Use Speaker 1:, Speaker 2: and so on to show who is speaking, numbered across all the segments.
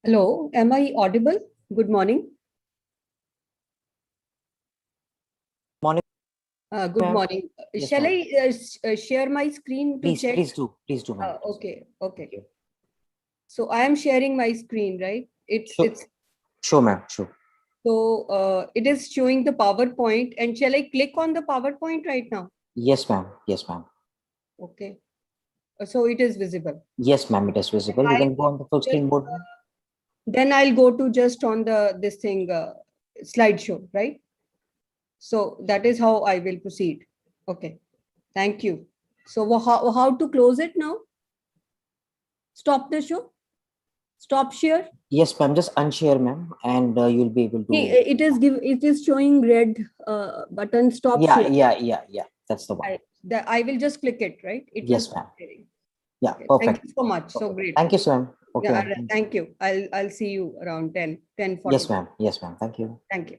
Speaker 1: Hello, am I audible? Good morning.
Speaker 2: Morning,
Speaker 1: Good
Speaker 2: ma'am.
Speaker 1: morning.
Speaker 2: Yes,
Speaker 1: Shall
Speaker 2: ma'am.
Speaker 1: I share my screen to
Speaker 2: Please,
Speaker 1: check?
Speaker 2: please do, ma'am.
Speaker 1: Okay, okay.
Speaker 2: Thank you.
Speaker 1: So I am sharing my screen, right?
Speaker 2: Sure, sure, ma'am. Sure.
Speaker 1: It is showing the PowerPoint, and shall I click on the PowerPoint right now?
Speaker 2: Yes, ma'am. Yes, ma'am.
Speaker 1: Okay. So it is visible.
Speaker 2: Yes, ma'am. It is visible. You
Speaker 1: I
Speaker 2: can go on the full
Speaker 1: just,
Speaker 2: screen mode, ma'am.
Speaker 1: then I'll go to just on the this thing slideshow, right? So that is how I will proceed. Okay. Thank you. So how to close it now? Stop the show? Stop share?
Speaker 2: Yes, ma'am. Just unshare, ma'am, and you'll be able
Speaker 1: See,
Speaker 2: to.
Speaker 1: it is showing red button stop
Speaker 2: Yeah,
Speaker 1: share.
Speaker 2: yeah. That's the one.
Speaker 1: I will just click it, right? It will
Speaker 2: Yes,
Speaker 1: stop
Speaker 2: ma'am.
Speaker 1: sharing.
Speaker 2: Yeah,
Speaker 1: Okay. Thank
Speaker 2: perfect.
Speaker 1: you so much. So
Speaker 2: Perfect. Thank
Speaker 1: grateful.
Speaker 2: you, ma'am. Okay,
Speaker 1: Yeah,
Speaker 2: ma'am. Thank you.
Speaker 1: thank you. I'll see you around 10:40.
Speaker 2: Yes, ma'am. Yes, ma'am. Thank you.
Speaker 1: Thank you.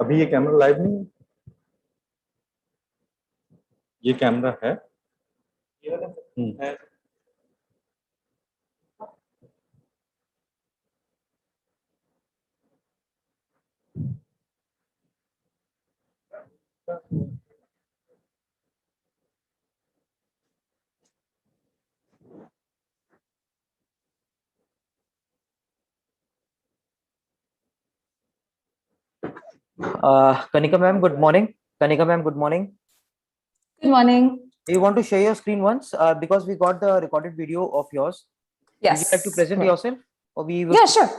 Speaker 3: अभी ये camera live नहीं है, ये camera है।
Speaker 2: Hmm. Kanika ma'am, good morning. Kanika ma'am, good morning.
Speaker 3: Good morning.
Speaker 2: Do you want to share your screen once? Because we got the recorded video of yours. Would you like to
Speaker 3: Yes.
Speaker 2: present
Speaker 3: Right.
Speaker 2: yourself? Or we will
Speaker 3: Yeah, sure.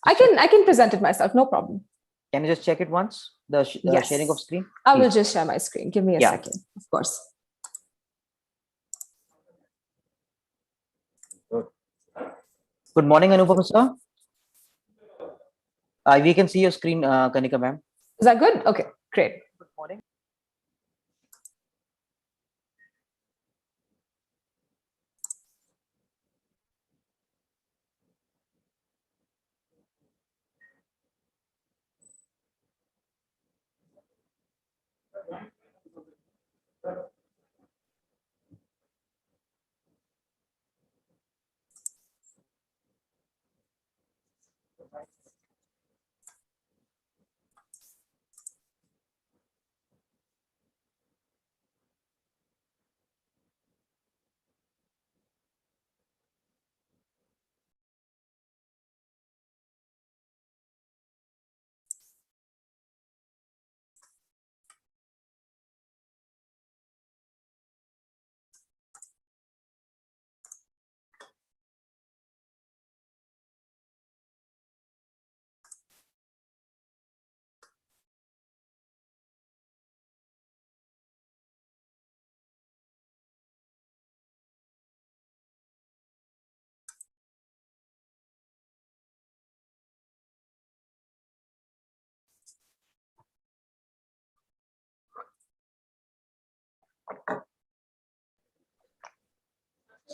Speaker 3: I can present it myself. No problem.
Speaker 2: Can you just check it once? The
Speaker 3: Yes.
Speaker 2: sharing of screen?
Speaker 3: I will
Speaker 2: Please.
Speaker 3: just share my screen. Give me a
Speaker 2: Yeah.
Speaker 3: second. Of course.
Speaker 2: Good morning, Anupam sir. We can see your screen, Kanika ma'am.
Speaker 3: Is that good? Okay, great.
Speaker 2: Good morning.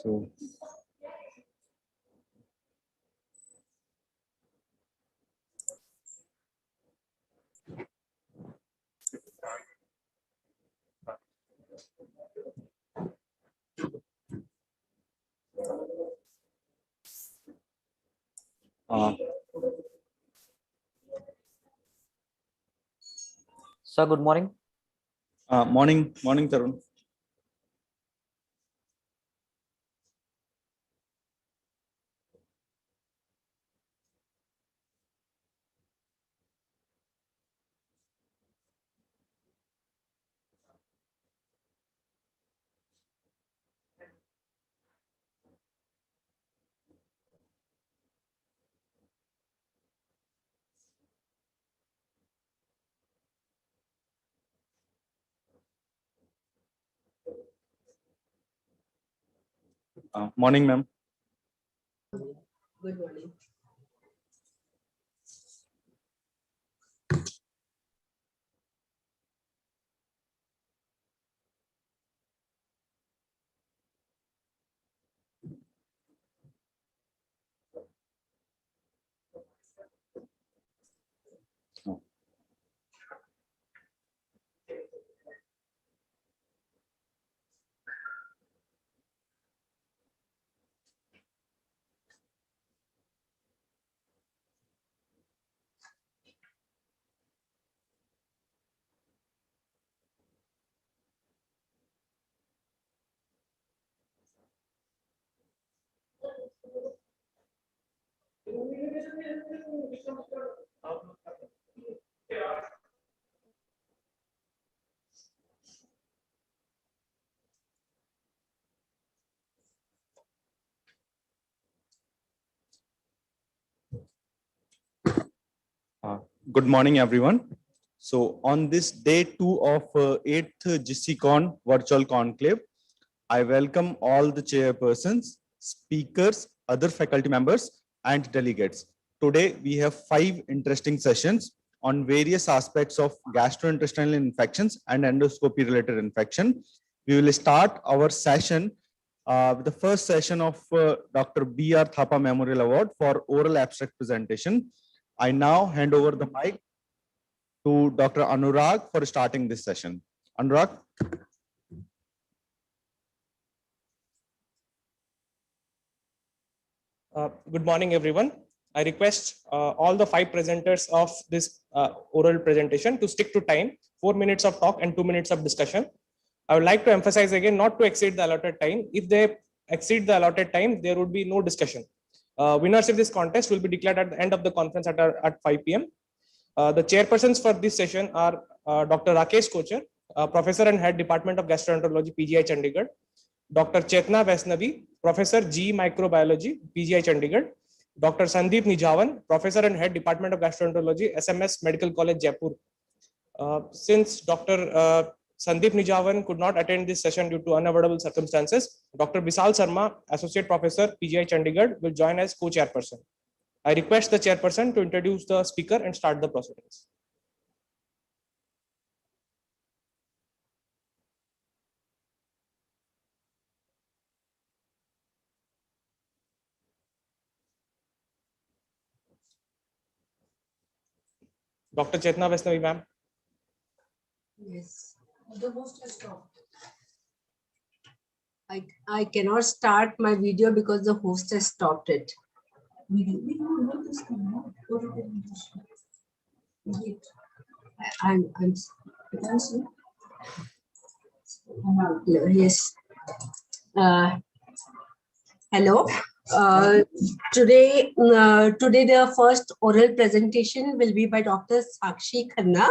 Speaker 4: So, uh,
Speaker 2: Sir, good morning.
Speaker 4: morning, Tarun. Morning, ma'am.
Speaker 1: Good morning.
Speaker 4: Good morning, everyone. So, on this day 2 of 8th Gisicon virtual conclave, I welcome all the chairpersons, speakers, other faculty members, and delegates. Today, we have 5 interesting sessions on various aspects of gastrointestinal infections and endoscopy-related infection. We will start our session with the first session of Dr. B.R. Thapa Memorial Award for oral abstract presentation. I now hand over the mic to Dr. Anurag for starting this session. Anurag.
Speaker 5: Good morning, everyone. I request all the 5 presenters of this oral presentation to stick to time, 4 minutes of talk and 2 minutes of discussion. I would like to emphasize again not to exceed the allotted time. If they exceed the allotted time, there would be no discussion. Winners of this contest will be declared at the end of the conference at 5 p.m. The chairpersons for this session are Dr. Rakesh Kochar, Professor and Head Department of Gastroenterology, PGI Chandigarh; Dr. Chetna Vaishnavi, Professor G Microbiology, PGI Chandigarh; Dr. Sandeep Nijavan, Professor and Head Department of Gastroenterology, SMS Medical College, Jaipur. Since Dr. Sandeep Nijavan could not attend this session due to unavoidable circumstances, Dr. Bisal Sarma, Associate Professor, PGI Chandigarh, will join as co-chairperson. I request the chairperson to introduce the speaker and start the proceedings. Dr. Chetna Vaishnavi, ma'am.
Speaker 6: Yes, the host has stopped. I cannot start my video because the host has stopped it. I'm yes. Hello. Today the first oral presentation will be by Dr. Sakshi Khanna.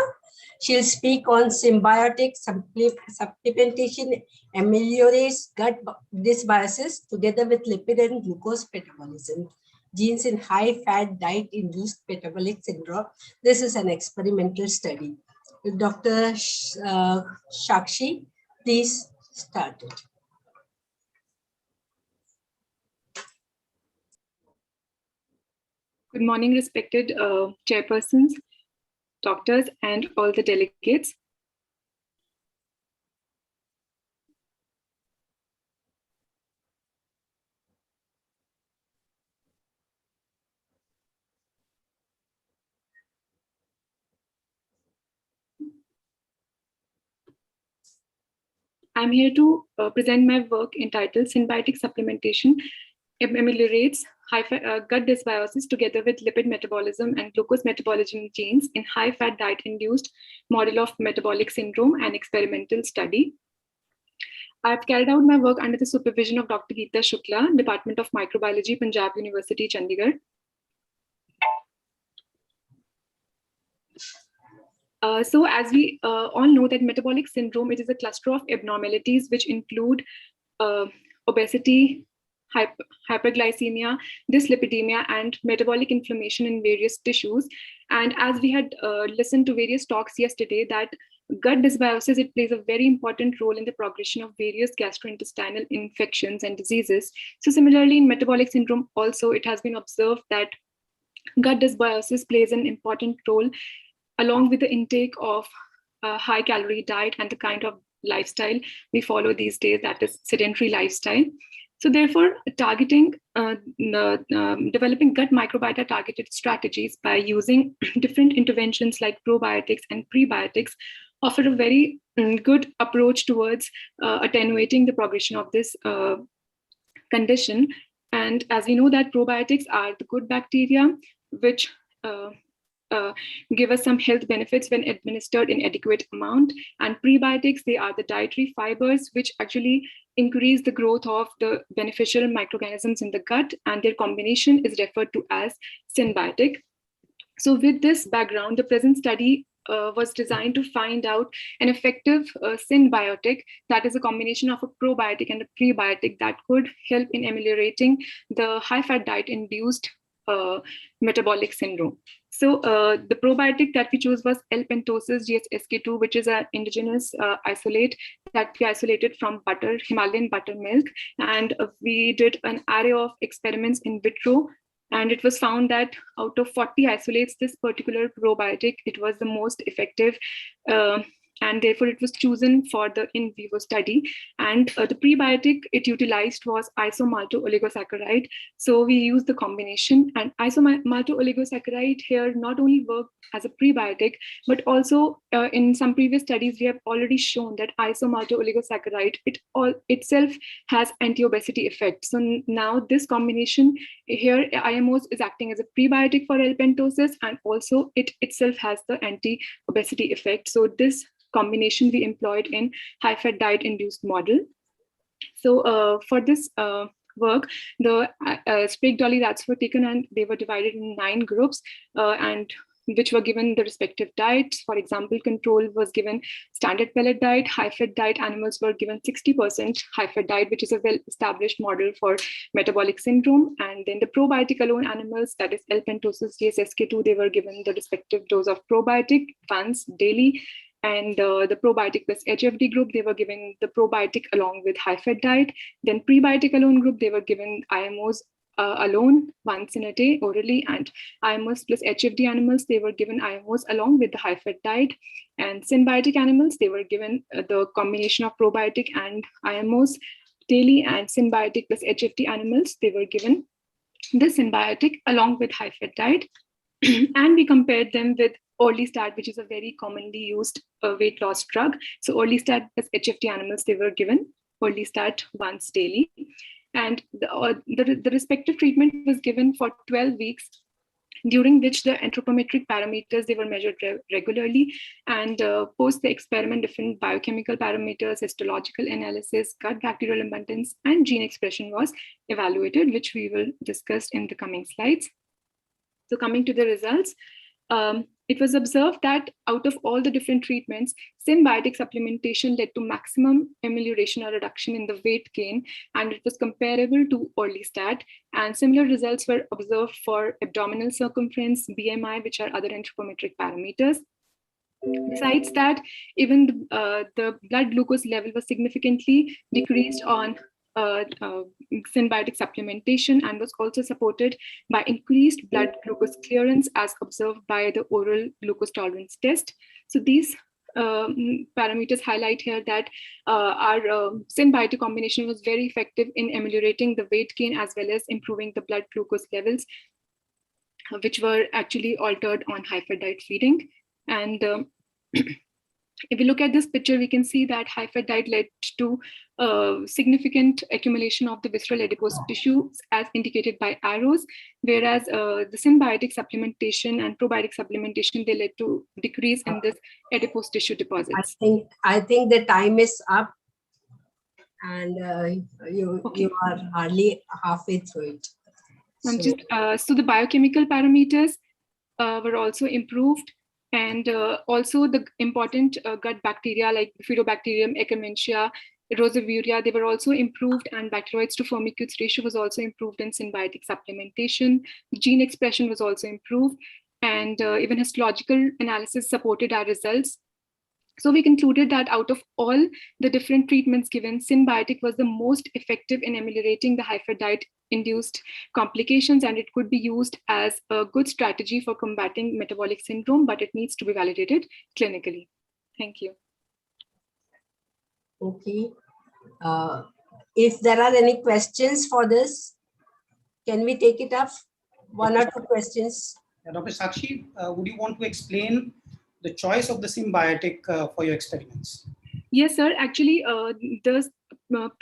Speaker 6: She'll speak on symbiotic supplementation ameliorates gut dysbiosis together with lipid and glucose metabolism. Genes in high-fat diet-induced metabolic syndrome. This is an experimental study. Dr. Sakshi, please start it.
Speaker 7: Good morning, respected chairpersons, doctors, and all the delegates. I'm here to present my work entitled Symbiotic Supplementation Ameliorates Gut Dysbiosis together with lipid metabolism and glucose metabolism genes in high-fat diet-induced model of metabolic syndrome and experimental study. I've carried out my work under the supervision of Dr. Geeta Shukla, Department of Microbiology, Punjab University, Chandigarh. So as we all know that metabolic syndrome, it is a cluster of abnormalities which include obesity, hyperglycemia, dyslipidemia, and metabolic inflammation in various tissues. And as we had listened to various talks yesterday, that gut dysbiosis, it plays a very important role in the progression of various gastrointestinal infections and diseases. So similarly, in metabolic syndrome also, it has been observed that gut dysbiosis plays an important role along with the intake of a high calorie diet and the kind of lifestyle we follow these days, that is sedentary lifestyle. So therefore, targeting, developing gut microbiota targeted strategies by using different interventions like probiotics and prebiotics offer a very good approach towards attenuating the progression of this condition. And as we know that probiotics are the good bacteria, which give us some health benefits when administered in adequate amount. And prebiotics, they are the dietary fibers which actually increase the growth of the beneficial microorganisms in the gut, and their combination is referred to as symbiotic. So with this background, the present study was designed to find out an effective symbiotic, that is a combination of a probiotic and a prebiotic, that could help in ameliorating the high-fat diet-induced metabolic syndrome. So the probiotic that we chose was L-pentosis GHSK2, which is an indigenous isolate that we isolated from butter, Himalayan buttermilk. And we did an array of experiments in vitro. And it was found that out of 40 isolates, this particular probiotic, it was the most effective and therefore it was chosen for the in vivo study. And the prebiotic it utilized was isomalto-oligosaccharide. So we used the combination, and isomalto-oligosaccharide here not only worked as a prebiotic, but also in some previous studies we have already shown that isomalto-oligosaccharide itself has anti-obesity effect. So now this combination here, IMOs is acting as a prebiotic for L-pentosis, and also it itself has the anti-obesity effect. So this combination we employed in high-fat diet-induced model. So for this work, the Sprague Dolly rats were taken and they were divided in 9 groups, and which were given the respective diets. For example, control was given standard pellet diet. High-fat diet animals were given 60% high-fat diet, which is a well-established model for metabolic syndrome. And then the probiotic alone animals, that is L-pentosis, GSSK2, they were given the respective dose of probiotic once daily. And the probiotic plus HFD group, they were given the probiotic along with high-fat diet. Then prebiotic alone group, they were given IMOs alone once in a day orally, and IMOs plus HFD animals, they were given IMOs along with the high-fat diet. And symbiotic animals, they were given the combination of probiotic and IMOs daily, and symbiotic plus HFD animals, they were given the symbiotic along with high-fat diet. And we compared them with Orlistat, which is a very commonly used weight loss drug. So Orlistat plus HFD animals, they were given Orlistat once daily. And the respective treatment was given for 12 weeks, during which the anthropometric parameters, they were measured regularly. And post the experiment, different biochemical parameters, histological analysis, gut bacterial abundance, and gene expression was evaluated, which we will discuss in the coming slides. So coming to the results, it was observed that out of all the different treatments, symbiotic supplementation led to maximum amelioration or reduction in the weight gain, and it was comparable to Orlistat. And similar results were observed for abdominal circumference, BMI, which are other anthropometric parameters. Besides that, even the blood glucose level was significantly decreased on symbiotic supplementation, and was also supported by increased blood glucose clearance as observed by the oral glucose tolerance test. So these parameters highlight here that our symbiotic combination was very effective in ameliorating the weight gain as well as improving the blood glucose levels, which were actually altered on high-fat diet feeding. And if we look at this picture, we can see that high-fat diet led to significant accumulation of the visceral adipose tissue as indicated by arrows, whereas the symbiotic supplementation and probiotic supplementation, they led to decrease in this adipose tissue deposits.
Speaker 6: I think the time is up, and you are hardly halfway through it.
Speaker 7: So the biochemical parameters were also improved. And also the important gut bacteria like Bifidobacterium, Echinacea, Rosevuria, they were also improved, and bacteroids to firmicutes ratio was also improved in symbiotic supplementation. Gene expression was also improved, and even histological analysis supported our results. So we concluded that out of all the different treatments given, symbiotic was the most effective in ameliorating the high-fat diet-induced complications, and it could be used as a good strategy for combating metabolic syndrome, but it needs to be validated clinically. Thank you.
Speaker 6: Okay. If there are any questions for this, can we take it up? 1 or 2 questions.
Speaker 8: Dr. Sakshi, would you want to explain the choice of the symbiotic for your experiments?
Speaker 7: Yes, sir. Actually, the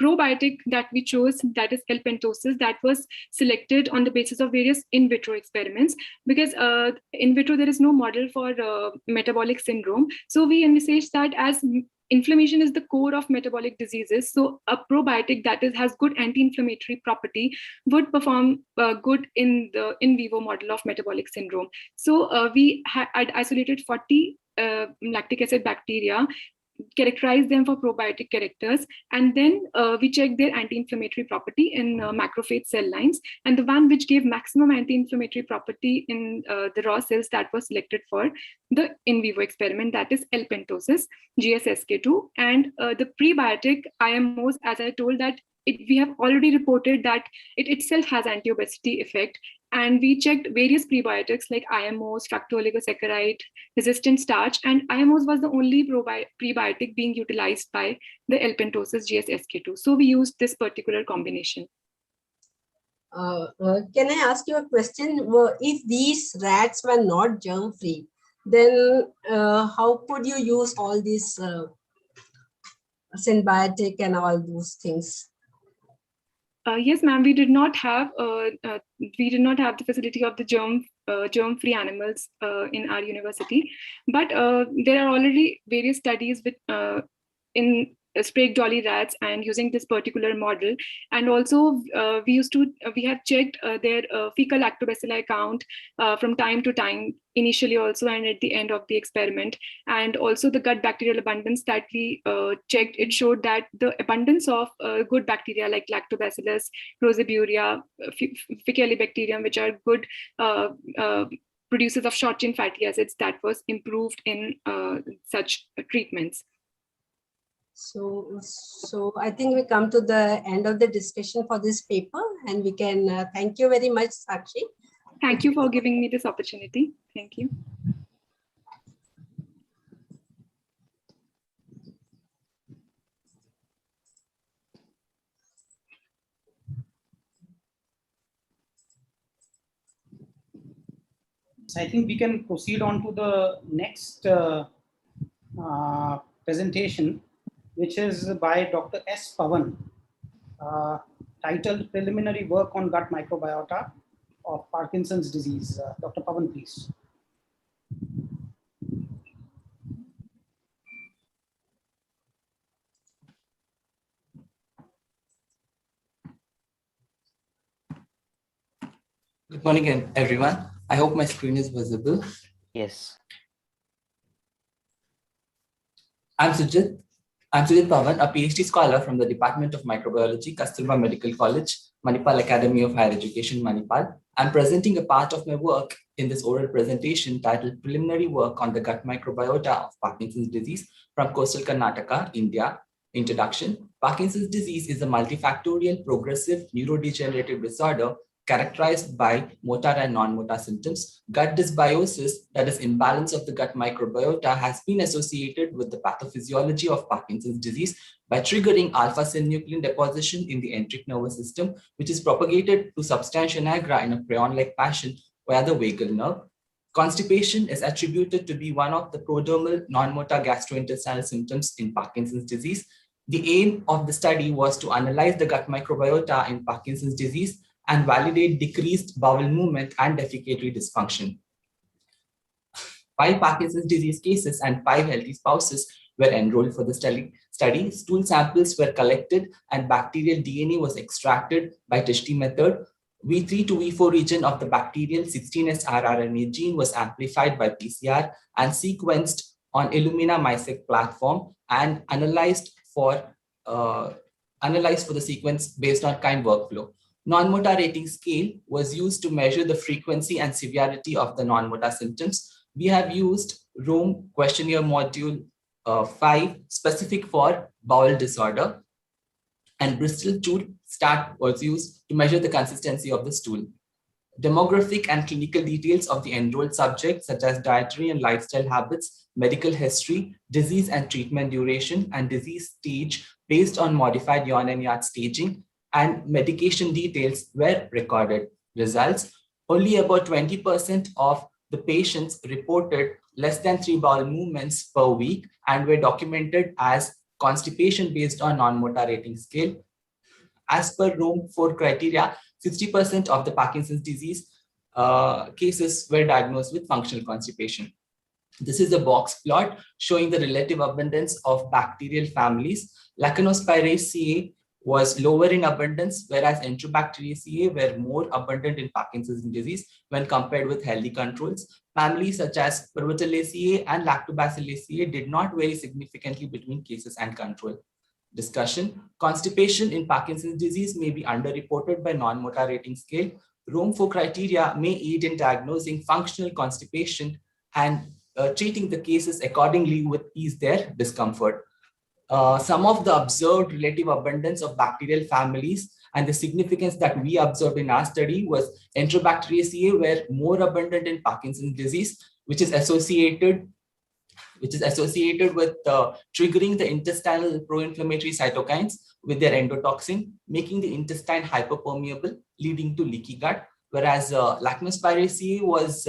Speaker 7: probiotic that we chose, that is L-pentosis, that was selected on the basis of various in vitro experiments, because in vitro there is no model for metabolic syndrome. So we envisaged that as inflammation is the core of metabolic diseases, so a probiotic that has good anti-inflammatory property would perform good in the in vivo model of metabolic syndrome. So we had isolated 40 lactic acid bacteria, characterize them for probiotic characters, and then we checked their anti-inflammatory property in macrophage cell lines, and the one which gave maximum anti-inflammatory property in the raw cells, that was selected for the in vivo experiment, that is L-pentosis, GSSK2, and the prebiotic IMOs, as I told, that we have already reported that it itself has anti-obesity effect. And we checked various prebiotics like IMOs, fructooligosaccharides, resistant starch, and IMOs was the only prebiotic being utilized by the L-pentosis GSSK2. So we used this particular combination.
Speaker 6: Can I ask you a question? If these rats were not germ-free, then how could you use all these symbiotic and all those things?
Speaker 7: Yes, ma'am. We did not have the facility of the germ-free animals in our university, but there are already various studies with in Sprague Dolly rats and using this particular model. And also we have checked their fecal lactobacilli count from time to time, initially also and at the end of the experiment. And also the gut bacterial abundance that we checked, it showed that the abundance of good bacteria like lactobacillus, roseburia, faecalibacterium, which are good producers of short chain fatty acids, that was improved in such treatments.
Speaker 6: So I think we come to the end of the discussion for this paper, and we can thank you very much, Sakshi.
Speaker 7: Thank you for giving me this opportunity. Thank you.
Speaker 8: So I think we can proceed on to the next presentation, which is by Dr. S. Pavan, titled Preliminary Work on Gut Microbiota of Parkinson's Disease. Dr. Pavan, please.
Speaker 9: Good morning, everyone. I hope my screen is visible.
Speaker 2: Yes.
Speaker 9: I'm Sujit Pavan, a PhD scholar from the Department of Microbiology, Kasturba Medical College, Manipal Academy of Higher Education, Manipal. I'm presenting a part of my work in this oral presentation titled Preliminary Work on the Gut Microbiota of Parkinson's Disease from Coastal Karnataka, India. Introduction. Parkinson's disease is a multifactorial progressive neurodegenerative disorder characterized by motor and non-motor symptoms. Gut dysbiosis, that is imbalance of the gut microbiota, has been associated with the pathophysiology of Parkinson's disease by triggering alpha-synuclein deposition in the enteric nervous system, which is propagated to substantia nigra in a prion-like fashion via the vagal nerve. Constipation is attributed to be one of the prodromal non-motor gastrointestinal symptoms in Parkinson's disease. The aim of the study was to analyze the gut microbiota in Parkinson's disease and validate decreased bowel movement and defecatory dysfunction. 5 Parkinson's disease cases and 5 healthy spouses were enrolled for the study. Stool samples were collected and bacterial DNA was extracted by Tishti method. V3 to V4 region of the bacterial 16S rRNA gene was amplified by PCR and sequenced on Illumina MySeq platform and analyzed for the sequence based on kind workflow. Non-motor rating scale was used to measure the frequency and severity of the non-motor symptoms. We have used Rome questionnaire module 5 specific for bowel disorder, and Bristol stool stat was used to measure the consistency of the stool. Demographic and clinical details of the enrolled subjects, such as dietary and lifestyle habits, medical history, disease and treatment duration, and disease stage based on modified Yawn and Yard staging, and medication details were recorded. Results: only about 20% of the patients reported less than 3 bowel movements per week and were documented as constipation based on non-motor rating scale. As per Rome 4 criteria, 60% of the Parkinson's disease cases were diagnosed with functional constipation. This is a box plot showing the relative abundance of bacterial families. Lacanospiraceae was lower in abundance, whereas Enterobacteriaceae were more abundant in Parkinson's disease when compared with healthy controls. Families such as Pervitalaceae and Lactobacilliaceae did not vary significantly between cases and control. Discussion: constipation in Parkinson's disease may be underreported by non-motor rating scale. Rome 4 criteria may aid in diagnosing functional constipation and treating the cases accordingly with ease their discomfort. some of the observed relative abundance of bacterial families and the significance that we observed in our study was Enterobacteriaceae were more abundant in Parkinson's disease, which is associated with triggering the intestinal pro-inflammatory cytokines with their endotoxin, making the intestine hyperpermeable, leading to leaky gut. Whereas Lachnospiraceae was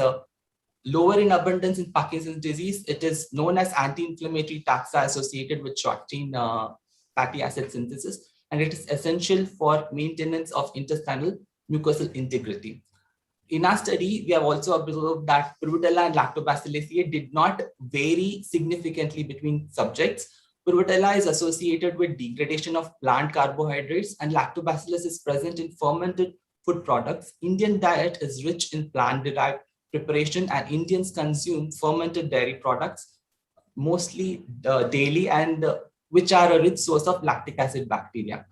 Speaker 9: lower in abundance in Parkinson's disease. It is known as anti-inflammatory taxa associated with short-chain fatty acid synthesis, and it is essential for maintenance of intestinal mucosal integrity. In our study, we have also observed that Prevotella and Lactobacilliaceae did not vary significantly between subjects. Prevotella is associated with degradation of plant carbohydrates, and Lactobacillus is present in fermented food products. Indian diet is rich in plant-derived preparation, and Indians consume fermented dairy products mostly daily, and which are a rich source of lactic acid bacteria.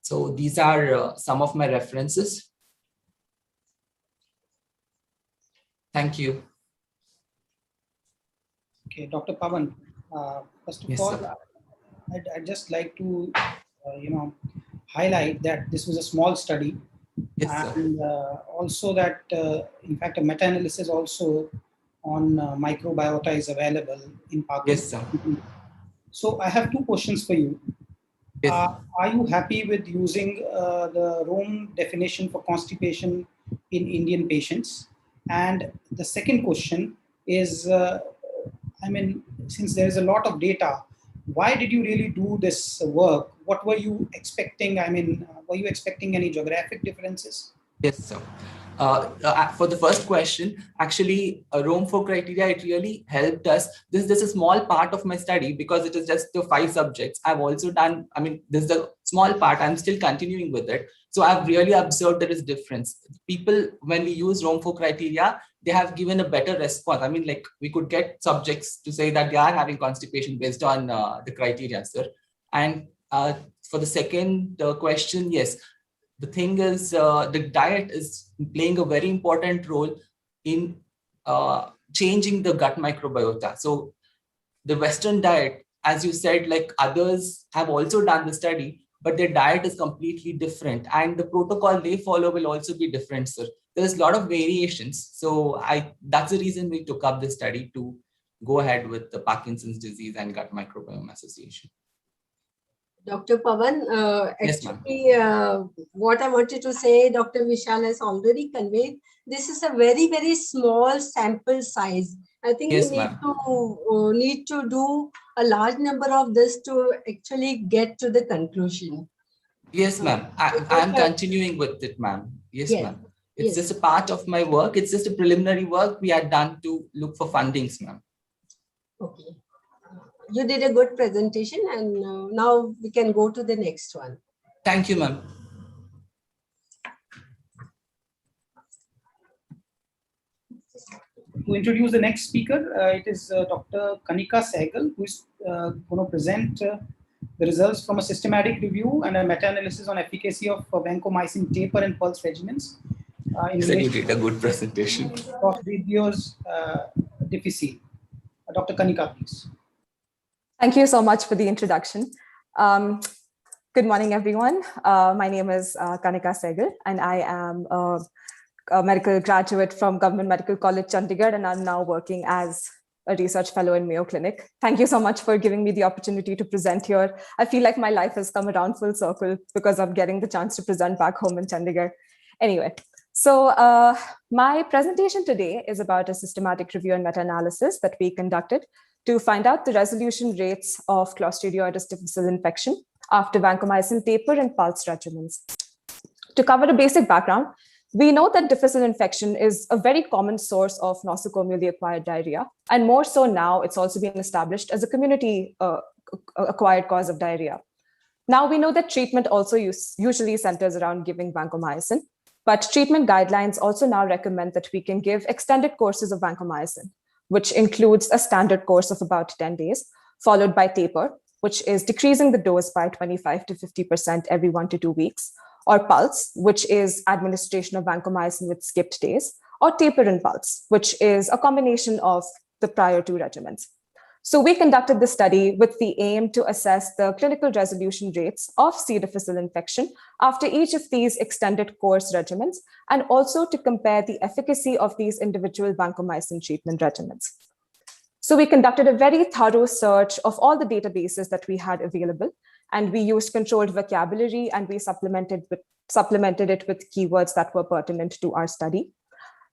Speaker 9: So these are some of my references. Thank you.
Speaker 8: Okay, Dr. Pavan, first of
Speaker 9: Yes,
Speaker 8: all,
Speaker 9: sir.
Speaker 8: I'd just like to, highlight that this was a small study.
Speaker 9: Yes, sir.
Speaker 8: And also that, in fact, a meta-analysis also on microbiota is available in Pakistan.
Speaker 9: Yes, sir.
Speaker 8: So I have two questions for you.
Speaker 9: Yes.
Speaker 8: Are you happy with using the Rome definition for constipation in Indian patients? And the second question is, since there is a lot of data, why did you really do this work? What were you expecting? Were you expecting any geographic differences?
Speaker 9: Yes, sir. For the first question, actually, Rome 4 criteria, it really helped us. This is a small part of my study because it is just the 5 subjects. I've also done, this is a small part, I'm still continuing with it. So I've really observed there is difference. People, when we use Rome 4 criteria, they have given a better response. We could get subjects to say that they are having constipation based on the criteria, sir. And for the second question, yes, the thing is, the diet is playing a very important role in changing the gut microbiota. So the Western diet, as you said, like others have also done the study, but their diet is completely different. And the protocol they follow will also be different, sir. There's a lot of variations. So that's the reason we took up the study to go ahead with the Parkinson's disease and gut microbiome association.
Speaker 6: Dr. Pavan,
Speaker 9: Yes,
Speaker 6: actually, what I wanted to say, Dr. Vishal has already conveyed. This is a very, very small sample size. I think
Speaker 9: Yes,
Speaker 6: we need to do a large number of this to actually get to the conclusion.
Speaker 9: Yes, ma'am. I'm continuing with it, ma'am. Yes, ma'am. It's just a part of my work. It's just a preliminary work we had done to look for fundings, ma'am.
Speaker 6: Okay. You did a good presentation, and now we can go to the next one.
Speaker 9: Thank you, ma'am.
Speaker 8: To introduce the next speaker, it is Dr. Kanika Sehgal, who is going to present the results from a systematic review and a meta-analysis on efficacy of vancomycin taper and pulse regimens.
Speaker 9: You said you did a good presentation.
Speaker 8: Clostridioides difficile. Dr. Kanika, please.
Speaker 3: Thank you so much for the introduction. Good morning, everyone. My name is Kanika Sehgal, and I am a medical graduate from Government Medical College, Chandigarh, and I'm now working as a research fellow in Mayo Clinic. Thank you so much for giving me the opportunity to present here. I feel like my life has come around full circle because I'm getting the chance to present back home in Chandigarh. Anyway, so my presentation today is about a systematic review and meta-analysis that we conducted to find out the resolution rates of Clostridioides difficile infection after vancomycin taper and pulse regimens. To cover a basic background, we know that difficile infection is a very common source of nosocomially acquired diarrhea, and more so now, it's also been established as a community acquired cause of diarrhea. Now we know that treatment also usually centers around giving vancomycin, but treatment guidelines also now recommend that we can give extended courses of vancomycin, which includes a standard course of about 10 days, followed by taper, which is decreasing the dose by 25 to 50% every 1 to 2 weeks, or pulse, which is administration of vancomycin with skipped days, or taper and pulse, which is a combination of the prior 2 regimens. So we conducted the study with the aim to assess the clinical resolution rates of C. difficile infection after each of these extended course regimens, and also to compare the efficacy of these individual vancomycin treatment regimens. So we conducted a very thorough search of all the databases that we had available, and we used controlled vocabulary, and we supplemented it with keywords that were pertinent to our study.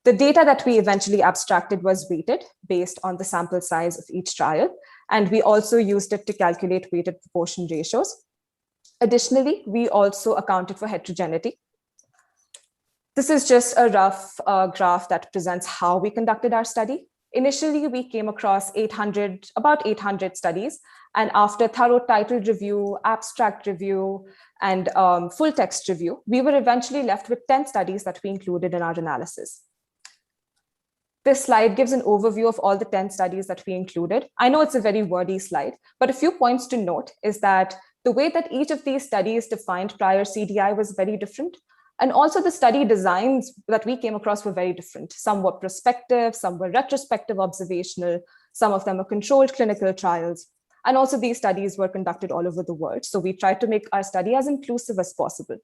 Speaker 3: The data that we eventually abstracted was weighted based on the sample size of each trial, and we also used it to calculate weighted proportion ratios. Additionally, we also accounted for heterogeneity. This is just a rough graph that presents how we conducted our study. Initially, we came across about 800 studies, and after thorough title review, abstract review, and full text review, we were eventually left with 10 studies that we included in our analysis. This slide gives an overview of all the 10 studies that we included. I know it's a very wordy slide, but a few points to note is that the way that each of these studies defined prior CDI was very different. And also the study designs that we came across were very different. Some were prospective, some were retrospective observational, some of them are controlled clinical trials. And also these studies were conducted all over the world. So we tried to make our study as inclusive as possible.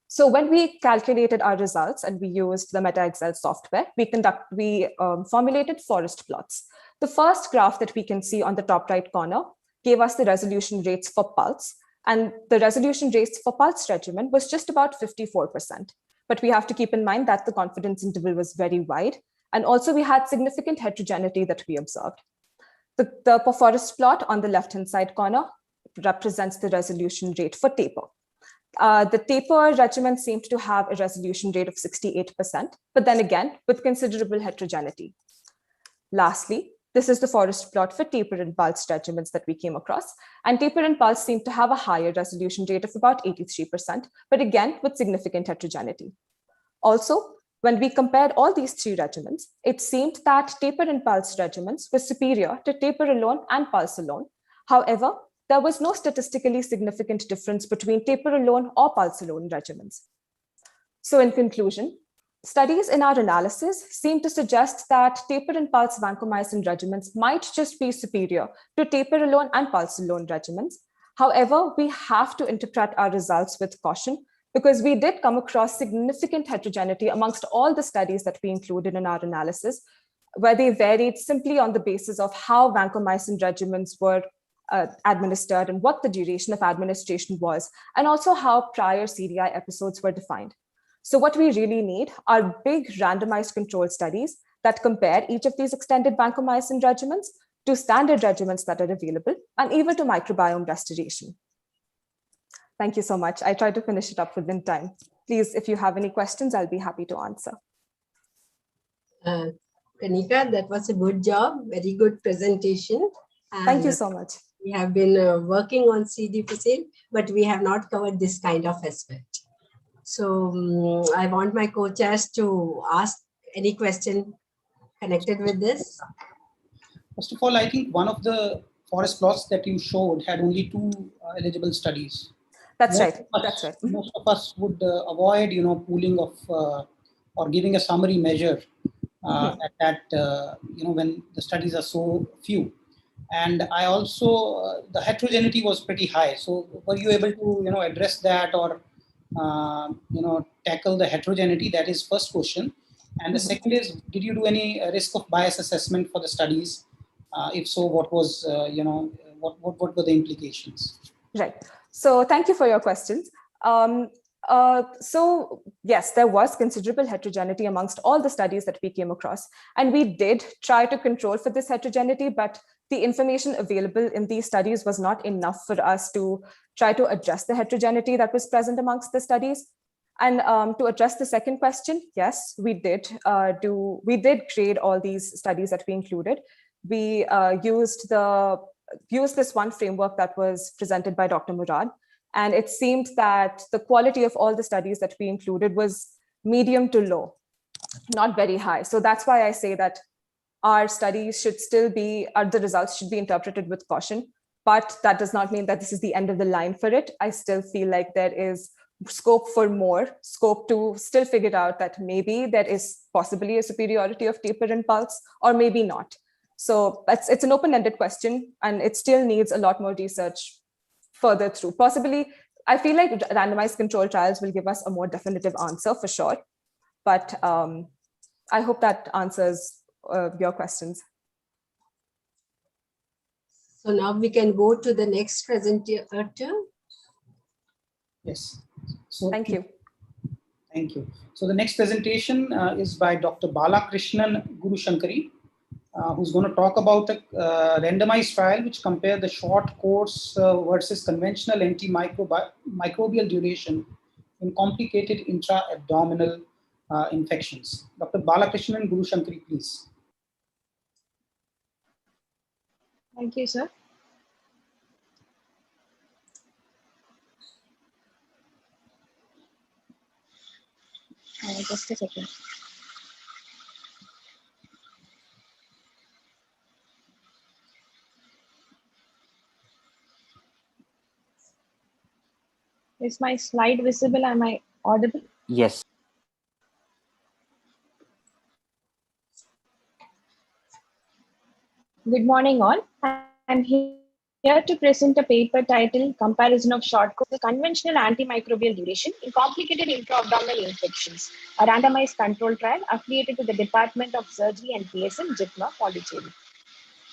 Speaker 3: So when we calculated our results and we used the MetaExcel software, we formulated forest plots. The first graph that we can see on the top right corner gave us the resolution rates for pulse. And the resolution rates for pulse regimen was just about 54%. But we have to keep in mind that the confidence interval was very wide. And also we had significant heterogeneity that we observed. The forest plot on the left-hand side corner represents the resolution rate for taper. The taper regimen seemed to have a resolution rate of 68%, but then again, with considerable heterogeneity. Lastly, this is the forest plot for taper and pulse regimens that we came across. And taper and pulse seemed to have a higher resolution rate of about 83%, but again, with significant heterogeneity. Also, when we compared all these three regimens, it seemed that taper and pulse regimens were superior to taper alone and pulse alone. However, there was no statistically significant difference between taper alone or pulse alone regimens. So in conclusion, studies in our analysis seem to suggest that taper and pulse vancomycin regimens might just be superior to taper alone and pulse alone regimens. However, we have to interpret our results with caution because we did come across significant heterogeneity amongst all the studies that we included in our analysis, where they varied simply on the basis of how vancomycin regimens were administered and what the duration of administration was, and also how prior CDI episodes were defined. So what we really need are big randomized controlled studies that compare each of these extended vancomycin regimens to standard regimens that are available and even to microbiome restoration. Thank you so much. I tried to finish it up within time. Please, if you have any questions, I'll be happy to answer.
Speaker 6: Kanika, that was a good job. Very good presentation.
Speaker 3: Thank you so much.
Speaker 6: We have been working on C. difficile, but we have not covered this kind of aspect. So I want my co-chairs to ask any question connected with this.
Speaker 8: First of all, I think one of the forest plots that you showed had only 2 eligible studies.
Speaker 3: That's right. That's right.
Speaker 8: Most of us would avoid, pooling of or giving a summary measure at that, when the studies are so few. And I also, the heterogeneity was pretty high. So were you able to, address that or, tackle the heterogeneity? That is first question. And the second is, did you do any risk of bias assessment for the studies? If so, what was, what were the implications?
Speaker 3: Right. So thank you for your questions. So yes, there was considerable heterogeneity amongst all the studies that we came across. And we did try to control for this heterogeneity, but the information available in these studies was not enough for us to try to address the heterogeneity that was present amongst the studies. And to address the second question, yes, we did create all these studies that we included. We used this one framework that was presented by Dr. Murad. And it seemed that the quality of all the studies that we included was medium to low, not very high. So that's why I say that our studies should still be, the results should be interpreted with caution. But that does not mean that this is the end of the line for it. I still feel like there is scope for more, scope to still figure out that maybe there is possibly a superiority of taper and pulse, or maybe not. So it's an open-ended question, and it still needs a lot more research further through. Possibly, I feel like randomized control trials will give us a more definitive answer for sure. But I hope that answers your questions.
Speaker 6: So now we can go to the next presenter.
Speaker 8: Yes. So
Speaker 3: Thank you.
Speaker 8: Thank you. So the next presentation is by Dr. Balakrishnan Gurushankari, who's going to talk about a randomized trial which compare the short course versus conventional antimicrobial duration in complicated intra-abdominal infections. Dr. Balakrishnan Gurushankari, please.
Speaker 10: Thank you, sir. Just a second. Is my slide visible? Am I audible?
Speaker 2: Yes.
Speaker 10: Good morning, all. I'm here to present a paper titled Comparison of Short Course Conventional Antimicrobial Duration in Complicated Intra-Abdominal Infections, a randomized control trial affiliated to the Department of Surgery and PSM, JIPMA, Pondicherry.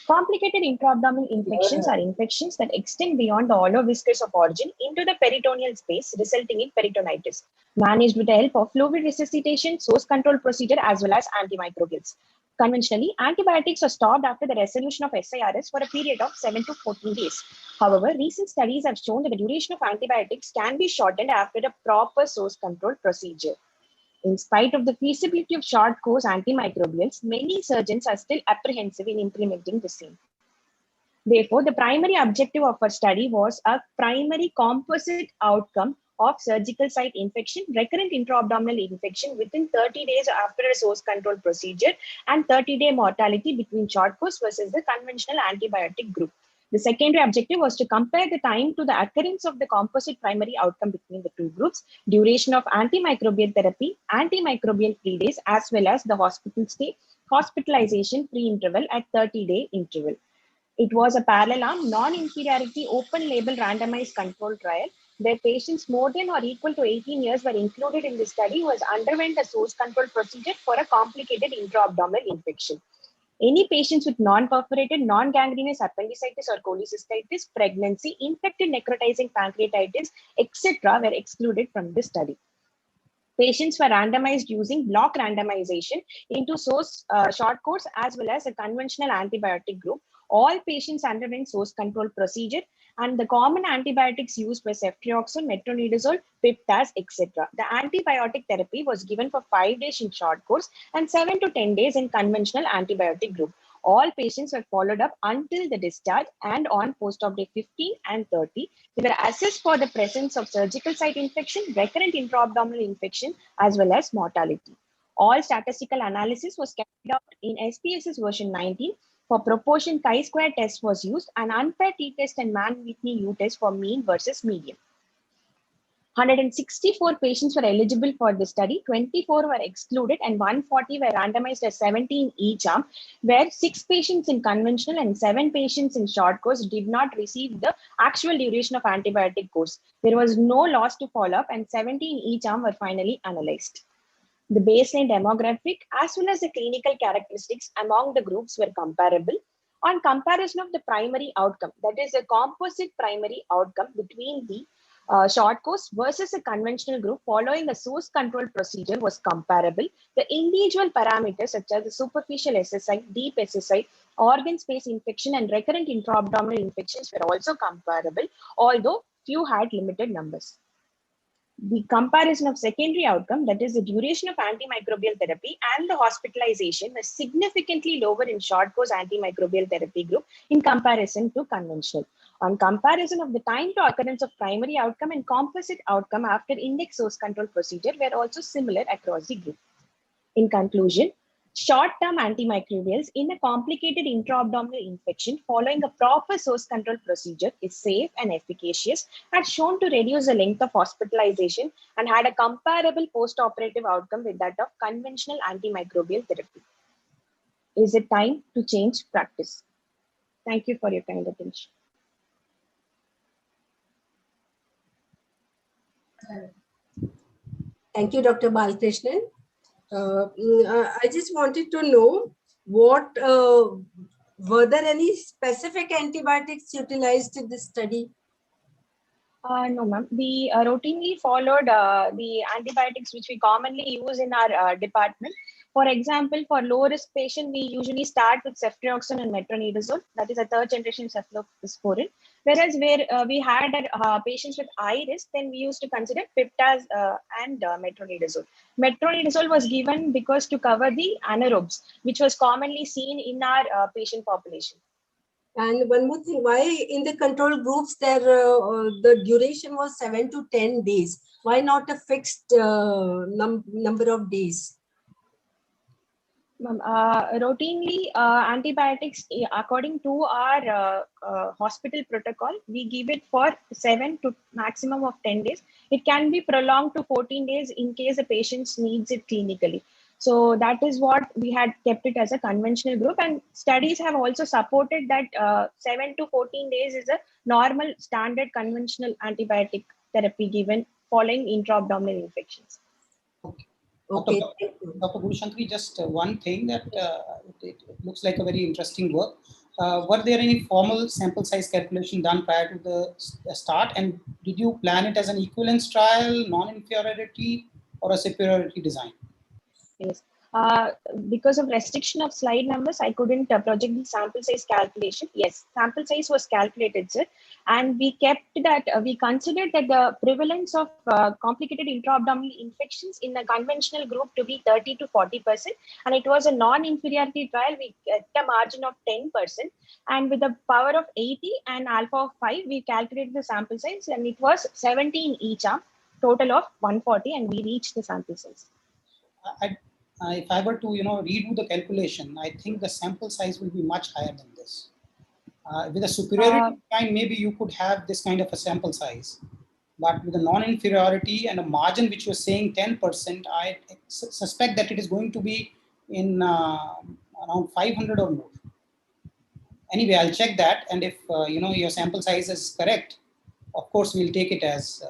Speaker 10: Complicated intra-abdominal infections are infections that extend beyond the hollow whiskers of origin into the peritoneal space, resulting in peritonitis, managed with the help of fluid resuscitation, source control procedure, as well as antimicrobials. Conventionally, antibiotics are stopped after the resolution of SIRS for a period of 7 to 14 days. However, recent studies have shown that the duration of antibiotics can be shortened after a proper source control procedure. In spite of the feasibility of short course antimicrobials, many surgeons are still apprehensive in implementing the same. Therefore, the primary objective of our study was a primary composite outcome of surgical site infection, recurrent intra-abdominal infection within 30 days after a source control procedure, and 30-day mortality between short course versus the conventional antibiotic group. The secondary objective was to compare the time to the occurrence of the composite primary outcome between the two groups, duration of antimicrobial therapy, antimicrobial free days, as well as the hospital stay, hospitalization free interval at 30-day interval. It was a parallel arm, non-inferiority, open-label randomized control trial where patients more than or equal to 18 years were included in the study who has underwent a source control procedure for a complicated intra-abdominal infection. Any patients with non-perforated, non-gangrenous appendicitis or cholecystitis, pregnancy, infected necrotizing pancreatitis, etc. were excluded from the study. Patients were randomized using block randomization into source short course as well as a conventional antibiotic group. All patients underwent source control procedure, and the common antibiotics used were ceftriaxone, metronidazole, piptaz, etc. The antibiotic therapy was given for 5 days in short course and 7 to 10 days in conventional antibiotic group. All patients were followed up until the discharge, and on post-op day 15 and 30, they were assessed for the presence of surgical site infection, recurrent intra-abdominal infection, as well as mortality. All statistical analysis was carried out in SPSS version 19. For proportion chi-square test was used, and unpaired t-test and Mann-Whitney U-test for mean versus median. 164 patients were eligible for the study, 24 were excluded, and 140 were randomized as 17 each arm, where 6 patients in conventional and 7 patients in short course did not receive the actual duration of antibiotic course. There was no loss to follow-up, and 17 each arm were finally analyzed. The baseline demographic as well as the clinical characteristics among the groups were comparable. On comparison of the primary outcome, that is a composite primary outcome between the short course versus a conventional group following a source control procedure was comparable. The individual parameters such as the superficial SSI, deep SSI, organ space infection, and recurrent intra-abdominal infections were also comparable, although few had limited numbers. The comparison of secondary outcome, that is the duration of antimicrobial therapy and the hospitalization, was significantly lower in short course antimicrobial therapy group in comparison to conventional. On comparison of the time to occurrence of primary outcome and composite outcome after index source control procedure were also similar across the group. In conclusion, short-term antimicrobials in a complicated intra-abdominal infection following a proper source control procedure is safe and efficacious, had shown to reduce the length of hospitalization, and had a comparable post-operative outcome with that of conventional antimicrobial therapy. is it time to change practice? Thank you for your kind attention.
Speaker 6: Thank you, Dr. Balkrishnan. I just wanted to know what were there any specific antibiotics utilized in this study?
Speaker 10: No, ma'am. We routinely followed the antibiotics which we commonly use in our department. For example, for low-risk patient, we usually start with ceftriaxone and metronidazole. That is a third-generation cephalosporin. Whereas where we had patients with high risk, then we used to consider piptaz and metronidazole. Metronidazole was given because to cover the anaerobes, which was commonly seen in our patient population.
Speaker 6: And one more thing, why in the control groups there the duration was 7 to 10 days? Why not a fixed number of days?
Speaker 10: Routinely, antibiotics, according to our hospital protocol, we give it for 7 to maximum of 10 days. It can be prolonged to 14 days in case the patient needs it clinically. So that is what we had kept it as a conventional group, and studies have also supported that 7 to 14 days is a normal standard conventional antibiotic therapy given following intra-abdominal infections.
Speaker 6: Okay.
Speaker 8: Dr. Guru Shankari, just one thing that it looks like a very interesting work. Were there any formal sample size calculation done prior to the start? And did you plan it as an equivalence trial, non-inferiority, or a superiority design?
Speaker 10: Yes. Because of restriction of slide numbers, I couldn't project the sample size calculation. Yes, sample size was calculated, sir. And we kept that, we considered that the prevalence of complicated intra-abdominal infections in the conventional group to be 30 to 40%. And it was a non-inferiority trial. We get a margin of 10%. And with the power of 80 and alpha of 5, we calculated the sample size, and it was 70 in each arm, total of 140, and we reached the sample size.
Speaker 8: If I were to redo the calculation, I think the sample size will be much higher than this. With a superiority design, maybe you could have this kind of a sample size, but with a non-inferiority and a margin which you're saying 10%, I suspect that it is going to be in around 500 or more. Anyway, I'll check that, and if your sample size is correct, of course we'll take it as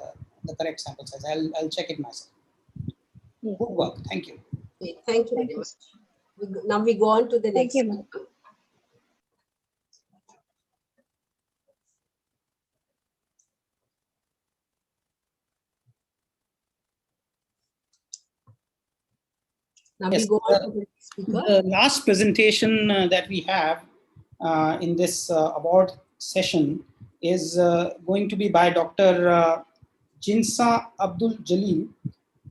Speaker 8: the correct sample size. I'll check it myself.
Speaker 10: Yeah.
Speaker 8: Good work. Thank you.
Speaker 6: Okay, thank you very much. Now we go on to the next one. Now
Speaker 8: Yes,
Speaker 6: we go on to the next speaker.
Speaker 8: The last presentation that we have in this award session is going to be by Dr. Jinsa Abdul Jalil,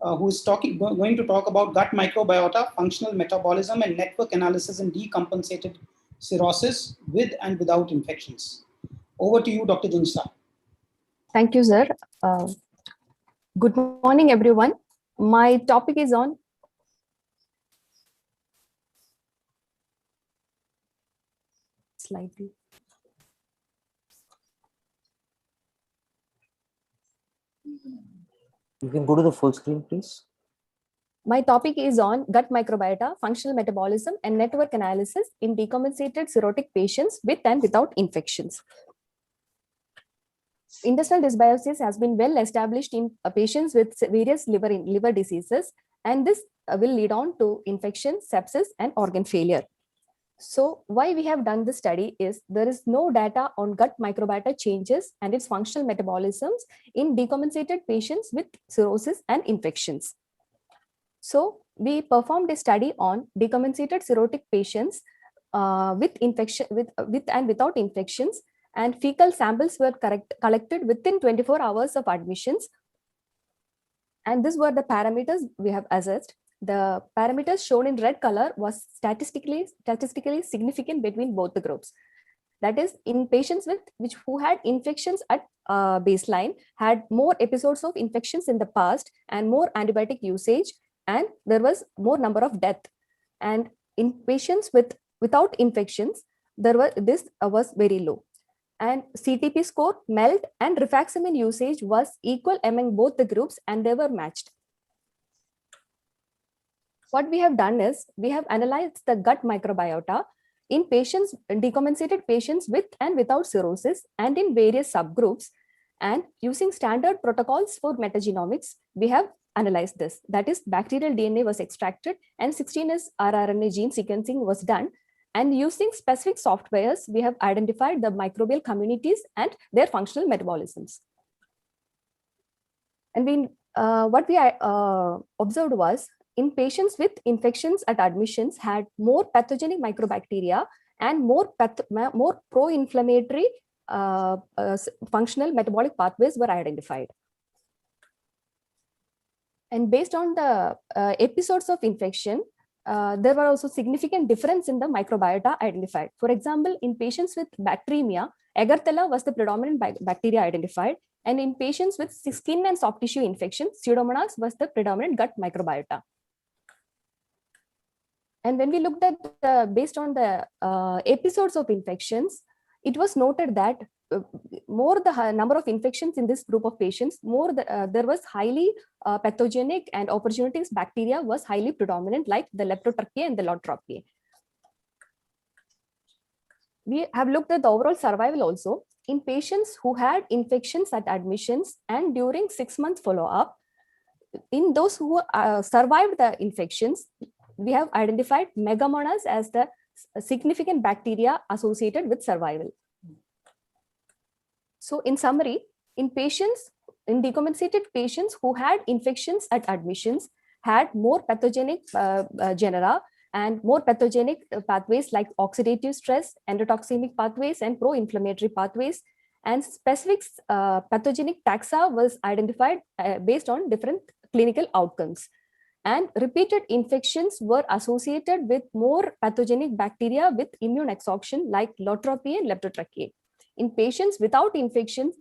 Speaker 8: who is going to talk about gut microbiota, functional metabolism, and network analysis in decompensated cirrhosis with and without infections. Over to you, Dr. Jinsa.
Speaker 11: Thank you, sir. Good morning, everyone. My topic is on slide.
Speaker 2: You can go to the full screen, please.
Speaker 11: My topic is on gut microbiota, functional metabolism, and network analysis in decompensated cirrhotic patients with and without infections. Intestinal dysbiosis has been well established in patients with various liver diseases, and this will lead on to infection, sepsis, and organ failure. So why we have done this study is there is no data on gut microbiota changes and its functional metabolisms in decompensated patients with cirrhosis and infections. So we performed a study on decompensated cirrhotic patients with infection, with and without infections, and fecal samples were collected within 24 hours of admissions. And these were the parameters we have assessed. The parameters shown in red color was statistically significant between both the groups. That is, in patients who had infections at baseline, had more episodes of infections in the past and more antibiotic usage, and there was more number of death. And in patients without infections, this was very low. And CTP score, MELT, and rifaximin usage was equal among both the groups, and they were matched. what we have done is we have analyzed the gut microbiota in patients, decompensated patients with and without cirrhosis, and in various subgroups. And using standard protocols for metagenomics, we have analyzed this. That is, bacterial DNA was extracted and 16S rRNA gene sequencing was done. And using specific softwares, we have identified the microbial communities and their functional metabolisms. And what we observed was, in patients with infections at admissions had more pathogenic microbacteria and more pro-inflammatory functional metabolic pathways were identified. And based on the episodes of infection, there were also significant difference in the microbiota identified. For example, in patients with bacteremia, Agarthala was the predominant bacteria identified. And in patients with skin and soft tissue infections, Pseudomonas was the predominant gut microbiota. And when we looked at based on the episodes of infections, it was noted that more the number of infections in this group of patients, more there was highly pathogenic and opportunities bacteria was highly predominant, like the Leptotracheae and the Lautropiae. We have looked at the overall survival also. In patients who had infections at admissions and during 6 months follow-up, in those who survived the infections, we have identified Megamonas as the significant bacteria associated with survival. So in summary, in decompensated patients who had infections at admissions had more pathogenic genera and more pathogenic pathways like oxidative stress, endotoxemic pathways, and pro-inflammatory pathways. And specific pathogenic taxa was identified based on different clinical outcomes. And repeated infections were associated with more pathogenic bacteria with immune exhaustion like Lautropiae and Leptotracheae. In patients without infections,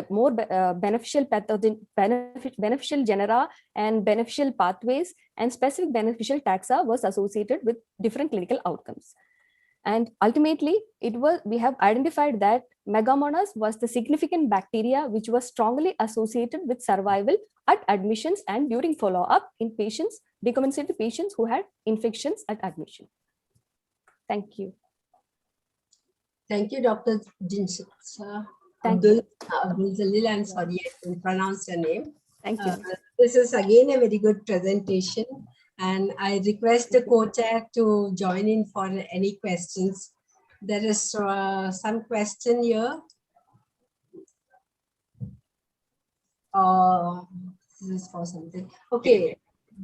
Speaker 11: more beneficial beneficial genera and beneficial pathways and specific beneficial taxa was associated with different clinical outcomes. And ultimately, we have identified that Megamonas was the significant bacteria which was strongly associated with survival at admissions and during follow-up in patients, decompensated patients who had infections at admission. Thank you.
Speaker 6: Thank you, Dr. Gisicon.
Speaker 11: Thank you.
Speaker 6: Abdul Jalil, I'm sorry I didn't pronounce your name.
Speaker 11: Thank you.
Speaker 6: This is again a very good presentation, and I request the co-chair to join in for any questions. There is some question here. This is for something. Okay,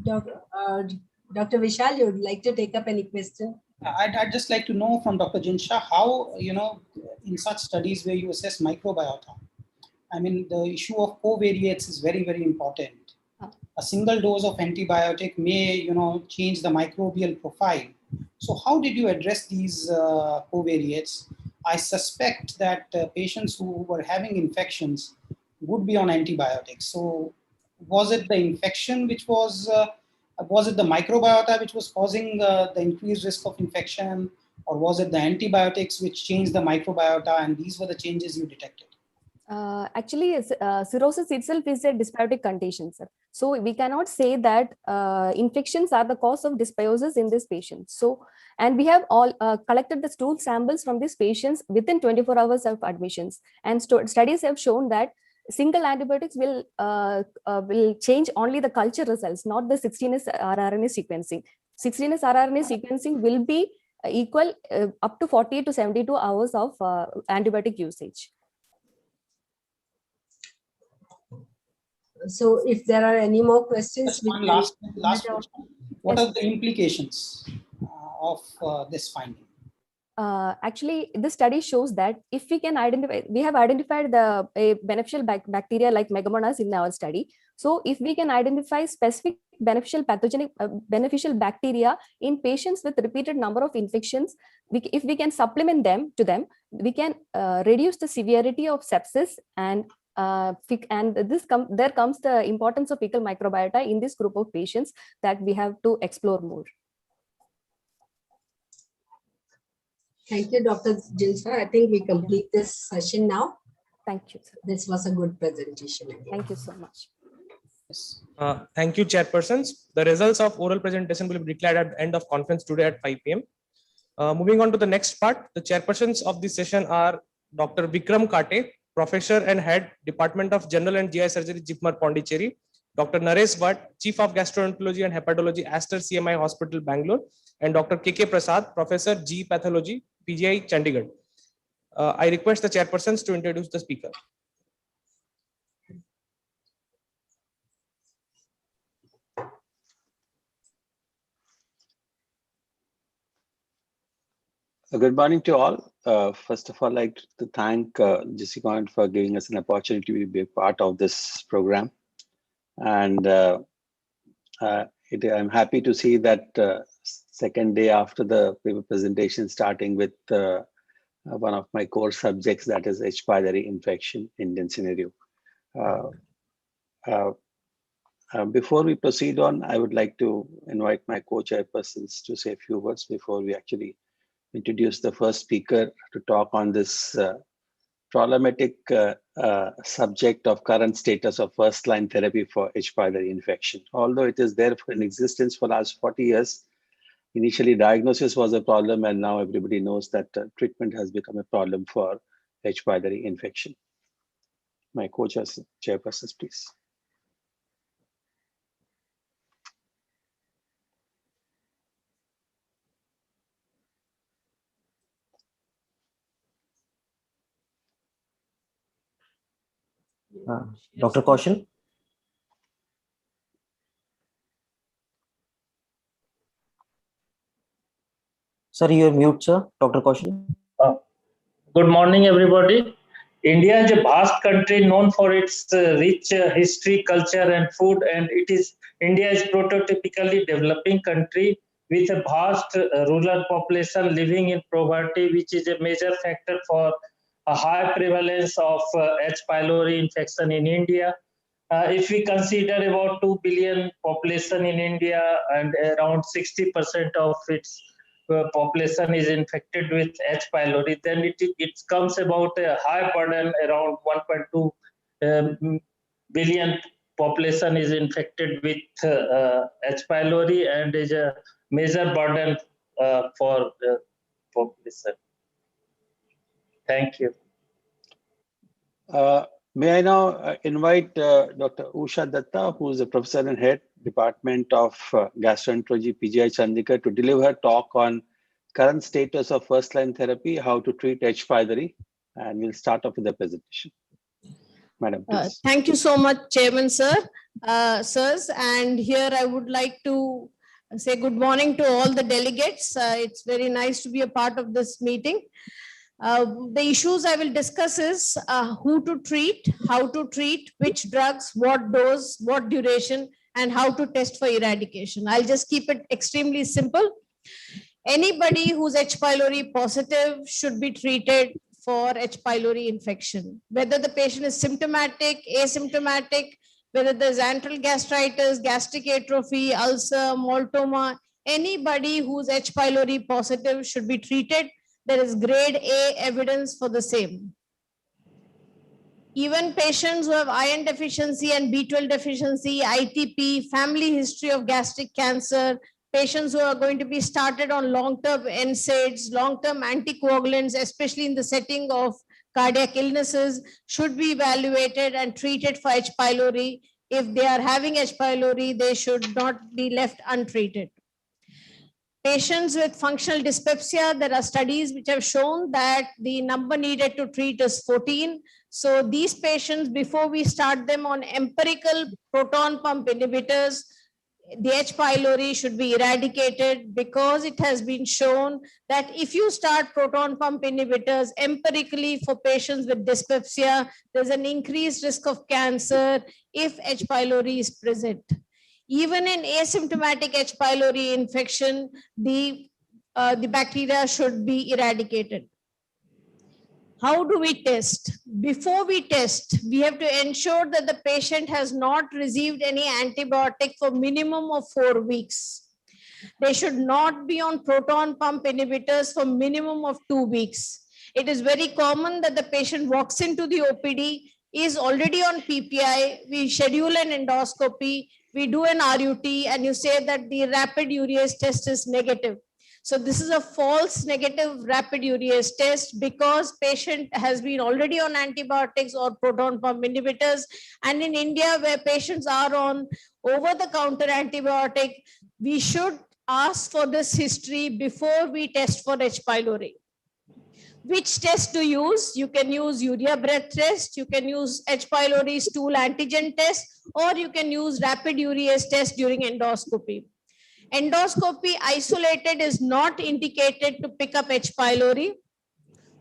Speaker 6: Dr. Vishal, you would like to take up any question?
Speaker 8: I'd just like to know from Dr. Jinsha how, in such studies where you assess microbiota, I mean, the issue of covariates is very, very important. A single dose of antibiotic may, change the microbial profile. So how did you address these covariates? I suspect that patients who were having infections would be on antibiotics. So was it the infection which was it the microbiota which was causing the increased risk of infection, or was it the antibiotics which changed the microbiota, and these were the changes you detected?
Speaker 11: Actually, cirrhosis itself is a dysbiotic condition, sir. So we cannot say that infections are the cause of dysbiosis in this patient. So, and we have all collected the stool samples from these patients within 24 hours of admissions, and studies have shown that single antibiotics will change only the culture results, not the 16S rRNA sequencing. 16S rRNA sequencing will be equal up to 48 to 72 hours of antibiotic usage.
Speaker 6: So if there are any more questions,
Speaker 8: one last question. What are the implications of this finding?
Speaker 11: Actually, this study shows that if we can identify, we have identified a beneficial bacteria like Megamonas in our study. So if we can identify specific beneficial pathogenic beneficial bacteria in patients with repeated number of infections, if we can supplement them, we can reduce the severity of sepsis, and there comes the importance of fecal microbiota in this group of patients that we have to explore more.
Speaker 6: Thank you, Dr. Gisicon. I think we complete this session now.
Speaker 11: Thank you, sir.
Speaker 6: This was a good presentation. Again.
Speaker 11: Thank you so much.
Speaker 5: Thank you, chairpersons. The results of oral presentation will be declared at the end of conference today at 5 p.m. Moving on to the next part, the chairpersons of this session are Dr. Vikram Kate, Professor and Head, Department of General and GI Surgery, Jipmar, Pondicherry; Dr. Naresh Bhatt, Chief of Gastroenterology and Hepatology, Aster CMI Hospital, Bangalore; and Dr. KK Prasad, Professor, G Pathology, PGI, Chandigarh. I request the chairpersons to introduce the speaker.
Speaker 12: Good morning to all. First of all, I'd like to thank Gisicon for giving us an opportunity to be a part of this program. And I'm happy to see that second day after the paper presentation, starting with one of my core subjects, that is H. pylori infection Indian scenario. Before we proceed on, I would like to invite my co-chairpersons to say a few words before we actually introduce the first speaker to talk on this problematic subject of current status of first-line therapy for H. pylori infection. Although it is there in existence for the last 40 years, initially diagnosis was a problem, and now everybody knows that treatment has become a problem for H. pylori infection. My co-chairpersons, please.
Speaker 2: Dr. Kaushal. Sir, you are mute, sir. Dr. Kaushal.
Speaker 13: Good morning, everybody. India is a vast country known for its rich history, culture, and food, and India is prototypically developing country with a vast rural population living in poverty, which is a major factor for a high prevalence of H. pylori infection in India. If we consider about 2 billion population in India and around 60% of its population is infected with H. pylori, then it comes about a high burden. Around 1.2 billion population is infected with H. pylori and is a major burden for the population. Thank you.
Speaker 12: May I now invite Dr. Usha Datta, who is a professor and head, Department of Gastroenterology, PGI Chandigarh, to deliver a talk on current status of first-line therapy, how to treat H. pylori, and we'll start off with the presentation. Madam, please.
Speaker 14: Thank you so much, Chairman, sir. Sirs, and here I would like to say good morning to all the delegates. It's very nice to be a part of this meeting. The issues I will discuss is who to treat, how to treat, which drugs, what dose, what duration, and how to test for eradication. I'll just keep it extremely simple. Anybody who's H. pylori positive should be treated for H. pylori infection. Whether the patient is symptomatic, asymptomatic, whether there's antral gastritis, gastric atrophy, ulcer, maltoma, anybody who's H. pylori positive should be treated. There is grade A evidence for the same. Even patients who have iron deficiency and B12 deficiency, ITP, family history of gastric cancer, patients who are going to be started on long-term NSAIDs, long-term anticoagulants, especially in the setting of cardiac illnesses, should be evaluated and treated for H. pylori. If they are having H. pylori, they should not be left untreated. Patients with functional dyspepsia, there are studies which have shown that the number needed to treat is 14. So these patients, before we start them on empirical proton pump inhibitors, the H. pylori should be eradicated, because it has been shown that if you start proton pump inhibitors empirically for patients with dyspepsia, there's an increased risk of cancer if H. pylori is present. Even in asymptomatic H. pylori infection, the bacteria should be eradicated. How do we test? Before we test, we have to ensure that the patient has not received any antibiotic for minimum of 4 weeks. They should not be on proton pump inhibitors for minimum of 2 weeks. It is very common that the patient walks into the OPD. is already on PPI, we schedule an endoscopy, we do an RUT, and you say that the rapid urease test is negative. So this is a false negative rapid urease test because patient has been already on antibiotics or proton pump inhibitors. And in India, where patients are on over-the-counter antibiotic, we should ask for this history before we test for H. pylori. Which test to use? You can use urea breath test, you can use H. pylori stool antigen test, or you can use rapid urease test during endoscopy. Endoscopy isolated is not indicated to pick up H. pylori.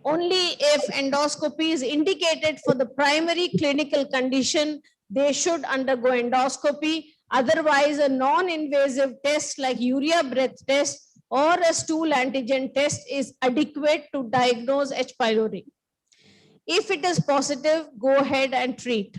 Speaker 14: Only if endoscopy is indicated for the primary clinical condition, they should undergo endoscopy. Otherwise, a non-invasive test like urea breath test or a stool antigen test is adequate to diagnose H. pylori. If it is positive, go ahead and treat.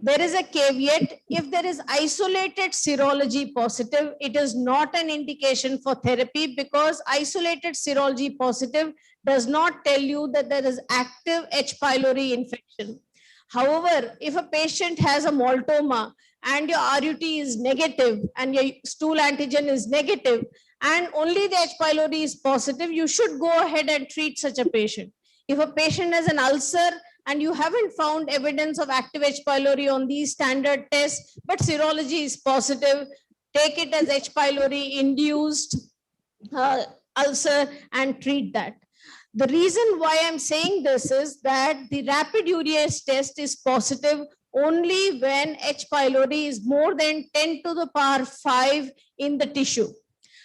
Speaker 14: There is a caveat: if there is isolated serology positive, it is not an indication for therapy, because isolated serology positive does not tell you that there is active H. pylori infection. However, if a patient has a maltoma and your RUT is negative and your stool antigen is negative and only the H. pylori is positive, you should go ahead and treat such a patient. If a patient has an ulcer and you haven't found evidence of active H. pylori on these standard tests, but serology is positive, take it as H. pylori induced ulcer and treat that. The reason why I'm saying this is that the rapid urease test is positive only when H. pylori is more than 10 to the power 5 in the tissue.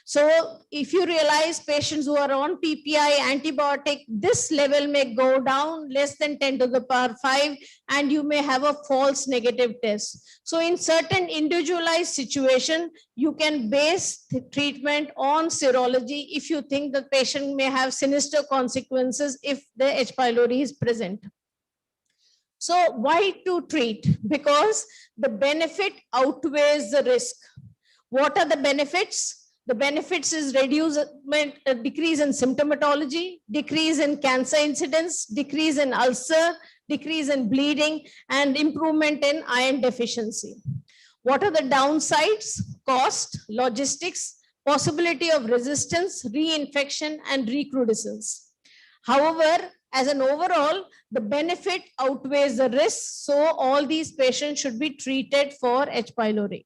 Speaker 14: So if you realize patients who are on PPI antibiotic, this level may go down less than 10 to the power 5 and you may have a false negative test. So in certain individualized situation, you can base the treatment on serology if you think the patient may have sinister consequences if the H. pylori is present. So why to treat? Because the benefit outweighs the risk. What are the benefits? The benefits is decrease in symptomatology, decrease in cancer incidence, decrease in ulcer, decrease in bleeding, and improvement in iron deficiency. What are the downsides? Cost, logistics, possibility of resistance, reinfection, and recrudescence. However, as an overall, the benefit outweighs the risk, so all these patients should be treated for H. pylori.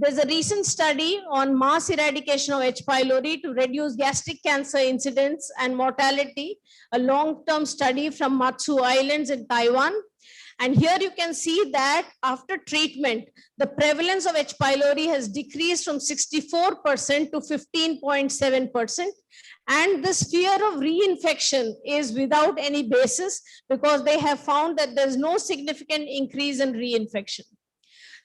Speaker 14: There's a recent study on mass eradication of H. pylori to reduce gastric cancer incidence and mortality, a long-term study from Matsu Islands in Taiwan. And here you can see that after treatment, the prevalence of H. pylori has decreased from 64% to 15.7%. And this fear of reinfection is without any basis, because they have found that there's no significant increase in reinfection.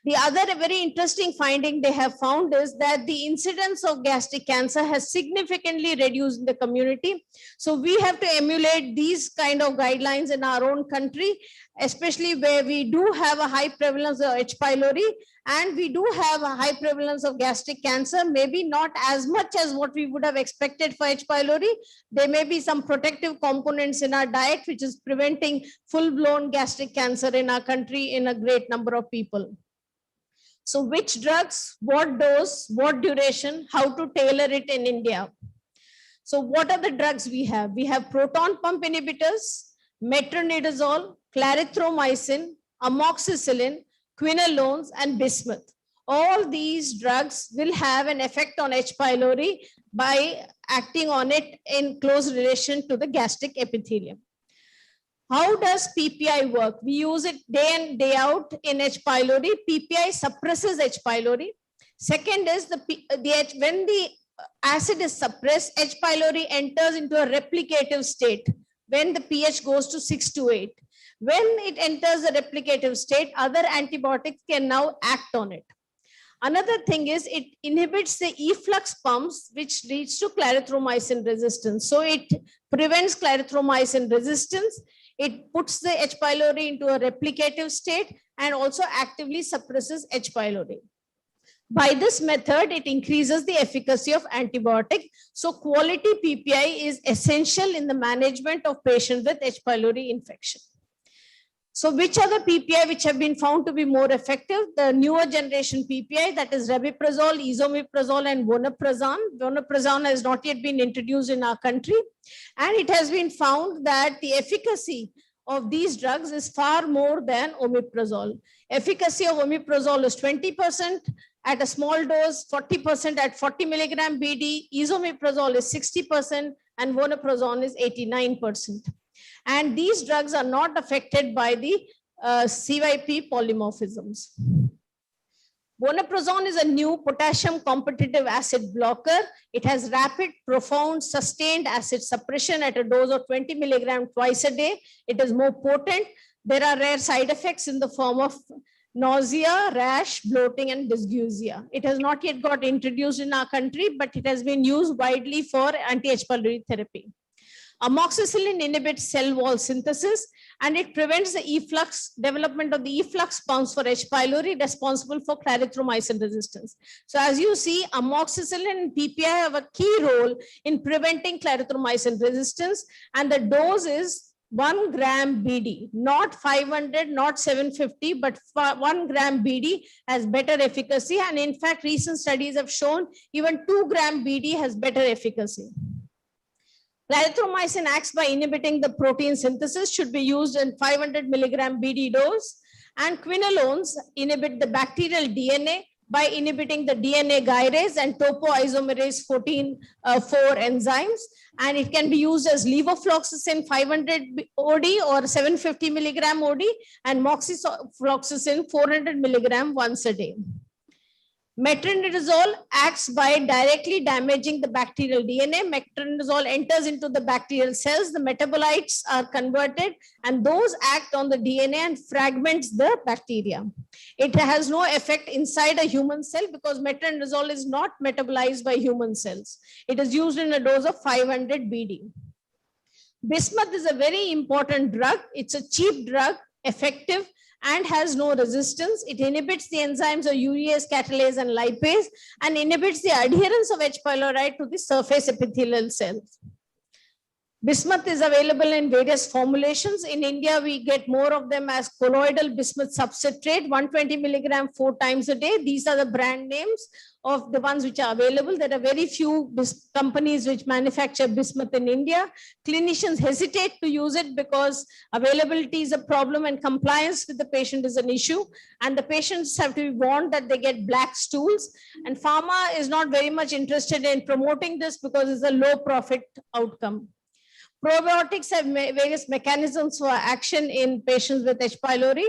Speaker 14: The other very interesting finding they have found is that the incidence of gastric cancer has significantly reduced in the community. So we have to emulate these kind of guidelines in our own country, especially where we do have a high prevalence of H. pylori and we do have a high prevalence of gastric cancer, maybe not as much as what we would have expected for H. pylori. There may be some protective components in our diet which is preventing full-blown gastric cancer in our country in a great number of people. So which drugs, what dose, what duration, how to tailor it in India? So what are the drugs we have? We have proton pump inhibitors, metronidazole, clarithromycin, amoxicillin, quinolones, and bismuth. All these drugs will have an effect on H. pylori by acting on it in close relation to the gastric epithelium. How does PPI work? We use it day in, day out in H. pylori. PPI suppresses H. pylori. Second is when the acid is suppressed, H. pylori enters into a replicative state when the pH goes to 6 to 8. When it enters the replicative state, other antibiotics can now act on it. Another thing is it inhibits the efflux pumps, which leads to clarithromycin resistance. So it prevents clarithromycin resistance. It puts the H. pylori into a replicative state and also actively suppresses H. pylori. By this method, it increases the efficacy of antibiotic. So quality PPI is essential in the management of patients with H. pylori infection. So which are the PPI which have been found to be more effective? The newer generation PPI, that is rabeprazole, esomeprazole, and vonoprazan. Vonoprazan has not yet been introduced in our country. And it has been found that the efficacy of these drugs is far more than omeprazole. Efficacy of omeprazole is 20% at a small dose, 40% at 40 milligram BD, esomeprazole is 60%, and vonoprazan is 89%. And these drugs are not affected by the CYP polymorphisms. Vonoprazan is a new potassium competitive acid blocker. It has rapid, profound, sustained acid suppression at a dose of 20 milligram twice a day. It is more potent. There are rare side effects in the form of nausea, rash, bloating, and dysgeusia. It has not yet got introduced in our country, but it has been used widely for anti-H. pylori therapy. Amoxicillin inhibits cell wall synthesis, and it prevents the efflux, development of the efflux pumps for H. pylori responsible for clarithromycin resistance. So as you see, amoxicillin and PPI have a key role in preventing clarithromycin resistance, and the dose is 1 gram BD, not 500, not 750, but 1 gram BD has better efficacy. And in fact, recent studies have shown even 2 gram BD has better efficacy. Clarithromycin acts by inhibiting the protein synthesis, should be used in 500 milligram BD dose. And quinolones inhibit the bacterial DNA by inhibiting the DNA gyrase and topoisomerase 14-4 enzymes. And it can be used as levofloxacin 500 OD or 750 milligram OD, and moxifloxacin 400 milligram once a day. Metronidazole acts by directly damaging the bacterial DNA. Metronidazole enters into the bacterial cells, the metabolites are converted, and those act on the DNA and fragments the bacteria. It has no effect inside a human cell because metronidazole is not metabolized by human cells. It is used in a dose of 500 BD. Bismuth is a very important drug. It's a cheap drug, effective, and has no resistance. It inhibits the enzymes of urease, catalase, and lipase, and inhibits the adherence of H. pylori to the surface epithelial cells. Bismuth is available in various formulations. In India, we get more of them as colloidal bismuth substrate, 120 milligram 4 times a day. These are the brand names of the ones which are available. There are very few companies which manufacture bismuth in India. Clinicians hesitate to use it because availability is a problem and compliance with the patient is an issue. And the patients have to be warned that they get black stools. And pharma is not very much interested in promoting this because it's a low profit outcome. Probiotics have various mechanisms for action in patients with H. pylori.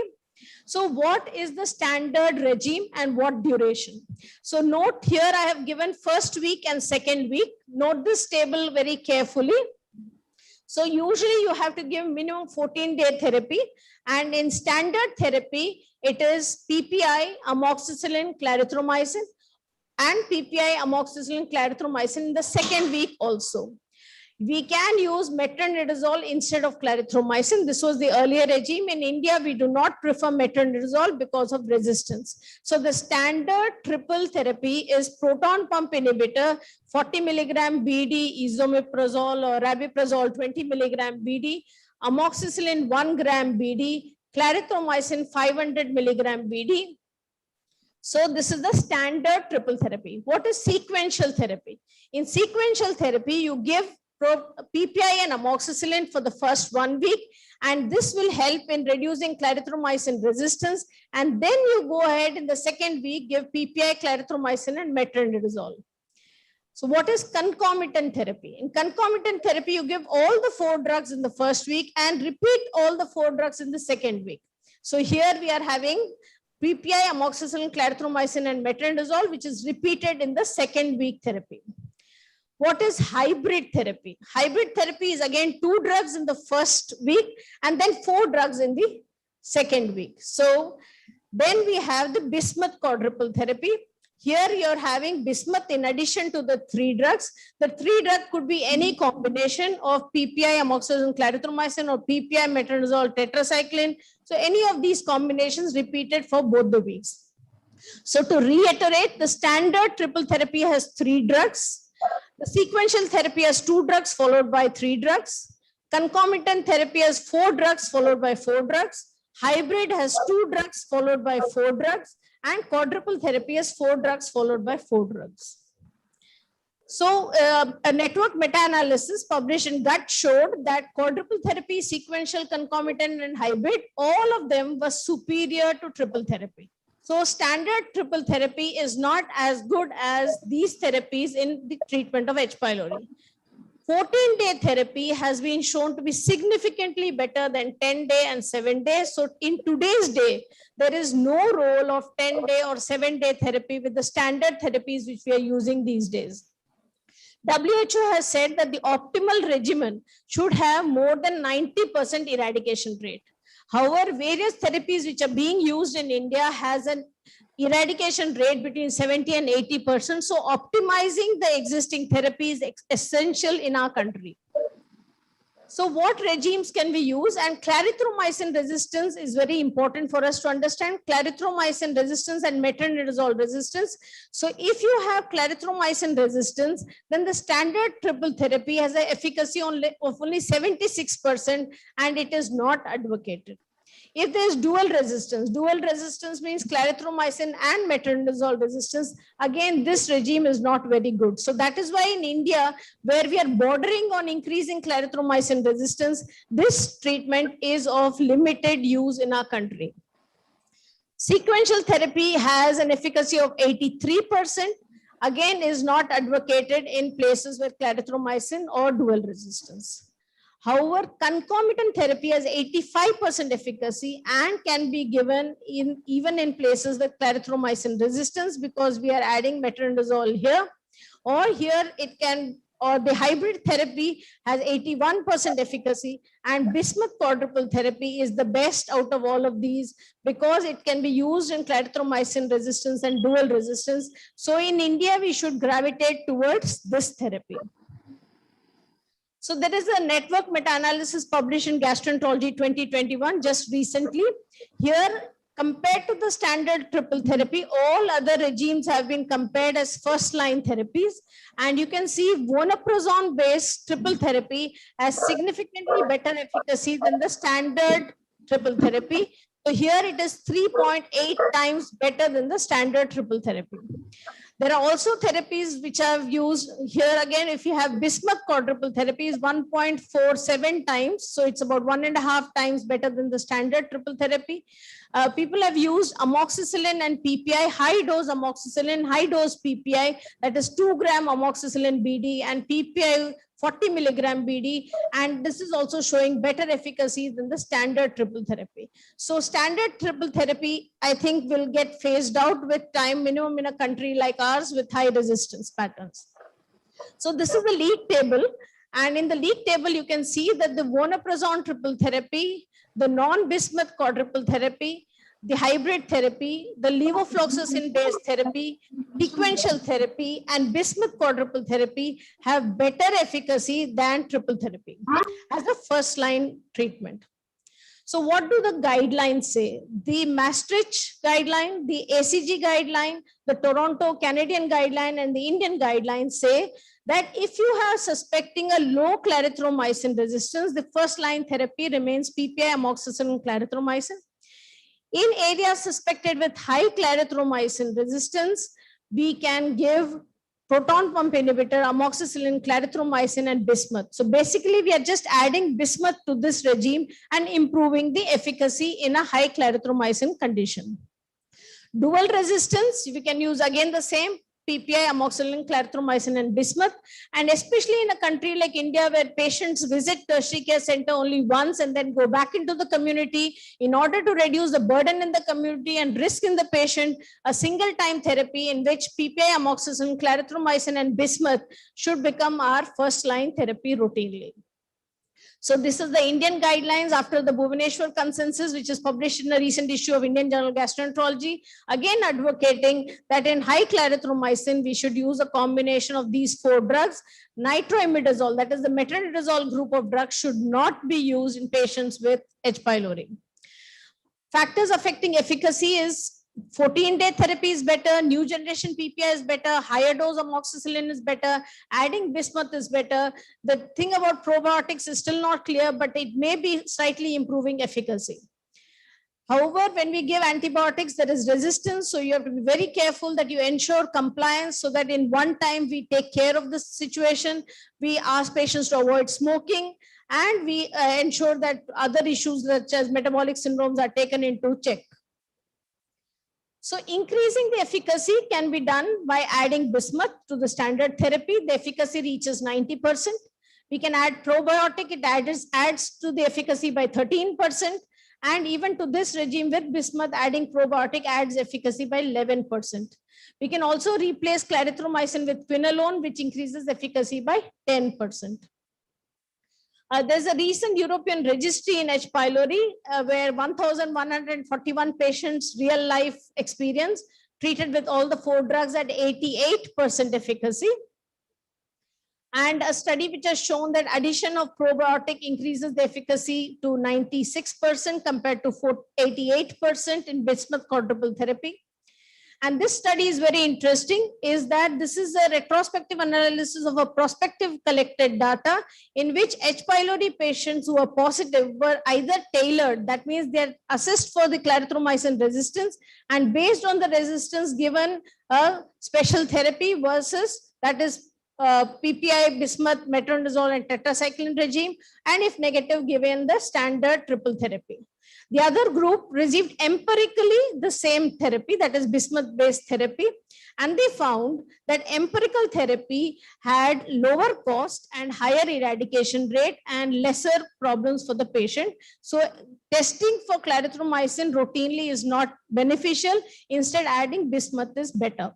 Speaker 14: So what is the standard regime and what duration? So note here I have given first week and second week. Note this table very carefully. So usually you have to give minimum 14-day therapy, and in standard therapy, it is PPI, amoxicillin, clarithromycin, and PPI, amoxicillin, clarithromycin in the second week also. We can use metronidazole instead of clarithromycin. This was the earlier regime. In India, we do not prefer metronidazole because of resistance. So the standard triple therapy is proton pump inhibitor, 40 milligram BD, esomeprazole or rabeprazole, 20 milligram BD, amoxicillin 1 gram BD, clarithromycin 500 milligram BD. So this is the standard triple therapy. What is sequential therapy? In sequential therapy, you give PPI and amoxicillin for the first 1 week, and this will help in reducing clarithromycin resistance. And then you go ahead in the second week, give PPI, clarithromycin, and metronidazole. So what is concomitant therapy? In concomitant therapy, you give all the 4 drugs in the first week and repeat all the 4 drugs in the second week. So here we are having PPI, amoxicillin, clarithromycin, and metronidazole, which is repeated in the second week therapy. What is hybrid therapy? Hybrid therapy is again 2 drugs in the first week and then 4 drugs in the second week. So then we have the bismuth quadruple therapy. Here you're having bismuth in addition to the 3 drugs. The 3 drugs could be any combination of PPI, amoxicillin, clarithromycin, or PPI, metronidazole, tetracycline. So any of these combinations repeated for both the weeks. So to reiterate, the standard triple therapy has 3 drugs. The sequential therapy has 2 drugs followed by 3 drugs. Concomitant therapy has 4 drugs followed by 4 drugs. Hybrid has 2 drugs followed by 4 drugs, and quadruple therapy has 4 drugs followed by 4 drugs. So a network meta-analysis published in Gut showed that quadruple therapy, sequential, concomitant, and hybrid, all of them were superior to triple therapy. So standard triple therapy is not as good as these therapies in the treatment of H. pylori. 14-day therapy has been shown to be significantly better than 10-day and 7-day. So in today's day, there is no role of 10-day or 7-day therapy with the standard therapies which we are using these days. WHO has said that the optimal regimen should have more than 90% eradication rate. However, various therapies which are being used in India has an eradication rate between 70 and 80%. So optimizing the existing therapy is essential in our country. So what regimes can we use? And clarithromycin resistance is very important for us to understand. Clarithromycin resistance and metronidazole resistance. So if you have clarithromycin resistance, then the standard triple therapy has an efficacy of only 76%, and it is not advocated. If there's dual resistance means clarithromycin and metronidazole resistance. Again, this regime is not very good. So that is why in India, where we are bordering on increasing clarithromycin resistance, this treatment is of limited use in our country. Sequential therapy has an efficacy of 83%. Again, is not advocated in places with clarithromycin or dual resistance. However, concomitant therapy has 85% efficacy and can be given even in places with clarithromycin resistance, because we are adding metronidazole here, or here it can, or the hybrid therapy has 81% efficacy, and bismuth quadruple therapy is the best out of all of these because it can be used in clarithromycin resistance and dual resistance. So in India, we should gravitate towards this therapy. So there is a network meta-analysis published in Gastroenterology 2021 just recently. Here, compared to the standard triple therapy, all other regimes have been compared as first-line therapies. And you can see vonoprazan-based triple therapy has significantly better efficacy than the standard triple therapy. So here it is 3.8 times better than the standard triple therapy. There are also therapies which I've used here. Again, if you have bismuth quadruple therapy is 1.47 times. So it's about 1.5 times better than the standard triple therapy. People have used amoxicillin and PPI, high dose amoxicillin, high dose PPI, that is 2 gram amoxicillin BD and PPI 40 milligram BD, and this is also showing better efficacy than the standard triple therapy. So standard triple therapy, I think, will get phased out with time, minimum in a country like ours with high resistance patterns. So this is the league table, and in the league table, you can see that the vonoprazan triple therapy, the non-bismuth quadruple therapy, the hybrid therapy, the levofloxacin-based therapy, sequential therapy, and bismuth quadruple therapy have better efficacy than triple therapy as a first-line treatment. So what do the guidelines say? The Maastricht guideline, the ACG guideline, the Toronto Canadian guideline, and the Indian guidelines say that if you are suspecting a low clarithromycin resistance, the first-line therapy remains PPI, amoxicillin, clarithromycin. In areas suspected with high clarithromycin resistance, we can give proton pump inhibitor, amoxicillin, clarithromycin, and bismuth. So basically, we are just adding bismuth to this regime and improving the efficacy in a high clarithromycin condition. Dual resistance, we can use again the same PPI, amoxicillin, clarithromycin, and bismuth. And especially in a country like India, where patients visit tertiary care center only once and then go back into the community, in order to reduce the burden in the community and risk in the patient, a single time therapy in which PPI, amoxicillin, clarithromycin, and bismuth should become our first line therapy routinely. So this is the Indian guidelines after the Bhubaneswar consensus, which is published in a recent issue of Indian Journal of Gastroenterology, again advocating that in high clarithromycin, we should use a combination of these 4 drugs. Nitroimidazole, that is the metronidazole group of drugs, should not be used in patients with H. pylori. Factors affecting efficacy is 14-day therapy is better, new generation PPI is better, higher dose amoxicillin is better, adding bismuth is better. The thing about probiotics is still not clear, but it may be slightly improving efficacy. However, when we give antibiotics, there is resistance. So you have to be very careful that you ensure compliance so that in one time we take care of the situation. We ask patients to avoid smoking, and we ensure that other issues such as metabolic syndromes are taken into check. So increasing the efficacy can be done by adding bismuth to the standard therapy. The efficacy reaches 90%. We can add probiotic, it adds to the efficacy by 13%. And even to this regime with bismuth, adding probiotic adds efficacy by 11%. We can also replace clarithromycin with quinolone, which increases efficacy by 10%. There's a recent European registry in H. pylori where 1,141 patients real life experience treated with all the 4 drugs at 88% efficacy. And a study which has shown that addition of probiotic increases the efficacy to 96% compared to 88% in bismuth quadruple therapy. And this study is very interesting, is that this is a retrospective analysis of a prospective collected data in which H. pylori patients who are positive were either tailored, that means they're assessed for the clarithromycin resistance, and based on the resistance given a special therapy versus that is PPI, bismuth, metronidazole, and tetracycline regime, and if negative, given the standard triple therapy. The other group received empirically the same therapy, that is bismuth-based therapy, and they found that empirical therapy had lower cost and higher eradication rate and lesser problems for the patient. So testing for clarithromycin routinely is not beneficial. Instead, adding bismuth is better.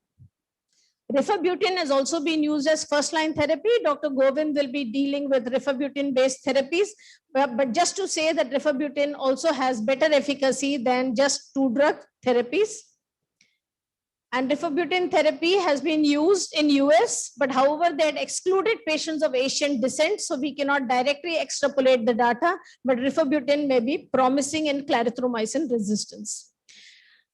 Speaker 14: Rifabutin has also been used as first-line therapy. Dr. Govind will be dealing with rifabutin-based therapies, but just to say that rifabutin also has better efficacy than just 2-drug therapies. And rifabutin therapy has been used in US, but however, they had excluded patients of Asian descent, so we cannot directly extrapolate the data, but rifabutin may be promising in clarithromycin resistance.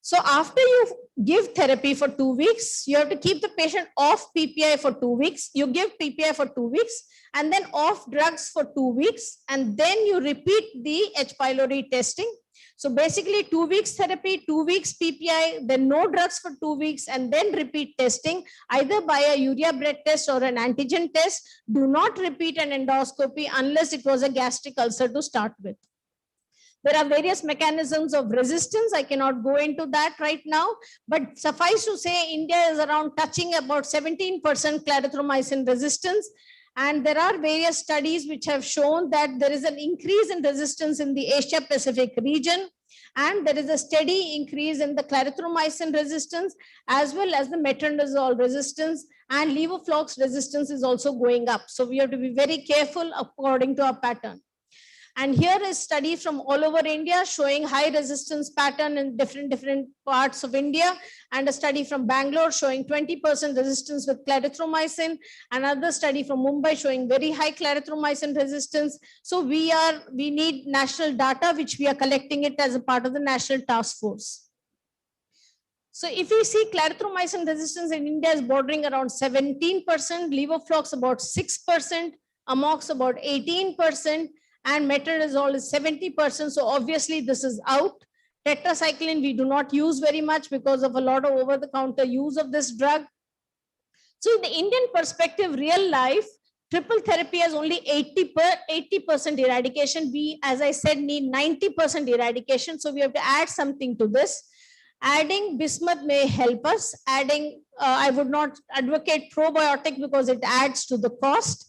Speaker 14: So after you give therapy for 2 weeks, you have to keep the patient off PPI for 2 weeks. You give PPI for 2 weeks and then off drugs for 2 weeks. And then you repeat the H. pylori testing. So basically 2 weeks therapy, 2 weeks PPI, then no drugs for 2 weeks, and then repeat testing either by a urea breath test or an antigen test. Do not repeat an endoscopy unless it was a gastric ulcer to start with. There are various mechanisms of resistance. I cannot go into that right now, but suffice to say, India is around touching about 17% clarithromycin resistance. And there are various studies which have shown that there is an increase in resistance in the Asia Pacific region. And there is a steady increase in the clarithromycin resistance as well as the metronidazole resistance, and levoflox resistance is also going up. So we have to be very careful according to our pattern. And here is study from all over India showing high resistance pattern in different parts of India, and a study from Bangalore showing 20% resistance with clarithromycin, another study from Mumbai showing very high clarithromycin resistance. So we need national data, which we are collecting it as a part of the national task force. So if you see clarithromycin resistance in India is bordering around 17%, levoflox about 6%, amox about 18%, and metronidazole is 70%. So obviously this is out. Tetracycline we do not use very much because of a lot of over-the-counter use of this drug. So in the Indian perspective, real life, triple therapy has only 80% eradication. We, as I said, need 90% eradication. So we have to add something to this. Adding bismuth may help us. Adding, I would not advocate probiotic because it adds to the cost.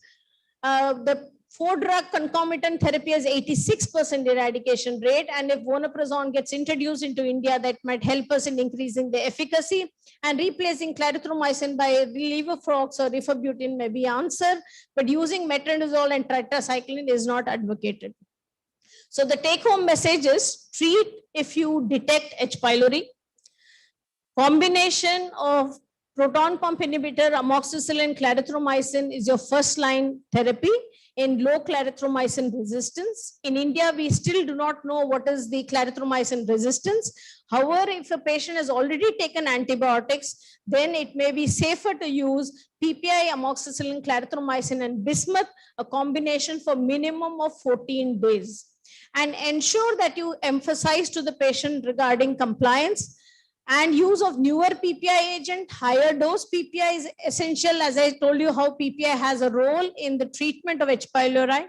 Speaker 14: The 4-drug concomitant therapy has 86% eradication rate. And if vonoprazan gets introduced into India, that might help us in increasing the efficacy, and replacing clarithromycin by levoflox or rifabutin may be answer, but using metronidazole and tetracycline is not advocated. So the take home message is treat if you detect H. pylori. Combination of proton pump inhibitor, amoxicillin, clarithromycin is your first line therapy in low clarithromycin resistance. In India, we still do not know what is the clarithromycin resistance. However, if a patient has already taken antibiotics, then it may be safer to use PPI, amoxicillin, clarithromycin, and bismuth, a combination for minimum of 14 days. And ensure that you emphasize to the patient regarding compliance and use of newer PPI agent. Higher dose PPI is essential, as I told you how PPI has a role in the treatment of H. pylori.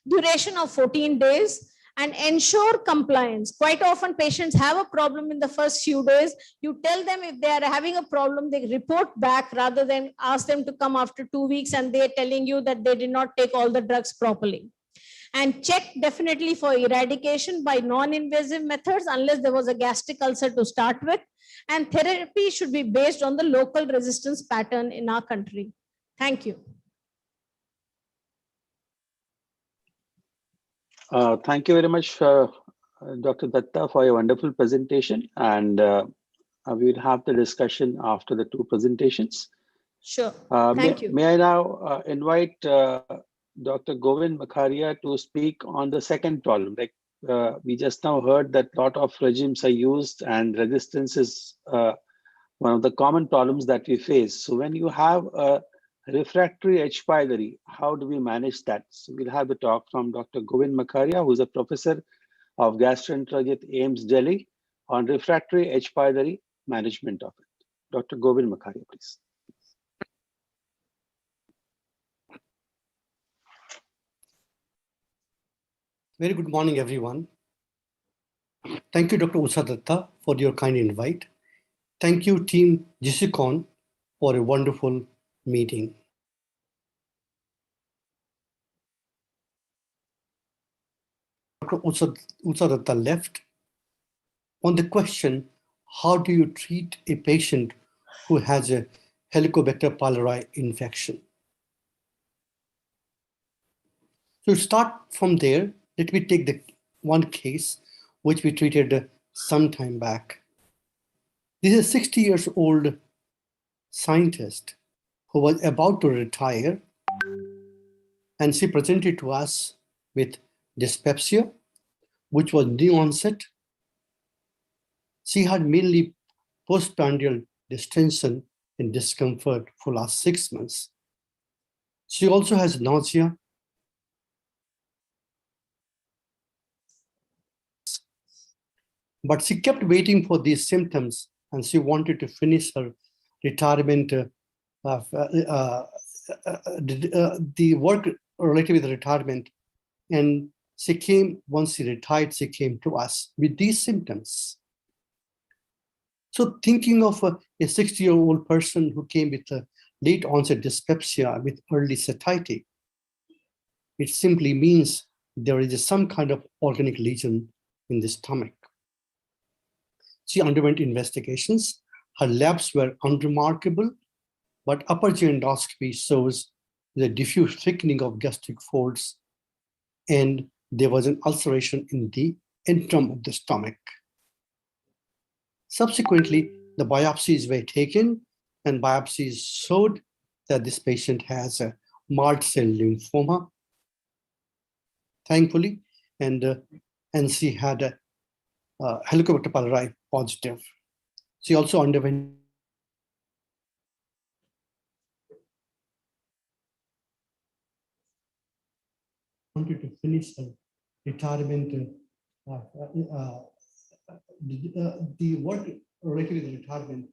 Speaker 14: Duration of 14 days, and ensure compliance. Quite often patients have a problem in the first few days. You tell them if they are having a problem, they report back rather than ask them to come after 2 weeks and they're telling you that they did not take all the drugs properly. And check definitely for eradication by non-invasive methods unless there was a gastric ulcer to start with. And therapy should be based on the local resistance pattern in our country. Thank you.
Speaker 12: Thank you very much, Dr. Datta, for your wonderful presentation. And we'll have the discussion after the two presentations.
Speaker 14: Sure. Thank you.
Speaker 12: May I now invite Dr. Govind Makharia to speak on the second problem. Like we just now heard that a lot of regimes are used and resistance is one of the common problems that we face. So when you have a refractory H. pylori, how do we manage that? So we'll have a talk from Dr. Govind Makharia, who's a professor of gastroenterology at AIIMS Delhi on refractory H. pylori management of it. Dr. Govind Makharia, please.
Speaker 15: Very good morning, everyone. Thank you, Dr. Usha Datta, for your kind invite. Thank you, Team Gisicon, for a wonderful meeting. Dr. Usha Datta left on the question, how do you treat a patient who has a Helicobacter pylori infection? So to start from there, let me take the one case which we treated some time back. This is a 60 years old scientist who was about to retire, and she presented to us with dyspepsia, which was new onset. She had mainly postprandial distension and discomfort for last 6 months. She also has nausea, but she kept waiting for these symptoms and she wanted to finish her retirement, the work related with retirement. And she came, once she retired, she came to us with these symptoms. So thinking of a 60-year-old person who came with a late onset dyspepsia with early satiety, it simply means there is some kind of organic lesion in the stomach. She underwent investigations. Her labs were unremarkable, but upper GI endoscopy shows the diffuse thickening of gastric folds, and there was an ulceration in the interim of the stomach. Subsequently, the biopsies were taken, and biopsies showed that this patient has a marred cell lymphoma, thankfully, and she had a Helicobacter pylori positive. She also underwent wanted to finish her retirement, the work related with retirement.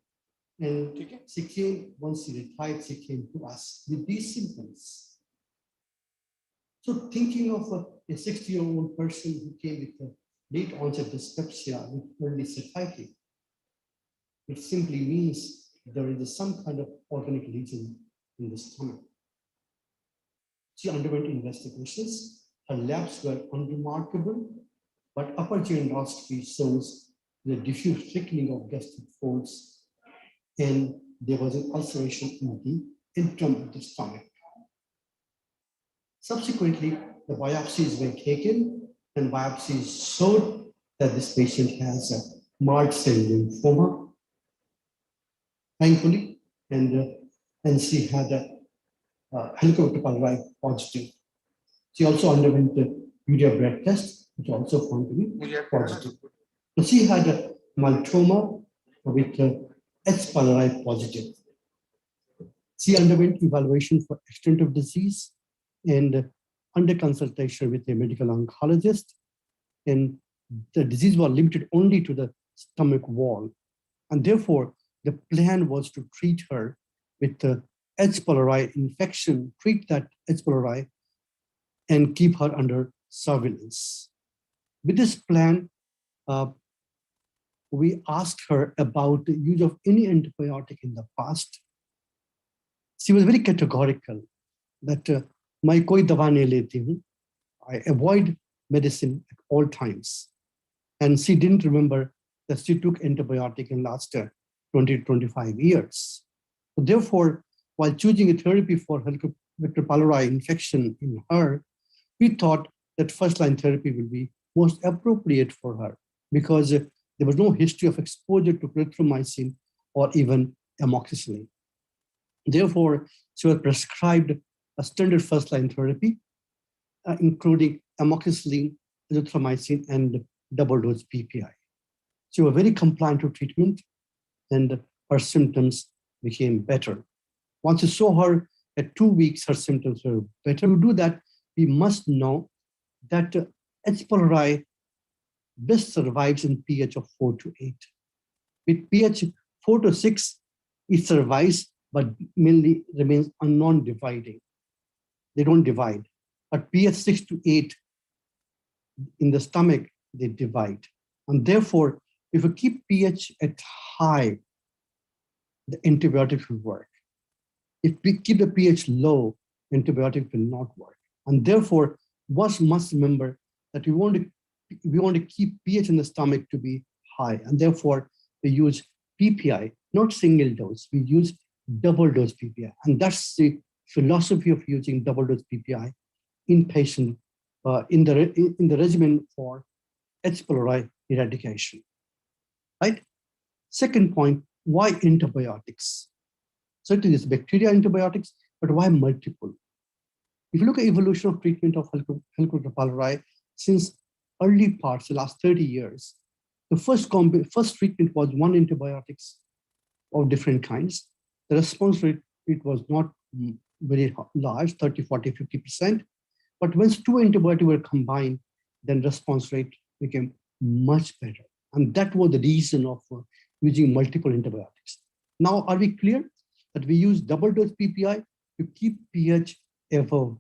Speaker 15: And she came, once she retired, she came to us with these symptoms. So thinking of a 60-year-old person who came with a late onset dyspepsia with early satiety, it simply means there is some kind of organic lesion in the stomach. She underwent investigations. Her labs were unremarkable, but upper GI endoscopy shows the diffuse thickening of gastric folds, and there was an ulceration in the interim of the stomach. Subsequently, the biopsies were taken, and biopsies showed that this patient has a marred cell lymphoma, thankfully, and she had a Helicobacter pylori positive. She also underwent the urea breath test, which also found to be positive. So she had a myeloma with H. pylori positive. She underwent evaluation for extent of disease and under consultation with a medical oncologist, and the disease was limited only to the stomach wall. And therefore, the plan was to treat her with the H. pylori infection, treat that H. pylori, and keep her under surveillance. With this plan, we asked her about the use of any antibiotic in the past. She was very categorical that "Mai koi dawa nahi leti hu." I avoid medicine at all times. And she didn't remember that she took antibiotic in last 20 to 25 years. So therefore, while choosing a therapy for Helicobacter pylori infection in her, we thought that first-line therapy will be most appropriate for her because there was no history of exposure to clarithromycin or even amoxicillin. Therefore, she was prescribed a standard first-line therapy, including amoxicillin, azithromycin, and double-dose PPI. She was very compliant to treatment, and her symptoms became better. Once you saw her at 2 weeks, her symptoms were better. To do that, we must know that H. pylori best survives in pH of 4 to 8. With pH 4 to 6, it survives, but mainly remains non-dividing. They don't divide. But pH 6 to 8 in the stomach, they divide. And therefore, if we keep pH at high, the antibiotic will work. If we keep the pH low, antibiotic will not work. And therefore, one must remember that we want to keep pH in the stomach to be high. And therefore, we use PPI, not single dose. We use double dose PPI. And that's the philosophy of using double dose PPI in patient in the regimen for H. pylori eradication. Right? Second point, why antibiotics? Certainly, it's bacteria antibiotics, but why multiple? If you look at evolution of treatment of Helicobacter pylori since early parts, the last 30 years, the first treatment was one antibiotics of different kinds. The response rate was not very large, 30, 40, 50%. But once two antibiotics were combined, then response rate became much better. And that was the reason of using multiple antibiotics. Now, are we clear that we use double dose PPI to keep pH above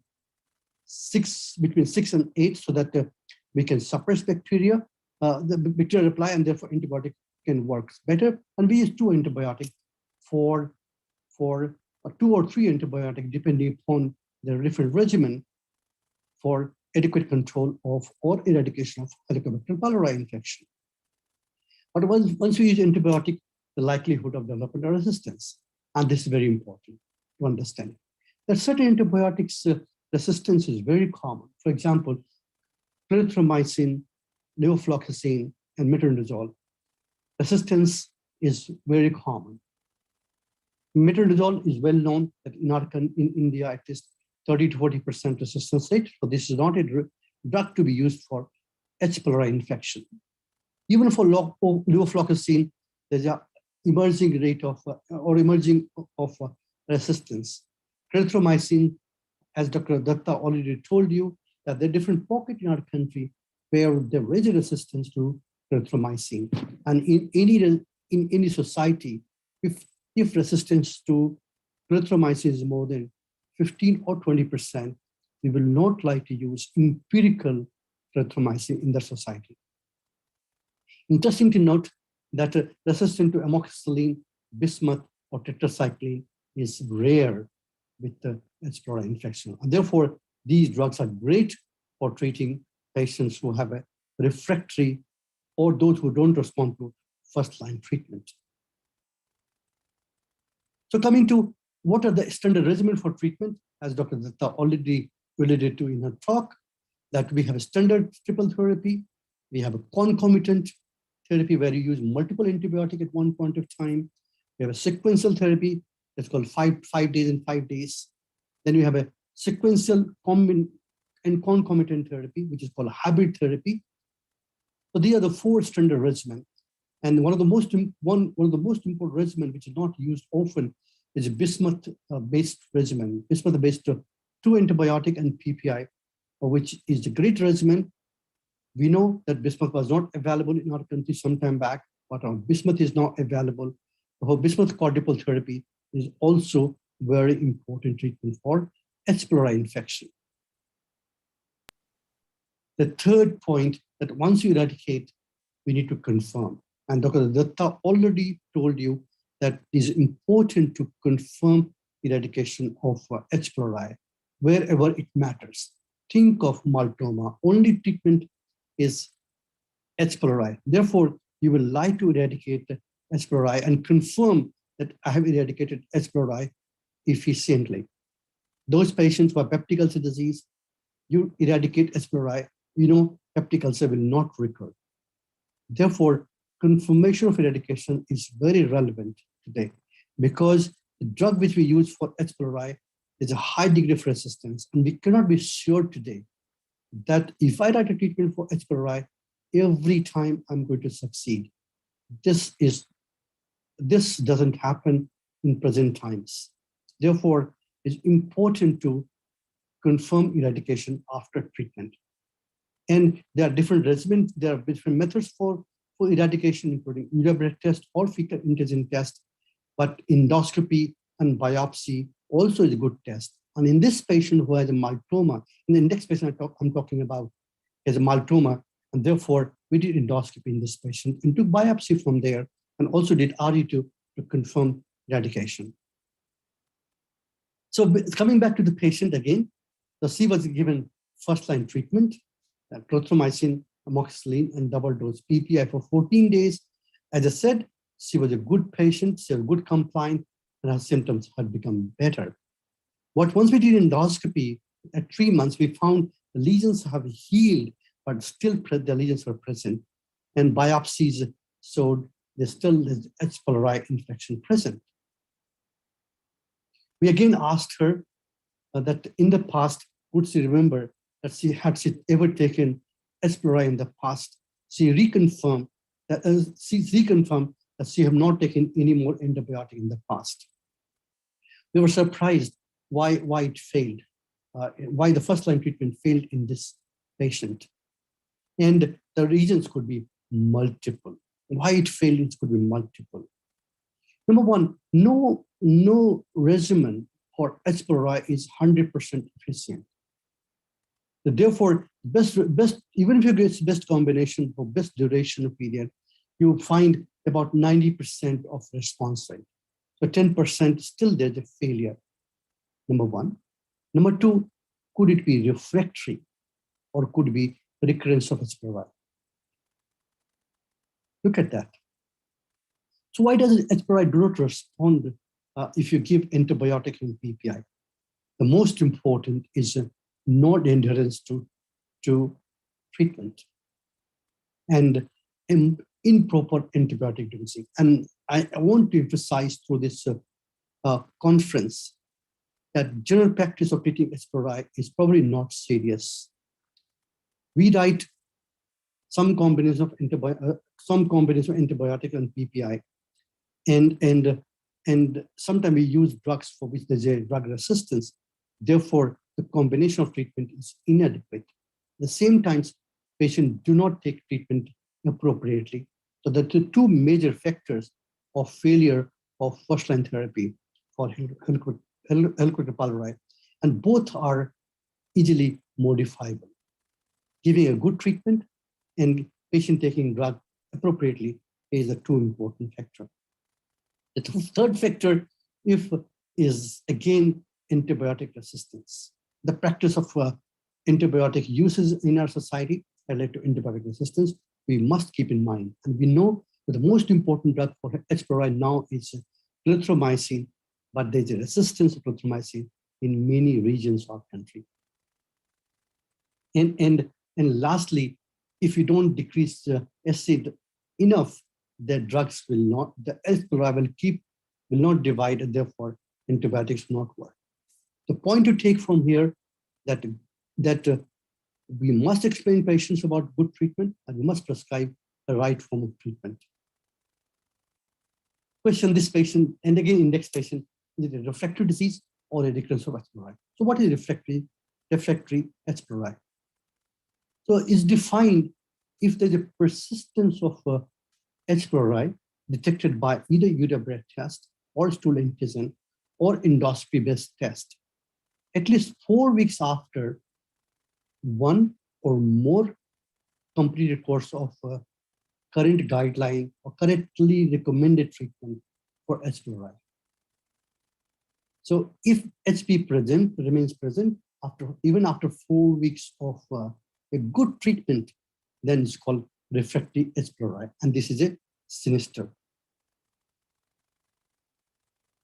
Speaker 15: between 6 and 8 so that we can suppress bacteria, the bacterial reply, and therefore antibiotic can work better. And we use two antibiotics for 2 or 3 antibiotics, depending upon the different regimen for adequate control of or eradication of Helicobacter pylori infection. But once we use antibiotic, the likelihood of developing a resistance, and this is very important to understand. That certain antibiotics resistance is very common. For example, clarithromycin, levofloxacin, and metronidazole. Resistance is very common. Metronidazole is well known that in India, it is 30 to 40% resistance rate. So this is not a drug to be used for H. pylori infection. Even for levofloxacin, there's an emerging rate of resistance. Clarithromycin, as Dr. Datta already told you, that there are different pockets in our country where there is a resistance to clarithromycin. And in any society, if resistance to clarithromycin is more than 15 or 20%, we will not like to use empirical clarithromycin in the society. Interesting to note that resistance to amoxicillin, bismuth, or tetracycline is rare with the H. pylori infection. And therefore, these drugs are great for treating patients who have a refractory or those who don't respond to first-line treatment. So coming to what are the standard regimen for treatment, as Dr. Datta already alluded to in her talk, that we have a standard triple therapy, we have a concomitant therapy where you use multiple antibiotics at one point of time, we have a sequential therapy that's called 5 days and 5 days. Then we have a sequential and concomitant therapy, which is called hybrid therapy. So these are the 4 standard regimens. And one of the most important regimen, which is not used often, is a bismuth-based regimen. Bismuth-based 2 antibiotic and PPI which is a great regimen. We know that bismuth was not available in our country some time back, but our bismuth is now available. Our bismuth quadruple therapy is also very important treatment for H. pylori infection. The third point, that once you eradicate, we need to confirm. And Dr. Datta already told you that it is important to confirm eradication of H. pylori wherever it matters. Think of maltoma. Only treatment is H. pylori. Therefore, you will like to eradicate H. pylori and confirm that I have eradicated H. pylori efficiently. Those patients who have peptic ulcer disease, you eradicate H. pylori, you know peptic ulcer will not recur. Therefore, confirmation of eradication is very relevant today because the drug which we use for H. pylori is a high degree of resistance, and we cannot be sure today that if I write a treatment for H. pylori, every time I'm going to succeed. This doesn't happen in present times. Therefore, it's important to confirm eradication after treatment. And there are different regimens, there are different methods for eradication, including urea breath test or fecal antigen test, but endoscopy and biopsy also is a good test. And in this patient who has a maltoma, in the index patient I'm talking about, has a maltoma, and therefore we did endoscopy in this patient and took biopsy from there, and also did RE2 to confirm eradication. So coming back to the patient again, she was given first-line treatment, clarithromycin, amoxicillin, and double dose PPI for 14 days. As I said, she was a good patient, she was good compliant, and her symptoms had become better. But once we did endoscopy at 3 months, we found the lesions have healed, but still the lesions were present. And biopsies showed there's still H. pylori infection present. We again asked her that in the past, would she remember that she ever taken H. pylori in the past? She reconfirmed that she have not taken any more antibiotic in the past. We were surprised why it failed, why the first-line treatment failed in this patient. And the reasons could be multiple. Why it failed, it could be multiple. Number one, no regimen for H. pylori is 100% efficient. So therefore, even if you get best combination for best duration of period, you find about 90% of response rate. So 10% still there's a failure, number one. Number two, could it be refractory or could it be recurrence of H. pylori? Look at that. So why does H. pylori do not respond if you give antibiotic and PPI? The most important is not adherence to treatment and improper antibiotic dosing. And I want to emphasize through this conference that general practice of treating H. pylori is probably not serious. We write some combination of antibiotic and PPI, and sometimes we use drugs for which there's a drug resistance. Therefore, the combination of treatment is inadequate. At the same time, patients do not take treatment appropriately. So the two major factors of failure of first-line therapy for Helicobacter pylori, and both are easily modifiable. Giving a good treatment and patient taking drug appropriately is the two important factor. The third factor is again antibiotic resistance. The practice of antibiotic uses in our society that led to antibiotic resistance, we must keep in mind. And we know that the most important drug for H. pylori now is clarithromycin, but there's a resistance to clarithromycin in many regions of the country. And lastly, if you don't decrease the acid enough, the drugs will not, the H. pylori will not divide, and therefore antibiotics will not work. The point to take from here that we must explain patients about good treatment, and we must prescribe the right form of treatment. Question this patient, and again index patient, is it a refractory disease or a recurrence of H. pylori? So what is refractory H. pylori? So it's defined if there's a persistence of H. pylori detected by either urea breath test or stool antigen or endoscopy-based test, at least 4 weeks after one or more completed course of current guideline or currently recommended treatment for H. pylori. So if HP remains present even after 4 weeks of a good treatment, then it's called refractory H. pylori, and this is a sinister.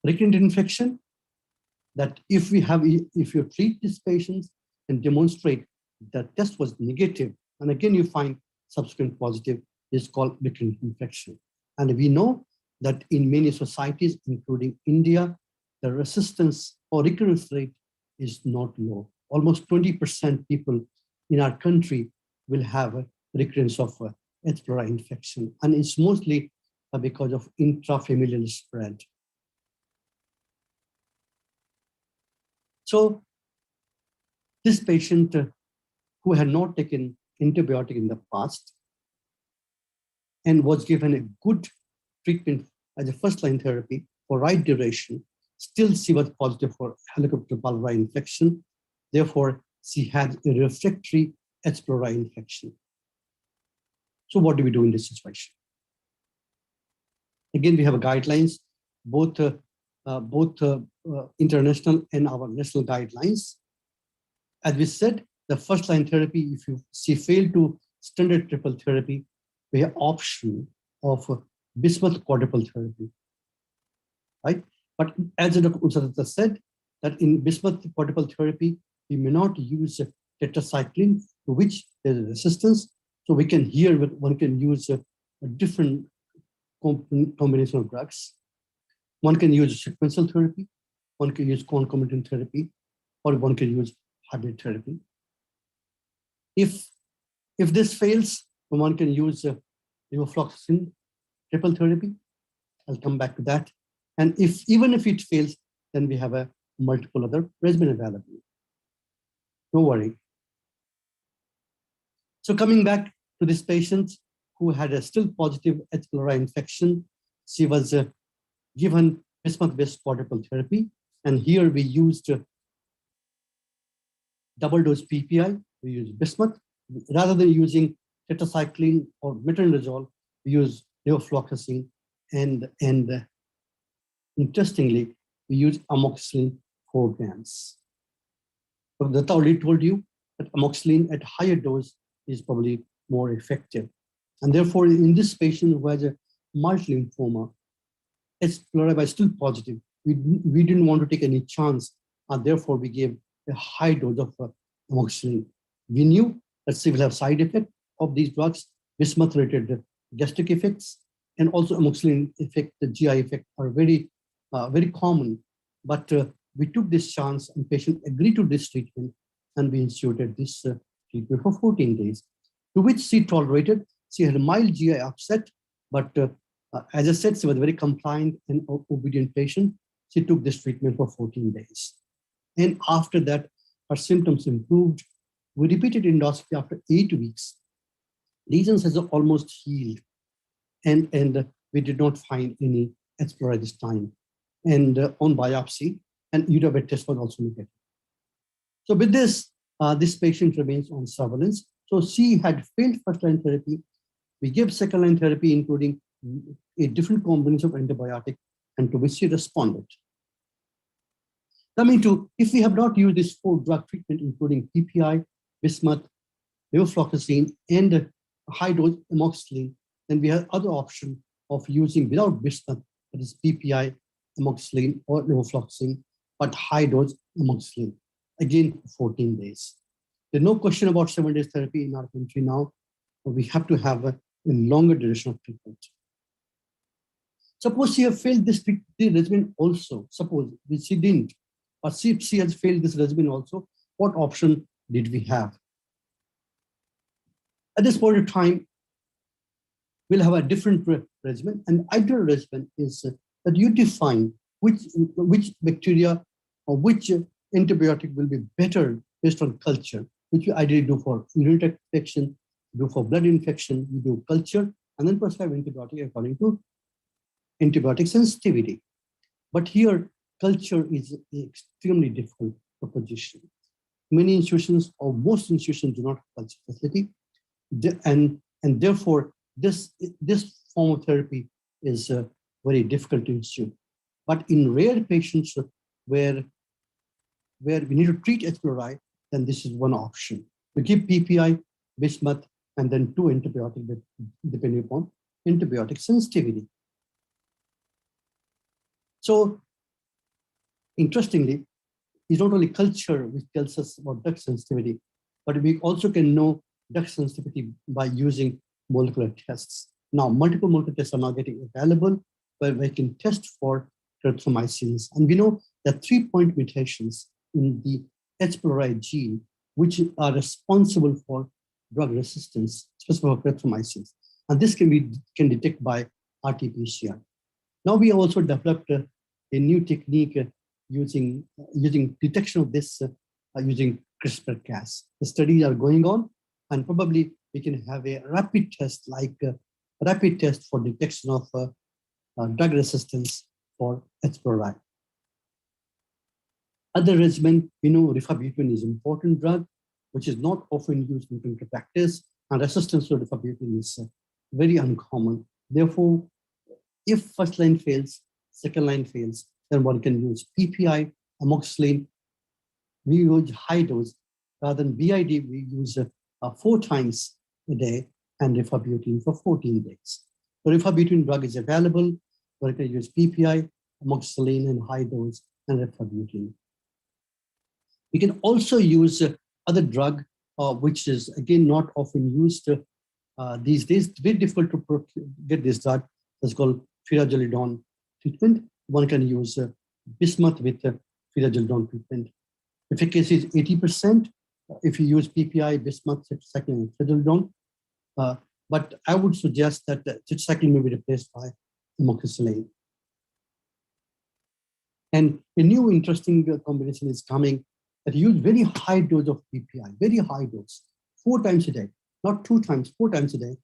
Speaker 15: Recurrent infection, that if you treat these patients and demonstrate that test was negative, and again you find subsequent positive, is called recurrent infection. And we know that in many societies, including India, the resistance or recurrence rate is not low. Almost 20% people in our country will have a recurrence of H. pylori infection, and it's mostly because of intrafamilial spread. So this patient who had not taken antibiotic in the past and was given a good treatment as a first-line therapy for right duration, still she was positive for Helicobacter pylori infection. Therefore, she had a refractory H. pylori infection. So what do we do in this situation? Again, we have guidelines, both international and our national guidelines. As we said, the first-line therapy, if she failed to standard triple therapy, we have option of bismuth quadruple therapy, right? But as Dr. Usarata said, that in bismuth quadruple therapy, we may not use tetracycline, to which there is resistance. So we can one can use a different combination of drugs. One can use sequential therapy, one can use concomitant therapy, or one can use hybrid therapy. If this fails, one can use levofloxacin triple therapy. I'll come back to that. And even if it fails, then we have a multiple other regimen available. No worry. So coming back to this patient who had a still positive H. pylori infection, she was given bismuth-based quadruple therapy. And here we used double dose PPI, we use bismuth. Rather than using tetracycline or metronidazole, we use levofloxacin, and interestingly, we use amoxicillin 4 grams. So that already told you that amoxicillin at higher dose is probably more effective. And therefore, in this patient who has a mild lymphoma, H. pylori was still positive. We didn't want to take any chance, and therefore we gave a high dose of amoxicillin. We knew that she will have side effect of these drugs, bismuth-related gastric effects, and also amoxicillin effect, the GI effect are very common. But we took this chance, and patient agreed to this treatment, and we instituted this treatment for 14 days, to which she tolerated. She had a mild GI upset, but as I said, she was a very compliant and obedient patient. She took this treatment for 14 days. And after that, her symptoms improved. We repeated endoscopy after 8 weeks. Lesions has almost healed. And we did not find any H. pylori this time. And on biopsy, and urea test was also negative. So with this, this patient remains on surveillance. So she had failed first-line therapy. We gave second-line therapy, including a different combination of antibiotic, and to which she responded. Coming to, if we have not used this 4-drug treatment, including PPI, bismuth, levofloxacin, and high-dose amoxicillin, then we have other option of using without bismuth, that is PPI, amoxicillin, or levofloxacin, but high-dose amoxicillin, again, 14 days. There's no question about 7 days therapy in our country now, but we have to have a longer duration of treatment. Suppose she has failed this regimen also, suppose she didn't, but she has failed this regimen also, what option did we have? At this point of time, we'll have a different regimen, and ideal regimen is that you define which bacteria or which antibiotic will be better based on culture. which we ideally do for urinary infection, do for blood infection, we do culture, and then prescribe antibiotic according to antibiotic sensitivity. But here, culture is an extremely difficult proposition. Many institutions or most institutions do not have culture facility, and therefore this form of therapy is very difficult to institute. But in rare patients where we need to treat H. pylori, then this is one option. We give PPI, bismuth, and then 2 antibiotics depending upon antibiotic sensitivity. So interestingly, it's not only culture which tells us about drug sensitivity, but we also can know drug sensitivity by using molecular tests. Now, multiple molecular tests are now getting available where we can test for erythromycins. And we know that 3-point mutations in the H. pylori gene, which are responsible for drug resistance, especially for erythromycins. And this can detect by RT-PCR. Now we also developed a new technique using detection of this using CRISPR-Cas. The studies are going on, and probably we can have a rapid test like a rapid test for detection of drug resistance for H. pylori. Other regimen, we know rifabutin is an important drug, which is not often used in clinical practice, and resistance to rifabutin is very uncommon. Therefore, if first line fails, second line fails, then one can use PPI, amoxicillin. We use high dose. Rather than BID, we use 4 times a day and rifabutin for 14 days. The rifabutin drug is available. One can use PPI, amoxicillin, and high dose and rifabutin. We can also use other drug, which is again not often used these days. It's very difficult to get this drug. It's called firazoledone treatment. One can use bismuth with firazoledone treatment. Efficacy is 80% if you use PPI, bismuth, tetracycline, and firazoledone. But I would suggest that tetracycline may be replaced by amoxicillin. And a new interesting combination is coming that use very high dose of PPI, very high dose, 4 times a day, not 2 times, 4 times a day.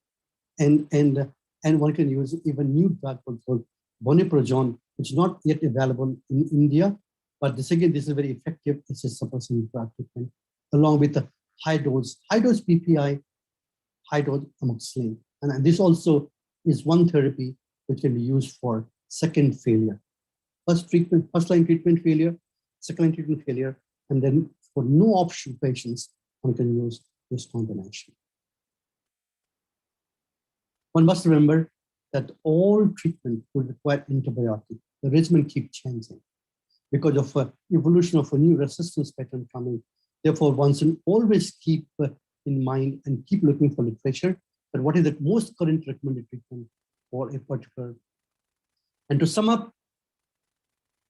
Speaker 15: And one can use even new drug called boniprojon, which is not yet available in India. But this is very effective. It's a suppressing drug treatment, along with the high dose PPI, high dose amoxicillin. And this also is one therapy which can be used for second failure. First line treatment failure, second line treatment failure, and then for no option patients, one can use this combination. One must remember that all treatment will require antibiotic. The regimen keeps changing because of evolution of a new resistance pattern coming. Therefore, one should always keep in mind and keep looking for literature that what is the most current recommended treatment for a particular. And to sum up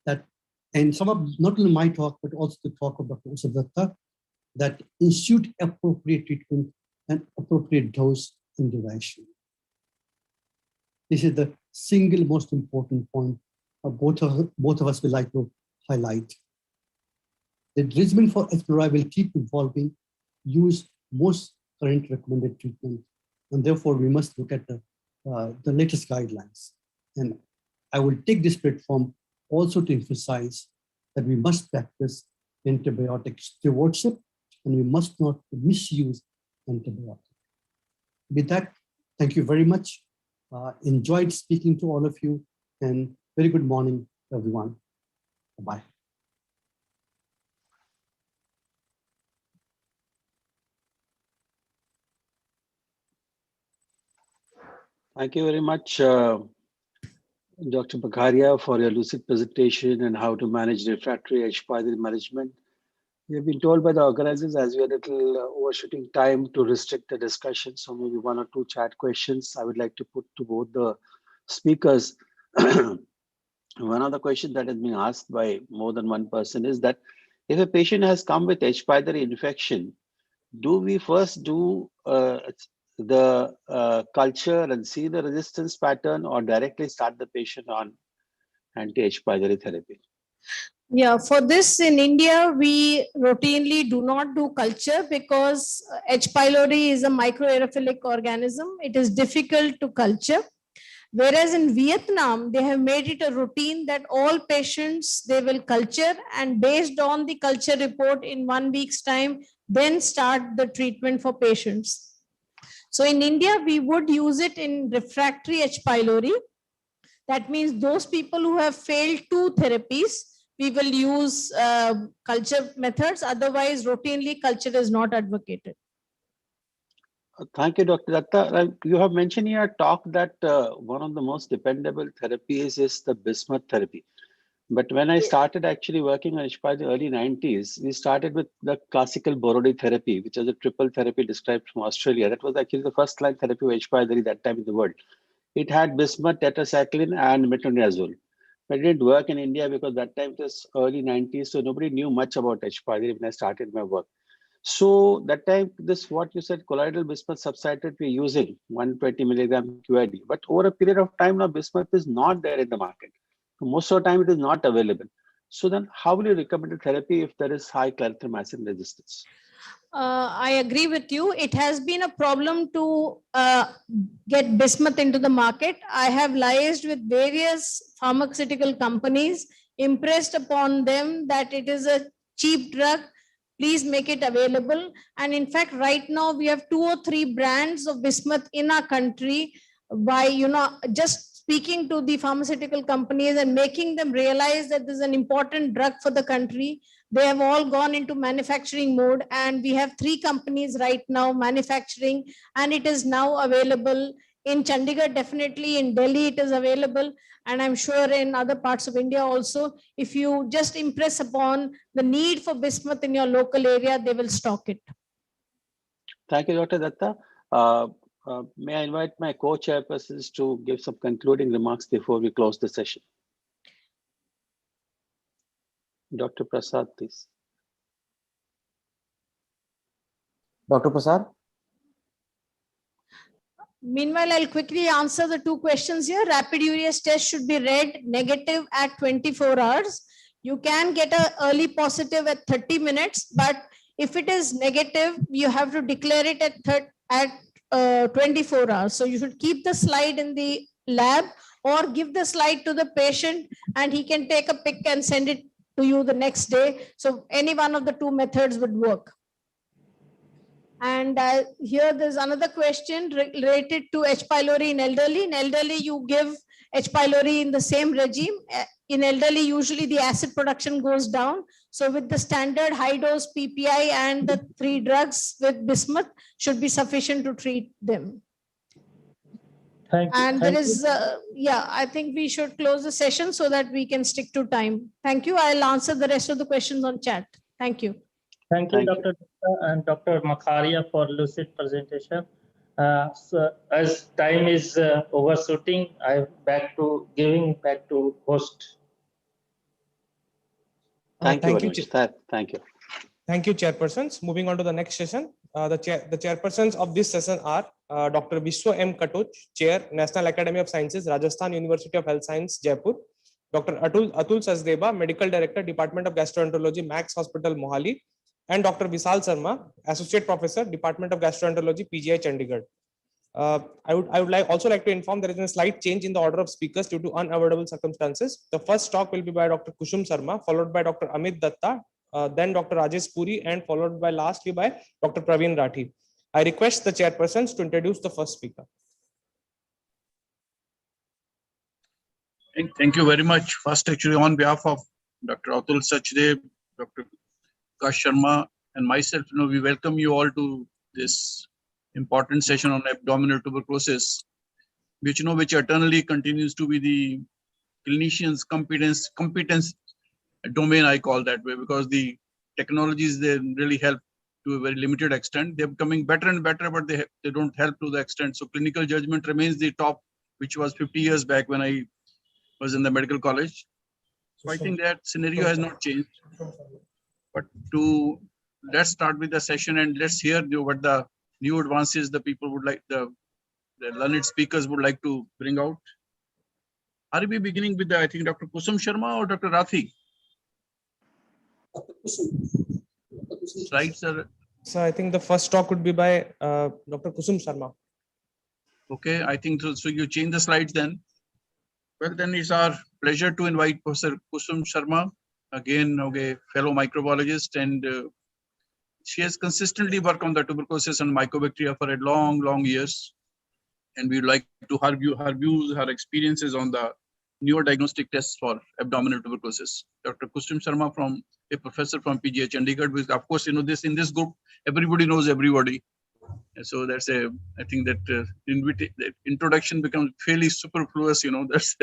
Speaker 15: that, and sum up not only my talk, but also the talk of Dr. Usadatta, that institute appropriate treatment and appropriate dose and duration. This is the single most important point both of us will like to highlight. The regimen for H. pylori will keep evolving, use most current recommended treatment, and therefore we must look at the latest guidelines. And I will take this platform also to emphasize that we must practice antibiotic stewardship and we must not misuse antibiotics. With that, thank you very much. Enjoyed speaking to all of you, and very good morning, everyone. Bye-bye.
Speaker 12: Thank you very much, Dr. Bakaria, for your lucid presentation and how to manage refractory H. pylori management. We have been told by the organizers as we are a little overshooting time to restrict the discussion. So maybe 1 or 2 chat questions I would like to put to both the speakers. One of the questions that has been asked by more than one person is that if a patient has come with H. pylori infection, do we first do the culture and see the resistance pattern, or directly start the patient on anti-H. pylori therapy?
Speaker 14: Yeah, for this in India, we routinely do not do culture because H. pylori is a microaerophilic organism. It is difficult to culture. Whereas in Vietnam, they have made it a routine that all patients they will culture, and based on the culture report in 1 week's time, then start the treatment for patients. So in India, we would use it in refractory H. pylori. That means those people who have failed 2 therapies, we will use culture methods. Otherwise, routinely culture is not advocated.
Speaker 12: Thank you, Dr. Datta. You have mentioned in your talk that one of the most dependable therapies is the bismuth therapy. But when I started actually working on HPI in the early 90s, we started with the classical Borody therapy, which is a triple therapy described from Australia. That was actually the first line therapy of HPI that time in the world. It had bismuth, tetracycline, and metronidazole. But it didn't work in India because that time it was early 90s, so nobody knew much about HPI when I started my work. So that time, this what you said, colloidal bismuth substrate we're using 120 milligram QID. But over a period of time now, bismuth is not there in the market. Most of the time, it is not available. So then, how will you recommend a therapy if there is high clarithromycin resistance?
Speaker 14: I agree with you. It has been a problem to get bismuth into the market. I have liaised with various pharmaceutical companies, impressed upon them that it is a cheap drug. Please make it available. And in fact, right now we have 2 or 3 brands of bismuth in our country by, just speaking to the pharmaceutical companies and making them realize that this is an important drug for the country. They have all gone into manufacturing mode, and we have 3 companies right now manufacturing, and it is now available in Chandigarh, definitely in Delhi it is available, and I'm sure in other parts of India also. If you just impress upon the need for bismuth in your local area, they will stock it.
Speaker 12: Thank you, Dr. Datta. May I invite my co-chairpersons to give some concluding remarks before we close the session? Dr. Prasad, please.
Speaker 2: Dr. Prasad?
Speaker 14: Meanwhile, I'll quickly answer the 2 questions here. Rapid urease test should be read negative at 24 hours. You can get an early positive at 30 minutes, but if it is negative, you have to declare it at 24 hours. So you should keep the slide in the lab or give the slide to the patient and he can take a pic and send it to you the next day. So any one of the 2 methods would work. And here there's another question related to H. pylori in elderly. In elderly, you give H. pylori in the same regime. In elderly, usually the acid production goes down. So with the standard high dose PPI and the 3 drugs with bismuth should be sufficient to treat them.
Speaker 13: Thank you.
Speaker 14: And there is, yeah, I think we should close the session so that we can stick to time. Thank you. I'll answer the rest of the questions on chat. Thank you.
Speaker 13: Thank you, Dr. Datta and Dr. Makharia for lucid presentation. So as time is overshooting, I'm giving back to host.
Speaker 12: Thank you very much.
Speaker 5: Thank you. Thank you, chairpersons. Moving on to the next session. The chairpersons of this session are Dr. Vishwa M. Katoch, Chair, National Academy of Sciences, Rajasthan University of Health Science, Jaipur. Dr. Atul Sachdeva, Medical Director, Department of Gastroenterology, Max Hospital, Mohali. And Dr. Vishal Sharma, Associate Professor, Department of Gastroenterology, PGI, Chandigarh. I would also like to inform there is a slight change in the order of speakers due to unavoidable circumstances. The first talk will be by Dr. Kushum Sharma, followed by Dr. Amit Datta, then Dr. Rajesh Puri, and followed by lastly by Dr. Praveen Rathi. I request the chairpersons to introduce the first speaker.
Speaker 16: Thank you very much. First, actually, on behalf of Dr. Atul Sachdeva, Dr. Kash Sharma, and myself, we welcome you all to this important session on abdominal tuberculosis, which eternally continues to be the clinicians' competence domain, I call that way, because the technologies, they really help to a very limited extent. They're becoming better and better, but they don't help to the extent. So clinical judgment remains the top, which was 50 years back when I was in the medical college. So I think that scenario has not changed. But let's start with the session and let's hear what the new advances the people would like, the learned speakers would like to bring out. Are we beginning with I think Dr. Kusum Sharma or Dr. Rathi? Slides are
Speaker 5: So I think the first talk would be by Dr. Kusum Sharma.
Speaker 16: okay. I think so. So you change the slides then. Well, then it's our pleasure to invite Professor Kusum Sharma, again, okay, fellow microbiologist, and she has consistently worked on the tuberculosis and mycobacteria for a long years. And we'd like to her views, her experiences on the newer diagnostic tests for abdominal tuberculosis. Dr. Kusum Sharma, from a professor from PGH Chandigarh, which of course, in this group, everybody knows everybody. And so that's I think that that introduction becomes fairly superfluous, that's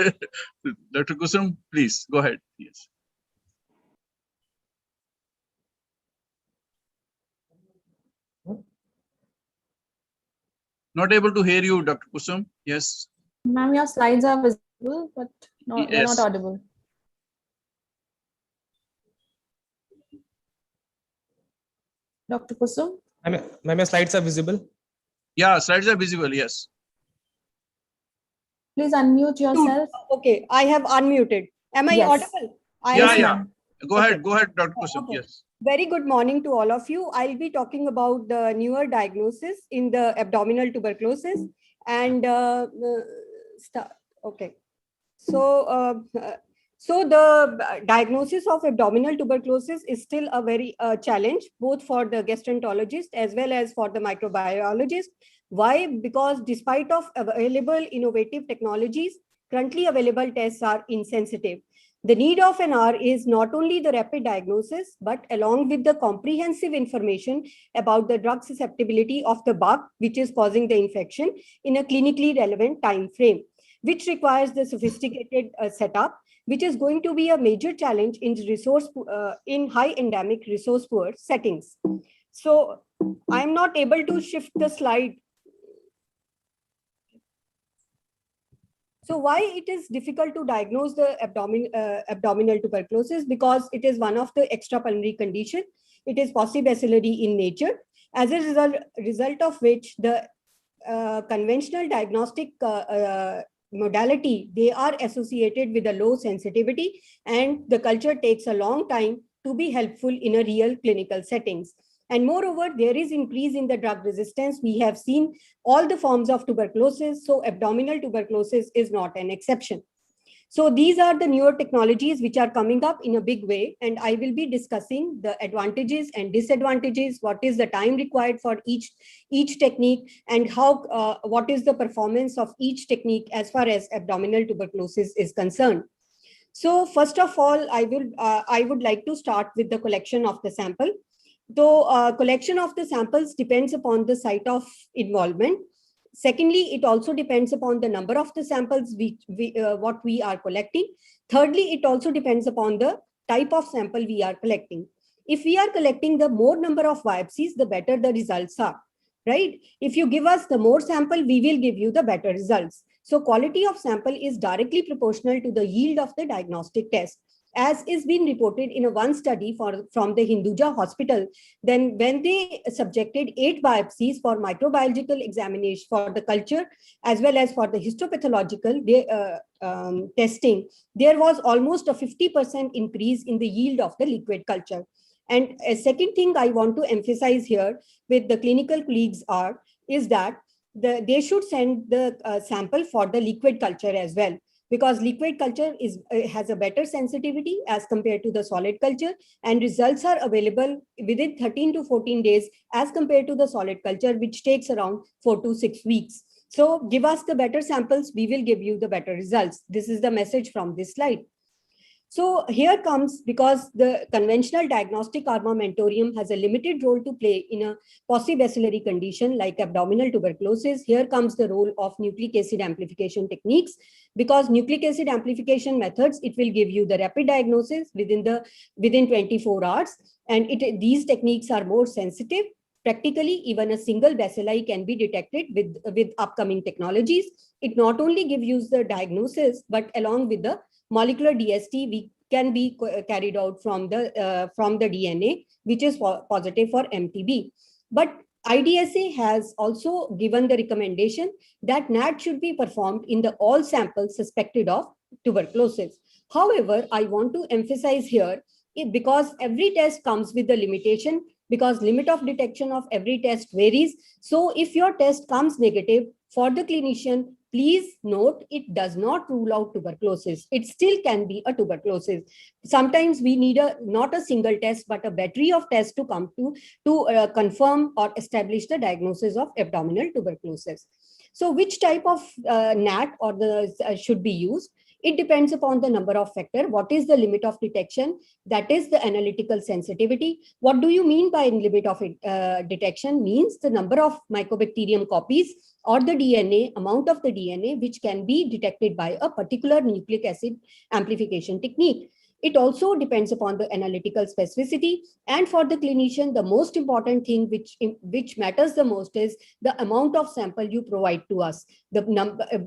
Speaker 16: Dr. Kusum, please go ahead. Yes. Not able to hear you, Dr. Kusum. Yes.
Speaker 17: Ma'am, your slides are visible, but they're not
Speaker 16: Yes.
Speaker 17: audible. Dr. Kusum?
Speaker 5: Ma'am, your slides are visible.
Speaker 16: Yeah, slides are visible. Yes.
Speaker 17: Please unmute yourself.
Speaker 1: Okay, I have unmuted. Am I
Speaker 17: Yes.
Speaker 1: audible?
Speaker 16: Yeah. Go ahead, Dr. Kusum.
Speaker 1: Okay.
Speaker 16: Yes.
Speaker 1: Very good morning to all of you. I'll be talking about the newer diagnosis in the abdominal tuberculosis and okay. So the diagnosis of abdominal tuberculosis is still a very challenge, both for the gastroenterologist as well as for the microbiologist. Why? Because despite of available innovative technologies, currently available tests are insensitive. The need of an R is not only the rapid diagnosis, but along with the comprehensive information about the drug susceptibility of the bug, which is causing the infection in a clinically relevant time frame, which requires the sophisticated setup, which is going to be a major challenge in in high endemic resource poor settings. So I'm not able to shift the slide. So why it is difficult to diagnose the abdominal tuberculosis? Because it is one of the extrapulmonary condition. It is possibacillary in nature. As a result of which the conventional diagnostic modality, they are associated with a low sensitivity, and the culture takes a long time to be helpful in a real clinical settings. And moreover, there is increase in the drug resistance. We have seen all the forms of tuberculosis, so abdominal tuberculosis is not an exception. So these are the newer technologies which are coming up in a big way, and I will be discussing the advantages and disadvantages, what is the time required for each technique, and how what is the performance of each technique as far as abdominal tuberculosis is concerned. So first of all, I would like to start with the collection of the sample. Though collection of the samples depends upon the site of involvement. Secondly, it also depends upon the number of the samples what we are collecting. Thirdly, it also depends upon the type of sample we are collecting. If we are collecting the more number of biopsies, the better the results are, right? If you give us the more sample, we will give you the better results. So quality of sample is directly proportional to the yield of the diagnostic test, as is been reported in one study from the Hinduja hospital. Then when they subjected 8 biopsies for microbiological examination for the culture as well as for the histopathological testing, there was almost a 50% increase in the yield of the liquid culture. And a second thing I want to emphasize here with the clinical colleagues is that they should send the sample for the liquid culture as well, because liquid culture has a better sensitivity as compared to the solid culture, and results are available within 13 to 14 days as compared to the solid culture, which takes around 4 to 6 weeks. So give us the better samples, we will give you the better results. This is the message from this slide. So here comes, because the conventional diagnostic armamentarium has a limited role to play in a possibacillary condition like abdominal tuberculosis, here comes the role of nucleic acid amplification techniques. Because nucleic acid amplification methods, it will give you the rapid diagnosis within 24 hours. And these techniques are more sensitive. Practically, even a single bacilli can be detected with upcoming technologies. It not only gives you the diagnosis, but along with the molecular DST, we can be carried out from the DNA, which is positive for MTB. But IDSA has also given the recommendation that NAT should be performed in all samples suspected of tuberculosis. However, I want to emphasize here, because every test comes with a limitation, because limit of detection of every test varies. So if your test comes negative, for the clinician, please note it does not rule out tuberculosis. It still can be a tuberculosis. Sometimes we need not a single test, but a battery of tests to come to confirm or establish the diagnosis of abdominal tuberculosis. So which type of NAT or should be used? It depends upon the number of factors. What is the limit of detection? That is the analytical sensitivity. What do you mean by limit of detection? Means the number of mycobacterium copies or the DNA, amount of the DNA, which can be detected by a particular nucleic acid amplification technique. It also depends upon the analytical specificity. And for the clinician, the most important thing which matters the most is the amount of sample you provide to us. The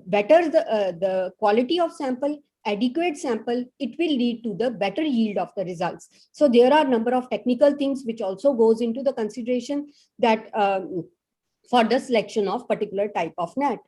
Speaker 1: better the quality of sample, adequate sample, it will lead to the better yield of the results. So there are a number of technical things which also goes into the consideration that for the selection of particular type of NAT.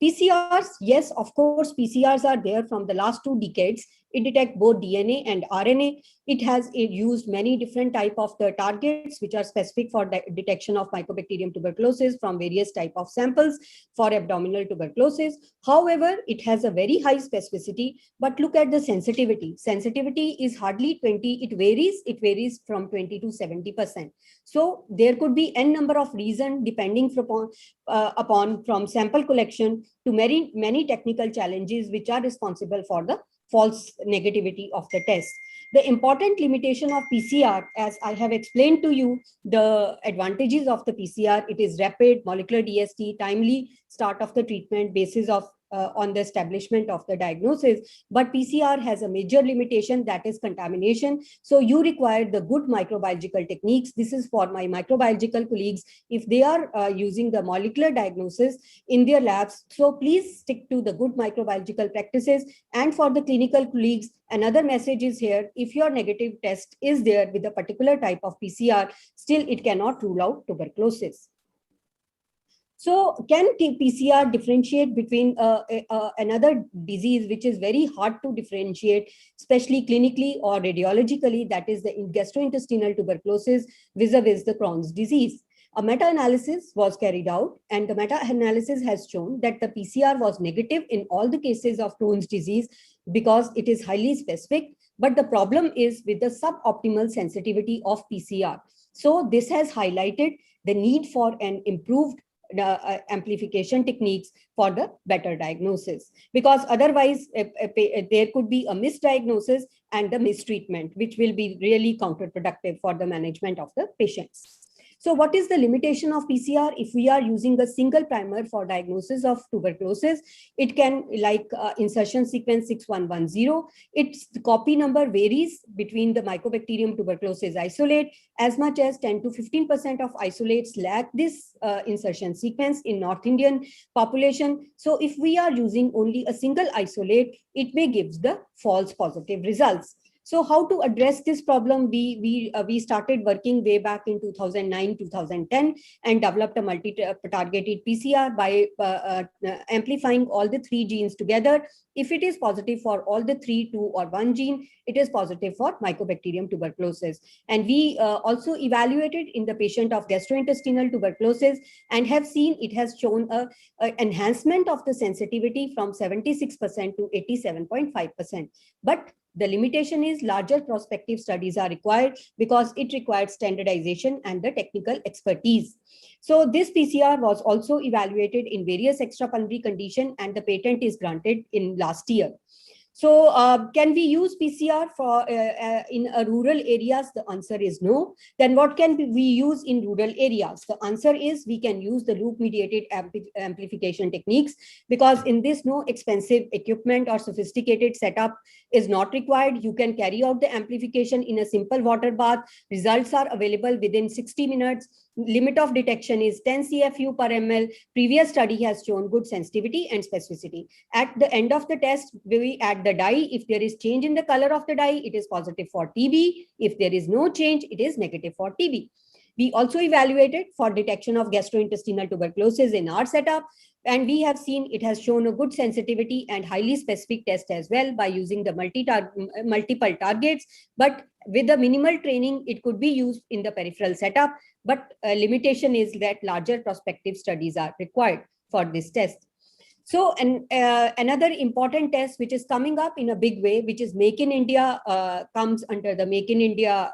Speaker 1: PCRs, yes, of course, PCRs are there from the last 2 decades. It detects both DNA and RNA. It has used many different type of the targets which are specific for the detection of Mycobacterium tuberculosis from various type of samples for abdominal tuberculosis. However, it has a very high specificity, but look at the sensitivity. Sensitivity is hardly 20. It varies from 20 to 70%. So there could be n number of reasons depending upon from sample collection to many technical challenges which are responsible for the false negativity of the test. The important limitation of PCR, as I have explained to you, the advantages of the PCR, it is rapid, molecular DST, timely start of the treatment basis of on the establishment of the diagnosis. But PCR has a major limitation, that is contamination. So you require the good microbiological techniques. This is for my microbiological colleagues. If they are using the molecular diagnosis in their labs, so please stick to the good microbiological practices. And for the clinical colleagues, another message is here: if your negative test is there with a particular type of PCR, still it cannot rule out tuberculosis. So can PCR differentiate between another disease which is very hard to differentiate, especially clinically or radiologically, that is the gastrointestinal tuberculosis vis-a-vis the Crohn's disease? A meta-analysis was carried out, and the meta-analysis has shown that the PCR was negative in all the cases of Crohn's disease because it is highly specific. But the problem is with the suboptimal sensitivity of PCR. So this has highlighted the need for an improved amplification techniques for the better diagnosis, because otherwise there could be a misdiagnosis and the mistreatment, which will be really counterproductive for the management of the patients. So what is the limitation of PCR? If we are using a single primer for diagnosis of tuberculosis, it can, like insertion sequence 6110, its copy number varies between the Mycobacterium tuberculosis isolate. As much as 10 to 15% of isolates lack this insertion sequence in North Indian population. So if we are using only a single isolate, it may give the false positive results. So how to address this problem? We started working way back in 2009, 2010 and developed a multi-targeted PCR by amplifying all the 3 genes together. If it is positive for all the 3, 2 or 1 gene, it is positive for Mycobacterium tuberculosis. And we also evaluated in the patient of gastrointestinal tuberculosis and have seen it has shown a enhancement of the sensitivity from 76% to 87.5%. But the limitation is larger prospective studies are required because it requires standardization and the technical expertise. So this PCR was also evaluated in various extrapulmonary conditions and the patent is granted in last year. So can we use PCR for in rural areas? The answer is no. Then what can we use in rural areas? The answer is we can use the loop mediated amplification techniques, because in this no expensive equipment or sophisticated setup is not required. You can carry out the amplification in a simple water bath. Results are available within 60 minutes. Limit of detection is 10 CFU per ml. Previous study has shown good sensitivity and specificity. At the end of the test, we add the dye. If there is change in the color of the dye, it is positive for TB. If there is no change, it is negative for TB. We also evaluated for detection of gastrointestinal tuberculosis in our setup. And we have seen it has shown a good sensitivity and highly specific test as well by using the multiple targets. But with the minimal training, it could be used in the peripheral setup. But limitation is that larger prospective studies are required for this test. So, another important test which is coming up in a big way, which is Make in India, comes under the Make in India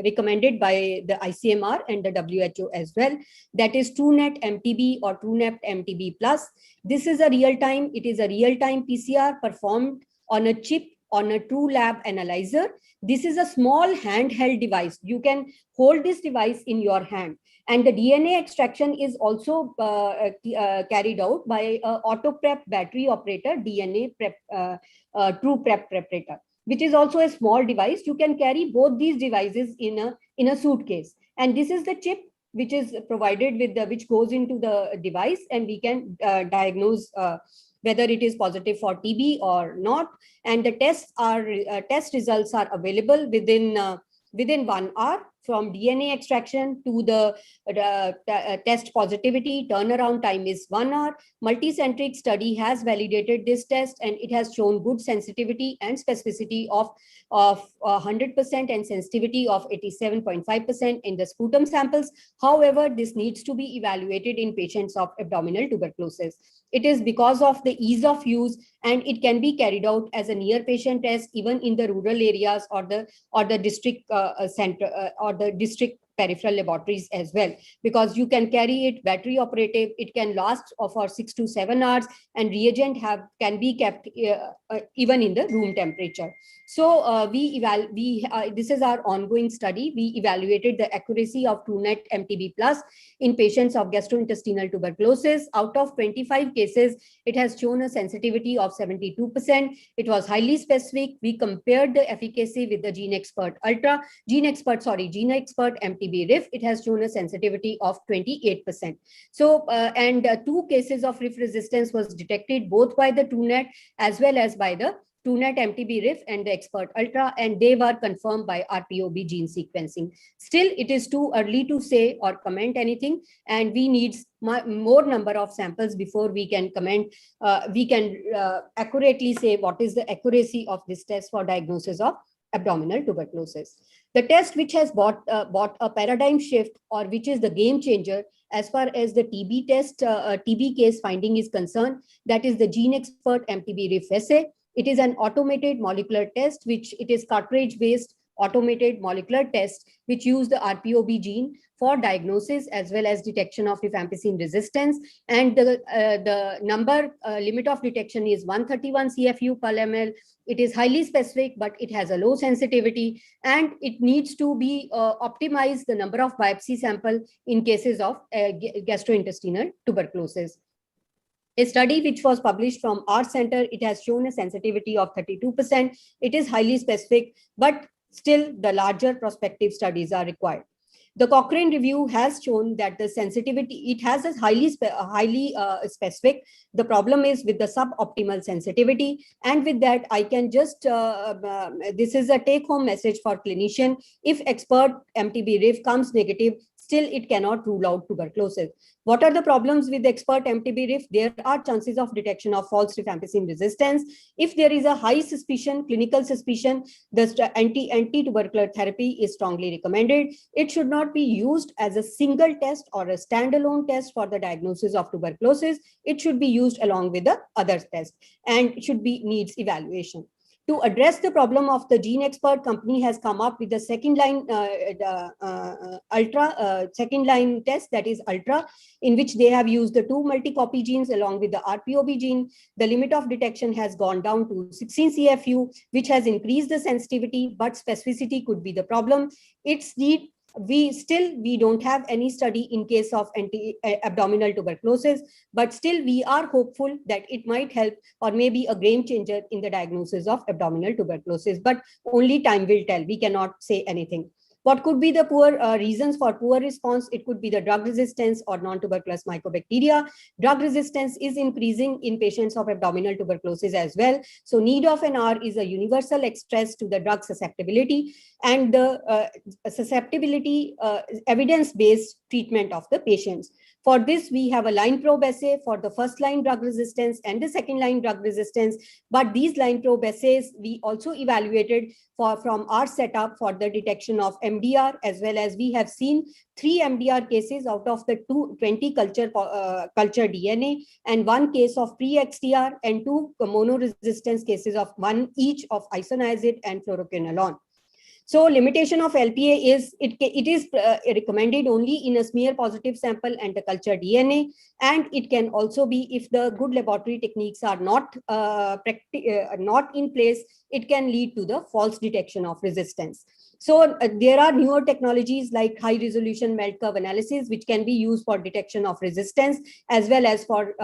Speaker 1: recommended by the ICMR and the WHO as well. That is TrueNet MTB or TrueNet MTB Plus. This is a real-time, it is a real-time PCR performed on a chip on a true lab analyzer. This is a small handheld device. You can hold this device in your hand. And the DNA extraction is also carried out by auto prep battery operator DNA prep true prep preparator, which is also a small device. You can carry both these devices in a suitcase. And this is the chip which is provided with the, which goes into the device, and we can diagnose whether it is positive for TB or not. And the tests are test results are available within 1 hour from DNA extraction to the test positivity. Turnaround time is 1 hour. Multicentric study has validated this test, and it has shown good sensitivity and specificity of 100% and sensitivity of 87.5% in the sputum samples. However, this needs to be evaluated in patients of abdominal tuberculosis. It is because of the ease of use, and it can be carried out as a near patient test even in the rural areas or the district center or the district peripheral laboratories as well, because you can carry it battery operative. It can last for 6 to 7 hours, and reagent can be kept even in the room temperature. So this is our ongoing study. We evaluated the accuracy of TrueNet MTB Plus in patients of gastrointestinal tuberculosis. Out of 25 cases, it has shown a sensitivity of 72%. It was highly specific. We compared the efficacy with the GeneXpert MTB RIF. It has shown a sensitivity of 28%. So, and 2 cases of RIF resistance was detected both by the TrueNet as well as by the TrueNet MTB RIF and the Expert Ultra, and they were confirmed by RPOB gene sequencing. Still, it is too early to say or comment anything, and we need more number of samples before we can comment. We can accurately say what is the accuracy of this test for diagnosis of abdominal tuberculosis. The test which has brought a paradigm shift, or which is the game changer as far as the TB test, TB case finding is concerned, that is the GeneXpert MTB RIF assay. It is an automated molecular test, which it is cartridge-based automated molecular test, which use the RPOB gene for diagnosis as well as detection of rifampicin resistance. And the limit of detection is 131 CFU per ml. It is highly specific, but it has a low sensitivity, and it needs to be optimize the number of biopsy sample in cases of gastrointestinal tuberculosis. A study which was published from our center, it has shown a sensitivity of 32%. It is highly specific, but still the larger prospective studies are required. The Cochrane review has shown that the sensitivity, it has a highly specific. The problem is with the suboptimal sensitivity. And with that, I can just, this is a take-home message for clinician. If expert MTB RIF comes negative, still it cannot rule out tuberculosis. What are the problems with expert MTB RIF? There are chances of detection of false rifampicin resistance. If there is a high suspicion, clinical suspicion, the anti-tubercular therapy is strongly recommended. It should not be used as a single test or a standalone test for the diagnosis of tuberculosis. It should be used along with the other tests, and needs evaluation. To address the problem of the GeneXpert, company has come up with the second line test, that is Ultra, in which they have used the 2 multi-copy genes along with the RPOB gene. The limit of detection has gone down to 16 CFU, which has increased the sensitivity, but specificity could be the problem. We don't have any study in case of abdominal tuberculosis, but still we are hopeful that it might help or maybe a game changer in the diagnosis of abdominal tuberculosis, but only time will tell. We cannot say anything. What could be the reasons for poor response? It could be the drug resistance or non-tuberculous mycobacteria. Drug resistance is increasing in patients of abdominal tuberculosis as well. So need of an hour is a universal express to the drug susceptibility, and the susceptibility evidence-based treatment of the patients. For this, we have a line probe assay for the first line drug resistance and the second line drug resistance. But these line probe assays, we also evaluated from our setup for the detection of MDR, as well as we have seen 3 MDR cases out of the 20 culture DNA, and 1 case of pre-XDR, and 2 monoresistance cases of 1 each of isoniazid and fluoroquinolone. So limitation of LPA is, it is recommended only in a smear positive sample and the culture DNA, and it can also be, if the good laboratory techniques are not in place, it can lead to the false detection of resistance. So there are newer technologies like high resolution melt curve analysis, which can be used for detection of resistance, as well as for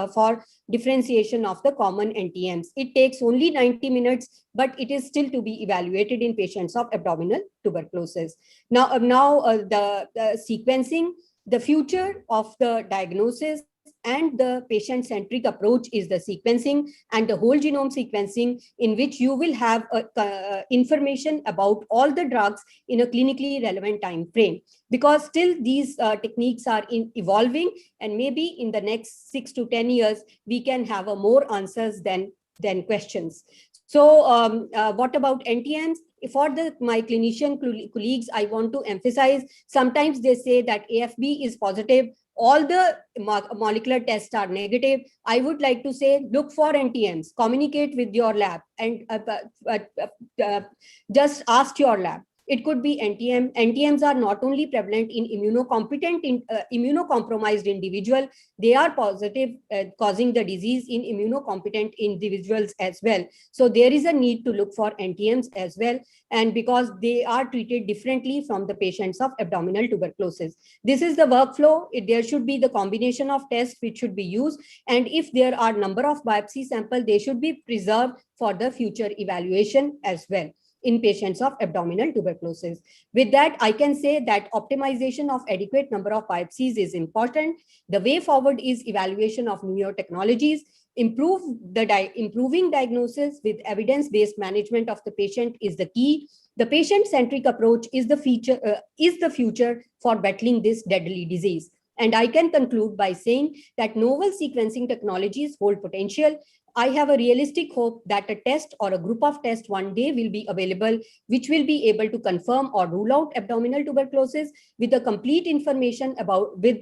Speaker 1: differentiation of the common NTMs. It takes only 90 minutes, but it is still to be evaluated in patients of abdominal tuberculosis. Now, the sequencing, the future of the diagnosis and the patient-centric approach is the sequencing and the whole genome sequencing, in which you will have information about all the drugs in a clinically relevant time frame. Because still these techniques are evolving, and maybe in the next 6 to 10 years, we can have more answers than questions. So what about NTMs? For my clinician colleagues, I want to emphasize, sometimes they say that AFB is positive, all the molecular tests are negative. I would like to say, look for NTMs, communicate with your lab, and just ask your lab. It could be NTM. NTMs are not only prevalent in immunocompromised individual, they are positive, causing the disease in immunocompetent individuals as well. So there is a need to look for NTMs as well, and because they are treated differently from the patients of abdominal tuberculosis. This is the workflow. There should be the combination of tests which should be used, and if there are number of biopsy samples, they should be preserved for the future evaluation as well in patients of abdominal tuberculosis. With that, I can say that optimization of adequate number of biopsies is important. The way forward is evaluation of newer technologies, improving diagnosis with evidence-based management of the patient is the key. The patient-centric approach is the future for battling this deadly disease. And I can conclude by saying that novel sequencing technologies hold potential. I have a realistic hope that a test or a group of tests one day will be available, which will be able to confirm or rule out abdominal tuberculosis with complete information about the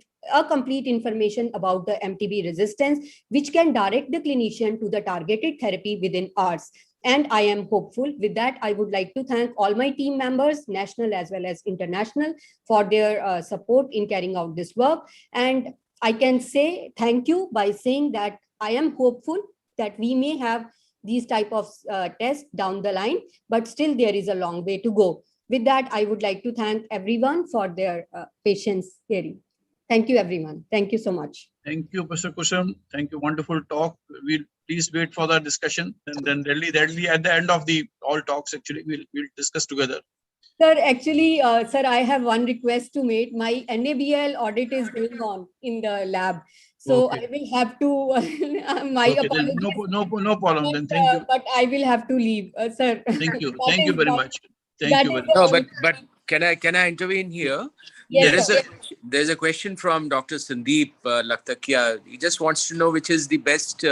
Speaker 1: MTB resistance, which can direct the clinician to the targeted therapy within hours. And I am hopeful. With that, I would like to thank all my team members, national as well as international, for their support in carrying out this work. And I can say thank you by saying that I am hopeful that we may have these type of tests down the line, but still there is a long way to go. With that, I would like to thank everyone for their patience hearing. Thank you, everyone. Thank you so much.
Speaker 16: Thank you, Professor Kusum. Thank you. Wonderful talk. We'll please wait for the discussion, and then that'll be at the end of the all talks. Actually, we'll discuss together.
Speaker 1: Sir, actually, sir, I have one request to make. My NABL audit is going on in the lab. So okay. I will have to, my
Speaker 16: okay,
Speaker 1: apologies.
Speaker 16: No problem, then thank you.
Speaker 1: But I will have to leave, sir.
Speaker 16: Thank you. Thank you very much. Thank you very much.
Speaker 18: No, but can I intervene here?
Speaker 1: Yes,
Speaker 18: there's a question from Dr. Sandeep Lakhtakia. He just wants to know which is the best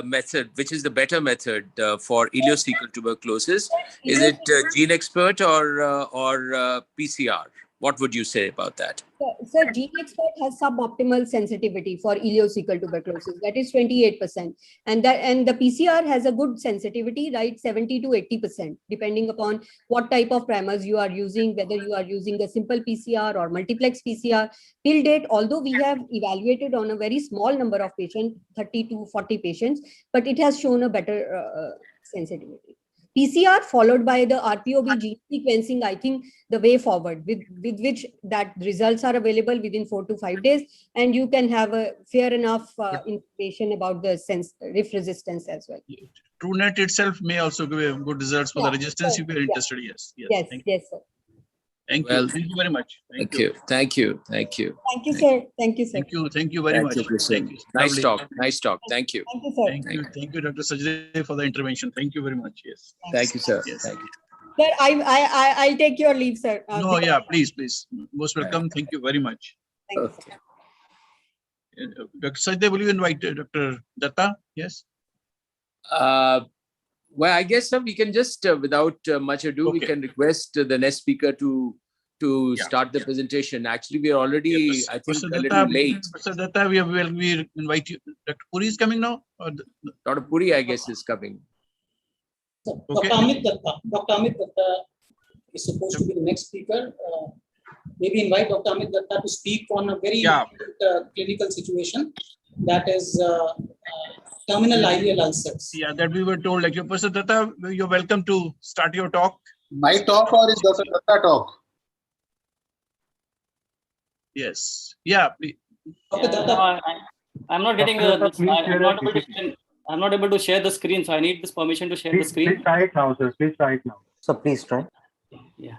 Speaker 18: method, which is the better method for ileocecal tuberculosis. Is it Gene Expert or PCR? What would you say about that?
Speaker 1: Sir, Gene Expert has suboptimal sensitivity for ileocecal tuberculosis. That is 28%. And the PCR has a good sensitivity, right? 70 to 80%, depending upon what type of primers you are using, whether you are using a simple PCR or multiplex PCR. Till date, although we have evaluated on a very small number of patients, 30 to 40 patients, but it has shown a better sensitivity. PCR followed by the RPOB gene sequencing, I think the way forward with which that results are available within 4 to 5 days, and you can have a fair enough information about the RIF resistance as well.
Speaker 16: TrueNet itself may also give good results for the resistance if you are interested. Yes,
Speaker 1: yes, sir.
Speaker 16: Thank you. Thank you very much.
Speaker 18: Thank you. Thank you, sir.
Speaker 1: Thank you, sir.
Speaker 16: Thank you very much. Thank you.
Speaker 18: Nice talk. Thank you.
Speaker 1: Thank you, sir.
Speaker 16: Thank you, Dr. Sajde, for the intervention. Thank you very much. Yes.
Speaker 18: Thank you, sir.
Speaker 16: Yes.
Speaker 18: Thank you.
Speaker 1: Sir, I'll take your leave, sir.
Speaker 16: No, yeah, please. Most welcome. Thank you very much.
Speaker 1: Thank you, sir.
Speaker 16: Dr. Sajdev, will you invite Dr. Datta? Yes.
Speaker 18: Well, I guess we can just, without much ado, we can request the next speaker to start the presentation. Actually, we are already, I think, a little late.
Speaker 16: Professor Datta, we invite you. Dr. Puri is coming now? Or
Speaker 18: Dr. Puri, I guess, is coming.
Speaker 16: Okay.
Speaker 19: Dr. Amit Datta is supposed to be the next speaker. Maybe invite Dr. Amit Datta to speak on a very important, clinical situation, that is terminal ileal ulcers.
Speaker 16: Yeah, that we were told. Like, Professor Datta, you're welcome to start your talk.
Speaker 20: My talk or is Dr. Datta talk?
Speaker 16: Yes. Yeah.
Speaker 21: I'm not getting I'm not able to share the screen, so I need this permission to share the screen.
Speaker 2: Please try it now, sir. Please try it now. So please try.
Speaker 21: Yeah.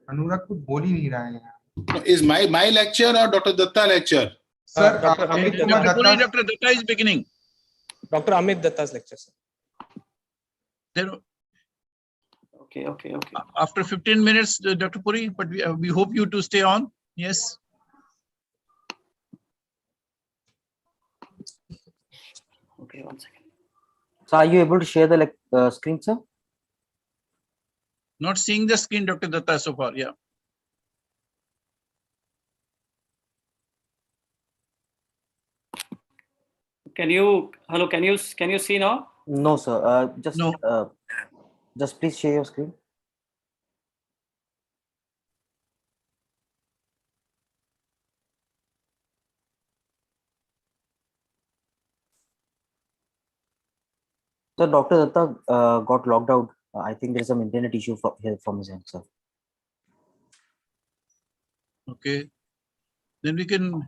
Speaker 20: अनुराग कुछ बोल ही नहीं रहा है यहाँ. Is my lecture or Dr. Datta lecture?
Speaker 5: Sir, Dr. Amit Datta.
Speaker 16: Dr. Datta is beginning.
Speaker 5: Dr. Amit Datta's lecture, sir.
Speaker 16: Then,
Speaker 21: okay.
Speaker 16: After 15 minutes, Dr. Puri, but we hope you to stay on. Yes.
Speaker 21: Okay, 1 second.
Speaker 2: So are you able to share the screen, sir?
Speaker 16: Not seeing the screen, Dr. Datta, so far. Yeah.
Speaker 21: Can you see now?
Speaker 2: No, sir. Just please share your screen. So Dr. Datta got logged out. I think there is some internet issue from his end, sir.
Speaker 16: Okay. Then we can.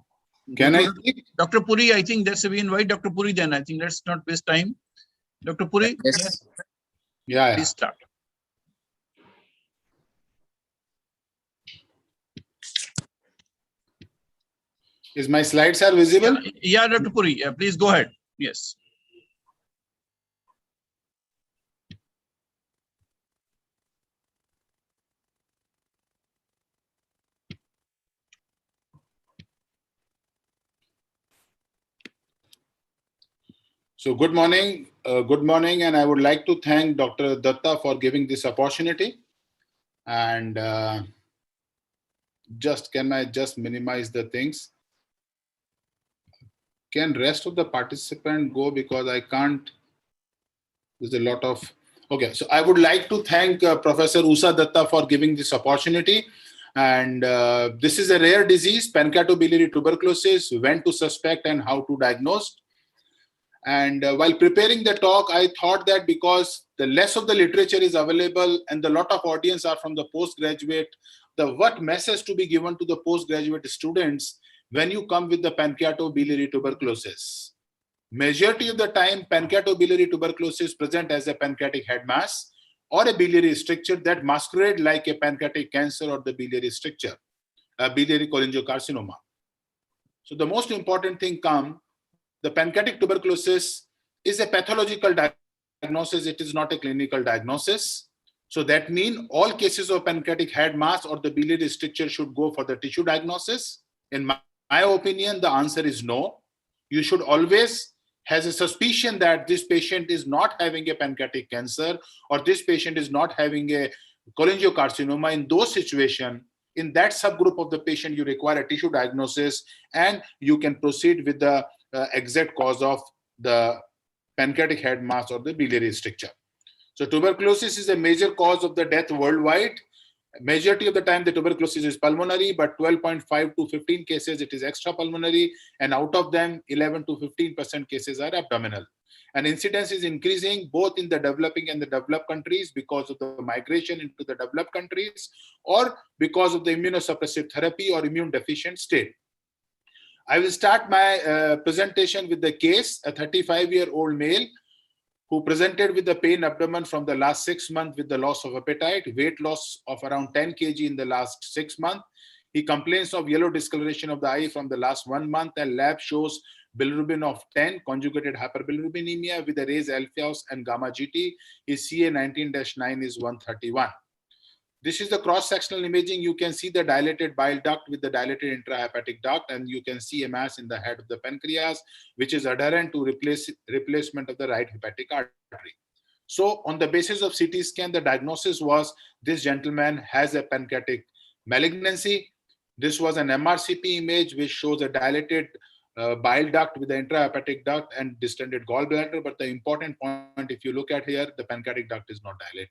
Speaker 20: Can I
Speaker 16: speak? Dr. Puri, I think that's we invite Dr. Puri then. I think let's not waste time. Dr. Puri?
Speaker 18: Yes.
Speaker 20: Yeah.
Speaker 16: Please start.
Speaker 20: Is my slides are visible?
Speaker 16: Yeah, Dr. Puri. Yeah, please go ahead. Yes.
Speaker 20: So good morning, and I would like to thank Dr. Datta for giving this opportunity. And can I just minimize the things? Can rest of the participant go, because I can't? There's a lot of. Okay, so I would like to thank Professor Usha Datta for giving this opportunity. And this is a rare disease, pancreatobiliary tuberculosis, when to suspect and how to diagnose. And while preparing the talk, I thought that because the less of the literature is available and the lot of audience are from the postgraduate, what message to be given to the postgraduate students when you come with the pancreatobiliary tuberculosis. Majority of the time, pancreatobiliary tuberculosis present as a pancreatic head mass or a biliary stricture that masquerade like a pancreatic cancer or the biliary stricture, biliary cholangiocarcinoma. So the most important thing the pancreatic tuberculosis is a pathological diagnosis. It is not a clinical diagnosis. So that means all cases of pancreatic head mass or the biliary stricture should go for the tissue diagnosis. In my opinion, the answer is no. You should always have a suspicion that this patient is not having a pancreatic cancer or this patient is not having a cholangiocarcinoma. In those situations, in that subgroup of the patient, you require a tissue diagnosis and you can proceed with the exact cause of the pancreatic head mass or the biliary stricture. So tuberculosis is a major cause of the death worldwide. Majority of the time the tuberculosis is pulmonary, but 12.5 to 15 cases it is extrapulmonary, and out of them 11 to 15% cases are abdominal. And incidence is increasing both in the developing and the developed countries because of the migration into the developed countries or because of the immunosuppressive therapy or immune deficient state. I will start my presentation with the case, a 35-year-old male who presented with the pain abdomen from the last 6 months with the loss of appetite, weight loss of around 10 kg in the last 6 months. He complains of yellow discoloration of the eye from the last 1 month, and lab shows bilirubin of 10, conjugated hyperbilirubinemia with a raised alpha and gamma GT. His CA 19-9 is 131. This is the cross-sectional imaging. You can see the dilated bile duct with the dilated intrahepatic duct, and you can see a mass in the head of the pancreas, which is adherent to replacement of the right hepatic artery. So on the basis of CT scan, the diagnosis was this gentleman has a pancreatic malignancy. This was an MRCP image which shows a dilated bile duct with the intrahepatic duct and distended gallbladder. But the important point, if you look at here, the pancreatic duct is not dilated.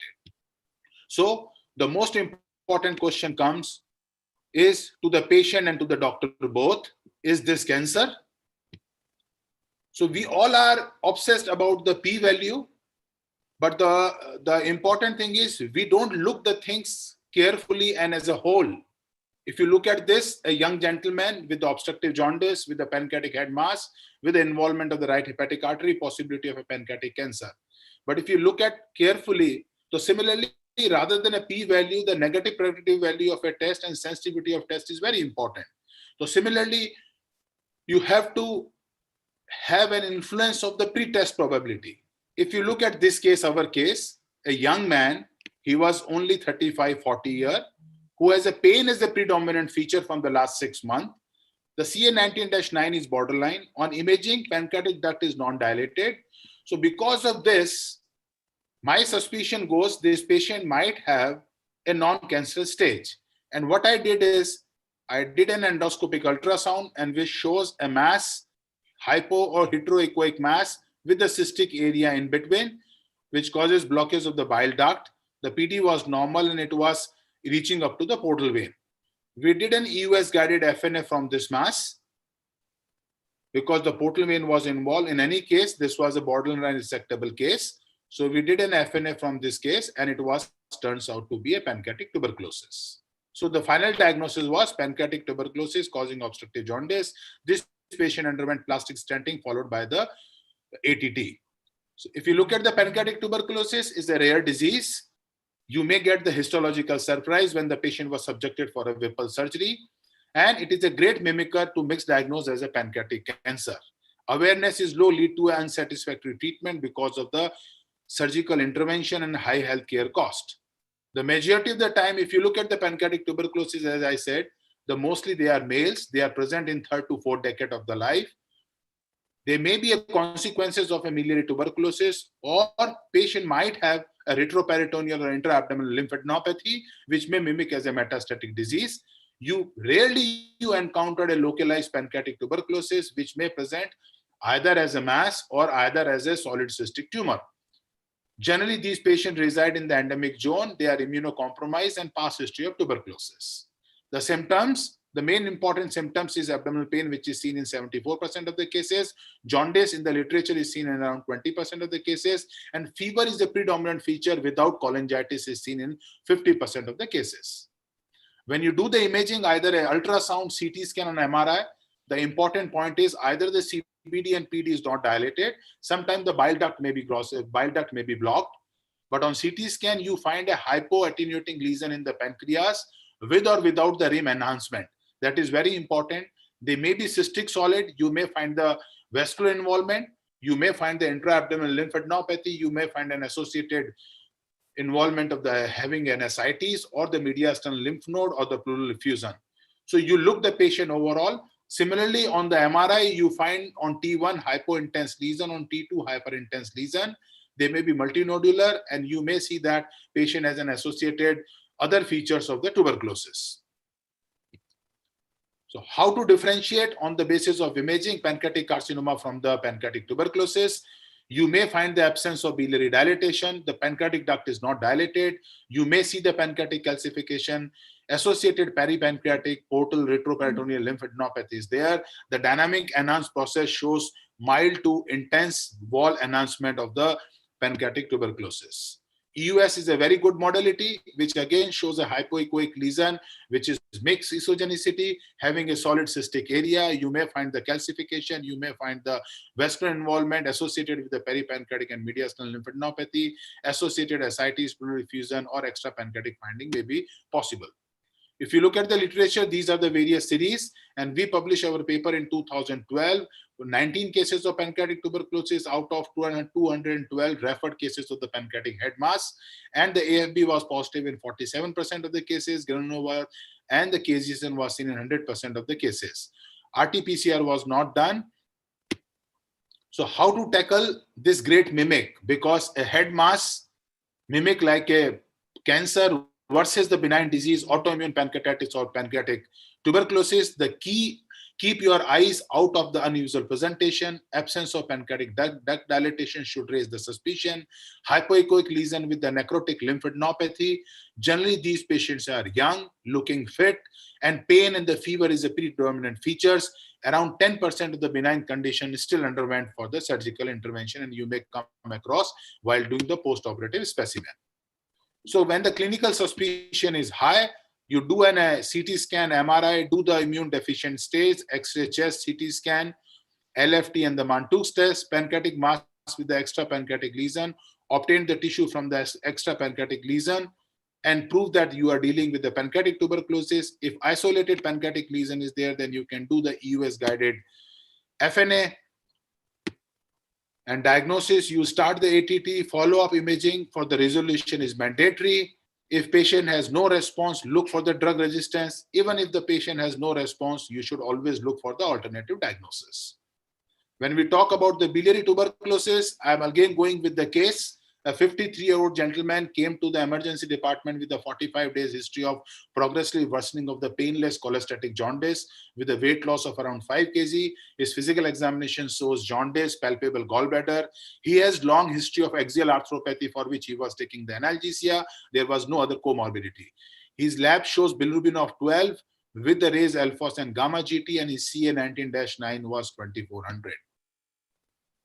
Speaker 20: So the most important question comes is to the patient and to the doctor both, is this cancer? So we all are obsessed about the p-value, but the important thing is we don't look the things carefully and as a whole. If you look at this, a young gentleman with obstructive jaundice, with a pancreatic head mass, with the involvement of the right hepatic artery, possibility of a pancreatic cancer. But if you look at carefully, so similarly, rather than a p-value, the negative predictive value of a test and sensitivity of test is very important. So similarly, you have to have an influence of the pre-test probability. If you look at this case, our case, a young man, he was only 35, 40 years, who has a pain as the predominant feature from the last 6 months. The CA19-9 is borderline. On imaging, pancreatic duct is non-dilated. So because of this, my suspicion goes this patient might have a non-cancerous stage. And what I did is, I did an endoscopic ultrasound and which shows a mass, hypo or heteroechoic mass with the cystic area in between, which causes blockage of the bile duct. The PD was normal and it was reaching up to the portal vein. We did an EUS guided FNA from this mass because the portal vein was involved. In any case, this was a borderline resectable case. So we did an FNA from this case and it turns out to be a pancreatic tuberculosis. So the final diagnosis was pancreatic tuberculosis causing obstructive jaundice. This patient underwent plastic stenting followed by the ATT. So if you look at the pancreatic tuberculosis, is a rare disease. You may get the histological surprise when the patient was subjected for a Whipple surgery. And it is a great mimicker to misdiagnose as a pancreatic cancer. Awareness is low, lead to unsatisfactory treatment because of the surgical intervention and high healthcare cost. The majority of the time, if you look at the pancreatic tuberculosis, as I said, mostly they are males. They are present in 3rd to 4th decade of the life. There may be consequences of a miliary tuberculosis, or patient might have a retroperitoneal or intra-abdominal lymphadenopathy, which may mimic as a metastatic disease. You rarely encounter a localized pancreatic tuberculosis, which may present either as a mass or either as a solid cystic tumor. Generally, these patients reside in the endemic zone. They are immunocompromised and past history of tuberculosis. The symptoms, the main important symptoms is abdominal pain, which is seen in 74% of the cases. Jaundice in the literature is seen in around 20% of the cases. And fever is the predominant feature without cholangitis is seen in 50% of the cases. When you do the imaging, either an ultrasound, CT scan, and MRI, the important point is either the CBD and PD is not dilated. Sometimes the bile duct may be blocked. But on CT scan, you find a hypoattenuating lesion in the pancreas with or without the rim enhancement. That is very important. They may be cystic solid. You may find the vascular involvement. You may find the intra-abdominal lymphadenopathy. You may find an associated involvement of the having an ascites or the mediastinal lymph node or the pleural effusion. So you look the patient overall. Similarly, on the MRI, you find on T1 hypointense lesion, on T2 hyperintense lesion. They may be multinodular, and you may see that patient has an associated other features of the tuberculosis. So how to differentiate on the basis of imaging pancreatic carcinoma from the pancreatic tuberculosis? You may find the absence of biliary dilatation. The pancreatic duct is not dilated. You may see the pancreatic calcification. Associated peripancreatic portal retroperitoneal lymphadenopathy is there. The dynamic enhanced process shows mild to intense wall enhancement of the pancreatic tuberculosis. EUS is a very good modality, which again shows a hypoechoic lesion, which is mixed isogenicity, having a solid cystic area. You may find the calcification, you may find the vascular involvement associated with the peripancreatic and mediastinal lymphadenopathy, associated ascites, pleural effusion, or extrapancreatic finding may be possible. If you look at the literature, these are the various series, and we published our paper in 2012. 19 cases of pancreatic tuberculosis out of 212 referred cases of the pancreatic head mass, and the AFB was positive in 47% of the cases, granuloma and the KGSN was seen in 100% of the cases. RT-PCR was not done. So how to tackle this great mimic? Because a head mass mimic like a cancer versus the benign disease, autoimmune pancreatitis or pancreatic tuberculosis, the key, keep your eyes out of the unusual presentation. Absence of pancreatic duct dilatation should raise the suspicion. Hypoechoic lesion with the necrotic lymphadenopathy. Generally, these patients are young, looking fit, and pain and the fever is a predominant features. Around 10% of the benign condition is still underwent for the surgical intervention, and you may come across while doing the post-operative specimen. So when the clinical suspicion is high, you do a CT scan, MRI, do the immune deficient stage, X-ray chest, CT scan, LFT and the Mantoux test, pancreatic mass with the extra pancreatic lesion, obtain the tissue from the extra pancreatic lesion, and prove that you are dealing with the pancreatic tuberculosis. If isolated pancreatic lesion is there, then you can do the EUS guided FNA. And diagnosis, you start the ATT, follow-up imaging for the resolution is mandatory. If patient has no response, look for the drug resistance. Even if the patient has no response, you should always look for the alternative diagnosis. When we talk about the biliary tuberculosis, I'm again going with the case. A 53-year-old gentleman came to the emergency department with a 45 days history of progressively worsening of the painless cholestatic jaundice with a weight loss of around 5 kg. His physical examination shows jaundice, palpable gallbladder. He has long history of axial arthropathy for which he was taking the analgesia. There was no other comorbidity. His lab shows bilirubin of 12 with the raised alphos and gamma GT, and his CA19-9 was 2400.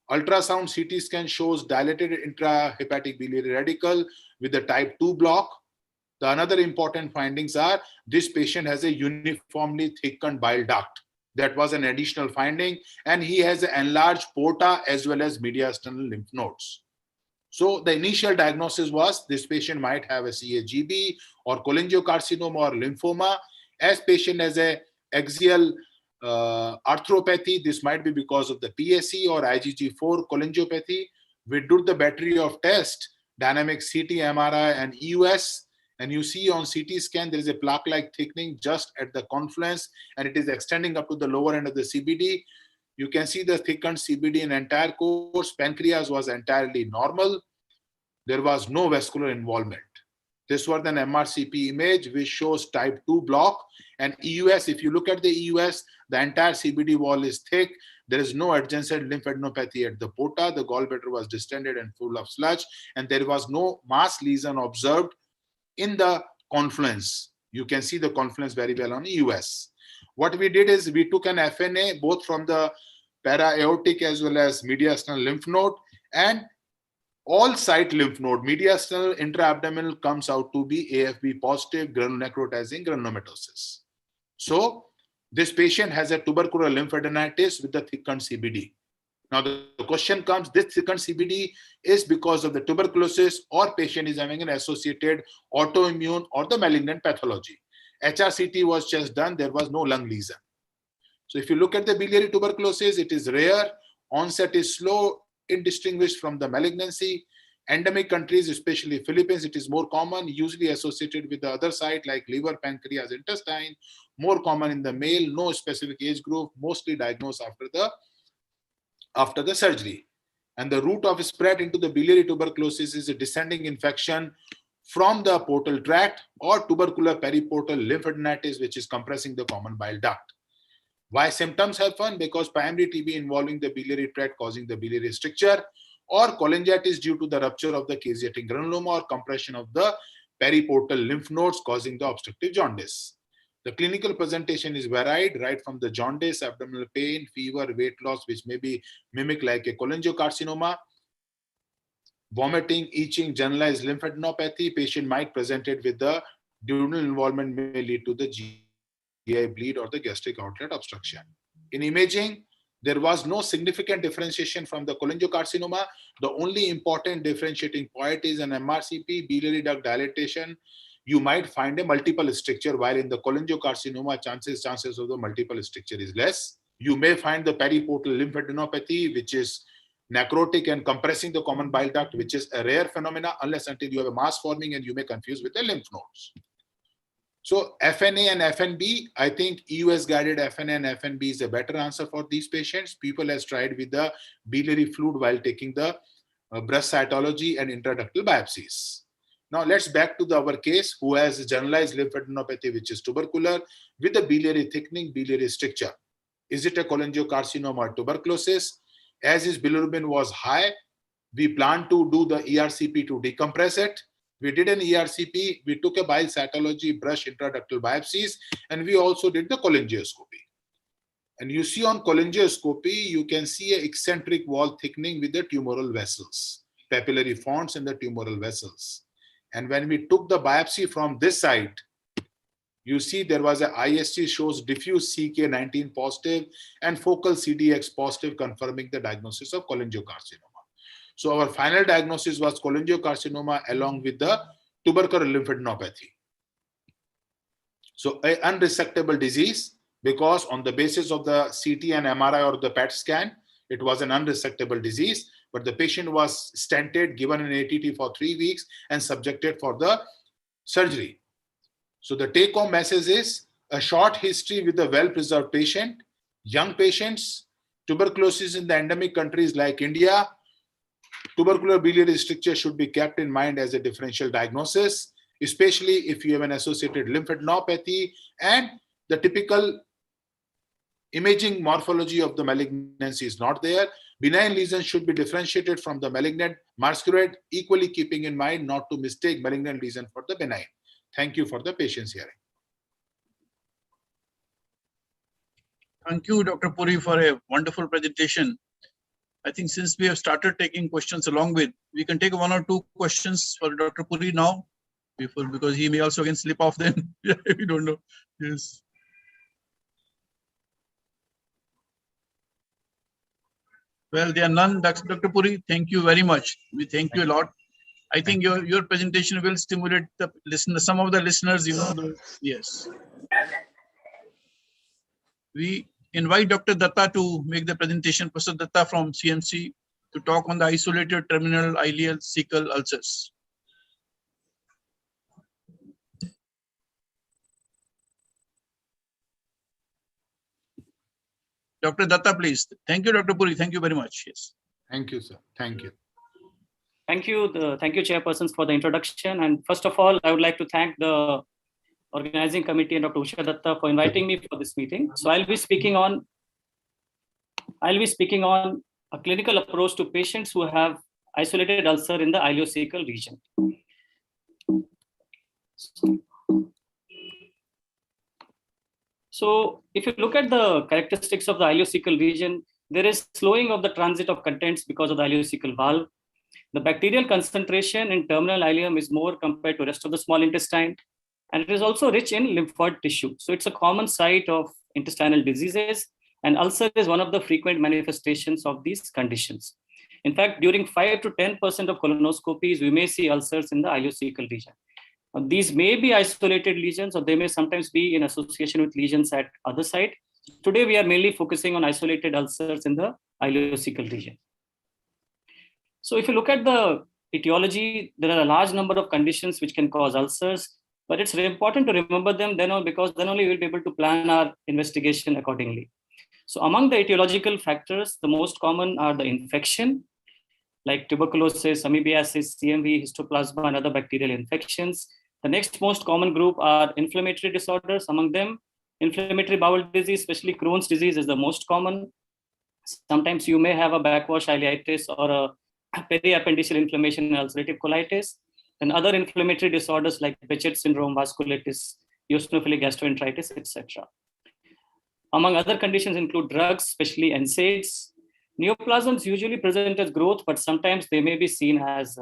Speaker 20: Ultrasound CT scan shows dilated intrahepatic biliary radical with the type 2 block. The another important findings are this patient has a uniformly thickened bile duct. That was an additional finding, and he has an enlarged porta as well as mediastinal lymph nodes. So the initial diagnosis was this patient might have a CAGB or cholangiocarcinoma or lymphoma. As patient has a axial arthropathy, this might be because of the PSC or IgG4 cholangiopathy. We did the battery of tests, dynamic CT, MRI, and EUS, and you see on CT scan there is a plaque-like thickening just at the confluence, and it is extending up to the lower end of the CBD. You can see the thickened CBD in entire course. Pancreas was entirely normal. There was no vascular involvement. This was an MRCP image which shows type 2 block, and EUS, if you look at the EUS, the entire CBD wall is thick. There is no adjacent lymphadenopathy at the porta. The gallbladder was distended and full of sludge, and there was no mass lesion observed in the confluence. You can see the confluence very well on EUS. What we did is we took an FNA both from the para-aortic as well as mediastinal lymph node, and all site lymph node, mediastinal, intra-abdominal comes out to be AFB positive, granulonecrotizing granulomatosis. So this patient has a tubercular lymphadenitis with the thickened CBD. Now the question comes, this thickened CBD is because of the tuberculosis or patient is having an associated autoimmune or the malignant pathology. HRCT was just done, there was no lung lesion. So if you look at the biliary tuberculosis, it is rare, onset is slow, indistinguished from the malignancy. Endemic countries, especially Philippines, it is more common, usually associated with the other site like liver, pancreas, intestine, more common in the male, no specific age group, mostly diagnosed after the surgery. And the route of spread into the biliary tuberculosis is a descending infection from the portal tract or tubercular periportal lymphadenitis, which is compressing the common bile duct. Why symptoms happen? Because primary TB involving the biliary tract causing the biliary stricture, or cholangitis due to the rupture of the caseatic granuloma or compression of the periportal lymph nodes causing the obstructive jaundice. The clinical presentation is varied, right from the jaundice, abdominal pain, fever, weight loss, which may be mimic like a cholangiocarcinoma, vomiting, itching, generalized lymphadenopathy. Patient might present it with the duodenal involvement may lead to the GI bleed or the gastric outlet obstruction. In imaging, there was no significant differentiation from the cholangiocarcinoma. The only important differentiating point is an MRCP, biliary duct dilatation, you might find a multiple stricture, while in the cholangiocarcinoma, chances of the multiple stricture is less. You may find the periportal lymphadenopathy, which is necrotic and compressing the common bile duct, which is a rare phenomena unless until you have a mass forming and you may confuse with the lymph nodes. So FNA and FNB, I think EUS guided FNA and FNB is a better answer for these patients. People has tried with the biliary fluid while taking the breast cytology and intraductal biopsies. Now let's back to our case who has generalized lymphadenopathy, which is tubercular with the biliary thickening, biliary stricture. Is it a cholangiocarcinoma or tuberculosis? As his bilirubin was high, we planned to do the ERCP to decompress it. We did an ERCP, we took a bile cytology, brush intraductal biopsies, and we also did the cholangioscopy. And you see on cholangioscopy, you can see an eccentric wall thickening with the tumoral vessels, papillary fonts in the tumoral vessels. And when we took the biopsy from this side, you see there was a IST shows diffuse CK19 positive and focal CDX positive, confirming the diagnosis of cholangiocarcinoma. So our final diagnosis was cholangiocarcinoma along with the tubercular lymphadenopathy. So an unresectable disease, because on the basis of the CT and MRI or the PET scan, it was an unresectable disease, but the patient was stented, given an ATT for 3 weeks and subjected for the surgery. So the take-home message is a short history with a well-preserved patient, young patients, tuberculosis in the endemic countries like India. Tubercular biliary stricture should be kept in mind as a differential diagnosis, especially if you have an associated lymphadenopathy and the typical imaging morphology of the malignancy is not there. Benign lesions should be differentiated from the malignant masquerade, equally keeping in mind not to mistake malignant lesion for the benign. Thank you for the patience hearing.
Speaker 16: Thank you, Dr. Puri, for a wonderful presentation. I think since we have started taking questions along with, we can take 1 or 2 questions for Dr. Puri now, because he may also again slip off then. We don't know. Yes. Well, there are none. Dr. Puri, thank you very much. We thank you a lot. I think your presentation will stimulate the listeners, some of the listeners, yes. We invite Dr. Datta to make the presentation, Professor Datta from CMC, to talk on the isolated terminal ileal cecal ulcers. Dr. Datta, please. Thank you, Dr. Puri. Thank you very much. Yes.
Speaker 20: Thank you, sir. Thank you.
Speaker 21: Thank you, chairpersons, for the introduction. And first of all, I would like to thank the organizing committee and Dr. Usha Datta for inviting me for this meeting. So I'll be speaking on a clinical approach to patients who have isolated ulcer in the ileocecal region. So if you look at the characteristics of the ileocecal region, there is slowing of the transit of contents because of the ileocecal valve. The bacterial concentration in terminal ileum is more compared to the rest of the small intestine, and it is also rich in lymphoid tissue. So it's a common site of intestinal diseases, and ulcer is one of the frequent manifestations of these conditions. In fact, during 5 to 10% of colonoscopies, we may see ulcers in the ileocecal region. These may be isolated lesions, or they may sometimes be in association with lesions at other site. Today, we are mainly focusing on isolated ulcers in the ileocecal region. So if you look at the etiology, there are a large number of conditions which can cause ulcers, but it's important to remember them because then only we'll be able to plan our investigation accordingly. So among the etiological factors, the most common are the infection, like tuberculosis, amoebiasis, CMV, histoplasma, and other bacterial infections. The next most common group are inflammatory disorders. Among them, inflammatory bowel disease, especially Crohn's disease, is the most common. Sometimes you may have a backwash ileitis or a periappendiceal inflammation and ulcerative colitis, and other inflammatory disorders like Behçet syndrome, vasculitis, eosinophilic gastroenteritis, etc. Among other conditions include drugs, especially NSAIDs. Neoplasms usually present as growth, but sometimes they may be seen as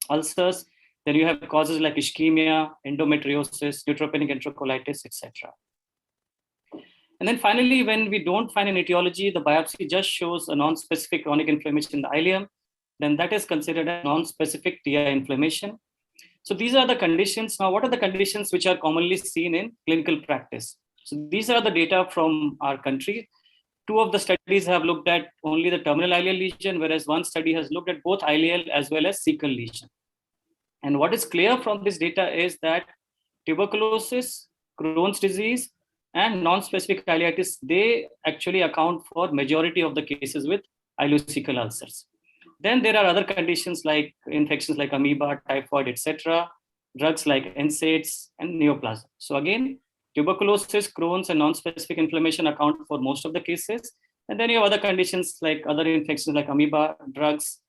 Speaker 21: ulcers. Then you have causes like ischemia, endometriosis, neutropenic enterocolitis, etc. And then finally, when we don't find an etiology, the biopsy just shows a non-specific chronic inflammation in the ileum, then that is considered a non-specific TI inflammation. So these are the conditions. Now, what are the conditions which are commonly seen in clinical practice? So these are the data from our country. 2 of the studies have looked at only the terminal ileal lesion, whereas 1 study has looked at both ileal as well as cecal lesion. And what is clear from this data is that tuberculosis, Crohn's disease, and non-specific ileitis, they actually account for majority of the cases with ileocecal ulcers. Then there are other conditions like infections like amoeba, typhoid, etc., drugs like NSAIDs and neoplasm. So again, tuberculosis, Crohn's, and non-specific inflammation account for most of the cases. And then you have other conditions like other infections like amoeba, drugs,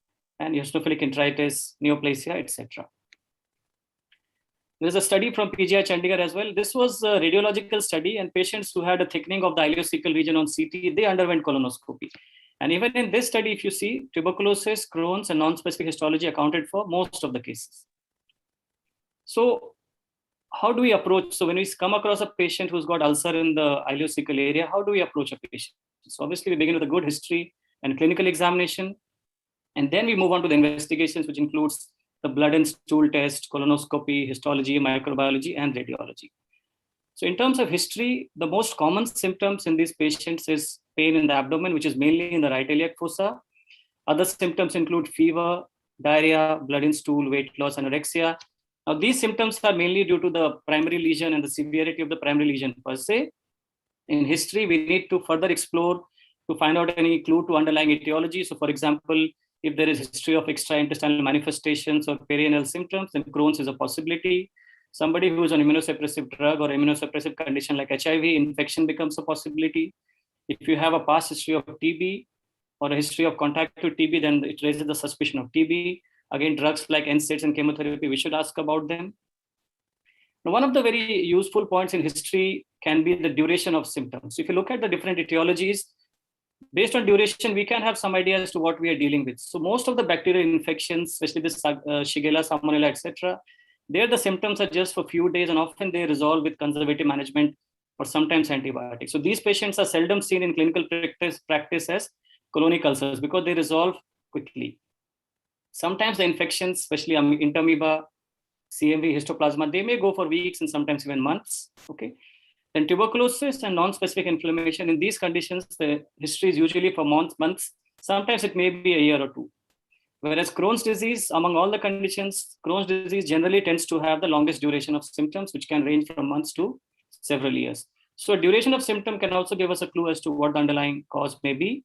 Speaker 21: and eosinophilic enteritis, neoplasia, etc. There's a study from PGI Chandigarh as well. This was a radiological study, and patients who had a thickening of the ileocecal region on CT, they underwent colonoscopy. And even in this study, if you see, tuberculosis, Crohn's, and non-specific histology accounted for most of the cases. So how do we approach? So when we come across a patient who's got ulcer in the ileocecal area, how do we approach a patient? So obviously we begin with a good history and clinical examination. And then we move on to the investigations, which includes the blood and stool test, colonoscopy, histology, microbiology, and radiology. So in terms of history, the most common symptoms in these patients is pain in the abdomen, which is mainly in the right iliac fossa. Other symptoms include fever, diarrhea, blood in stool, weight loss, anorexia. Now, these symptoms are mainly due to the primary lesion and the severity of the primary lesion per se. In history, we need to further explore to find out any clue to underlying etiology. So, for example, if there is history of extraintestinal manifestations or perianal symptoms, then Crohn's is a possibility. Somebody who is on immunosuppressive drug or immunosuppressive condition like HIV, infection becomes a possibility. If you have a past history of TB or a history of contact with TB, then it raises the suspicion of TB. Again, drugs like NSAIDs and chemotherapy, we should ask about them. Now, one of the very useful points in history can be the duration of symptoms. So if you look at the different etiologies, based on duration, we can have some idea as to what we are dealing with. So most of the bacterial infections, especially this Shigella, Salmonella, etc., there the symptoms are just for a few days, and often they resolve with conservative management or sometimes antibiotics. So these patients are seldom seen in clinical practice as colonic ulcers because they resolve quickly. Sometimes the infections, especially interamoeba, CMV, histoplasma, they may go for weeks and sometimes even months. Okay. Then tuberculosis and non-specific inflammation, in these conditions, the history is usually for months. Sometimes it may be a year or 2. Whereas Crohn's disease, among all the conditions, Crohn's disease generally tends to have the longest duration of symptoms, which can range from months to several years. So duration of symptom can also give us a clue as to what the underlying cause may be.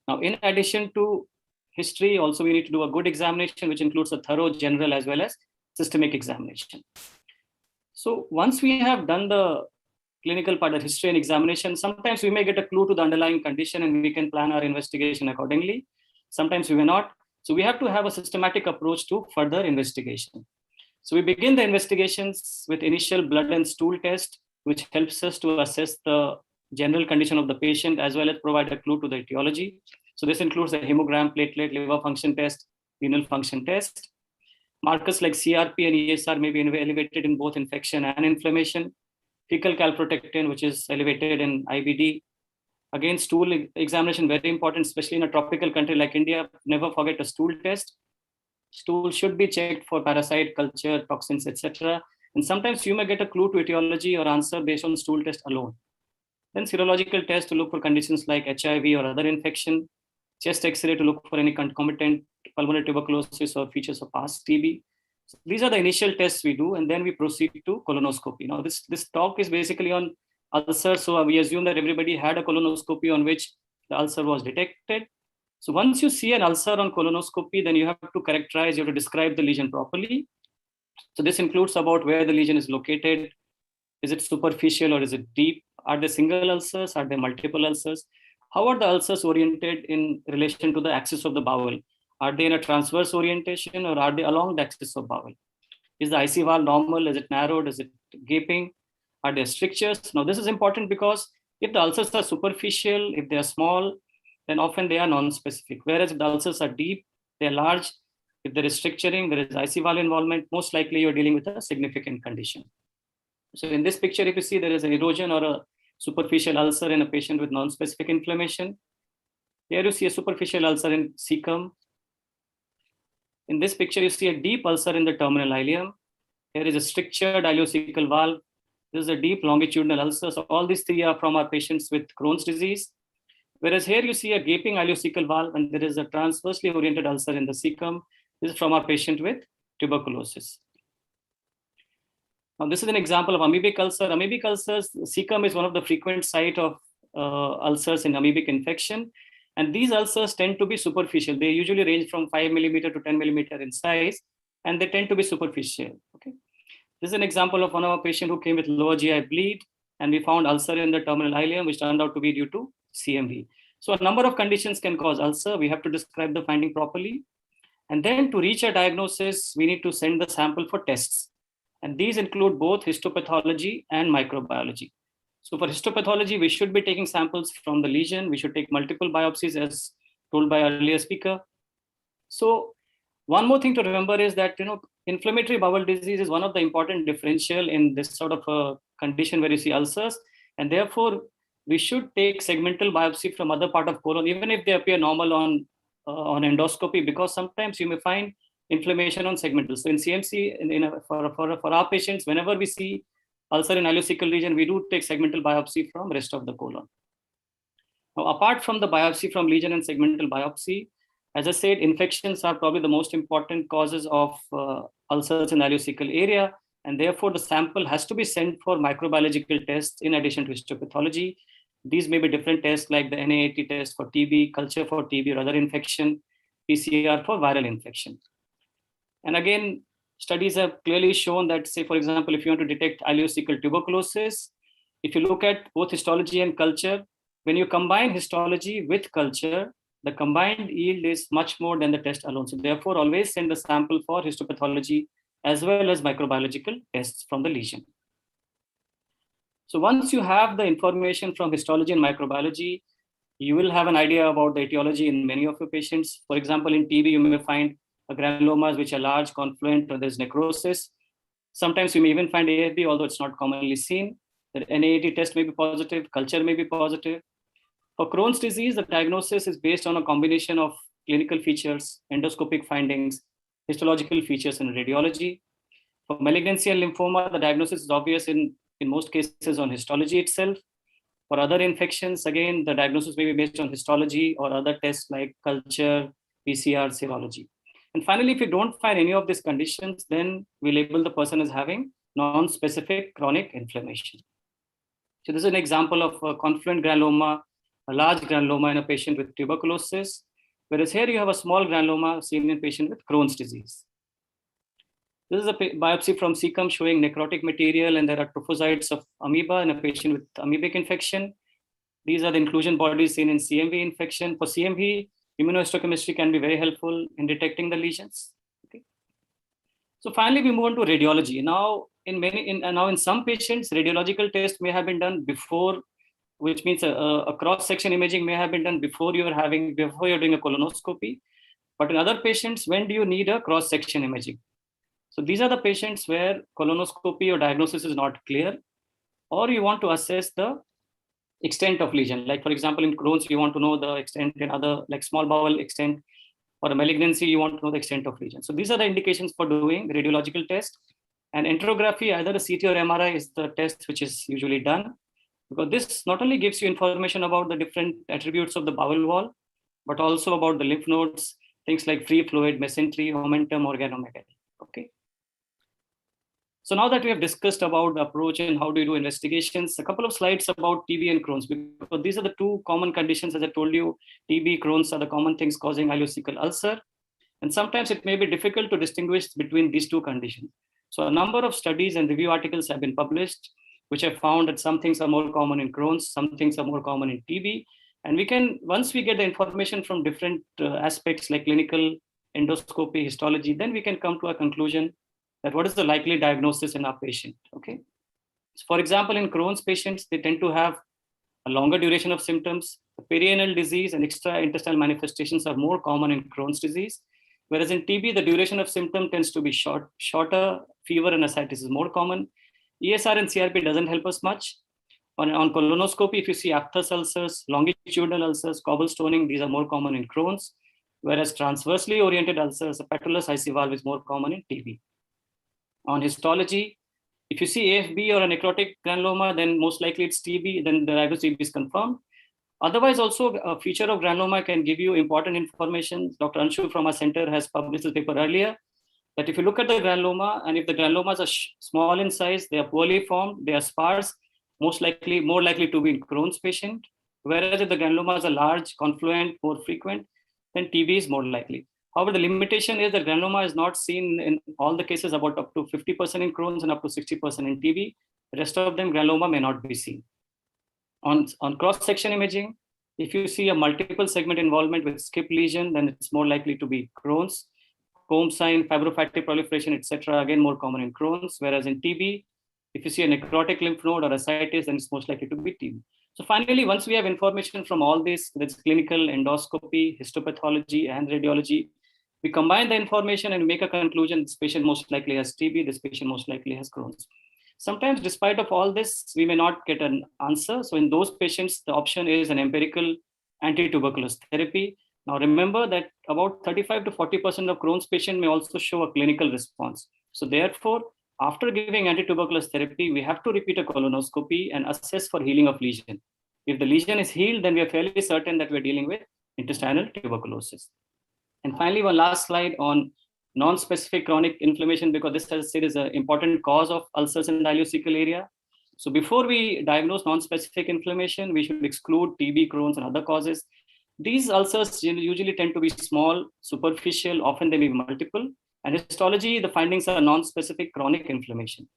Speaker 21: Now, in addition to history, also we need to do a good examination, which includes a thorough general as well as systemic examination. So once we have done the clinical part of history and examination, sometimes we may get a clue to the underlying condition and we can plan our investigation accordingly. Sometimes we may not. So we have to have a systematic approach to further investigation. So we begin the investigations with initial blood and stool test, which helps us to assess the general condition of the patient as well as provide a clue to the etiology. So this includes a hemogram, platelet, liver function test, renal function test. Markers like CRP and ESR may be elevated in both infection and inflammation. Fecal calprotectin, which is elevated in IBD. Again, stool examination, very important, especially in a tropical country like India. Never forget a stool test. Stool should be checked for parasite, culture, toxins, etc. And sometimes you may get a clue to etiology or answer based on stool test alone. Then serological test to look for conditions like HIV or other infection. Chest X-ray to look for any concomitant pulmonary tuberculosis or features of past TB. So these are the initial tests we do, and then we proceed to colonoscopy. Now, this talk is basically on ulcers, so we assume that everybody had a colonoscopy on which the ulcer was detected. So once you see an ulcer on colonoscopy, then you have to characterize, you have to describe the lesion properly. So this includes about where the lesion is located. Is it superficial or is it deep? Are they single ulcers? Are they multiple ulcers? How are the ulcers oriented in relation to the axis of the bowel? Are they in a transverse orientation or are they along the axis of bowel? Is the IC valve normal? Is it narrowed? Is it gaping? Are there strictures? Now, this is important because if the ulcers are superficial, if they are small, then often they are non-specific. Whereas if the ulcers are deep, they are large. If there is stricturing, there is IC valve involvement, most likely you're dealing with a significant condition. So in this picture, if you see there is an erosion or a superficial ulcer in a patient with non-specific inflammation. Here you see a superficial ulcer in cecum. In this picture, you see a deep ulcer in the terminal ileum. Here is a strictured ileocecal valve. This is a deep longitudinal ulcer. So all these three are from our patients with Crohn's disease. Whereas here you see a gaping ileocecal valve and there is a transversely oriented ulcer in the cecum. This is from our patient with tuberculosis. Now this is an example of amoebic ulcer. Amoebic ulcers, cecum is one of the frequent site of ulcers in amoebic infection. And these ulcers tend to be superficial. They usually range from 5 millimeter to 10 millimeter in size, and they tend to be superficial. Okay. This is an example of one of our patients who came with lower GI bleed, and we found ulcer in the terminal ileum, which turned out to be due to CMV. So a number of conditions can cause ulcer. We have to describe the finding properly. And then to reach a diagnosis, we need to send the sample for tests. And these include both histopathology and microbiology. So for histopathology, we should be taking samples from the lesion. We should take multiple biopsies as told by earlier speaker. So one more thing to remember is that, inflammatory bowel disease is one of the important differential in this sort of a condition where you see ulcers. And therefore, we should take segmental biopsy from other part of colon, even if they appear normal on endoscopy, because sometimes you may find inflammation on segmental. So in CMC, for our patients, whenever we see ulcer in ileocecal region, we do take segmental biopsy from rest of the colon. Now, apart from the biopsy from lesion and segmental biopsy, as I said, infections are probably the most important causes of ulcers in the ileocecal area, and therefore the sample has to be sent for microbiological tests in addition to histopathology. These may be different tests like the NAAT test for TB, culture for TB or other infection, PCR for viral infection. And again, studies have clearly shown that, say, for example, if you want to detect ileocecal tuberculosis, if you look at both histology and culture, when you combine histology with culture, the combined yield is much more than the test alone. So therefore, always send the sample for histopathology as well as microbiological tests from the lesion. So once you have the information from histology and microbiology, you will have an idea about the etiology in many of your patients. For example, in TB, you may find granulomas which are large, confluent, or there's necrosis. Sometimes you may even find AFB, although it's not commonly seen. The NAAT test may be positive, culture may be positive. For Crohn's disease, the diagnosis is based on a combination of clinical features, endoscopic findings, histological features, and radiology. For malignancy and lymphoma, the diagnosis is obvious in most cases on histology itself. For other infections, again, the diagnosis may be based on histology or other tests like culture, PCR, serology. And finally, if you don't find any of these conditions, then we label the person as having non-specific chronic inflammation. So this is an example of a confluent granuloma, a large granuloma in a patient with tuberculosis, whereas here you have a small granuloma seen in a patient with Crohn's disease. This is a biopsy from cecum showing necrotic material, and there are trophozoites of amoeba in a patient with amoebic infection. These are the inclusion bodies seen in CMV infection. For CMV, immunohistochemistry can be very helpful in detecting the lesions. Okay. So finally, we move on to radiology. Now, in some patients, radiological tests may have been done before, which means a cross-section imaging may have been done before you're doing a colonoscopy. But in other patients, when do you need a cross-section imaging? So these are the patients where colonoscopy or diagnosis is not clear, or you want to assess the extent of lesion. Like for example, in Crohn's, you want to know the extent, in other like small bowel extent, or a malignancy, you want to know the extent of lesion. So these are the indications for doing radiological test. And enterography, either a CT or MRI is the test which is usually done, because this not only gives you information about the different attributes of the bowel wall, but also about the lymph nodes, things like free fluid, mesentery, omentum, organomegaly. Okay. So now that we have discussed about the approach and how do you do investigations, a couple of slides about TB and Crohn's, because these are the two common conditions. As I told you, TB, Crohn's are the common things causing ileocecal ulcer. And sometimes it may be difficult to distinguish between these two conditions. So a number of studies and review articles have been published, which have found that some things are more common in Crohn's, some things are more common in TB. And we can, once we get the information from different aspects like clinical, endoscopy, histology, then we can come to a conclusion that what is the likely diagnosis in our patient, okay? So for example, in Crohn's patients, they tend to have a longer duration of symptoms. Perianal disease and extra-intestinal manifestations are more common in Crohn's disease, whereas in TB, the duration of symptom tends to be shorter, fever and ascites is more common. ESR and CRP doesn't help us much. On colonoscopy, if you see aphthous ulcers, longitudinal ulcers, cobblestoning, these are more common in Crohn's. whereas transversely oriented ulcers, a petrolus IC valve is more common in TB. On histology, if you see AFB or a necrotic granuloma, then most likely it's TB, then the diagnosis TB is confirmed. Otherwise, also a feature of granuloma can give you important information. Dr. Anshu from our center has published this paper earlier, that if you look at the granuloma, and if the granulomas are small in size, they are poorly formed, they are sparse, more likely to be in Crohn's patient. Whereas if the granulomas are large, confluent, more frequent, then TB is more likely. However, the limitation is that granuloma is not seen in all the cases, about up to 50% in Crohn's and up to 60% in TB. The rest of them, granuloma may not be seen. On cross-section imaging, if you see a multiple segment involvement with skip lesion, then it's more likely to be Crohn's. Comb sign, fibrofatty proliferation, etc., again more common in Crohn's. Whereas in TB, if you see a necrotic lymph node or ascites, then it's most likely to be TB. So finally, once we have information from all this, that's clinical, endoscopy, histopathology, and radiology, we combine the information and make a conclusion: this patient most likely has TB, this patient most likely has Crohn's. Sometimes, despite of all this, we may not get an answer. So in those patients, the option is an empirical anti-tuberculous therapy. Now remember that about 35 to 40% of Crohn's patients may also show a clinical response. So therefore, after giving anti-tuberculous therapy, we have to repeat a colonoscopy and assess for healing of lesion. If the lesion is healed, then we are fairly certain that we're dealing with intestinal tuberculosis. And finally, one last slide on non-specific chronic inflammation, because this, as I said, is an important cause of ulcers in the ileocecal area. So before we diagnose non-specific inflammation, we should exclude TB, Crohn's, and other causes. These ulcers usually tend to be small, superficial, often they may be multiple. And histology, the findings are non-specific chronic inflammation.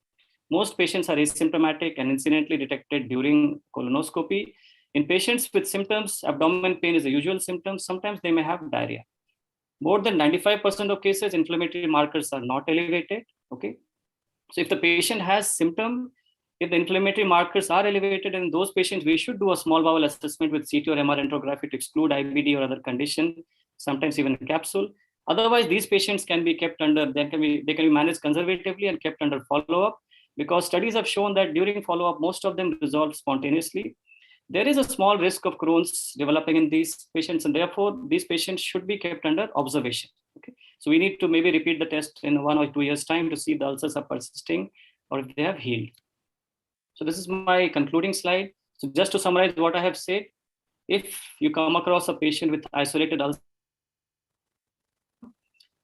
Speaker 21: Most patients are asymptomatic and incidentally detected during colonoscopy. In patients with symptoms, abdomen pain is the usual symptom. Sometimes they may have diarrhea. More than 95% of cases, inflammatory markers are not elevated. Okay. So if the patient has symptom, if the inflammatory markers are elevated in those patients, we should do a small bowel assessment with CT or MR enterography to exclude IBD or other condition, sometimes even a capsule. Otherwise, these patients can be kept under, they can be managed conservatively and kept under follow-up, because studies have shown that during follow-up, most of them resolve spontaneously. There is a small risk of Crohn's developing in these patients, and therefore these patients should be kept under observation. Okay, so we need to maybe repeat the test in 1 or 2 years' time to see if the ulcers are persisting or if they have healed. So this is my concluding slide. So just to summarize what I have said, if you come across a patient with isolated ulcer,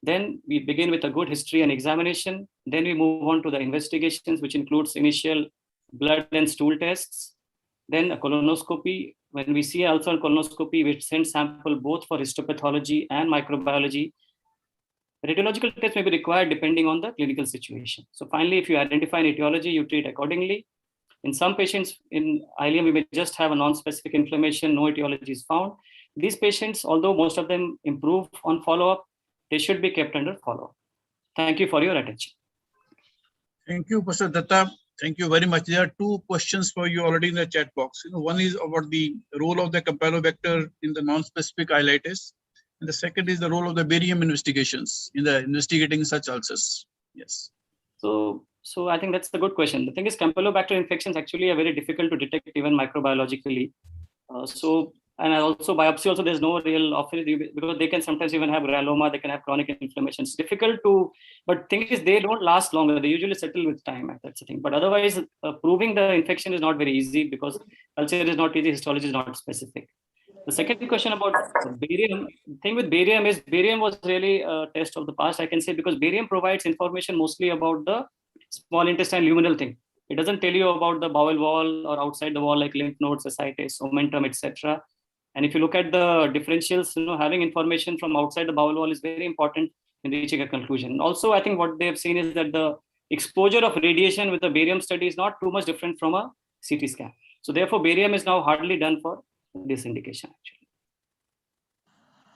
Speaker 21: then we begin with a good history and examination. Then we move on to the investigations, which includes initial blood and stool tests. Then a colonoscopy. When we see ulcer on colonoscopy, we send sample both for histopathology and microbiology. Radiological tests may be required depending on the clinical situation. So finally, if you identify an etiology, you treat accordingly. In some patients in ileum, we may just have a non-specific inflammation, no etiology is found. These patients, although most of them improve on follow-up, they should be kept under follow-up. Thank you for your attention.
Speaker 16: Thank you, Professor Datta. Thank you very much. There are two questions for you already in the chat box. One is about the role of the Campylobacter in the non-specific ileitis, and the second is the role of the barium investigations in the investigating such ulcers. Yes.
Speaker 21: So I think that's a good question. The thing is, Campylobacter infections actually are very difficult to detect even microbiologically. And also biopsy also, there's no real often, because they can sometimes even have granuloma, they can have chronic inflammation. It's difficult to, but thing is they don't last longer. They usually settle with time. That's the thing. But otherwise, proving the infection is not very easy, because culture is not easy, histology is not specific. The second question about barium, the thing with barium is barium was really a test of the past, I can say, because barium provides information mostly about the small intestine luminal thing. It doesn't tell you about the bowel wall or outside the wall like lymph nodes, ascites, omentum, etc. And if you look at the differentials, having information from outside the bowel wall is very important in reaching a conclusion. Also, I think what they have seen is that the exposure of radiation with the barium study is not too much different from a CT scan. So therefore, barium is now hardly done for this indication, actually.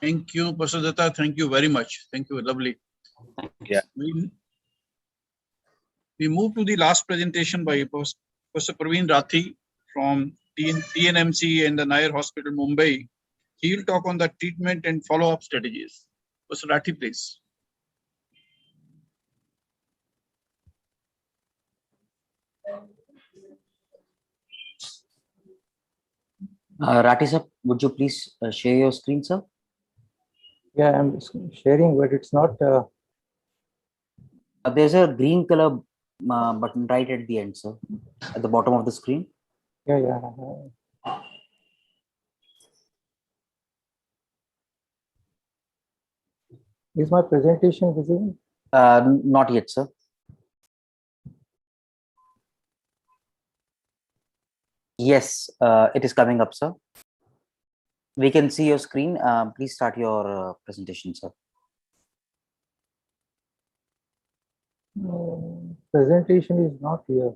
Speaker 16: Thank you, Professor Datta. Thank you very much. Thank you. Lovely.
Speaker 12: Yeah.
Speaker 16: We move to the last presentation by Professor Praveen Rathi from TNMC and the Nair Hospital, Mumbai. He will talk on the treatment and follow-up strategies. Professor Rathi, please.
Speaker 2: Rathi sir, would you please share your screen, sir?
Speaker 4: Yeah, I'm sharing, but it's not.
Speaker 2: There's a green color button right at the end, sir, at the bottom of the screen.
Speaker 4: Yeah, yeah. Is my presentation visible?
Speaker 2: Not yet, sir. Yes, it is coming up, sir. We can see your screen. Please start your presentation, sir.
Speaker 4: Presentation is not here.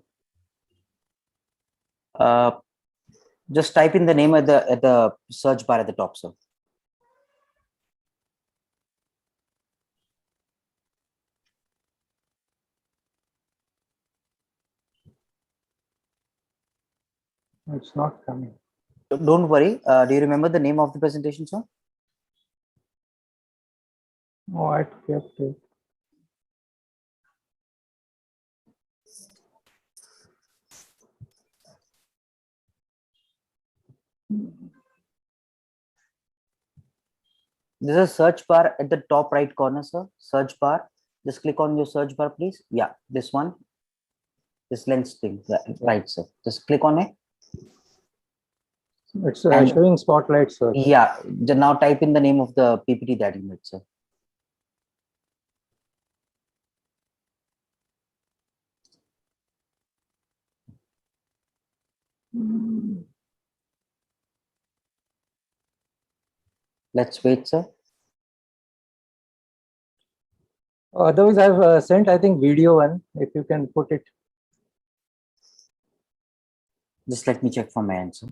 Speaker 2: Just type in the name at the search bar at the top, sir.
Speaker 4: It's not coming.
Speaker 2: Don't worry. Do you remember the name of the presentation, sir?
Speaker 4: Oh, I kept it.
Speaker 2: There's a search bar at the top right corner, sir. Search bar. Just click on your search bar, please. Yeah, this one. This lens thing. Right, sir. Just click on it.
Speaker 4: It's showing spotlight search.
Speaker 2: Yeah. Now type in the name of the PPT that you made, sir. Let's wait, sir.
Speaker 4: Otherwise, I've sent, I think, video one. If you can put it.
Speaker 2: Just let me check for my answer.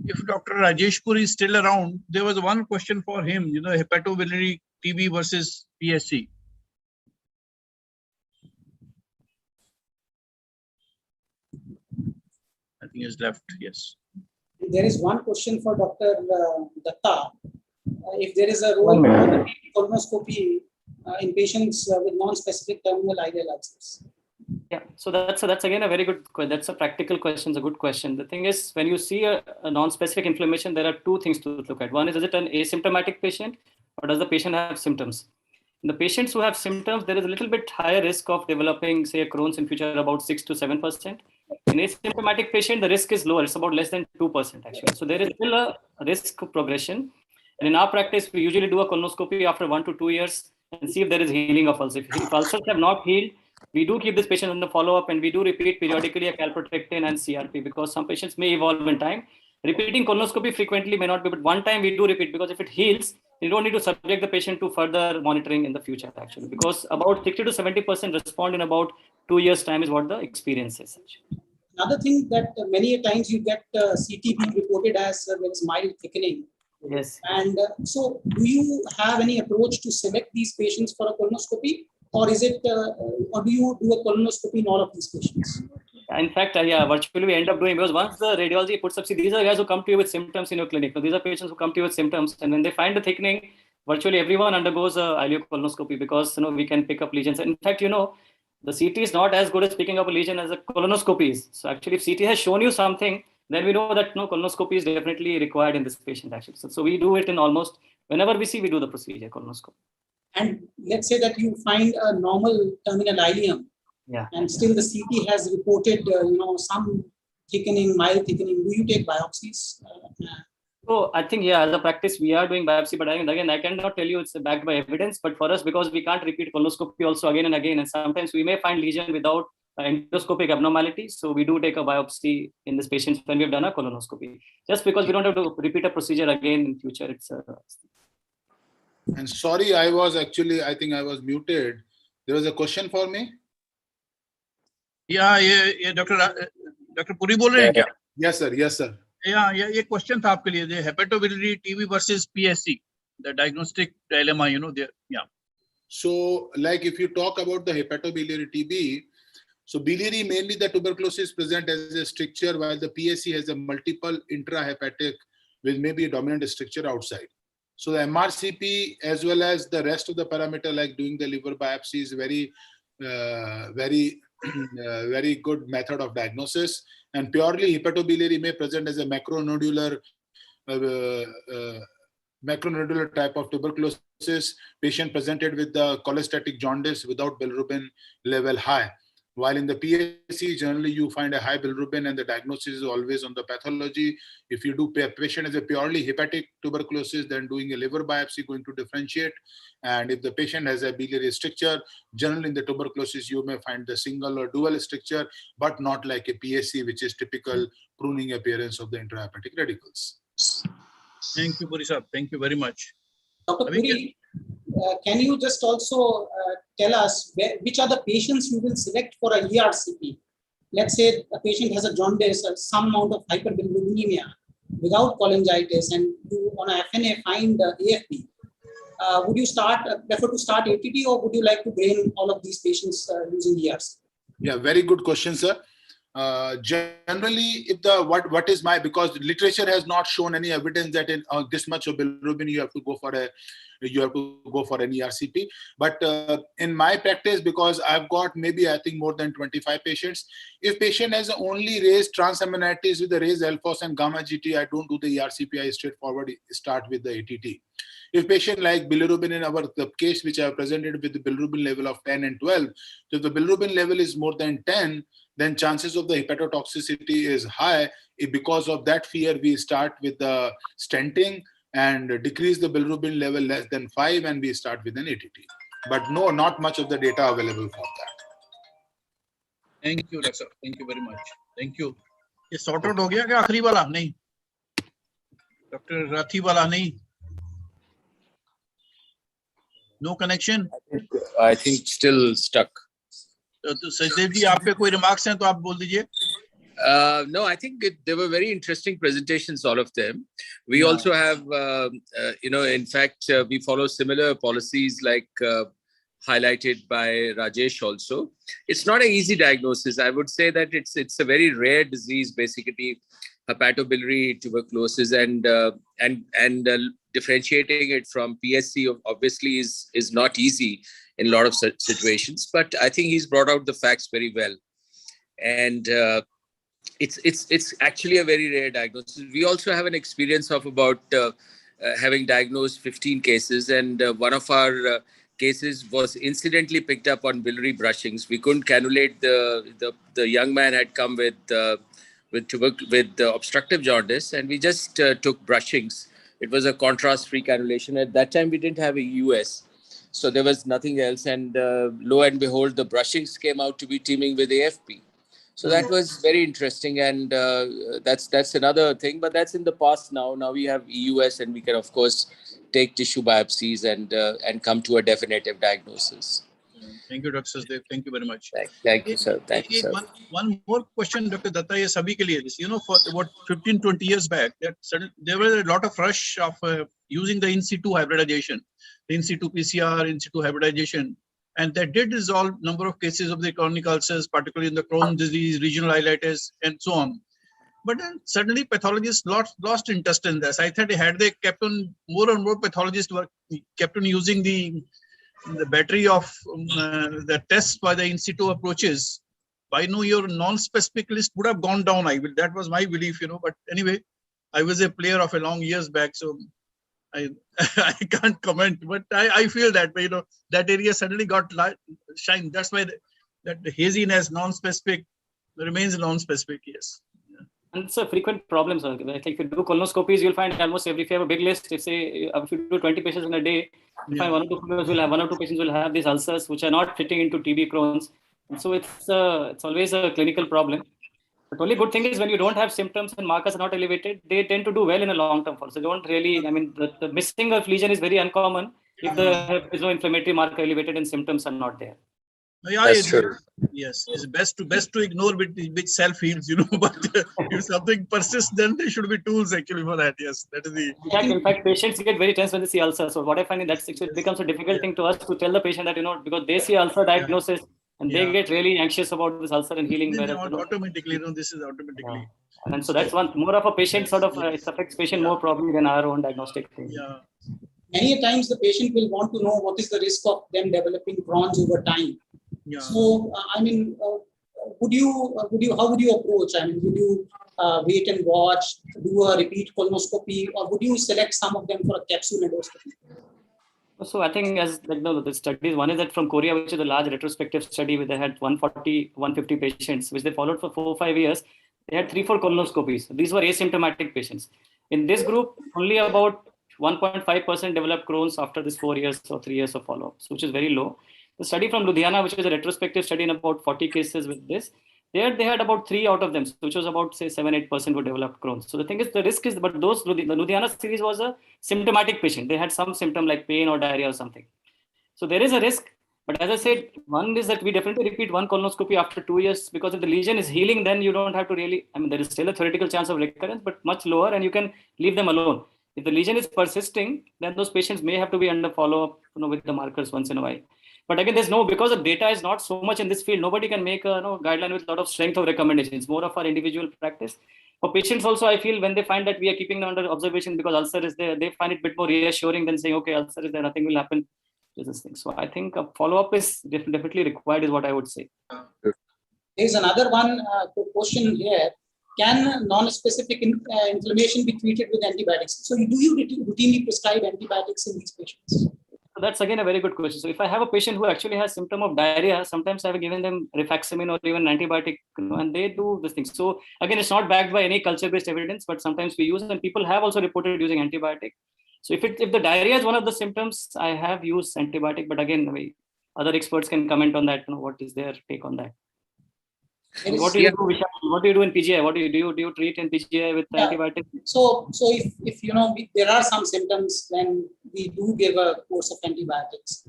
Speaker 16: If Dr. Rajesh Puri is still around, there was one question for him, hepatobiliary TB versus PSC. I think he's left, yes.
Speaker 19: There is one question for Dr. Datta. If there is a role for colonoscopy in patients with non-specific terminal ileal ulcers.
Speaker 21: Yeah, so that's again a very good question. That's a practical question. It's a good question. The thing is, when you see a non-specific inflammation, there are two things to look at. One is it an asymptomatic patient, or does the patient have symptoms? In the patients who have symptoms, there is a little bit higher risk of developing, say, a Crohn's in future, about 6 to 7%. In asymptomatic patient, the risk is lower. It's about less than 2% actually. So there is still a risk of progression. And in our practice, we usually do a colonoscopy after 1 to 2 years and see if there is healing of ulcers. If ulcers have not healed, we do keep this patient on the follow-up, and we do repeat periodically a calprotectin and CRP, because some patients may evolve in time. Repeating colonoscopy frequently may not be, but one time we do repeat, because if it heals, you don't need to subject the patient to further monitoring in the future actually, because about 60 to 70% respond in about 2 years time is what the experience is.
Speaker 19: Another thing that many times you get CT being reported as there is mild thickening.
Speaker 21: Yes.
Speaker 19: And so do you have any approach to select these patients for a colonoscopy, or is it, or do you do a colonoscopy in all of these patients?
Speaker 21: In fact, yeah, virtually we end up doing, because once the radiology puts up, see, these are guys who come to you with symptoms in your clinic. So these are patients who come to you with symptoms, and when they find the thickening, virtually everyone undergoes a ileocolonoscopy, because we can pick up lesions. In fact, the CT is not as good as picking up a lesion as a colonoscopy is. So actually, if CT has shown you something, then we know that colonoscopy is definitely required in this patient actually. So we do it in almost whenever we see, we do the procedure colonoscopy.
Speaker 19: And let's say that you find a normal terminal ileum,
Speaker 21: yeah,
Speaker 19: and still the CT has reported, some thickening, mild thickening. Do you take biopsies?
Speaker 21: So I think, yeah, as a practice, we are doing biopsy, but again, I cannot tell you it's backed by evidence. But for us, because we can't repeat colonoscopy also again and again, and sometimes we may find lesion without endoscopic abnormality. So we do take a biopsy in this patient when we've done a colonoscopy, just because we don't have to repeat a procedure again in future. It's
Speaker 20: And sorry, I think I was muted. There was a question for me.
Speaker 16: Yeah, Dr. Puri बोल रहे हैं क्या?
Speaker 20: Yes, sir. Yes, sir.
Speaker 16: Yeah, ये question था आपके लिए, the hepatobiliary TB versus PSC, the diagnostic dilemma, there. Yeah.
Speaker 20: So, like if you talk about the hepatobiliary TB, so biliary mainly the tuberculosis present as a stricture, while the PSC has a multiple intrahepatic with maybe a dominant structure outside. So the MRCP as well as the rest of the parameter like doing the liver biopsy is very very good method of diagnosis. And purely hepatobiliary may present as a macronodular type of tuberculosis. Patient presented with the cholestatic jaundice without bilirubin level high. While in the PSC, generally you find a high bilirubin and the diagnosis is always on the pathology. If you do patient as a purely hepatic tuberculosis, then doing a liver biopsy going to differentiate. And if the patient has a biliary stricture, generally in the tuberculosis, you may find the single or dual stricture, but not like a PSC, which is typical pruning appearance of the intrahepatic radicals.
Speaker 16: Thank you, Purisab. Thank you very much.
Speaker 19: Dr. Puri, can you just also tell us which are the patients you will select for a ERCP? Let's say a patient has a jaundice or some amount of hyperbilirubinemia without cholangitis, and you on a FNA find AFP. Would you prefer to start ATT, or would you like to drain all of these patients using ERCP?
Speaker 20: Yeah, very good question, sir. Generally, if because the literature has not shown any evidence that in this much of bilirubin you have to go for an ERCP. But in my practice, because I've got maybe I think more than 25 patients, if patient has only raised transaminitis with the raised alphos and gamma GT, I don't do the ERCP. I straightforward start with the ATT. If patient like bilirubin in the case which I have presented with the bilirubin level of 10 and 12, so if the bilirubin level is more than 10, then chances of the hepatotoxicity is high. Because of that fear, we start with the stenting and decrease the bilirubin level less than 5, and we start with an ATT. But no, not much of the data available for that.
Speaker 16: Thank you, Doctor. Thank you very much. Thank you. ये sort out हो गया क्या आखिरी वाला? नहीं, doctor Rathi वाला नहीं. No connection.
Speaker 18: I think still stuck.
Speaker 16: तो सचदेव जी, आप पे कोई रिमार्क्स हैं तो आप बोल दीजिए.
Speaker 18: No, I think they were very interesting presentations, all of them. We also have, in fact, we follow similar policies like highlighted by Rajesh also. It's not an easy diagnosis. I would say that it's a very rare disease, basically, hepatobiliary tuberculosis, and differentiating it from PSC obviously is not easy in a lot of situations. But I think he's brought out the facts very well, and it's actually a very rare diagnosis. We also have an experience of about having diagnosed 15 cases, and one of our cases was incidentally picked up on biliary brushings. We couldn't cannulate the young man had come with obstructive jaundice, and we just took brushings. It was a contrast-free cannulation. At that time, we didn't have a US, so there was nothing else. And lo and behold, the brushings came out to be teeming with AFP. So that was very interesting, and that's another thing. But that's in the past now. Now we have EUS, and we can of course take tissue biopsies and come to a definitive diagnosis.
Speaker 16: Thank you, Dr. Sachdev. Thank you very much.
Speaker 18: Thank you, sir. Thank you, sir.
Speaker 16: One more question, Dr. Datta, ye sabhi ke liye. For about 15-20 years back, there was a lot of rush of using the in situ hybridization, the in situ PCR, in situ hybridization. And that did resolve number of cases of the chronic ulcers, particularly in the Crohn's disease, regional ileitis, and so on. But then suddenly pathologists lost interest in this. I thought had they kept on, more and more pathologists were kept on using the battery of the tests by the in situ approaches, by now your non-specific list would have gone down. That was my belief, But anyway, I was a player of a long years back, so I can't comment, but I feel that that area suddenly got shine. That's why that haziness, non-specific, remains non-specific. Yes.
Speaker 21: And it's a frequent problem. So like if you do colonoscopies, you'll find almost if you have a big list, if you do 20 patients in a day, you find one or two patients will have these ulcers which are not fitting into TB Crohn's. And so it's always a clinical problem. But only good thing is when you don't have symptoms and markers are not elevated, they tend to do well in a long term. So don't really, the missing of lesion is very uncommon if there is no inflammatory marker elevated and symptoms are not there.
Speaker 16: Yeah, that's true. Yes, it's best to ignore which self heals, But if something persists, then there should be tools actually for that. Yes, that is the.
Speaker 21: In fact, patients get very tense when they see ulcer. So what I find is that it becomes a difficult thing to us to tell the patient that because they see ulcer diagnosis and they get really anxious about this ulcer and healing.
Speaker 16: Automatically, this is automatically.
Speaker 21: And so that's one more of a patient sort of it affects patient more probably than our own diagnostic thing.
Speaker 16: Yeah.
Speaker 19: many times the patient will want to know what is the risk of them developing Crohn's over time.
Speaker 16: Yeah.
Speaker 19: So, I mean, how would you approach? I mean, would you wait and watch, do a repeat colonoscopy, or would you select some of them for a capsule endoscopy?
Speaker 21: So I think as the studies, one is that from Korea, which is a large retrospective study where they had 140, 150 patients, which they followed for 4 or 5 years. They had 3-4 colonoscopies. These were asymptomatic patients. In this group, only about 1.5% developed Crohn's after this 4 years or 3 years of follow-up, which is very low. The study from Ludhiana, which is a retrospective study in about 40 cases with this, there they had about 3 out of them, which was about say 7-8% would develop Crohn's. So the thing is, the risk is, but the Ludhiana series was a symptomatic patient. They had some symptom like pain or diarrhea or something. So there is a risk. But as I said, one is that we definitely repeat one colonoscopy after 2 years, because if the lesion is healing, then you don't have to really, I mean, there is still a theoretical chance of recurrence, but much lower, and you can leave them alone. If the lesion is persisting, then those patients may have to be under follow-up, with the markers once in a while. But again, because the data is not so much in this field, nobody can make a guideline with a lot of strength of recommendation. It's more of our individual practice. For patients also, I feel when they find that we are keeping them under observation because ulcer is there, they find it a bit more reassuring than saying, okay, ulcer is there, nothing will happen. This thing. So I think a follow-up is definitely required, is what I would say.
Speaker 19: There's another one question here. Can non-specific inflammation be treated with antibiotics? So do you routinely prescribe antibiotics in these patients?
Speaker 21: So that's again a very good question. So if I have a patient who actually has symptom of diarrhea, sometimes I've given them rifaximin or even antibiotic, and they do this thing. So again, it's not backed by any culture-based evidence, but sometimes we use, and people have also reported using antibiotic. So if the diarrhea is one of the symptoms, I have used antibiotic, but again, other experts can comment on that. What is their take on that? What do you do, Vishal? What do you do in PGI? What do you treat in PGI with antibiotic?
Speaker 19: So if there are some symptoms, then we do give a course of antibiotics.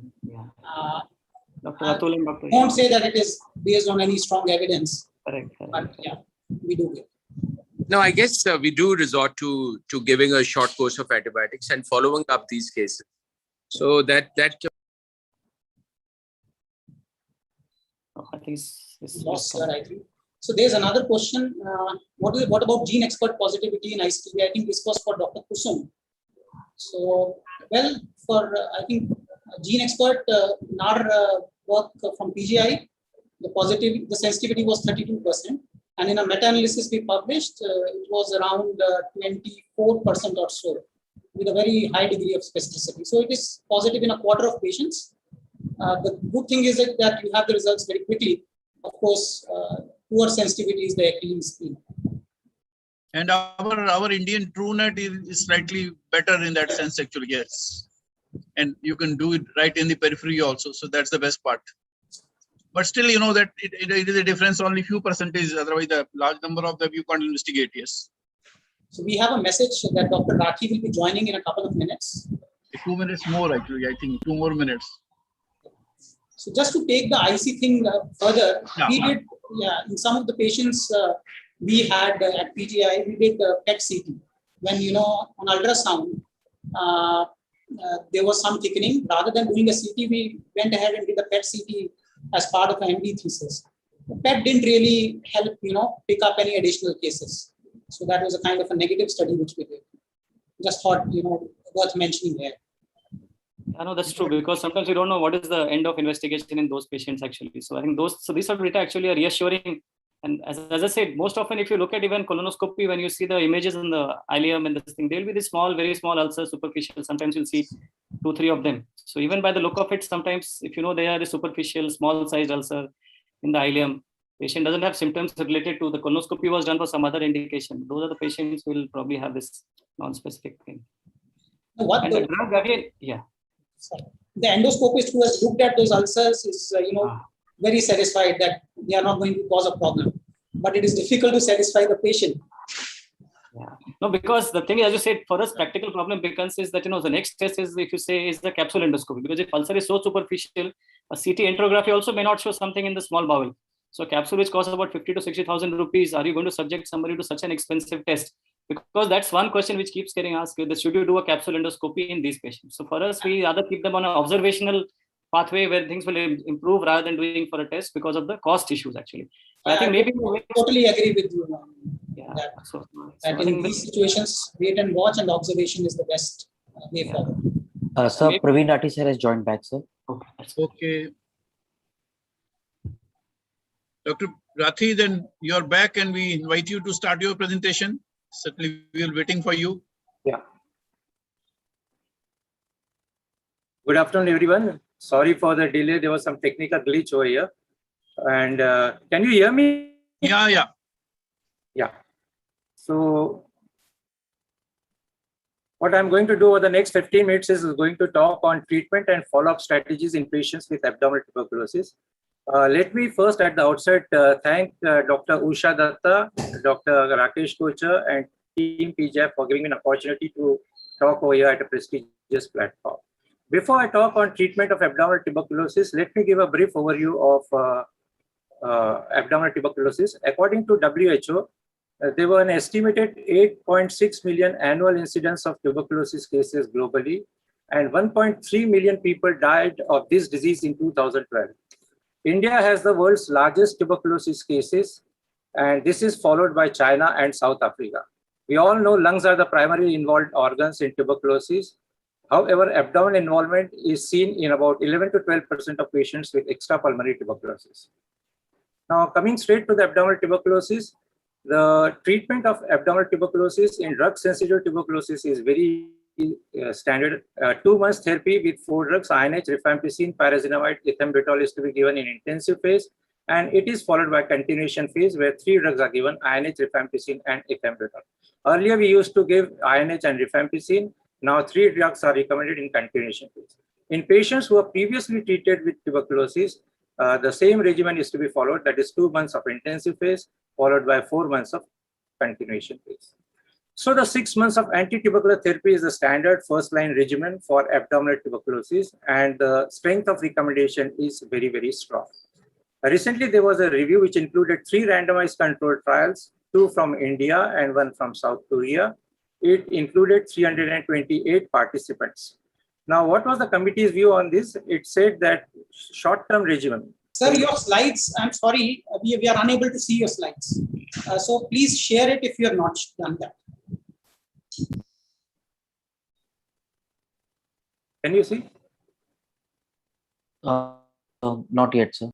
Speaker 21: Dr. Atul and Dr.
Speaker 19: Don't say that it is based on any strong evidence.
Speaker 21: Correct.
Speaker 19: But yeah, we do give.
Speaker 18: No, I guess we do resort to giving a short course of antibiotics and following up these cases. So that
Speaker 21: I think
Speaker 19: lost, I think. So there's another question. What about gene expert positivity in ICTV? I think this was for Dr. Kusum. So, well, for I think gene expert in our work from PGI, the sensitivity was 32%. And in a meta-analysis we published, it was around 24% or so, with a very high degree of specificity. So it is positive in a quarter of patients. The good thing is that you have the results very quickly. Of course, poor sensitivity is the Achilles heel.
Speaker 16: And our Indian TrueNet is slightly better in that sense, actually, yes. And you can do it right in the periphery also. So that's the best part. But still, that it is a difference, only few percentage. Otherwise, the large number of them you can't investigate. Yes.
Speaker 19: So we have a message that Dr. Rathi will be joining in a couple of minutes.
Speaker 16: 2 minutes more, actually. I think 2 more minutes.
Speaker 19: So just to take the IC thing further, we did, in some of the patients we had at PGI, we did PET CT. When, on ultrasound, there was some thickening. Rather than doing a CT, we went ahead and did a PET CT as part of an MD thesis. The PET didn't really help, pick up any additional cases. So that was a kind of a negative study which we did. Just thought, worth mentioning here.
Speaker 21: I know that's true, because sometimes we don't know what is the end of investigation in those patients actually. So I think these are data actually are reassuring. And as I said, most often if you look at even colonoscopy, when you see the images in the ileum and this thing, there will be these small, very small ulcers, superficial. Sometimes you'll see 2-3 of them. So even by the look of it, sometimes if they are a superficial, small sized ulcer in the ileum, patient doesn't have symptoms related to the colonoscopy was done for some other indication. Those are the patients who will probably have this non-specific thing.
Speaker 19: What
Speaker 21: and the drug again,
Speaker 19: the endoscopist who has looked at those ulcers is, very satisfied that they are not going to cause a problem. But it is difficult to satisfy the patient.
Speaker 21: No, because the thing, as you said, for us, practical problem becomes is that, the next test is, if you say, is the capsule endoscopy. Because if ulcer is so superficial, a CT enterography also may not show something in the small bowel. So capsule which costs about 50 to 60,000 rupees, are you going to subject somebody to such an expensive test? Because that's one question which keeps getting asked, should you do a capsule endoscopy in these patients? So for us, we rather keep them on an observational pathway where things will improve rather than doing for a test because of the cost issues actually. I think maybe
Speaker 19: totally agree with you.
Speaker 21: So
Speaker 19: in these situations, wait and watch and observation is the best way forward.
Speaker 2: Sir, Praveen Rathi sir has joined back, sir.
Speaker 16: Okay. Dr. Rathi, then you're back and we invite you to start your presentation. Certainly, we are waiting for you.
Speaker 7: Yeah. Good afternoon, everyone. Sorry for the delay. There was some technical glitch over here. And can you hear me?
Speaker 16: Yeah, yeah.
Speaker 7: Yeah. So what I'm going to do over the next 15 minutes is going to talk on treatment and follow-up strategies in patients with abdominal tuberculosis. Let me first at the outset thank Dr. Usha Datta, Dr. Rakesh Kochar and Team PJAP for giving me an opportunity to talk over here at a prestigious platform. Before I talk on treatment of abdominal tuberculosis, let me give a brief overview of abdominal tuberculosis. According to WHO, there were an estimated 8.6 million annual incidence of tuberculosis cases globally, and 1.3 million people died of this disease in 2012. India has the world's largest tuberculosis cases, and this is followed by China and South Africa. We all know lungs are the primary involved organs in tuberculosis. However, abdominal involvement is seen in about 11 to 12% of patients with extrapulmonary tuberculosis. Now, coming straight to the abdominal tuberculosis, the treatment of abdominal tuberculosis in drug-sensitive tuberculosis is very standard. 2 months therapy with 4 drugs, INH, rifampicin, pyrazinamide, ethambutol is to be given in intensive phase, and it is followed by continuation phase where 3 drugs are given, INH, rifampicin, and ethambutol. Earlier, we used to give INH and rifampicin. Now, 3 drugs are recommended in continuation phase. In patients who are previously treated with tuberculosis, the same regimen is to be followed, that is 2 months of intensive phase, followed by 4 months of continuation phase. So the 6 months of anti-tubercular therapy is the standard first-line regimen for abdominal tuberculosis, and the strength of recommendation is very, very strong. Recently, there was a review which included 3 randomized controlled trials, 2 from India and 1 from South Korea. It included 328 participants. Now, what was the committee's view on this? It said that short-term regimen.
Speaker 19: Sir, your slides, I'm sorry, we are unable to see your slides. So please share it if you have not done that.
Speaker 7: Can you see?
Speaker 2: Not yet, sir.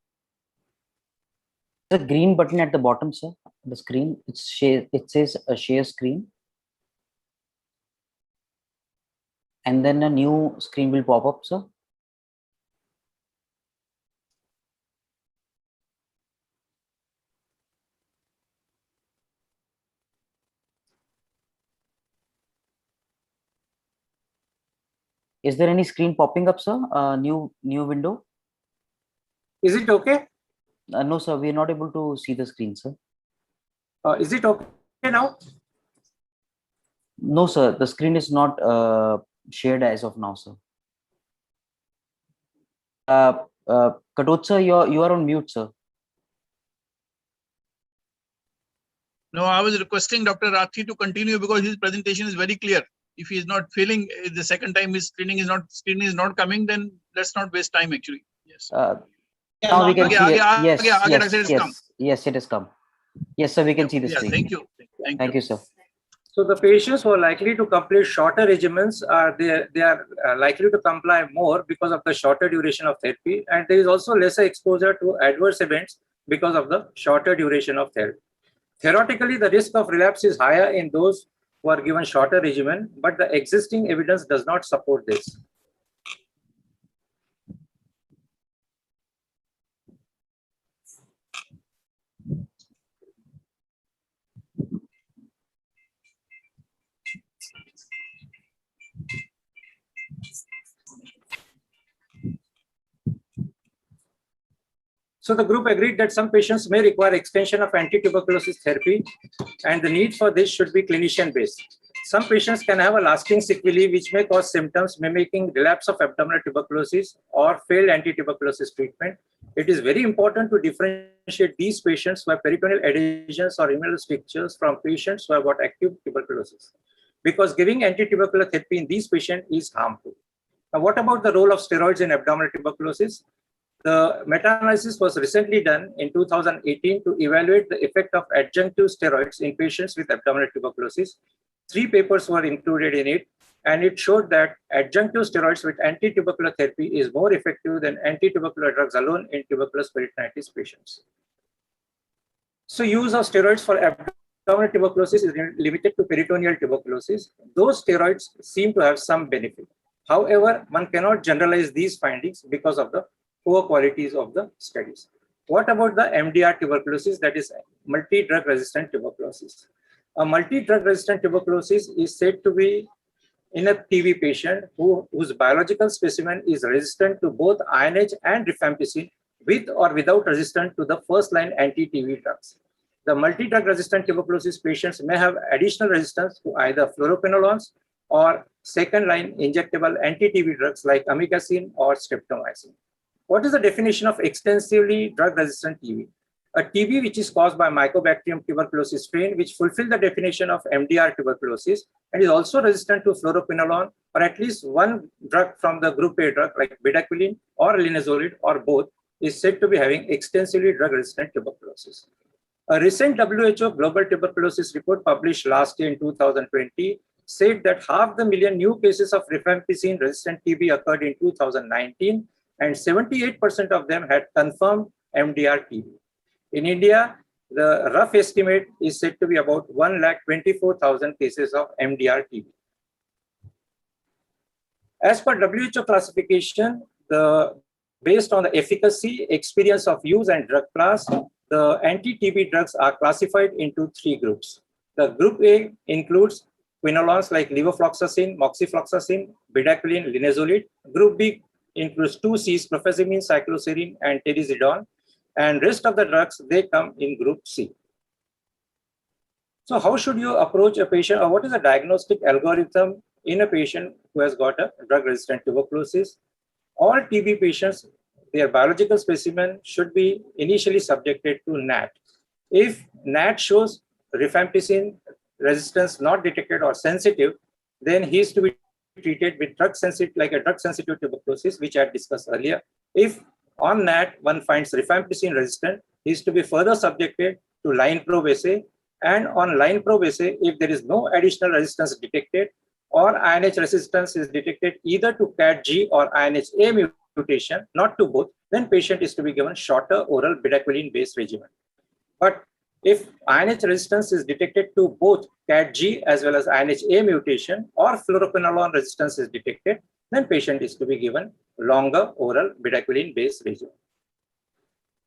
Speaker 2: The green button at the bottom, sir. The screen, it says a share screen. And then a new screen will pop up, sir. Is there any screen popping up, sir? New window?
Speaker 7: Is it okay?
Speaker 2: No, sir. We are not able to see the screen, sir.
Speaker 7: Is it okay now?
Speaker 2: No, sir. The screen is not shared as of now, sir. Katot, sir, you are on mute, sir.
Speaker 16: No, I was requesting Dr. Rathi to continue because his presentation is very clear. If he is not feeling the second time his screen is not coming, then let's not waste time actually. Yes.
Speaker 2: Now we can see it. Yes, it has come. Yes, sir, we can see the screen.
Speaker 16: Thank you.
Speaker 2: Thank you, sir.
Speaker 7: So the patients who are likely to complete shorter regimens they are likely to comply more because of the shorter duration of therapy, and there is also lesser exposure to adverse events because of the shorter duration of therapy. Theoretically, the risk of relapse is higher in those who are given shorter regimen, but the existing evidence does not support this. So the group agreed that some patients may require extension of anti-tuberculosis therapy, and the need for this should be clinician-based. Some patients can have a lasting sequelae which may cause symptoms mimicking relapse of abdominal tuberculosis or failed anti-tuberculosis treatment. It is very important to differentiate these patients who have peritoneal adhesions or immunosuppressive strictures from patients who have got acute tuberculosis, because giving anti-tubercular therapy in these patients is harmful. Now, what about the role of steroids in abdominal tuberculosis? The meta-analysis was recently done in 2018 to evaluate the effect of adjunctive steroids in patients with abdominal tuberculosis. 3 papers were included in it. and it showed that adjunctive steroids with anti-tubercular therapy is more effective than anti-tubercular drugs alone in tuberculous peritonitis patients. So use of steroids for abdominal tuberculosis is limited to peritoneal tuberculosis. Those steroids seem to have some benefit. However, one cannot generalize these findings because of the poor qualities of the studies. What about the MDR tuberculosis, that is multi-drug resistant tuberculosis? A multi-drug resistant tuberculosis is said to be in a TB patient whose biological specimen is resistant to both INH and rifampicin with or without resistance to the first-line anti-TB drugs. The multi-drug resistant tuberculosis patients may have additional resistance to either fluoroquinolones or second-line injectable anti-TB drugs like amikacin or streptomycin. What is the definition of extensively drug-resistant TB? A TB which is caused by Mycobacterium tuberculosis strain, which fulfill the definition of MDR tuberculosis and is also resistant to fluoroquinolone or at least one drug from the group A drug like bedaquiline or linezolid or both, is said to be having extensively drug-resistant tuberculosis. A recent WHO global tuberculosis report published last year in 2020 said that 500,000 new cases of rifampicin-resistant TB occurred in 2019, and 78% of them had confirmed MDR TB. In India, the rough estimate is said to be about 124,000 cases of MDR TB. As per WHO classification, based on the efficacy, experience of use, and drug class, the anti-TB drugs are classified into 3 groups. The group A includes quinolones like levofloxacin, moxifloxacin, bedaquiline, linezolid. Group B includes 2 Cs, clofazimine, cycloserine, and terizidone. And rest of the drugs, they come in group C. So how should you approach a patient, or what is the diagnostic algorithm in a patient who has got a drug-resistant tuberculosis? All TB patients, their biological specimen should be initially subjected to NAT. If NAT shows rifampicin resistance not detected or sensitive, then he is to be treated with drug-sensitive tuberculosis, which I had discussed earlier. If on NAT one finds rifampicin resistant, he is to be further subjected to line probe assay, and on line probe assay, if there is no additional resistance detected or INH resistance is detected either to CAT-G or INH-A mutation, not to both, then patient is to be given shorter oral bedaquiline-based regimen. But if INH resistance is detected to both CAT-G as well as INH-A mutation or fluoroquinolone resistance is detected, then patient is to be given longer oral bedaquiline-based regimen.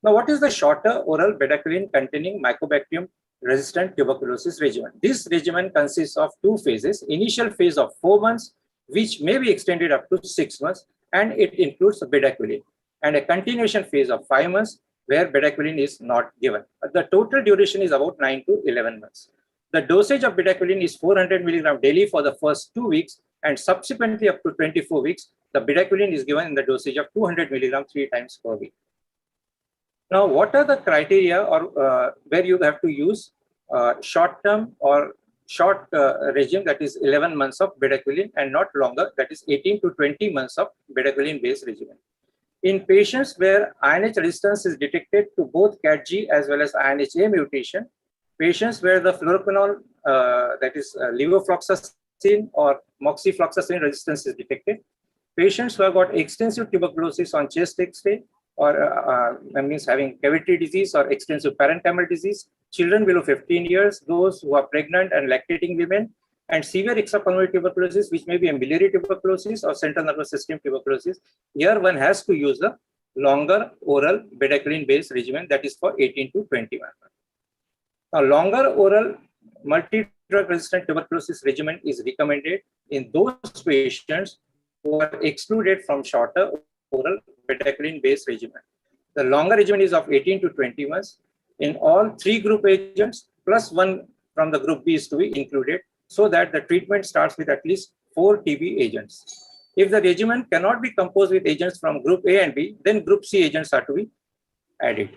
Speaker 7: Now, what is the shorter oral bedaquiline containing Mycobacterium resistant tuberculosis regimen? This regimen consists of 2 phases. Initial phase of 4 months, which may be extended up to 6 months, and it includes bedaquiline, and a continuation phase of 5 months where bedaquiline is not given. The total duration is about 9 to 11 months. The dosage of bedaquiline is 400 mg daily for the first 2 weeks, and subsequently up to 24 weeks, the bedaquiline is given in the dosage of 200 mg 3 times per week. Now, what are the criteria or where you have to use short-term or short regime, that is 11 months of bedaquiline, and not longer, that is 18 to 20 months of bedaquiline-based regimen? In patients where INH resistance is detected to both CAT-G as well as INH-A mutation, patients where the fluoroquinolone, that is levofloxacin or moxifloxacin resistance is detected, patients who have got extensive tuberculosis on chest X-ray, or that means having cavity disease or extensive parenchymal disease, children below 15 years, those who are pregnant and lactating women, and severe extrapulmonary tuberculosis, which may be a biliary tuberculosis or central nervous system tuberculosis. Here one has to use a longer oral bedaquiline-based regimen, that is for 18 to 21 months. A longer oral multi-drug resistant tuberculosis regimen is recommended in those patients who are excluded from shorter oral bedaquiline-based regimen. The longer regimen is of 18 to 20 months. In all 3 group agents, plus 1 from the group B is to be included, so that the treatment starts with at least 4 TB agents. If the regimen cannot be composed with agents from group A and B, then group C agents are to be added.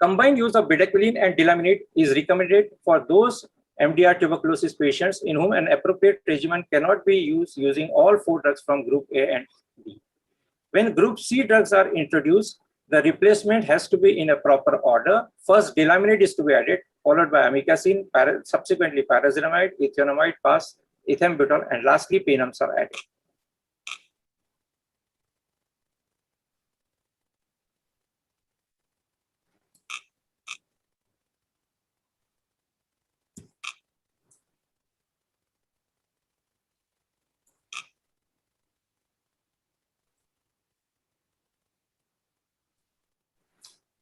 Speaker 7: Combined use of bedaquiline and delaminate is recommended for those MDR tuberculosis patients in whom an appropriate regimen cannot be used using all 4 drugs from group A and B. When group C drugs are introduced, the replacement has to be in a proper order. First, delaminate is to be added, followed by amikacin, subsequently pyrazinamide, ethionamide, PAS, ethambutol, and lastly, penums are added.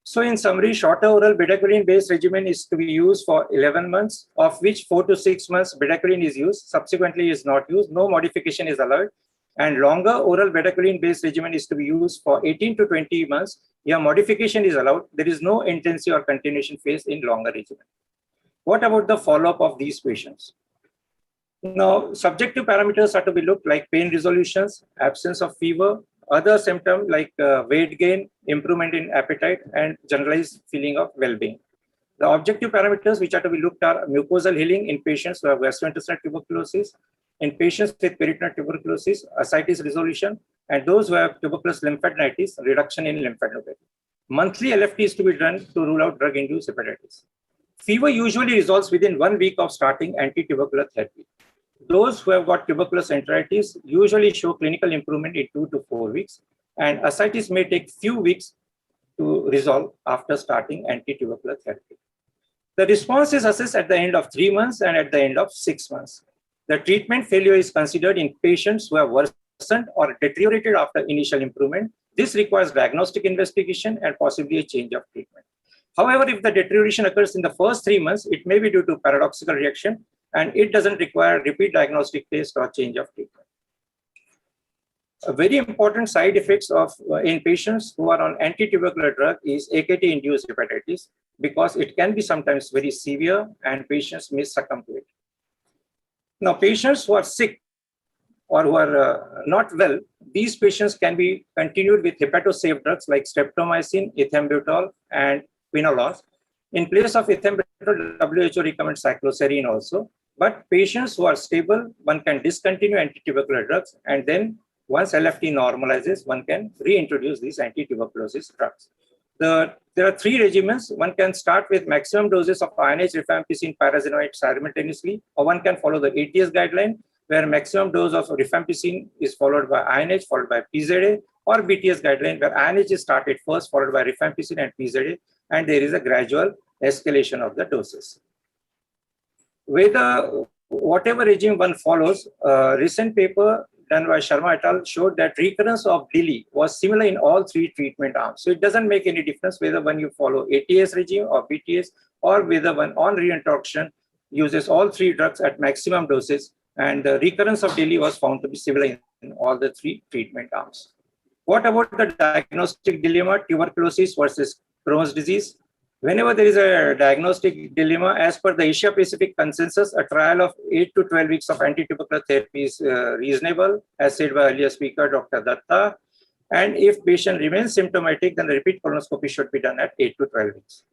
Speaker 7: So in summary, shorter oral bedaquiline-based regimen is to be used for 11 months, of which 4 to 6 months bedaquiline is used, subsequently is not used, no modification is allowed. And longer oral bedaquiline-based regimen is to be used for 18 to 20 months. Here modification is allowed. There is no intensive or continuation phase in longer regimen. What about the follow-up of these patients? Now, subjective parameters are to be looked like pain resolutions, absence of fever, other symptoms like weight gain, improvement in appetite, and generalized feeling of well-being. The objective parameters which are to be looked are mucosal healing in patients who have gastrointestinal tuberculosis, in patients with peritoneal tuberculosis, ascites resolution, and those who have tuberculous lymphadenitis, reduction in lymphadenopathy. Monthly LFT is to be done to rule out drug-induced hepatitis. Fever usually resolves within 1 week of starting anti-tubercular therapy. Those who have got tuberculous enteritis usually show clinical improvement in 2 to 4 weeks, and ascites may take few weeks to resolve after starting anti-tubercular therapy. The response is assessed at the end of 3 months and at the end of 6 months. The treatment failure is considered in patients who have worsened or deteriorated after initial improvement. This requires diagnostic investigation and possibly a change of treatment. However, if the deterioration occurs in the first 3 months, it may be due to paradoxical reaction, and it doesn't require repeat diagnostic test or change of treatment. A very important side effects of in patients who are on anti-tubercular drug is AKT-induced hepatitis, because it can be sometimes very severe and patients may succumb to it. Now, patients who are sick or who are not well, these patients can be continued with hepatosafe drugs like streptomycin, ethambutol, and quinolones. In place of ethambutol, WHO recommends cycloserine also. But patients who are stable, one can discontinue anti-tubercular drugs, and then once LFT normalizes, one can reintroduce these anti-tuberculosis drugs. There are 3 regimens. One can start with maximum doses of INH, rifampicin, pyrazinoate simultaneously, or one can follow the ATS guideline, where maximum dose of rifampicin is followed by INH, followed by PZA, or BTS guideline, where INH is started first, followed by rifampicin and PZA, and there is a gradual escalation of the doses. Whatever regime one follows, recent paper done by Sharma et al. Showed that recurrence of DILI was similar in all 3 treatment arms. So it doesn't make any difference whether when you follow ATS regime or BTS, or whether one on reintroduction uses all 3 drugs at maximum doses, and the recurrence of DILI was found to be similar in all the 3 treatment arms. What about the diagnostic dilemma, tuberculosis versus Crohn's disease? Whenever there is a diagnostic dilemma, as per the Asia Pacific consensus, a trial of 8 to 12 weeks of anti-tubercular therapy is reasonable, as said by earlier speaker, Dr. Datta. And if patient remains symptomatic, then the repeat colonoscopy should be done at 8 to 12 weeks.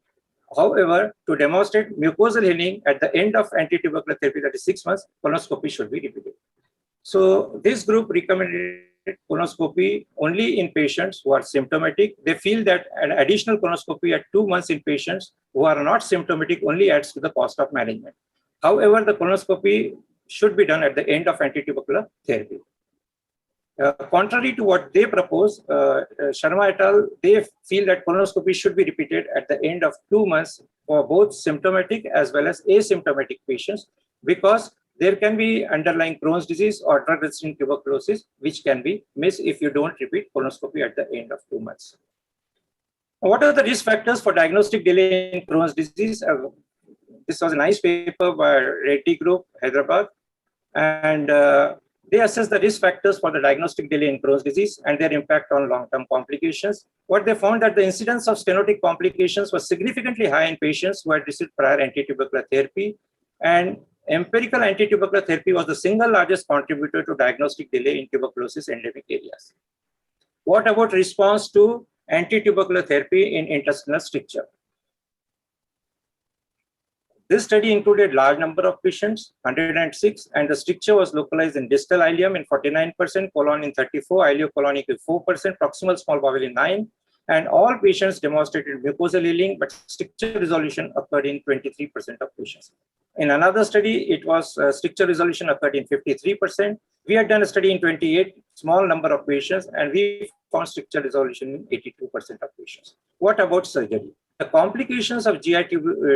Speaker 7: However, to demonstrate mucosal healing at the end of anti-tubercular therapy, that is 6 months, colonoscopy should be repeated. So this group recommended colonoscopy only in patients who are symptomatic. They feel that an additional colonoscopy at 2 months in patients who are not symptomatic only adds to the cost of management. However, the colonoscopy should be done at the end of anti-tubercular therapy. Contrary to what they propose, Sharma et al., they feel that colonoscopy should be repeated at the end of 2 months for both symptomatic as well as asymptomatic patients, because there can be underlying Crohn's disease or drug-resistant tuberculosis, which can be missed if you don't repeat colonoscopy at the end of 2 months. What are the risk factors for diagnostic delay in Crohn's disease? This was a nice paper by Reddy Group, Hyderabad, and they assessed the risk factors for the diagnostic delay in Crohn's disease and their impact on long-term complications. What they found that the incidence of stenotic complications was significantly high in patients who had received prior anti-tubercular therapy, and empirical anti-tubercular therapy was the single largest contributor to diagnostic delay in tuberculosis endemic areas. What about response to anti-tubercular therapy in intestinal stricture? This study included large number of patients, 106, and the stricture was localized in distal ileum in 49%, colon in 34, ileocolonic in 4%, proximal small bowel in 9, and all patients demonstrated mucosal healing, but stricture resolution occurred in 23% of patients. In another study, it was stricture resolution occurred in 53%. We had done a study in 28, small number of patients, and we found stricture resolution in 82% of patients. What about surgery? The complications of GI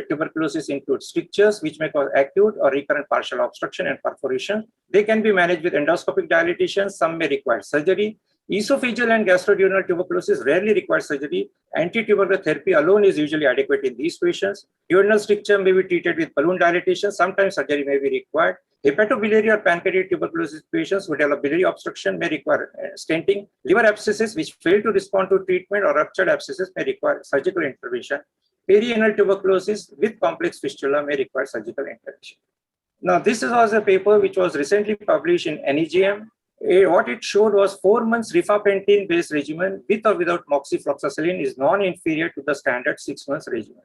Speaker 7: tuberculosis include strictures, which may cause acute or recurrent partial obstruction and perforation. They can be managed with endoscopic dilatation. Some may require surgery. Esophageal and gastroduodenal tuberculosis rarely requires surgery. Anti-tubercular therapy alone is usually adequate in these patients. Duodenal stricture may be treated with balloon dilatation. Sometimes surgery may be required. Hepatobiliary or pancreatic tuberculosis patients who develop biliary obstruction may require stenting. Liver abscesses which fail to respond to treatment or ruptured abscesses may require surgical intervention. Perianal tuberculosis with complex fistula may require surgical intervention. Now, this was a paper which was recently published in NEJM. What it showed was 4 months rifampicin-based regimen with or without moxifloxacillin is non-inferior to the standard 6 months regimen.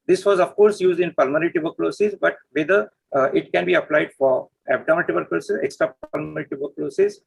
Speaker 7: This was, of course, used in pulmonary tuberculosis, but whether it can be applied for abdominal tuberculosis, extrapulmonary tuberculosis,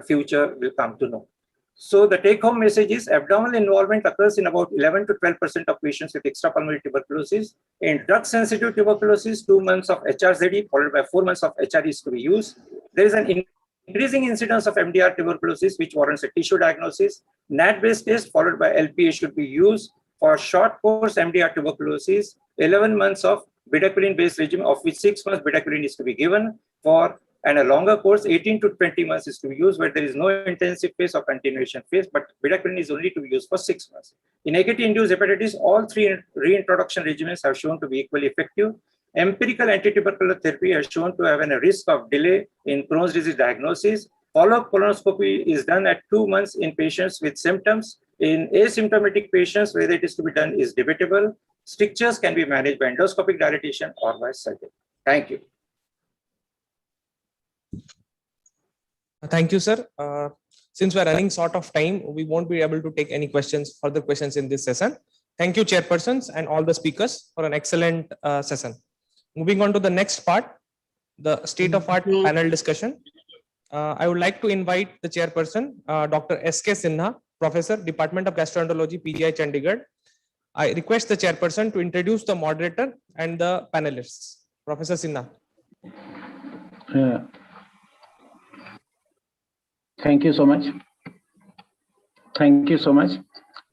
Speaker 7: future will come to know. So the take-home message is abdominal involvement occurs in about 11 to 12% of patients with extrapulmonary tuberculosis. In drug-sensitive tuberculosis, 2 months of HRZD followed by 4 months of HR is to be used. There is an increasing incidence of MDR tuberculosis, which warrants a tissue diagnosis. NAT-based test followed by LPA should be used. For short course MDR tuberculosis, 11 months of bedaquiline-based regimen, of which 6 months bedaquiline is to be given for, and a longer course, 18 to 20 months is to be used, where there is no intensive phase or continuation phase, but bedaquiline is only to be used for 6 months. In AKT-induced hepatitis, all 3 reintroduction regimens have shown to be equally effective. Empirical anti-tubercular therapy has shown to have a risk of delay in Crohn's disease diagnosis. Follow-up colonoscopy is done at 2 months in patients with symptoms. In asymptomatic patients, whether it is to be done is debatable. Strictures can be managed by endoscopic dilatation or by surgery. Thank you.
Speaker 5: Thank you, sir. Since we're running short of time, we won't be able to take any further questions in this session. Thank you, chairpersons and all the speakers for an excellent session. Moving on to the next part, the state-of-art panel discussion. I would like to invite the chairperson, Dr. S.K. Sinha, Professor, Department of Gastroenterology, PGI Chandigarh. I request the chairperson to introduce the moderator and the panelists. Professor Sinha.
Speaker 9: Thank you so much. Thank you so much.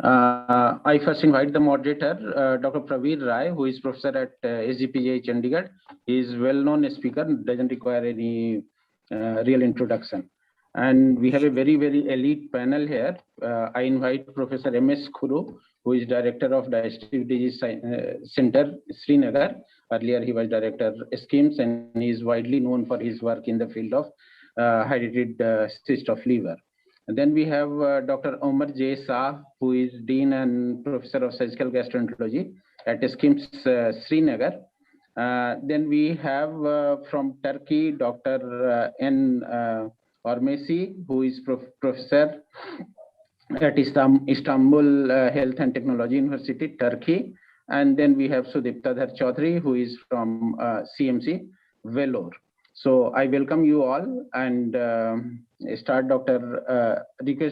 Speaker 9: I first invite the moderator, Dr. Praveen Rai, who is professor at SGPGI Chandigarh. He is well-known speaker, doesn't require any real introduction. And we have a very, very elite panel here. I invite Professor M.S. Khuru, who is Director of Digestive Disease Center, Srinagar. Earlier, he was Director Schemes, and he is widely known for his work in the field of hereditary cyst of liver. And then we have Dr. Omar J. Shah, who is Dean and Professor of Surgical Gastroenterology at Schemes, Srinagar. Then we have from Turkey, Dr. N. Ormesi, who is Professor at Istanbul Health and Technology University, Turkey. And then we have Sudiptadhar Chaudhary, who is from CMC, Vellore. So I welcome you all and request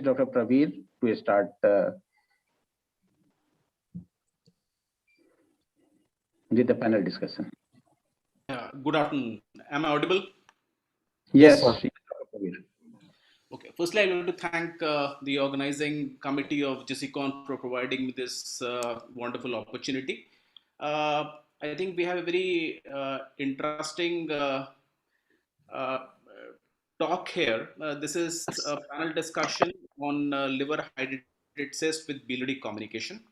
Speaker 9: Dr. Praveen to start with the panel discussion.
Speaker 22: Good afternoon. Am I audible?
Speaker 9: Yes.
Speaker 22: Okay. Firstly, I want to thank the organizing committee of Gisicon for providing me this wonderful opportunity. I think we have a very interesting talk here. This is a panel discussion on liver hydrated cyst with biliary communication.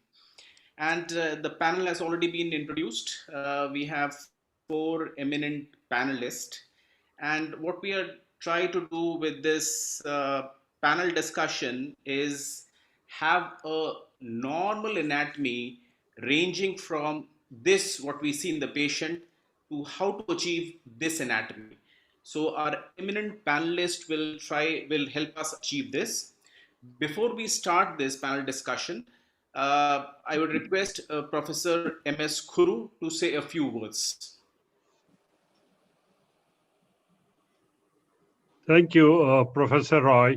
Speaker 22: And the panel has already been introduced. We have 4 eminent panelists. And what we are trying to do with this panel discussion is have a normal anatomy ranging from this, what we see in the patient, to how to achieve this anatomy. So our eminent panelist will help us achieve this. Before we start this panel discussion, I would request Professor M.S. Khuru to say a few words.
Speaker 23: Thank you, Professor Roy,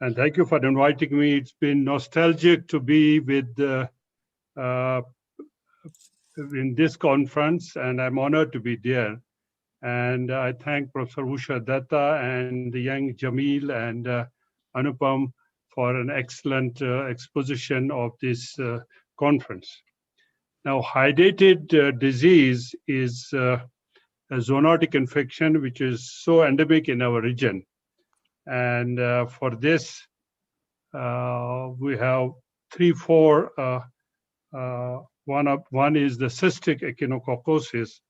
Speaker 23: and thank you for inviting me. It's been nostalgic to be with in this conference, and I'm honored to be there. And I thank Professor Usha Datta and the young Jamil and Anupam for an excellent exposition of this conference. Now, hydatid disease is a zoonotic infection which is so endemic in our region. And for this, we have four. One is the cystic echinococcosis,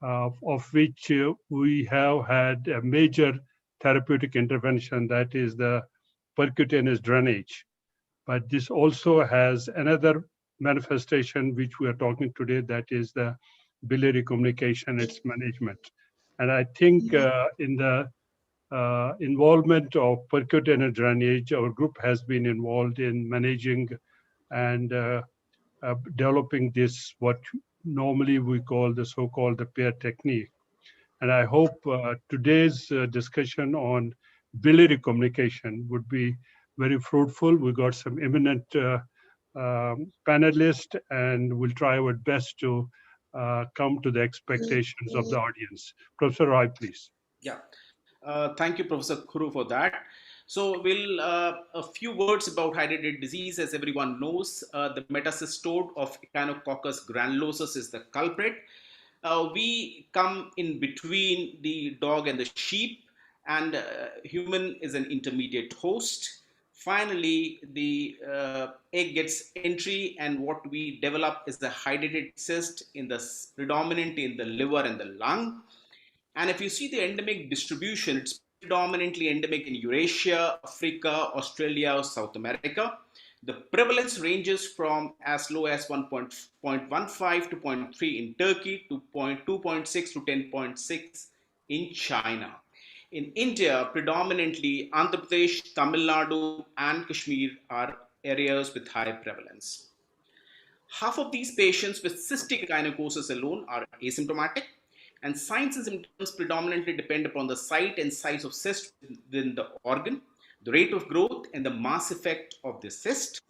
Speaker 23: of which we have had a major therapeutic intervention, that is the percutaneous drainage. But this also has another manifestation which we are talking today, that is the biliary communication, its management. And I think in the involvement of percutaneous drainage, our group has been involved in managing and developing this, what normally we call the so-called the pair technique. And I hope today's discussion on biliary communication would be very fruitful. We got some eminent panelists, and we'll try our best to come to the expectations of the audience. Professor Roy, please.
Speaker 22: Yeah. Thank you, Professor Khuru, for that. So we'll a few words about hydatid disease. As everyone knows, the metacystode of Echinococcus granulosus is the culprit. We come in between the dog and the sheep, and human is an intermediate host. Finally, the egg gets entry, and what we develop is the hydatid cyst predominantly in the liver and the lung. And if you see the endemic distribution, it's predominantly endemic in Eurasia, Africa, Australia, or South America. The prevalence ranges from as low as 1.15 to 0.3 in Turkey to 2.6 to 10.6 in China. In India, predominantly Andhra Pradesh, Tamil Nadu, and Kashmir are areas with high prevalence. Half of these patients with cystic echinococcus alone are asymptomatic, and signs and symptoms predominantly depend upon the site and size of cyst within the organ, the rate of growth and the mass effect of the cyst,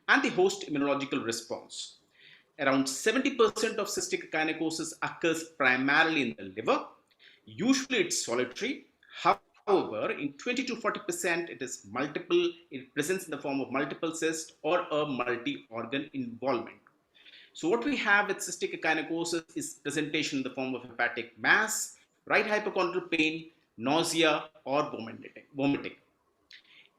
Speaker 22: and the host immunological response. Around 70% of cystic echinococcus occurs primarily in the liver. Usually it's solitary. However, in 20 to 40%, it presents in the form of multiple cysts or a multi-organ involvement. So what we have with cystic echinococcus is presentation in the form of hepatic mass, right hypochondral pain, nausea, or vomiting.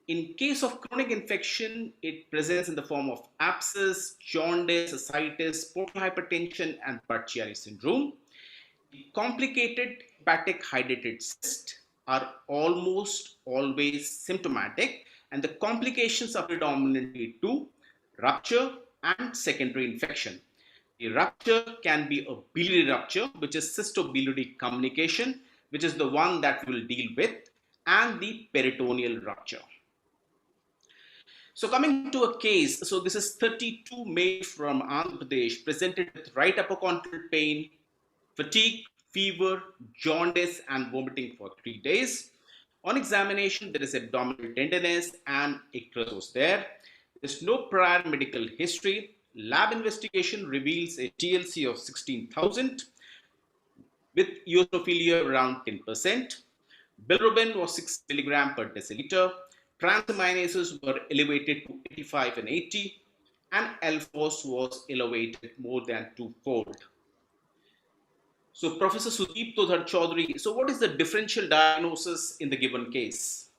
Speaker 22: In case of chronic infection, it presents in the form of abscess, jaundice, ascites, portal hypertension, and Budd-Chiari syndrome. The complicated hepatic hydatid cysts are almost always symptomatic, and the complications are predominantly two: rupture and secondary infection. The rupture can be a biliary rupture, which is cystobiliary communication, which is the one that we'll deal with, and the peritoneal rupture. So coming to a case, so this is 32 male from Andhra Pradesh, presented with right hypochondral pain, fatigue, fever, jaundice, and vomiting for 3 days. On examination, there is abdominal tenderness and icterus was there. There's no prior medical history. Lab investigation reveals a TLC of 16,000 with eosinophilia around 10%. Bilirubin was 6 milligram per deciliter. Transaminases were elevated to 85 and 80, and L-FOS was elevated more than twofold. So Professor Sudeep Todhar Chaudhary, so what is the differential diagnosis in the given case?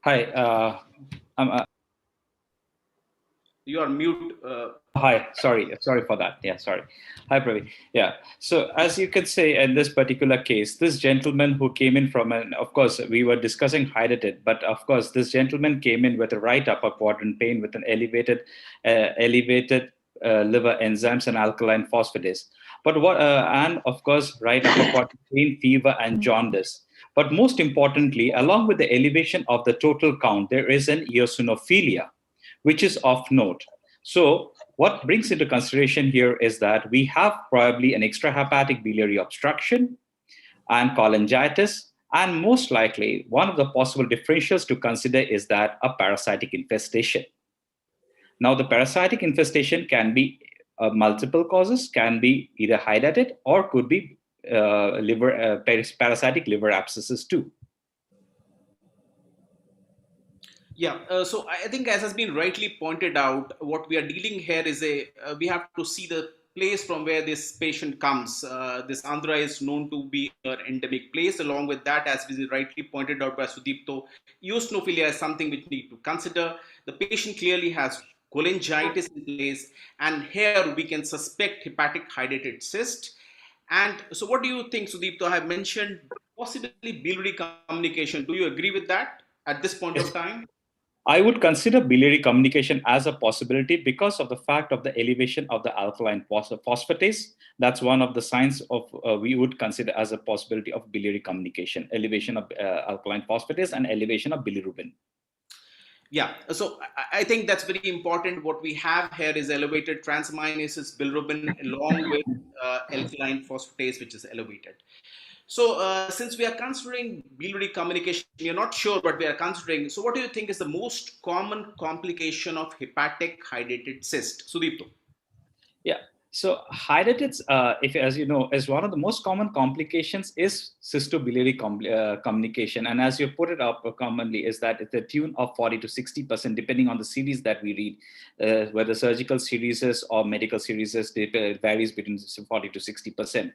Speaker 3: Hi,
Speaker 22: You are mute.
Speaker 3: Hi, sorry for that. Yeah, sorry. Hi, Pravi. Yeah, so as you can say in this particular case, this gentleman who came in from of course, we were discussing hydatid, but of course, this gentleman came in with a right upper quadrant pain with an elevated liver enzymes and alkaline phosphatase. But and of course, right upper quadrant pain, fever, and jaundice. But most importantly, along with the elevation of the total count, there is an eosinophilia, which is of note. So what brings into consideration here is that we have probably an extrahepatic biliary obstruction and cholangitis And most likely, one of the possible differentials to consider is that a parasitic infestation. Now, the parasitic infestation can be multiple causes, can be either hydatid or could be parasitic liver abscesses too.
Speaker 22: Yeah, so I think as has been rightly pointed out, what we are dealing here is we have to see the place from where this patient comes. This Andhra is known to be an endemic place. Along with that, as was rightly pointed out by Sudipto, eosinophilia is something which we need to consider. The patient clearly has cholangitis in place, and here we can suspect hepatic hydatid cyst. And so what do you think, Sudipto? I have mentioned possibly biliary communication. Do you agree with that at this point of time?
Speaker 3: I would consider biliary communication as a possibility because of the fact of the elevation of the alkaline phosphatase. That's one of the signs of we would consider as a possibility of biliary communication, elevation of alkaline phosphatase and elevation of bilirubin.
Speaker 22: Yeah, so I think that's very important. What we have here is elevated transaminases, bilirubin, along with alkaline phosphatase, which is elevated. So since we are considering biliary communication, we are not sure, but we are considering. So what do you think is the most common complication of hepatic hydatid cyst? Sudipto.
Speaker 3: Yeah. So hydatids, if as you know, is one of the most common complications is cystobiliary communication. And as you put it up commonly, is that it's the tune of 40 to 60%, depending on the series that we read, whether surgical series or medical series, it varies between 40 to 60%.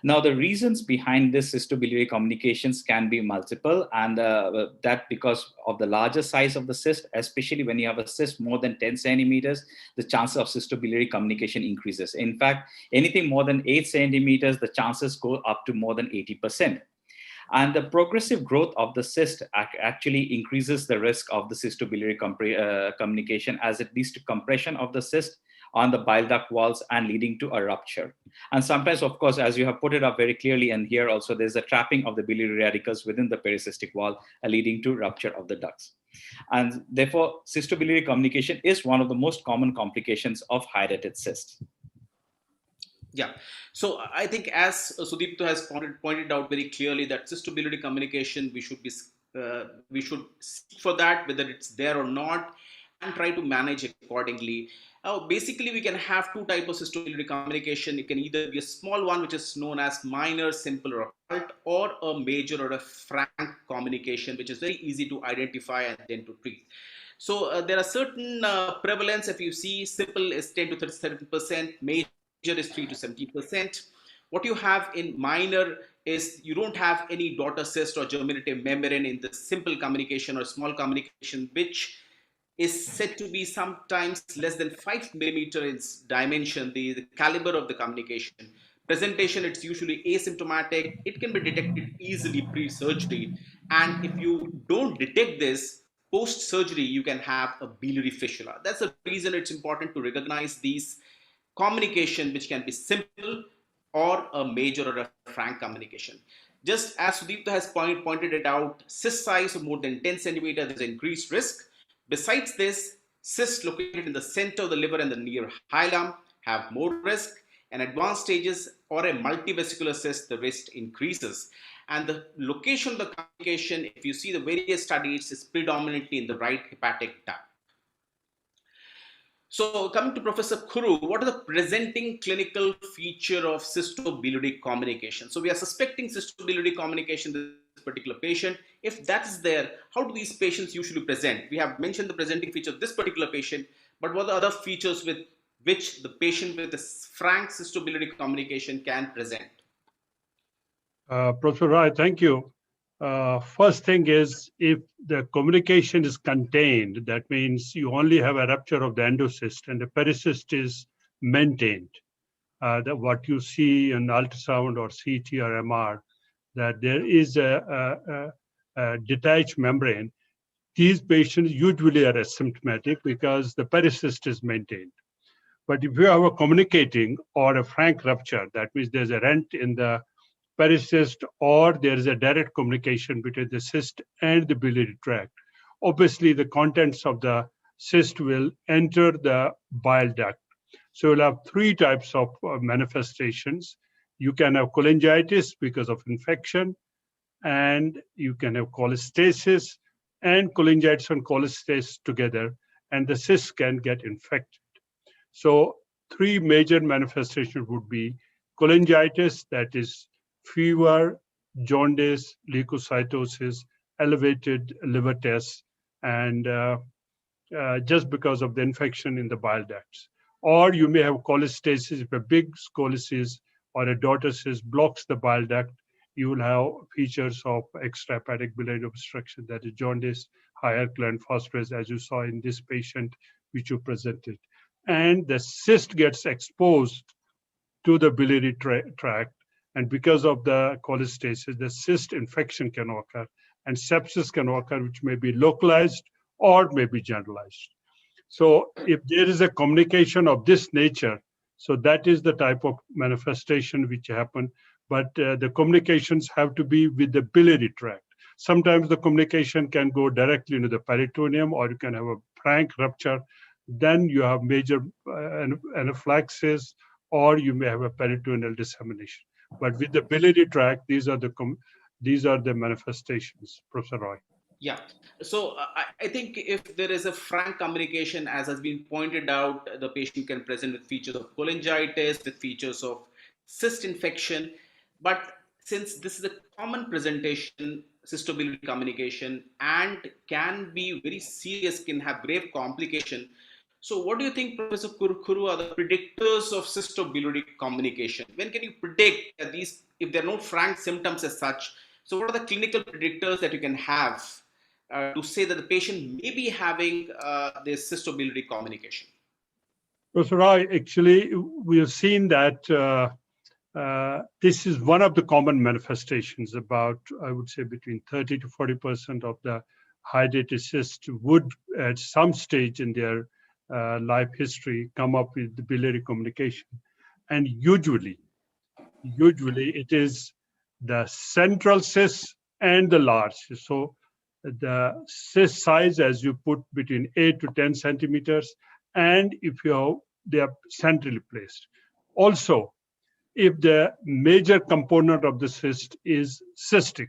Speaker 3: Now, the reasons behind this cystobiliary communications can be multiple, and that because of the larger size of the cyst, especially when you have a cyst more than 10 centimeters, the chances of cystobiliary communication increases. In fact, anything more than 8 centimeters, the chances go up to more than 80%. And the progressive growth of the cyst actually increases the risk of the cystobiliary communication, as it leads to compression of the cyst on the bile duct walls and leading to a rupture. And sometimes, of course, as you have put it up very clearly, and here also there's a trapping of the biliary radicals within the pericystic wall, leading to rupture of the ducts. And therefore, cystobiliary communication is one of the most common complications of hydatid cysts.
Speaker 22: Yeah, so I think as Sudipto has pointed out very clearly that cystobiliary communication, we should seek for that, whether it's there or not, and try to manage accordingly. Basically, we can have two types of cystobiliary communication. It can either be a small one, which is known as minor, simple, or occult, or a major or a frank communication, which is very easy to identify and then to treat. So there are certain prevalence. If you see, simple is 10 to 37%, major is 3 to 70%. What you have in minor is you don't have any daughter cyst or germinative membrane in the simple communication or small communication, which is said to be sometimes less than 5 millimeter in dimension, the caliber of the communication. Presentation, it's usually asymptomatic. It can be detected easily pre-surgery. And if you don't detect this, post-surgery, you can have a biliary fistula. That's the reason it's important to recognize these communication, which can be simple or a major or a frank communication. Just as Sudipta has pointed it out, cyst size of more than 10 centimeters is increased risk. Besides this, cysts located in the center of the liver and the near hilum have more risk. And advanced stages or a multivesicular cyst, the risk increases. And the location of the communication, if you see the various studies, is predominantly in the right hepatic duct. So coming to Professor Kuru, what are the presenting clinical feature of cystobiliary communication? So we are suspecting cystobiliary communication in this particular patient. If that's there, how do these patients usually present? We have mentioned the presenting feature of this particular patient, but what are the other features with which the patient with a frank cystobiliary communication can present?
Speaker 23: Professor Rai, thank you. First thing is, if the communication is contained, that means you only have a rupture of the endocyst and the pericyst is maintained. That what you see in ultrasound or CT or MR, that there is a detached membrane. These patients usually are asymptomatic because the pericyst is maintained. But if you have a communicating or a frank rupture, that means there's a rent in the pericyst or there is a direct communication between the cyst and the biliary tract. Obviously, the contents of the cyst will enter the bile duct. So you'll have three types of manifestations. You can have cholangitis because of infection, and you can have cholestasis and cholangitis and cholestasis together, and the cyst can get infected. So three major manifestations would be cholangitis, that is fever, jaundice, leukocytosis, elevated liver tests, and just because of the infection in the bile ducts. Or you may have cholestasis. If a big cholestasis or a daughter cyst blocks the bile duct, you will have features of extrahepatic biliary obstruction, that is jaundice, high alkaline phosphorus, as you saw in this patient which you presented. And the cyst gets exposed to the biliary tract, and because of the cholestasis, the cyst infection can occur, and sepsis can occur, which may be localized or may be generalized. So if there is a communication of this nature, so that is the type of manifestation which happen, but the communications have to be with the biliary tract. Sometimes the communication can go directly into the peritoneum, or you can have a frank rupture. Then you have major anaphylaxis, or you may have a peritoneal dissemination. But with the biliary tract, these are the manifestations, Professor Roy.
Speaker 22: Yeah. So I think if there is a frank communication, as has been pointed out, the patient can present with features of cholangitis, with features of cyst infection. But since this is a common presentation, cystobiliary communication, and can be very serious, can have grave complication. So what do you think, Professor Kurkuru, are the predictors of cystobiliary communication? When can you predict that these, if there are no frank symptoms as such, so what are the clinical predictors that you can have to say that the patient may be having this cystobiliary communication?
Speaker 23: Professor Roy, actually, we have seen that this is one of the common manifestations. About, I would say, between 30 to 40% of the hydatid cysts would, at some stage in their life history, come up with the biliary communication. And usually it is the central cyst and the large cyst. So the cyst size, as you put, between 8 to 10 centimeters, and if they are centrally placed. Also, if the major component of the cyst is cystic,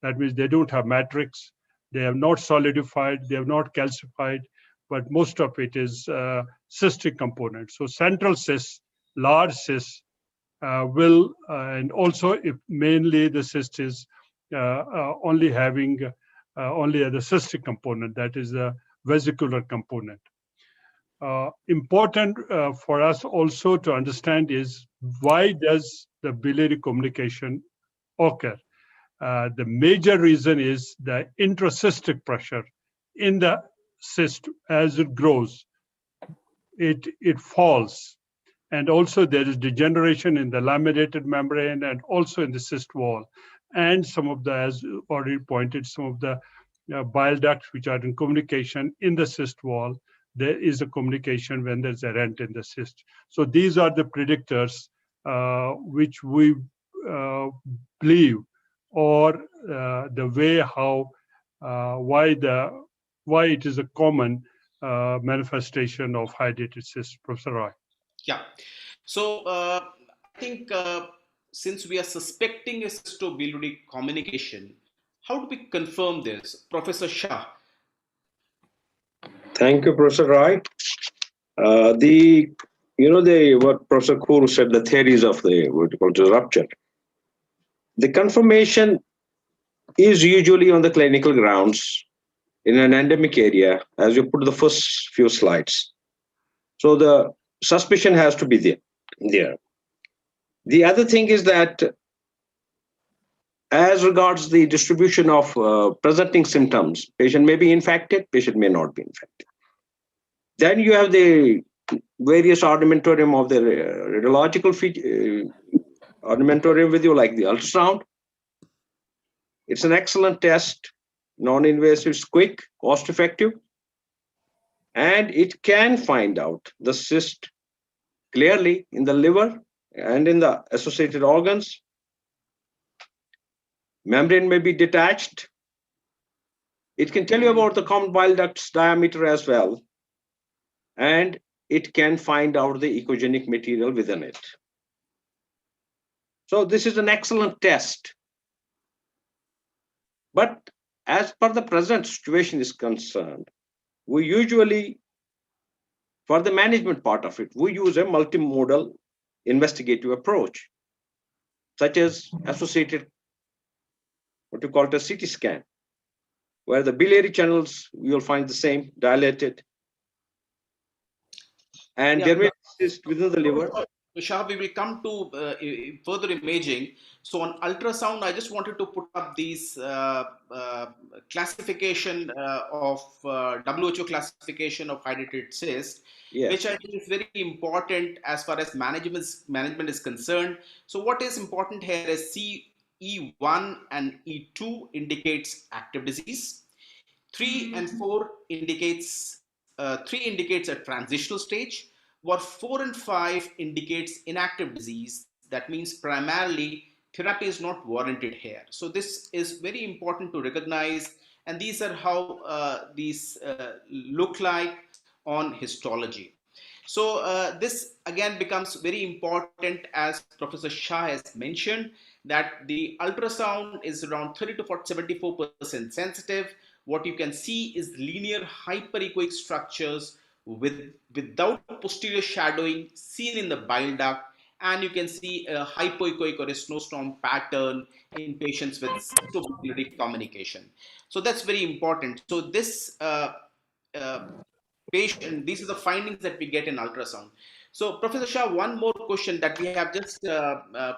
Speaker 23: that means they don't have matrix, they have not solidified, they have not calcified, but most of it is cystic component. So central cysts, large cysts will, and also if mainly the cyst is only having only the cystic component, that is the vesicular component. Important for us also to understand is, why does the biliary communication occur? The major reason is the intracystic pressure in the cyst. As it grows, it falls. And also there is degeneration in the laminated membrane and also in the cyst wall. And some of the, as already pointed, some of the bile ducts which are in communication in the cyst wall, there is a communication when there's a rent in the cyst. So these are the predictors which we believe, or the way how, why it is a common manifestation of hydatid cyst, Professor Roy.
Speaker 22: Yeah. So I think since we are suspecting a cystobiliary communication, how do we confirm this? Professor Shah.
Speaker 6: Thank you, Professor Roy. What Professor Kuru said, the theories of the vertical rupture. The confirmation is usually on the clinical grounds in an endemic area, as you put the first few slides. So the suspicion has to be there. The other thing is that as regards the distribution of presenting symptoms, patient may be infected, patient may not be infected. Then you have the various armamentarium of the radiological armamentarium with you, like the ultrasound. It's an excellent test, non-invasive, quick, cost-effective, and it can find out the cyst clearly in the liver and in the associated organs. Membrane may be detached. It can tell you about the common bile duct's diameter as well, and it can find out the ecogenic material within it. So this is an excellent test. But as per the present situation is concerned, we usually, for the management part of it, we use a multimodal investigative approach, such as associated, what you call it, a CT scan, where the biliary channels, you'll find the same, dilated, and
Speaker 22: Yeah.
Speaker 6: there may exist within the liver.
Speaker 22: Shah, we will come to further imaging. So on ultrasound, I just wanted to put up these classification of WHO classification of hydrated cyst,
Speaker 6: Yes.
Speaker 22: which I think is very important as far as management is concerned. So what is important here is CE1 and E2 indicates active disease. 3 and 4 indicates 3 indicates a transitional stage, while 4 and 5 indicates inactive disease. That means primarily therapy is not warranted here. So this is very important to recognize, and these are how these look like on histology. So this again becomes very important, as Professor Shah has mentioned, that the ultrasound is around 30 to 74% sensitive. What you can see is linear hyperechoic structures without posterior shadowing seen in the bile duct, and you can see a hypoechoic or a snowstorm pattern in patients with cystobiliary communication. So that's very important. So this patient, these are the findings that we get in ultrasound. So Professor Shah, one more question that we have just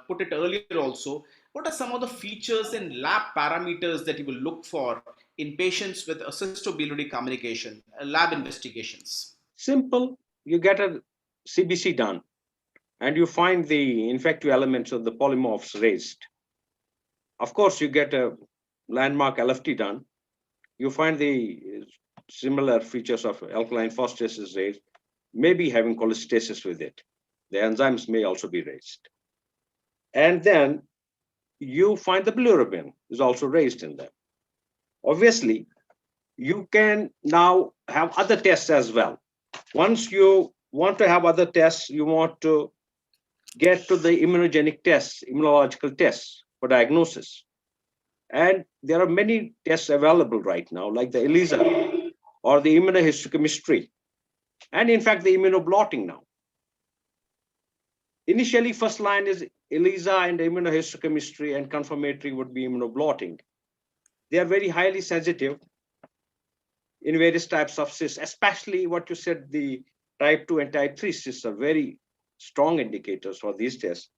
Speaker 22: put it earlier also. What are some of the features and lab parameters that you will look for in patients with cystobiliary communication, lab investigations?
Speaker 6: Simple, you get a CBC done, and you find the infective elements of the polymorphs raised. Of course, you get a landmark LFT done. You find the similar features of alkaline phosphatase raised, maybe having cholestasis with it. The enzymes may also be raised. And then you find the bilirubin is also raised in them. Obviously, you can now have other tests as well. Once you want to have other tests, you want to get to the immunogenic tests, immunological tests for diagnosis. And there are many tests available right now, like the ELISA or the immunohistochemistry, and in fact, the immunoblotting now. Initially, first line is ELISA and immunohistochemistry, and confirmatory would be immunoblotting. They are very highly sensitive in various types of cysts, especially what you said, the type 2 and type 3 cysts are very strong indicators for these tests.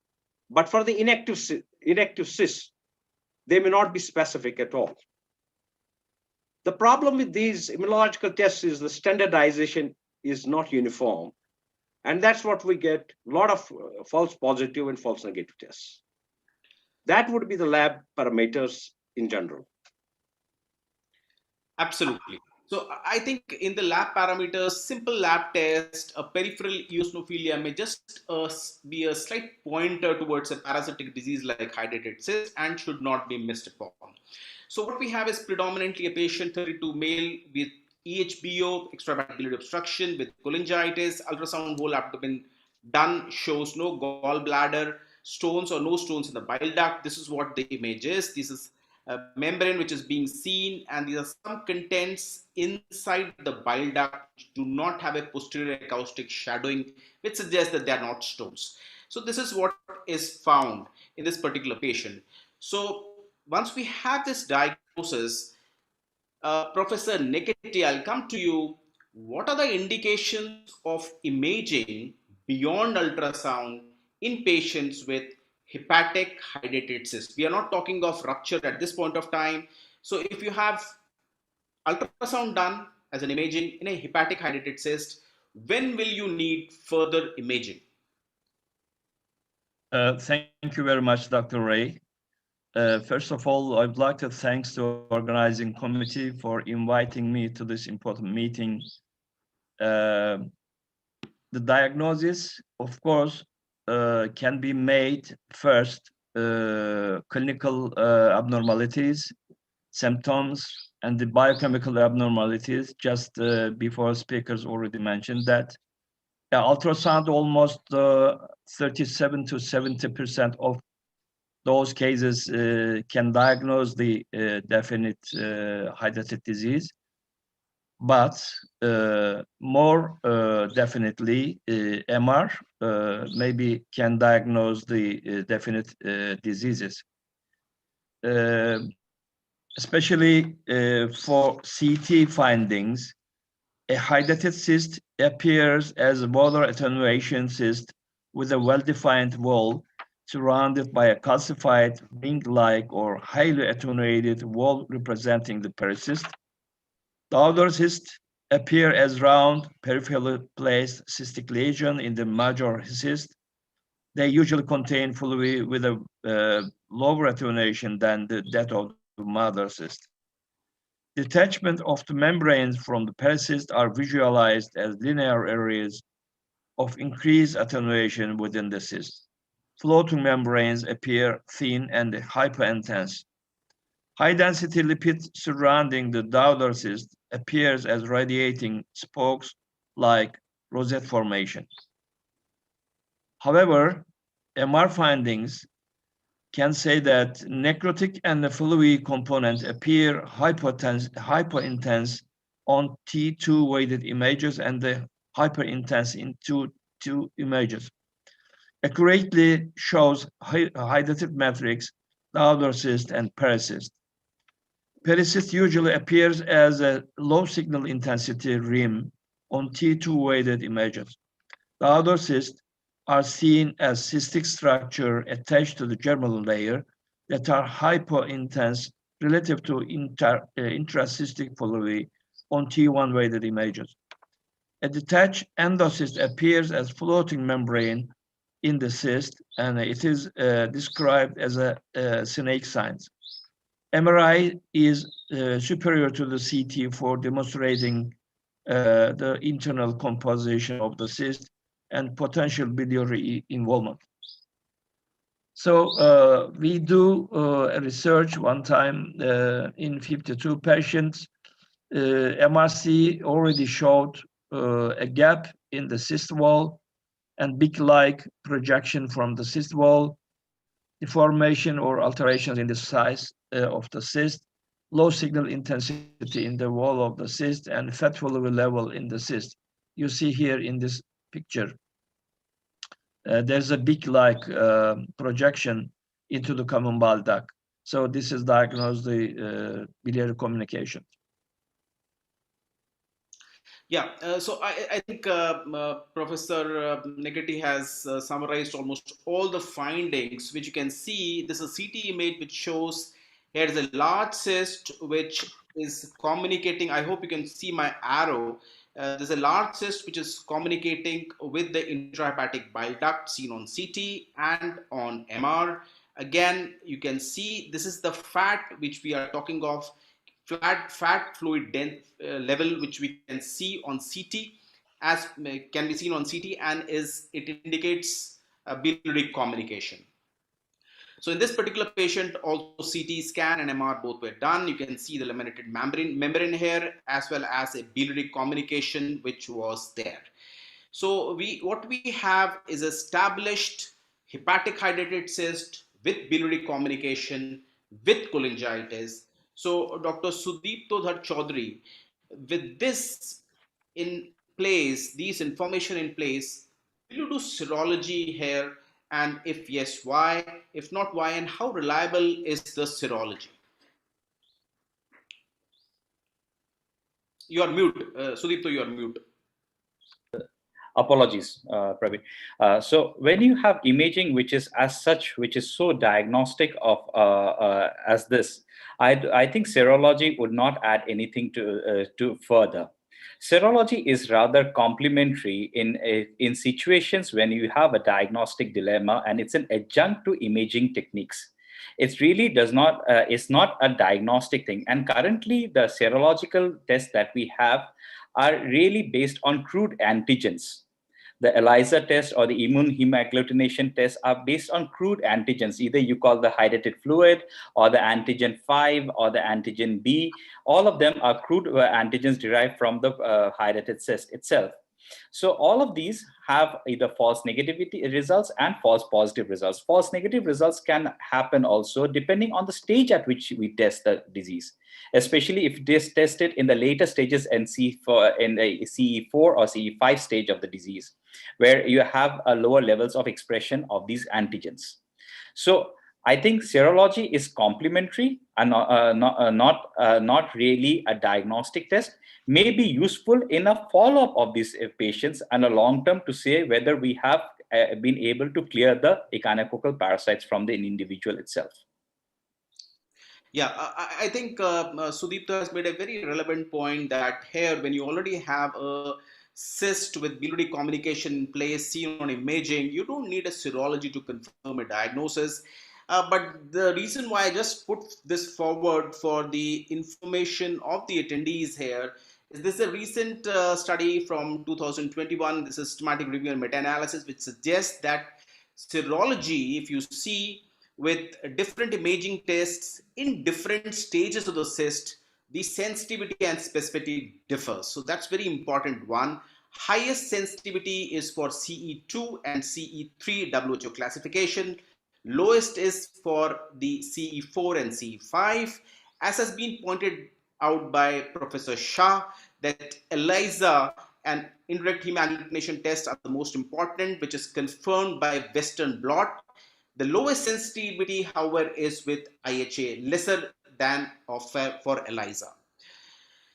Speaker 6: But for the inactive cysts, they may not be specific at all. The problem with these immunological tests is the standardization is not uniform. And that's what we get, a lot of false positive and false negative tests. That would be the lab parameters in general.
Speaker 22: Absolutely. So I think in the lab parameters, simple lab test, a peripheral eosinophilia may just be a slight pointer towards a parasitic disease like hydrated cyst and should not be missed upon. So what we have is predominantly a patient, 32 male with EHBO, extrahepatic biliary obstruction with cholangitis, ultrasound whole abdomen done, shows no gallbladder stones or no stones in the bile duct. This is what the image is. This is a membrane which is being seen, and these are some contents inside the bile duct which do not have a posterior acoustic shadowing, which suggests that they are not stones. So this is what is found in this particular patient. So once we have this diagnosis, Professor Neketi, I'll come to you. What are the indications of imaging beyond ultrasound in patients with hepatic hydrated cyst? We are not talking of rupture at this point of time. So if you have ultrasound done as an imaging in a hepatic hydrated cyst, when will you need further imaging?
Speaker 8: Thank you very much, Dr. Ray. First of all, I'd like to thank the organizing committee for inviting me to this important meeting. The diagnosis, of course, can be made first, clinical abnormalities, symptoms, and the biochemical abnormalities. Just before speakers already mentioned that. Ultrasound, almost 37 to 70% of those cases can diagnose the definite hydatid disease. But more definitely, MR maybe can diagnose the definite diseases. Especially for CT findings, a hydatid cyst appears as a border attenuation cyst with a well-defined wall surrounded by a calcified, ring-like or highly attenuated wall representing the pericyst. The outer cysts appear as round, peripherally placed cystic lesion in the major cyst. They usually contain fluid with a lower attenuation than that of the mother cyst. Detachment of the membranes from the pericyst are visualized as linear areas of increased attenuation within the cyst. Floating membranes appear thin and hyperintense. High-density lipid surrounding the daughter cyst appears as radiating spokes like rosette formation. However, MR findings can say that necrotic and the fluid component appear hyperintense on T2 weighted images and the hyperintense in two images. Accurately shows hydatid matrix, daughter cyst, and pericyst. Pericyst usually appears as a low signal intensity rim on T2 weighted images. The outer cysts are seen as cystic structure attached to the germinal layer that are hypointense relative to intracystic fluid on T1 weighted images. A detached endocyst appears as floating membrane in the cyst, and it is described as a snake signs. MRI is superior to the CT for demonstrating the internal composition of the cyst and potential biliary involvement. So we do a research one time in 52 patients. MRC already showed a gap in the cyst wall and big-like projection from the cyst wall, deformation or alterations in the size of the cyst, low signal intensity in the wall of the cyst, and fat fluid level in the cyst. You see here in this picture, there's a big-like projection into the common bile duct. So this is diagnosed the biliary communication.
Speaker 22: Yeah, so I think Professor Negati has summarized almost all the findings, which you can see. This is a CT image which shows here is a large cyst which is communicating. I hope you can see my arrow. There's a large cyst which is communicating with the intrahepatic bile duct seen on CT and on MR. Again, you can see this is the fat which we are talking of, fat fluid level, which we can see on CT, as can be seen on CT, and it indicates biliary communication. So in this particular patient, also CT scan and MR both were done. You can see the laminated membrane here, as well as a biliary communication which was there. So what we have is established hepatic hydatid cyst with biliary communication with cholangitis. So Dr. Sudipto Dhar Chaudhary, with this in place, these information in place, will you do serology here? And if yes, why? If not, why? And how reliable is the serology? You are mute, Sudipto, you are mute.
Speaker 3: Apologies, Praveen. So when you have imaging which is as such, which is so diagnostic of as this, I think serology would not add anything to further. Serology is rather complementary in situations when you have a diagnostic dilemma, and it's an adjunct to imaging techniques. It really does not, it's not a diagnostic thing. And currently the serological tests that we have are really based on crude antigens. The ELISA test or the immune hemagglutination test are based on crude antigens. Either you call the hydatid fluid or the antigen 5 or the antigen B. All of them are crude antigens derived from the hydatid cyst itself. So all of these have either false negativity results and false positive results. False negative results can happen also depending on the stage at which we test the disease, especially if it is tested in the later stages and in the CE4 or CE5 stage of the disease, where you have a lower levels of expression of these antigens. So I think serology is complementary and not really a diagnostic test, may be useful in a follow-up of these patients and a long term to say whether we have been able to clear the echinococcal parasites from the individual itself.
Speaker 22: Yeah, I think Sudipta has made a very relevant point that here, when you already have a cyst with biliary communication in place, seen on imaging, you don't need a serology to confirm a diagnosis. But the reason why I just put this forward for the information of the attendees here is this a recent study from 2021, this is systematic review and meta-analysis, which suggests that serology, if you see with different imaging tests in different stages of the cyst, the sensitivity and specificity differs. So that's very important one. Highest sensitivity is for CE2 and CE3 WHO classification. Lowest is for the CE4 and CE5. As has been pointed out by Professor Shah, that ELISA and indirect hemagglutination tests are the most important, which is confirmed by Western blot. The lowest sensitivity, however, is with IHA, lesser than for ELISA.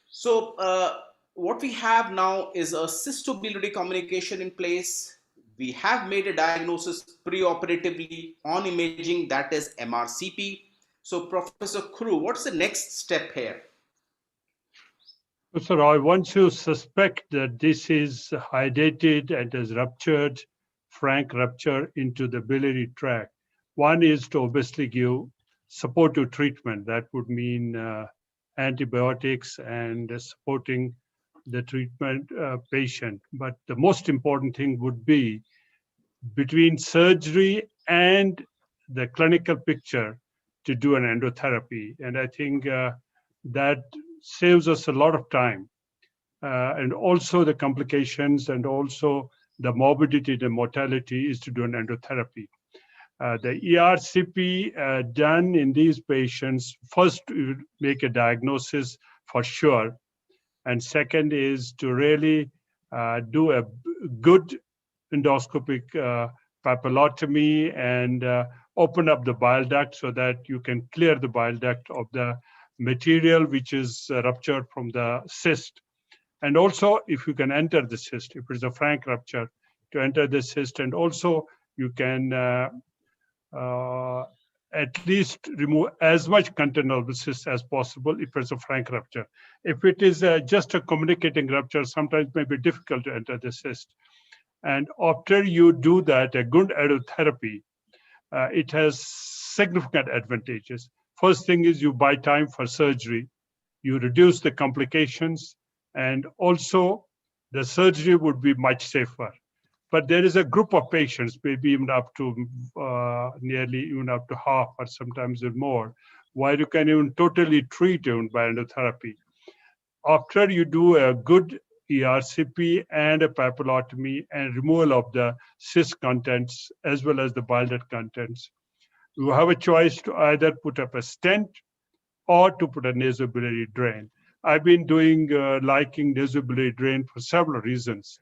Speaker 22: So what we have now is a cystobiliary communication in place. We have made a diagnosis preoperatively on imaging, that is MRCP. So Professor Kuru, what's the next step here?
Speaker 23: So Roy, once you suspect that this is hydrated and has ruptured, frank rupture into the biliary tract, one is to obviously give supportive treatment. That would mean antibiotics and supporting the treatment patient. But the most important thing would be between surgery and the clinical picture to do an endotherapy. And I think that saves us a lot of time. And also the complications and also the morbidity, the mortality is to do an endotherapy. The ERCP done in these patients, first we make a diagnosis for sure. And second is to really do a good endoscopic papillotomy and open up the bile duct so that you can clear the bile duct of the material which is ruptured from the cyst. And also, if you can enter the cyst, if it's a frank rupture, to enter the cyst, and also you can at least remove as much content of the cyst as possible if it's a frank rupture. If it is just a communicating rupture, sometimes it may be difficult to enter the cyst. And after you do that, a good endotherapy, it has significant advantages. First thing is you buy time for surgery, you reduce the complications, and also the surgery would be much safer. But there is a group of patients, maybe even up to nearly even up to half or sometimes even more, where you can even totally treat even by endotherapy. After you do a good ERCP and a papillotomy and removal of the cyst contents as well as the bile duct contents, you have a choice to either put up a stent or to put a nasobiliary drain. I've been doing liking nasobiliary drain for several reasons.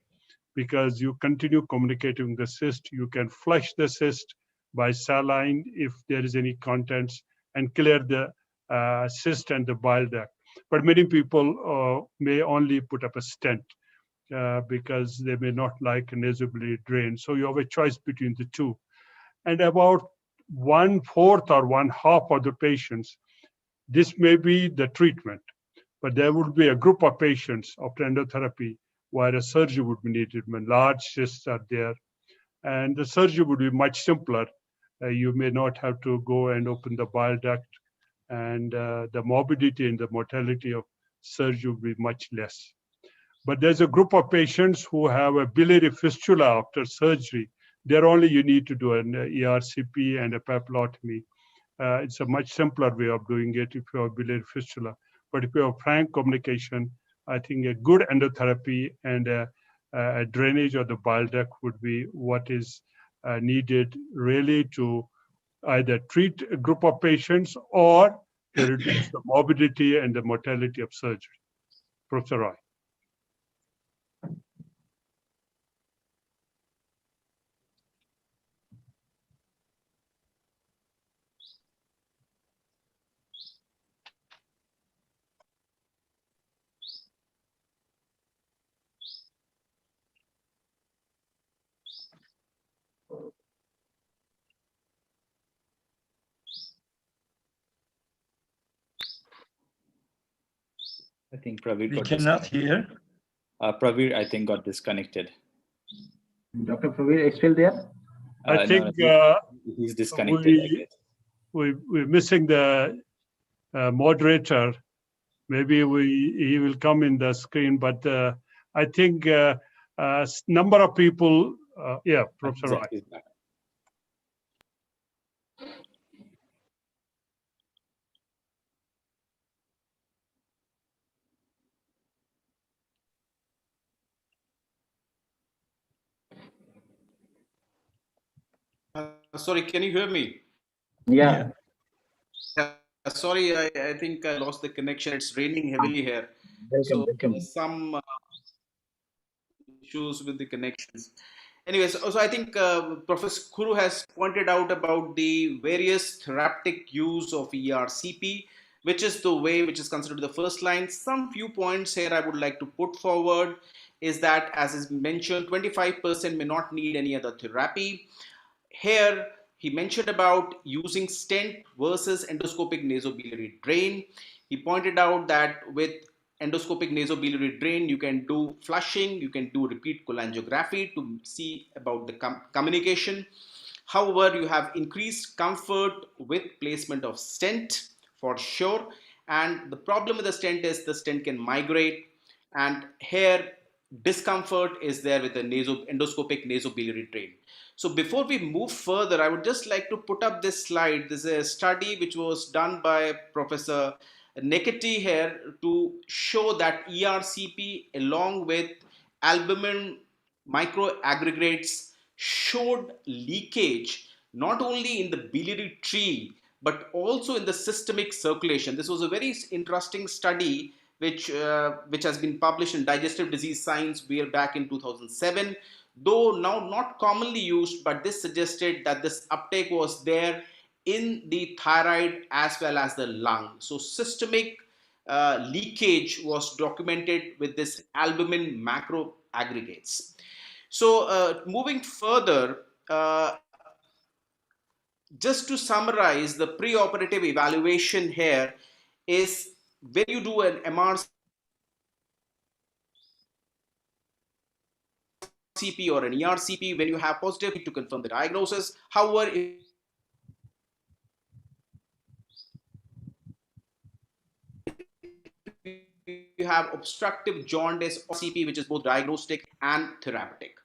Speaker 23: Because you continue communicating with the cyst, you can flush the cyst by saline if there is any contents and clear the cyst and the bile duct. But many people may only put up a stent because they may not like a nasobiliary drain. So you have a choice between the two. And about 1/4 or 1/2 of the patients, this may be the treatment. But there would be a group of patients after endotherapy where a surgery would be needed when large cysts are there. And the surgery would be much simpler. You may not have to go and open the bile duct, and the morbidity and the mortality of surgery would be much less. But there's a group of patients who have a biliary fistula after surgery. There only you need to do an ERCP and a papillotomy. It's a much simpler way of doing it if you have biliary fistula. But if you have frank communication, I think a good endotherapy and a drainage of the bile duct would be what is needed really to either treat a group of patients or to reduce the morbidity and the mortality of surgery. Professor Roy.
Speaker 3: I think Pravir
Speaker 8: We
Speaker 3: got
Speaker 8: cannot
Speaker 3: disconnected.
Speaker 8: hear.
Speaker 3: Pravir, I think, got disconnected.
Speaker 9: Dr. Pravir, is still there?
Speaker 23: I think
Speaker 3: he's disconnected, I guess.
Speaker 23: we're missing the moderator. Maybe he will come in the screen, but I think number of people, yeah, Professor Roy.
Speaker 22: Sorry, can you hear me?
Speaker 9: Yeah.
Speaker 22: Sorry, I think I lost the connection. It's raining heavily here.
Speaker 9: Welcome,
Speaker 22: So
Speaker 9: welcome.
Speaker 22: there's some issues with the connections. Anyways, also I think Professor Kuru has pointed out about the various therapeutic use of ERCP, which is the way which is considered the first line. Some few points here I would like to put forward is that, as is mentioned, 25% may not need any other therapy. Here, he mentioned about using stent versus endoscopic nasobiliary drain. He pointed out that with endoscopic nasobiliary drain, you can do flushing, you can do repeat cholangiography to see about the communication. However, you have increased comfort with placement of stent for sure. And the problem with the stent is the stent can migrate, and here discomfort is there with the endoscopic nasobiliary drain. So before we move further, I would just like to put up this slide. This is a study which was done by Professor Neketi here to show that ERCP along with albumin microaggregates showed leakage not only in the biliary tree but also in the systemic circulation. This was a very interesting study which has been published in Digestive Disease Science way back in 2007. Though now not commonly used, but this suggested that this uptake was there in the thyroid as well as the lung. So systemic leakage was documented with this albumin macro aggregates. So moving further, just to summarize, the preoperative evaluation here is when you do an MRCP or an ERCP, when you have positive to confirm the diagnosis. However, if you have obstructive jaundice or CP, which is both diagnostic and therapeutic.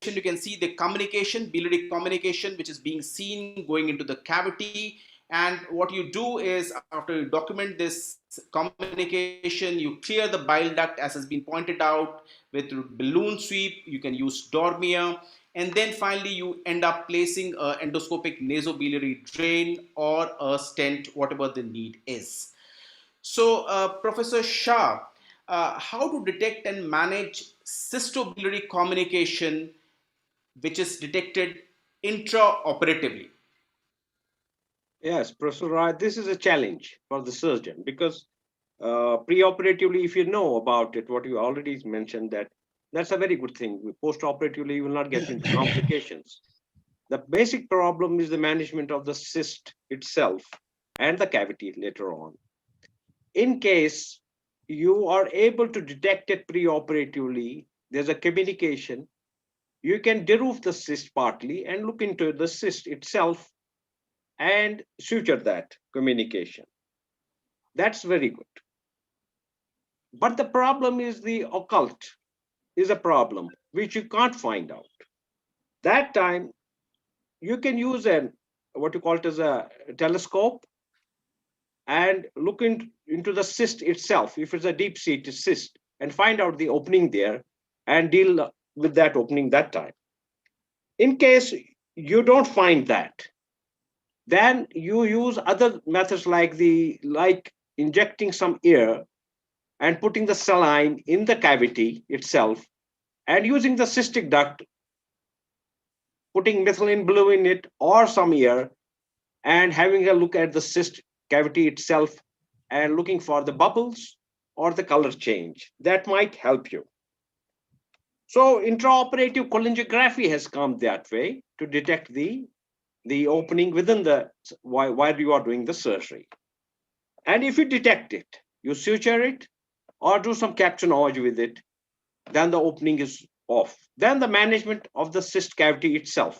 Speaker 22: You can see the communication, biliary communication, which is being seen going into the cavity. And what you do is, after you document this communication, you clear the bile duct, as has been pointed out, with balloon sweep. You can use Dormia. And then finally, you end up placing an endoscopic nasobiliary drain or a stent, whatever the need is. So, Professor Shah, how to detect and manage cystobiliary communication which is detected intraoperatively?
Speaker 6: Yes, Professor Rai, this is a challenge for the surgeon because preoperatively, if you know about it, what you already mentioned, that's a very good thing. Post-operatively, you will not get into complications. The basic problem is the management of the cyst itself and the cavity later on. In case you are able to detect it preoperatively, there's a communication, you can deroof the cyst partly and look into the cyst itself and suture that communication. That's very good. But the problem is the occult is a problem which you can't find out. That time you can use what you call it as a telescope and look into the cyst itself, if it's a deep-seated cyst, and find out the opening there and deal with that opening that time. In case you don't find that, then you use other methods like injecting some air and putting the saline in the cavity itself and using the cystic duct, putting methylene blue in it or some air and having a look at the cyst cavity itself and looking for the bubbles or the color change. That might help you. So intraoperative cholangiography has come that way to detect the opening within the while you are doing the surgery. And if you detect it, you suture it or do some captionage with it, then the opening is off. Then the management of the cyst cavity itself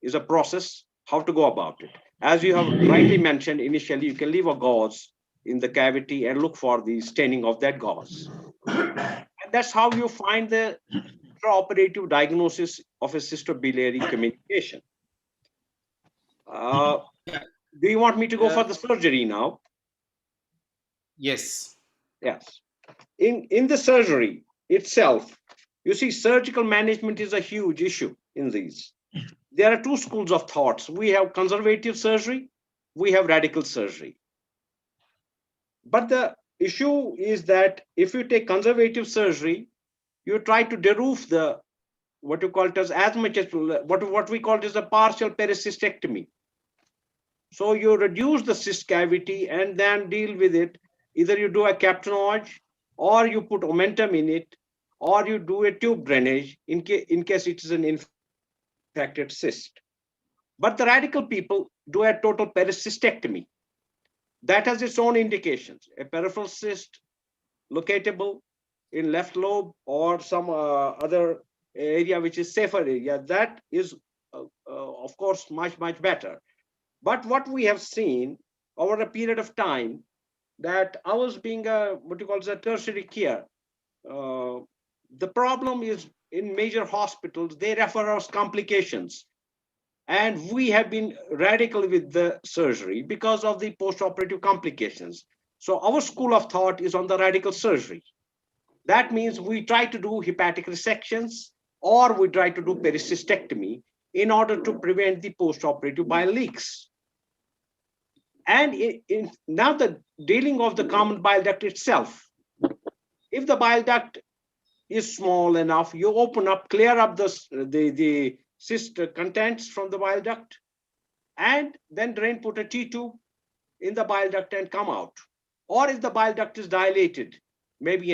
Speaker 6: is a process, how to go about it. As you have rightly mentioned initially, you can leave a gauze in the cavity and look for the staining of that gauze. And that's how you find the intraoperative diagnosis of a cystobiliary communication. Do you want me to go for the surgery now?
Speaker 22: Yes.
Speaker 6: Yes. In the surgery itself, you see, surgical management is a huge issue in these. There are two schools of thoughts. We have conservative surgery, we have radical surgery. But the issue is that if you take conservative surgery, you try to deroof the, what you call it as much as, what we call it as a partial pericystectomy. So you reduce the cyst cavity and then deal with it. Either you do a captionage or you put omentum in it, or you do a tube drainage in case it is an infected cyst. But the radical people do a total pericystectomy. That has its own indications. A peripheral cyst locatable in left lobe or some other area which is safer area, that is of course much better. But what we have seen over a period of time, that ours being a what you call as a tertiary care, the problem is in major hospitals they refer us complications, and we have been radical with the surgery because of the post-operative complications. So our school of thought is on the radical surgery. That means we try to do hepatic resections or we try to do pericystectomy in order to prevent the post-operative bile leaks. And now the dealing of the common bile duct itself, if the bile duct is small enough, you open up, clear up the cyst contents from the bile duct, and then drain, put a T-tube in the bile duct and come out. Or if the bile duct is dilated, maybe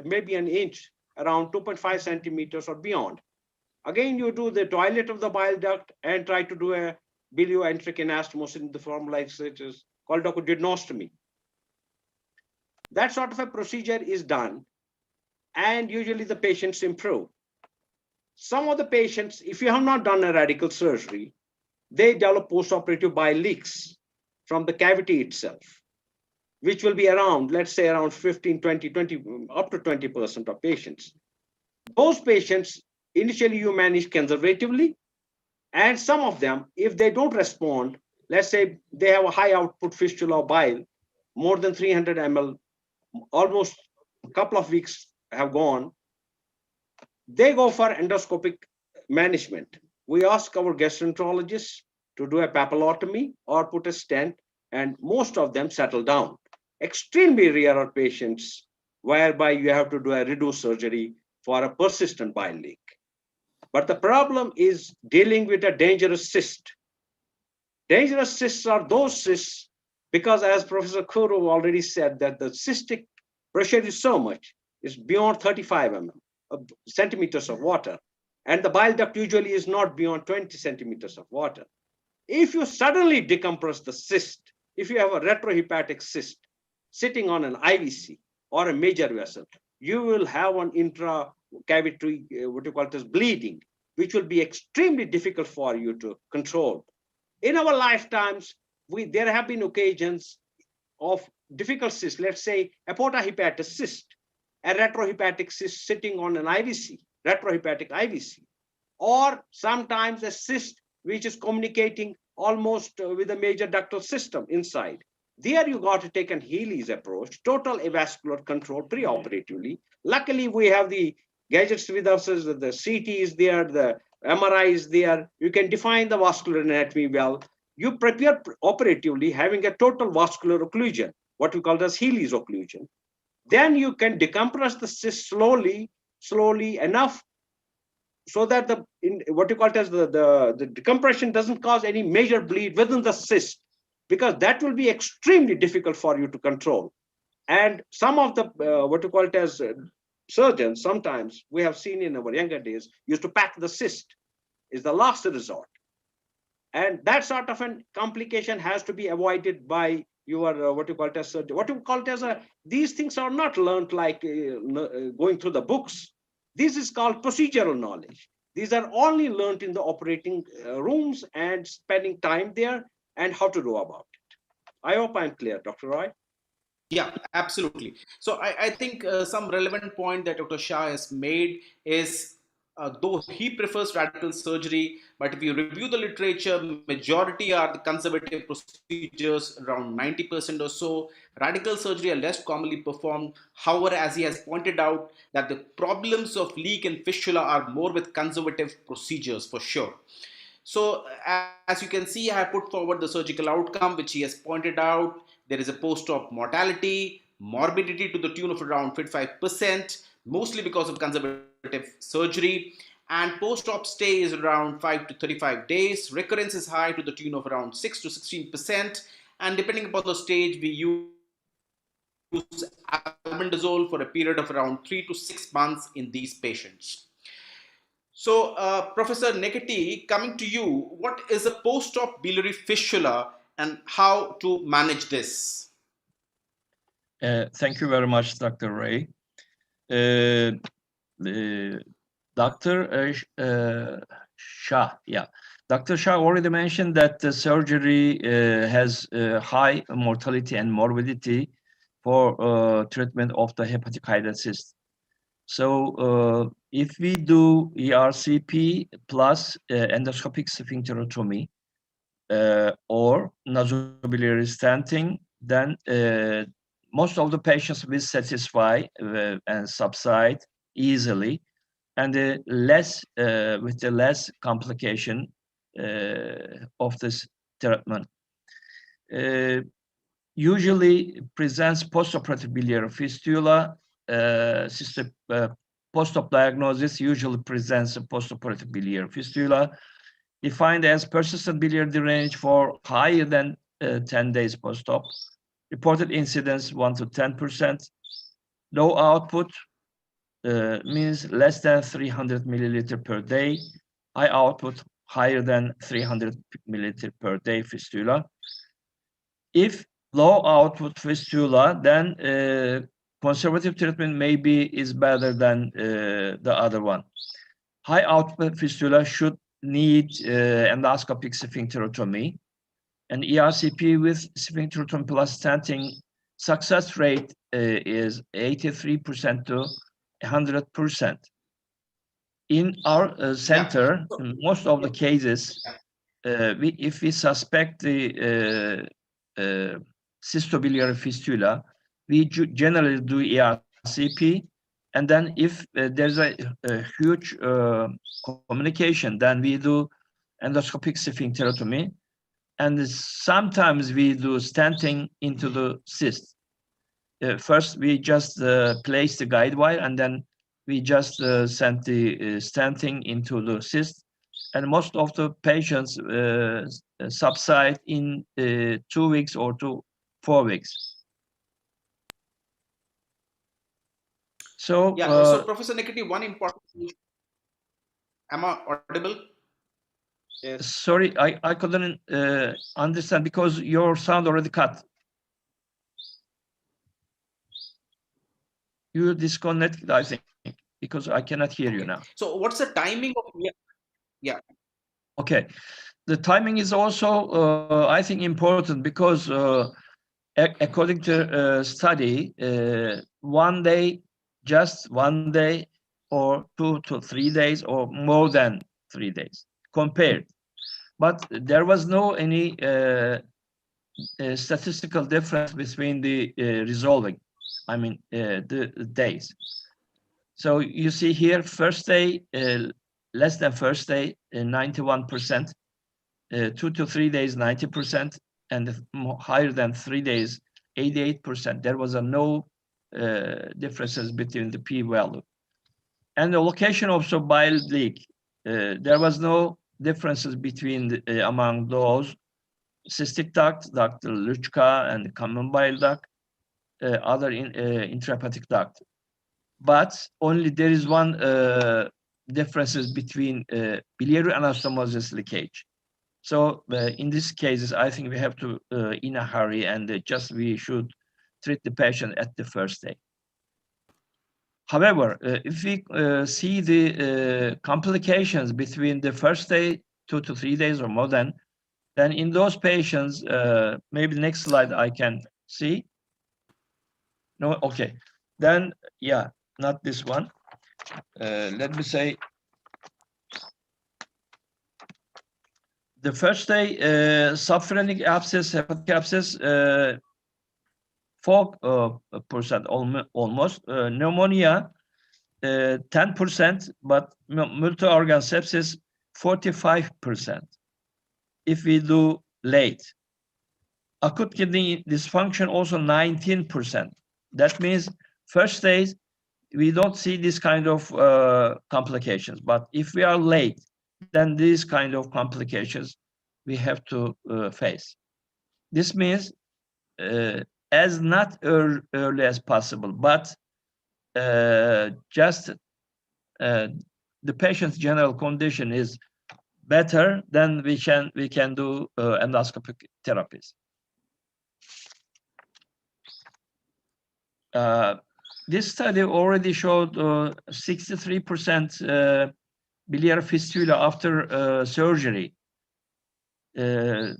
Speaker 6: maybe an inch, around 2.5 centimeters or beyond. Again, you do the toilet of the bile duct and try to do a bilioenteric anastomosis in the form like such as called cholecystectomy. That sort of a procedure is done, and usually the patients improve. Some of the patients, if you have not done a radical surgery, they develop postoperative bile leaks from the cavity itself, which will be around, let's say around 15, 20, up to 20% of patients. Those patients, initially you manage conservatively, and some of them, if they don't respond, let's say they have a high output fistula of bile, more than 300 ml, almost a couple of weeks have gone, they go for endoscopic management. We ask our gastroenterologists to do a papillotomy or put a stent, and most of them settle down. Extremely rare are patients whereby you have to do a reduced surgery for a persistent bile leak. But the problem is dealing with a dangerous cyst. Dangerous cysts are those cysts because, as Professor Kuru already said, that the cystic pressure is so much, it's beyond 35 centimeters of water. And the bile duct usually is not beyond 20 centimeters of water. If you suddenly decompress the cyst, if you have a retrohepatic cyst sitting on an IVC or a major vessel, you will have an intracavitary, what you call it as bleeding, which will be extremely difficult for you to control. In our lifetimes, there have been occasions of difficult cysts, let's say a portahepatic cyst, a retrohepatic cyst sitting on an IVC, retrohepatic IVC, or sometimes a cyst which is communicating almost with a major ductal system inside. There you got to take an Healy's approach, total avascular control preoperatively. Luckily, we have the gadgets with us. The CT is there, the MRI is there. You can define the vascular anatomy well. You prepare operatively having a total vascular occlusion, what we call as Healy's occlusion. Then you can decompress the cyst slowly enough so that what you call it as the decompression doesn't cause any major bleed within the cyst, because that will be extremely difficult for you to control. And some of the what you call it as surgeons, sometimes we have seen in our younger days, used to pack the cyst is the last resort. And that sort of a complication has to be avoided by your what you call it as these things are not learned like going through the books. This is called procedural knowledge. These are only learned in the operating rooms and spending time there and how to do about it. I hope I'm clear, Dr. Roy.
Speaker 22: Yeah, absolutely. So I think some relevant point that Dr. Shah has made is, though he prefers radical surgery, but if you review the literature, majority are the conservative procedures, around 90% or so. Radical surgery are less commonly performed. However, as he has pointed out, that the problems of leak and fistula are more with conservative procedures for sure. So as you can see, I have put forward the surgical outcome, which he has pointed out. There is a post-op mortality, morbidity to the tune of around 55%, mostly because of conservative surgery. And post-op stay is around 5 to 35 days. Recurrence is high to the tune of around 6 to 16%. And depending upon the stage, we use albendazole for a period of around 3 to 6 months in these patients. So, Professor Nekati, coming to you, what is a post-op biliary fistula and how to manage this?
Speaker 8: Thank you very much, Dr. Ray. Dr. Shah, yeah. Dr. Shah already mentioned that the surgery has high mortality and morbidity for treatment of the hepatic cyst. So if we do ERCP plus endoscopic sphincterotomy or nasobiliary stenting, then most of the patients will satisfy and subside easily, and with the less complication of this treatment. Usually presents postoperative biliary fistula. Post-op diagnosis usually presents a postoperative biliary fistula, defined as persistent biliary drainage for higher than 10 days post-op. Reported incidence 1 to 10%. Low output means less than 300 milliliter per day. High output higher than 300 milliliter per day fistula. If low output fistula, then conservative treatment maybe is better than the other one. High output fistula should need endoscopic sphincterotomy. And ERCP with sphincterotomy plus stenting success rate is 83% to 100%. In our center, in most of the cases, if we suspect the cystobiliary fistula, we generally do ERCP, and then if there's a huge communication, then we do endoscopic sphincterotomy, and sometimes we do stenting into the cyst. First, we just place the guide wire, and then we just send the stenting into the cyst, and most of the patients subside in 2 weeks or 4 weeks. So,
Speaker 22: so Professor Nekati, one important. Am I audible?
Speaker 8: Yes. Sorry, I couldn't understand because your sound already cut. You disconnected, I think, because I cannot hear you now.
Speaker 22: So what's the timing of, yeah.
Speaker 8: Okay, the timing is also, I think, important because according to study, 1 day, just 1 day, or 2 to 3 days, or more than 3 days compared. But there was no any statistical difference between the resolving, I mean, the days. So you see here, first day, less than first day, 91%, 2 to 3 days, 90%, and higher than 3 days, 88%. There was no differences between the p-value. And the location of the bile leak, there was no differences between among those cystic duct, duct Luchka, and common bile duct, other intrahepatic duct. But only there is one differences between biliary anastomosis leakage. So in these cases, I think we have to, in a hurry, and we should treat the patient at the first day. However, if we see the complications between the first day, 2 to 3 days or more then in those patients, maybe next slide I can see. No, okay. Then, yeah, not this one. Let me say, the first day, subphrenic abscess, hepatic abscess, 4% almost, pneumonia, 10%, but multi-organ sepsis, 45%. If we do late. Acute kidney dysfunction also 19%. That means first days, we don't see this kind of complications. But if we are late, then these kind of complications we have to face. This means as not early as possible, but just the patient's general condition is better, then we can do endoscopic therapies. This study already showed 63% biliary fistula after surgery.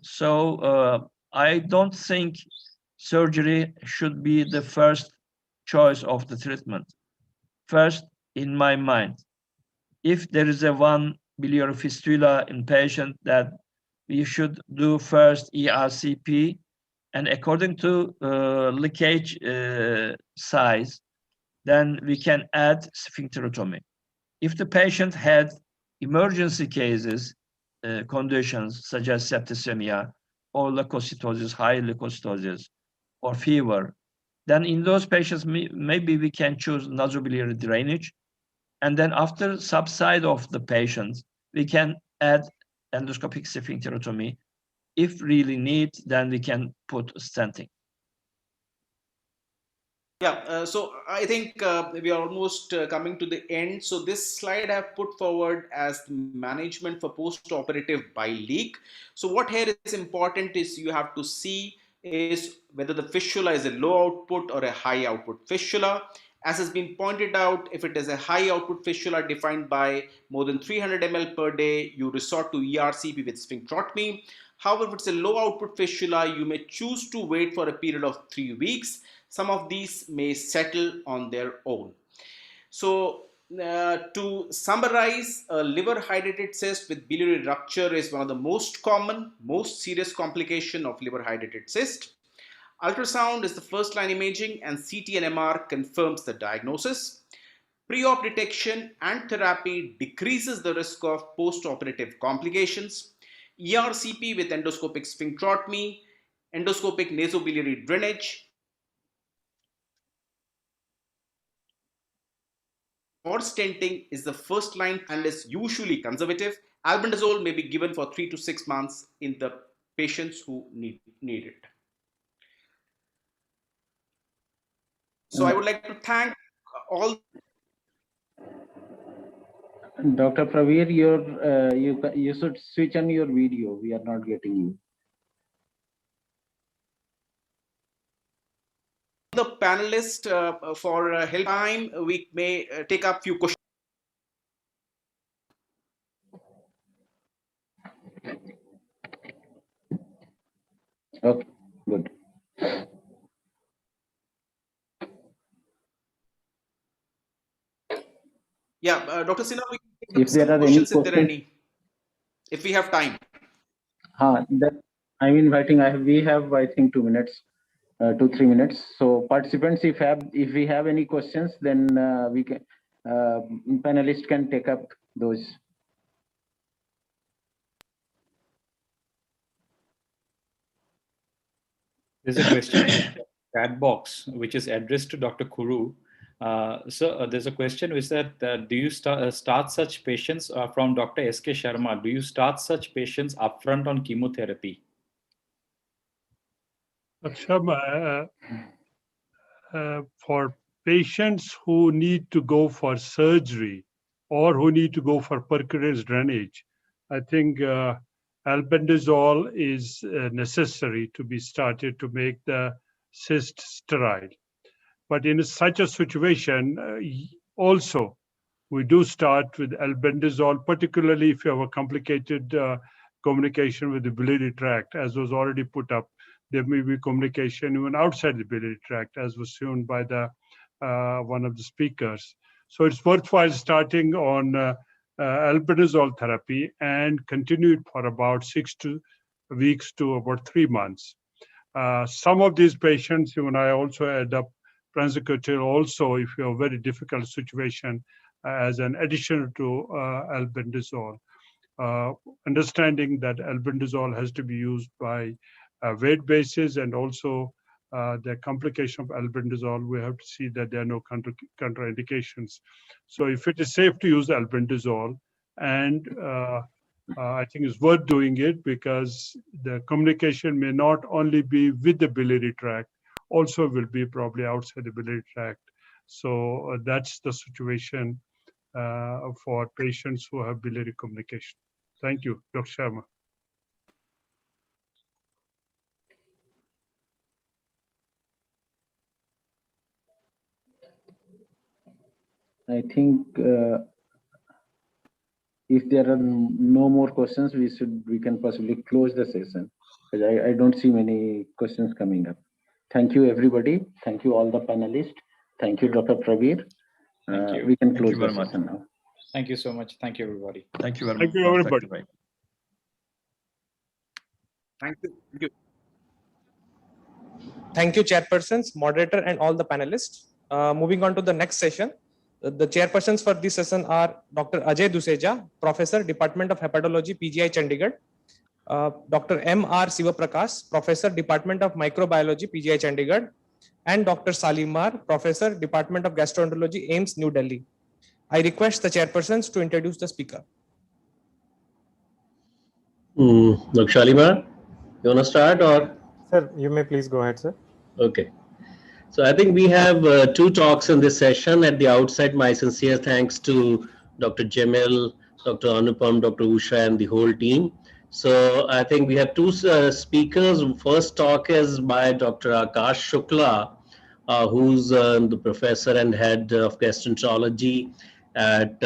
Speaker 8: So I don't think surgery should be the first choice of the treatment. First, in my mind, if there is a one biliary fistula in patient, that we should do first ERCP, and according to leakage size, then we can add sphincterotomy. If the patient had emergency cases, conditions such as septicemia or leukocytosis, high leukocytosis, or fever, then in those patients, maybe we can choose nasobiliary drainage. And then after subside of the patients, we can add endoscopic sphincterotomy. If really need, then we can put stenting.
Speaker 22: Yeah, so I think we are almost coming to the end. So this slide I have put forward as management for post-operative bile leak. So what here is important is you have to see is whether the fistula is a low output or a high output fistula. As has been pointed out, if it is a high output fistula defined by more than 300 ml per day, you resort to ERCP with sphincterotomy. However, if it's a low output fistula, you may choose to wait for a period of 3 weeks. Some of these may settle on their own. So to summarize, liver hydrated cyst with biliary rupture is one of the most common, most serious complication of liver hydrated cyst. Ultrasound is the first line imaging, and CT and MR confirms the diagnosis. Pre-op detection and therapy decreases the risk of post-operative complications. ERCP with endoscopic sphincterotomy, endoscopic nasobiliary drainage, or stenting is the first line and is usually conservative. Albendazole may be given for 3 to 6 months in the patients who need it. So I would like to thank all.
Speaker 9: Dr. Praveer, you should switch on your video. We are not getting you.
Speaker 22: The panelists for help time, we may take up few questions.
Speaker 9: Okay, good.
Speaker 22: Yeah, Dr. Sinha, we can take
Speaker 9: If there
Speaker 22: some
Speaker 9: are
Speaker 22: questions
Speaker 9: any
Speaker 22: if there are any, if we have time.
Speaker 9: I'm inviting. We have, I think, 2 minutes, 2-3 minutes. So participants, if we have any questions, then we can. panelists can take up those.
Speaker 3: There's a question in the chat box which is addressed to Dr. Kuru. There's a question which said, do you start such patients from Dr. S.K. Sharma? Do you start such patients upfront on chemotherapy?
Speaker 23: For patients who need to go for surgery or who need to go for percutaneous drainage, I think albendazole is necessary to be started to make the cyst sterile. But in such a situation, also, we do start with albendazole, particularly if you have a complicated communication with the biliary tract, as was already put up. There may be communication even outside the biliary tract, as was shown by the one of the speakers. So it's worthwhile starting on albendazole therapy and continue it for about 6 weeks to about 3 months. Some of these patients, even I also add up pranzacotil also, if you have a very difficult situation, as an addition to albendazole. Understanding that albendazole has to be used by weight basis, and also the complication of albendazole, we have to see that there are no contraindications. So if it is safe to use albendazole, and I think it's worth doing it, because the communication may not only be with the biliary tract, also will be probably outside the biliary tract. So that's the situation for patients who have biliary communication. Thank you, Dr. Sharma.
Speaker 9: I think if there are no more questions, we can possibly close the session, because I don't see many questions coming up. Thank you, everybody. Thank you, all the panelists. Thank you, Dr. Pravir.
Speaker 3: Thank you.
Speaker 9: We can
Speaker 3: Thank you
Speaker 9: close the
Speaker 3: very much.
Speaker 9: session now.
Speaker 3: Thank you so much. Thank you, everybody.
Speaker 8: Thank you very
Speaker 23: Thank
Speaker 8: much.
Speaker 23: you, everybody.
Speaker 20: Thank you. Thank you.
Speaker 5: Thank you, chairpersons, moderator, and all the panelists. Moving on to the next session. The chairpersons for this session are Dr. Ajay Duseja, Professor, Department of Hepatology, PGI Chandigarh. Dr. M.R. Sivaprakash, Professor, Department of Microbiology, PGI Chandigarh. And Dr. Salimar, Professor, Department of Gastroenterology, AIIMS, New Delhi. I request the chairpersons to introduce the speaker.
Speaker 10: Dr. Shalimar, you want to start, or?
Speaker 11: Sir, you may please go ahead, sir.
Speaker 10: Okay. So I think we have 2 talks in this session. At the outset, my sincere thanks to Dr. Jamil, Dr. Anupam, Dr. Usha, and the whole team. So I think we have 2 speakers. First talk is by Dr. Akash Shukla, who's the professor and head of gastroenterology at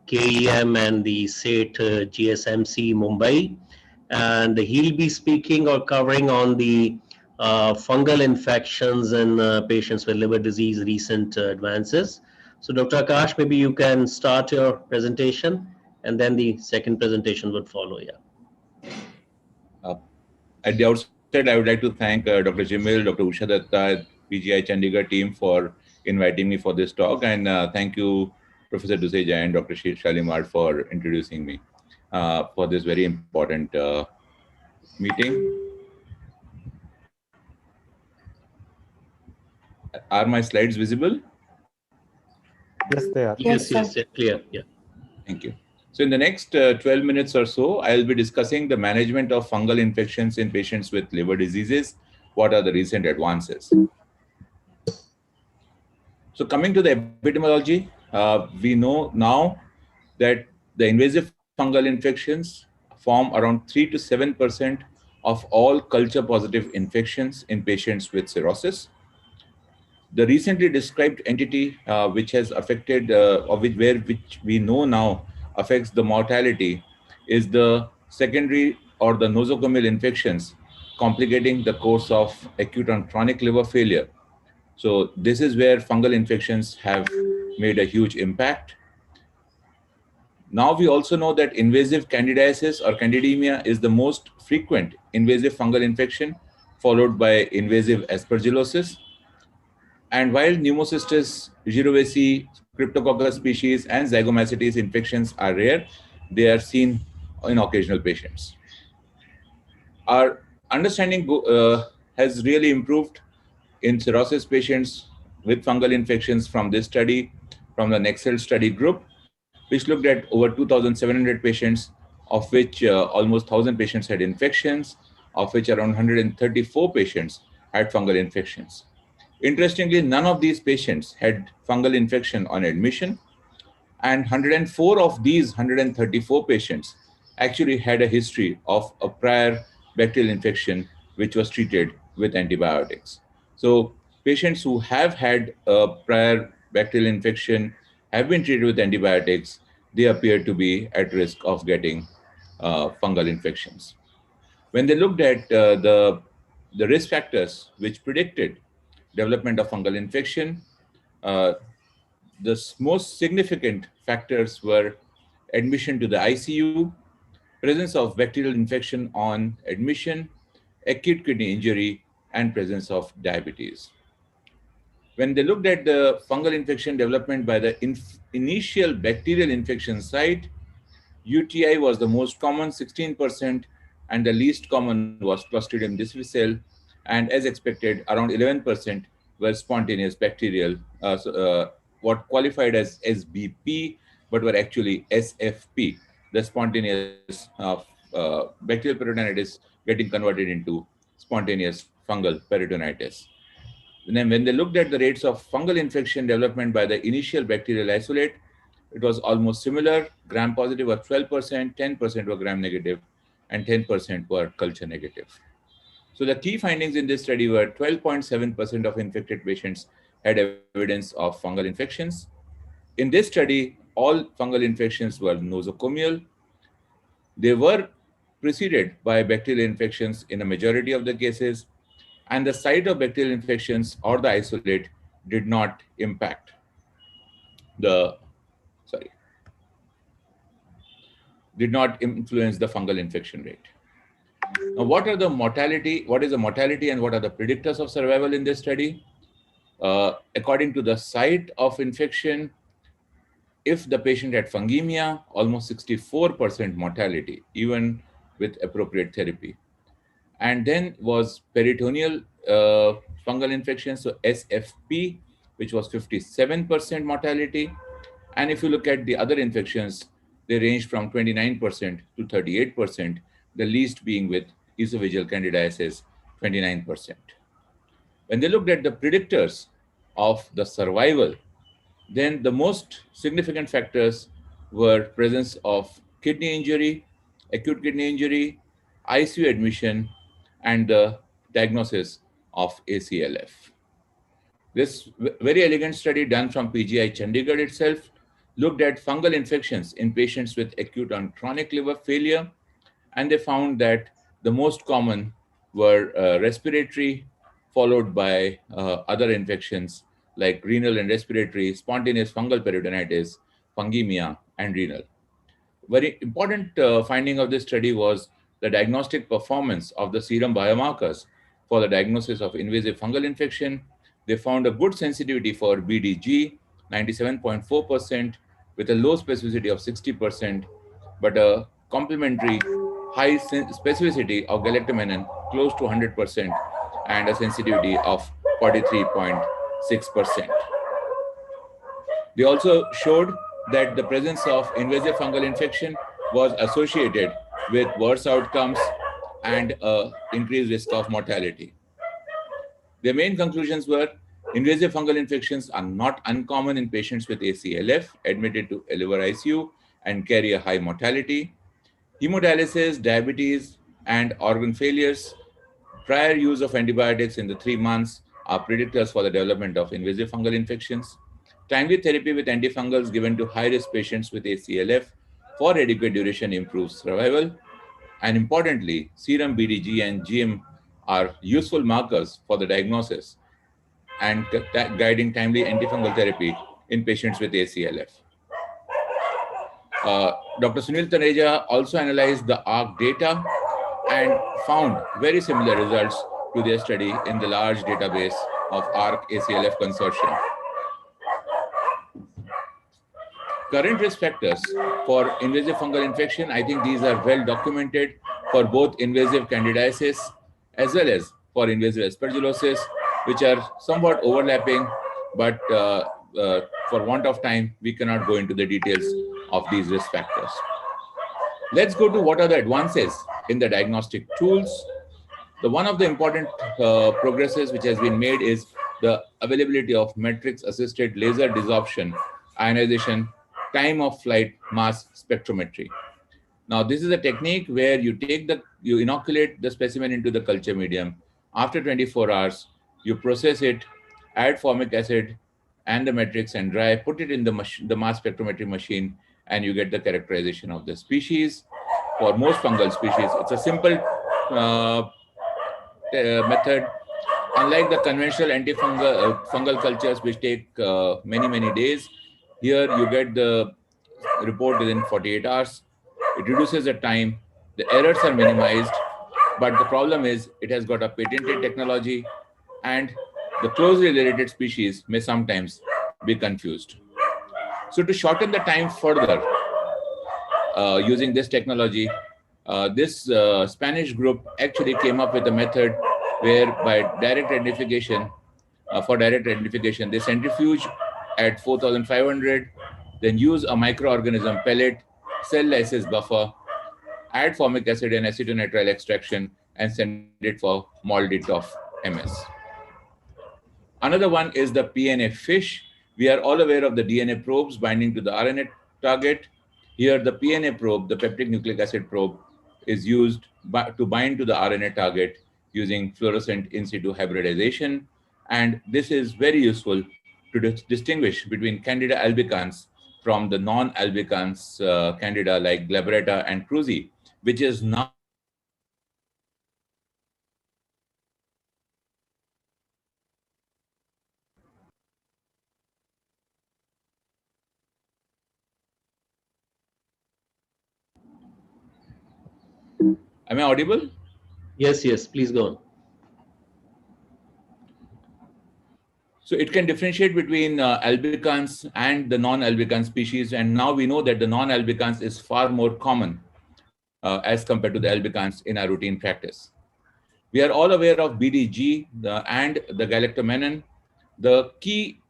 Speaker 10: KEM and the SATE GSMC Mumbai. And he'll be speaking or covering on the fungal infections in patients with liver disease, recent advances. So Dr. Akash, maybe you can start your presentation, and then the second presentation would follow. Yeah.
Speaker 15: At the outset, I would like to thank Dr. Jamil, Dr. Usha Datta, PGI Chandigarh team for inviting me for this talk, and thank you, Professor Duseja and Dr. Shalimar, for introducing me for this very important meeting. Are my slides visible?
Speaker 11: Yes, they are.
Speaker 10: Yes, clear. Yeah.
Speaker 15: Thank you. So in the next 12 minutes or so, I'll be discussing the management of fungal infections in patients with liver diseases. What are the recent advances? So coming to the epidemiology, we know now that the invasive fungal infections form around 3 to 7% of all culture positive infections in patients with cirrhosis. The recently described entity which has affected, which we know now affects the mortality, is the secondary or the nosocomial infections, complicating the course of acute and chronic liver failure. So this is where fungal infections have made a huge impact. Now we also know that invasive candidiasis or candidemia is the most frequent invasive fungal infection, followed by invasive aspergillosis. And while Pneumocystis jirovecii, Cryptococcus species, and Zygomycetes infections are rare, they are seen in occasional patients. Our understanding has really improved in cirrhosis patients with fungal infections from this study, from the Nexel study group, which looked at over 2,700 patients, of which almost 1,000 patients had infections, of which around 134 patients had fungal infections. Interestingly, none of these patients had fungal infection on admission, and 104 of these 134 patients actually had a history of a prior bacterial infection which was treated with antibiotics. So patients who have had a prior bacterial infection have been treated with antibiotics, they appear to be at risk of getting fungal infections. When they looked at the risk factors which predicted development of fungal infection, uh, the most significant factors were admission to the ICU, presence of bacterial infection on admission, acute kidney injury, and presence of diabetes. When they looked at the fungal infection development by the initial bacterial infection site, UTI was the most common, 16%, and the least common was Clostridium difficile, and as expected, around 11% were spontaneous bacterial, what qualified as SBP, but were actually SFP, the spontaneous bacterial peritonitis getting converted into spontaneous fungal peritonitis. And then when they looked at the rates of fungal infection development by the initial bacterial isolate, it was almost similar. Gram positive was 12%, 10% were gram negative, and 10% were culture negative. So the key findings in this study were 12.7% of infected patients had evidence of fungal infections. In this study, all fungal infections were nosocomial. They were preceded by bacterial infections in a majority of the cases, and the site of bacterial infections or the isolate did not impact the, did not influence the fungal infection rate. Now, what is the mortality and what are the predictors of survival in this study? According to the site of infection, if the patient had fungemia, almost 64% mortality, even with appropriate therapy. And then was peritoneal fungal infection, so SFP, which was 57% mortality. And if you look at the other infections, they range from 29% to 38%, the least being with esophageal candidiasis, 29%. When they looked at the predictors of the survival, then the most significant factors were presence of kidney injury, acute kidney injury, ICU admission, and the diagnosis of ACLF. This very elegant study done from PGI Chandigarh itself looked at fungal infections in patients with acute and chronic liver failure, and they found that the most common were respiratory, followed by other infections like renal and respiratory, spontaneous fungal peritonitis, fungemia, and renal. Very important finding of this study was the diagnostic performance of the serum biomarkers for the diagnosis of invasive fungal infection. They found a good sensitivity for BDG, 97.4%, with a low specificity of 60%, but a complementary high specificity of galactomannan close to 100%, and a sensitivity of 43.6%. They also showed that the presence of invasive fungal infection was associated with worse outcomes and increased risk of mortality. Their main conclusions were invasive fungal infections are not uncommon in patients with ACLF admitted to liver ICU and carry a high mortality. Hemodialysis, diabetes, and organ failures, prior use of antibiotics in the 3 months are predictors for the development of invasive fungal infections. Timely therapy with antifungals given to high-risk patients with ACLF for adequate duration improves survival. And importantly, serum BDG and GM are useful markers for the diagnosis and guiding timely antifungal therapy in patients with ACLF. Dr. Sunil Taneja also analyzed the ARC data and found very similar results to their study in the large database of ARC-ACLF consortium. Current risk factors for invasive fungal infection, I think these are well documented for both invasive candidiasis as well as for invasive aspergillosis, which are somewhat overlapping, but for want of time, we cannot go into the details of these risk factors. Let's go to what are the advances in the diagnostic tools. One of the important progresses which has been made is the availability of matrix-assisted laser desorption, ionization, time of flight mass spectrometry. Now, this is a technique where you inoculate the specimen into the culture medium. After 24 hours, you process it, add formic acid and the matrix and dry, put it in the mass spectrometry machine, and you get the characterization of the species. For most fungal species, it's a simple method. Unlike the conventional antifungal fungal cultures, which take many days, here you get the report within 48 hours. It reduces the time. The errors are minimized, but the problem is it has got a patented technology, and the closely related species may sometimes be confused. So to shorten the time further, using this technology, this Spanish group actually came up with a method where by direct identification, they centrifuge at 4,500, then use a microorganism pellet, cell lysis buffer, add formic acid and acetonitrile extraction, and send it for MALDI of MS. Another one is the PNA fish. We are all aware of the DNA probes binding to the RNA target. Here, the PNA probe, the peptide nucleic acid probe, is used to bind to the RNA target using fluorescent in situ hybridization. And this is very useful to distinguish between Candida albicans from the non-albicans Candida like glabrata and cruzi, which is now Am I audible?
Speaker 10: Yes, please go on.
Speaker 15: So it can differentiate between albicans and the non-albicans species. And now we know that the non-albicans is far more common as compared to the albicans in our routine practice. We are all aware of BDG and the galactomannan. The key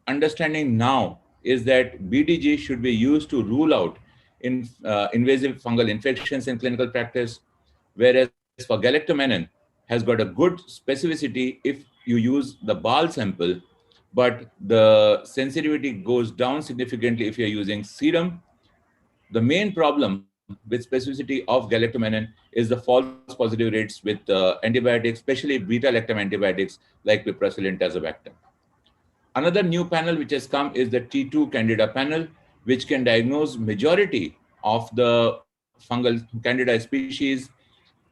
Speaker 15: understanding now is that BDG should be used to rule out invasive fungal infections in clinical practice, whereas for galactomannan has got a good specificity if you use the BAL sample, but the sensitivity goes down significantly if you're using serum. The main problem with specificity of galactomannan is the false positive rates with antibiotics, especially beta-lactam antibiotics like piperacillin tazobactam. Another new panel which has come is the T2 Candida panel, which can diagnose majority of the fungal Candida species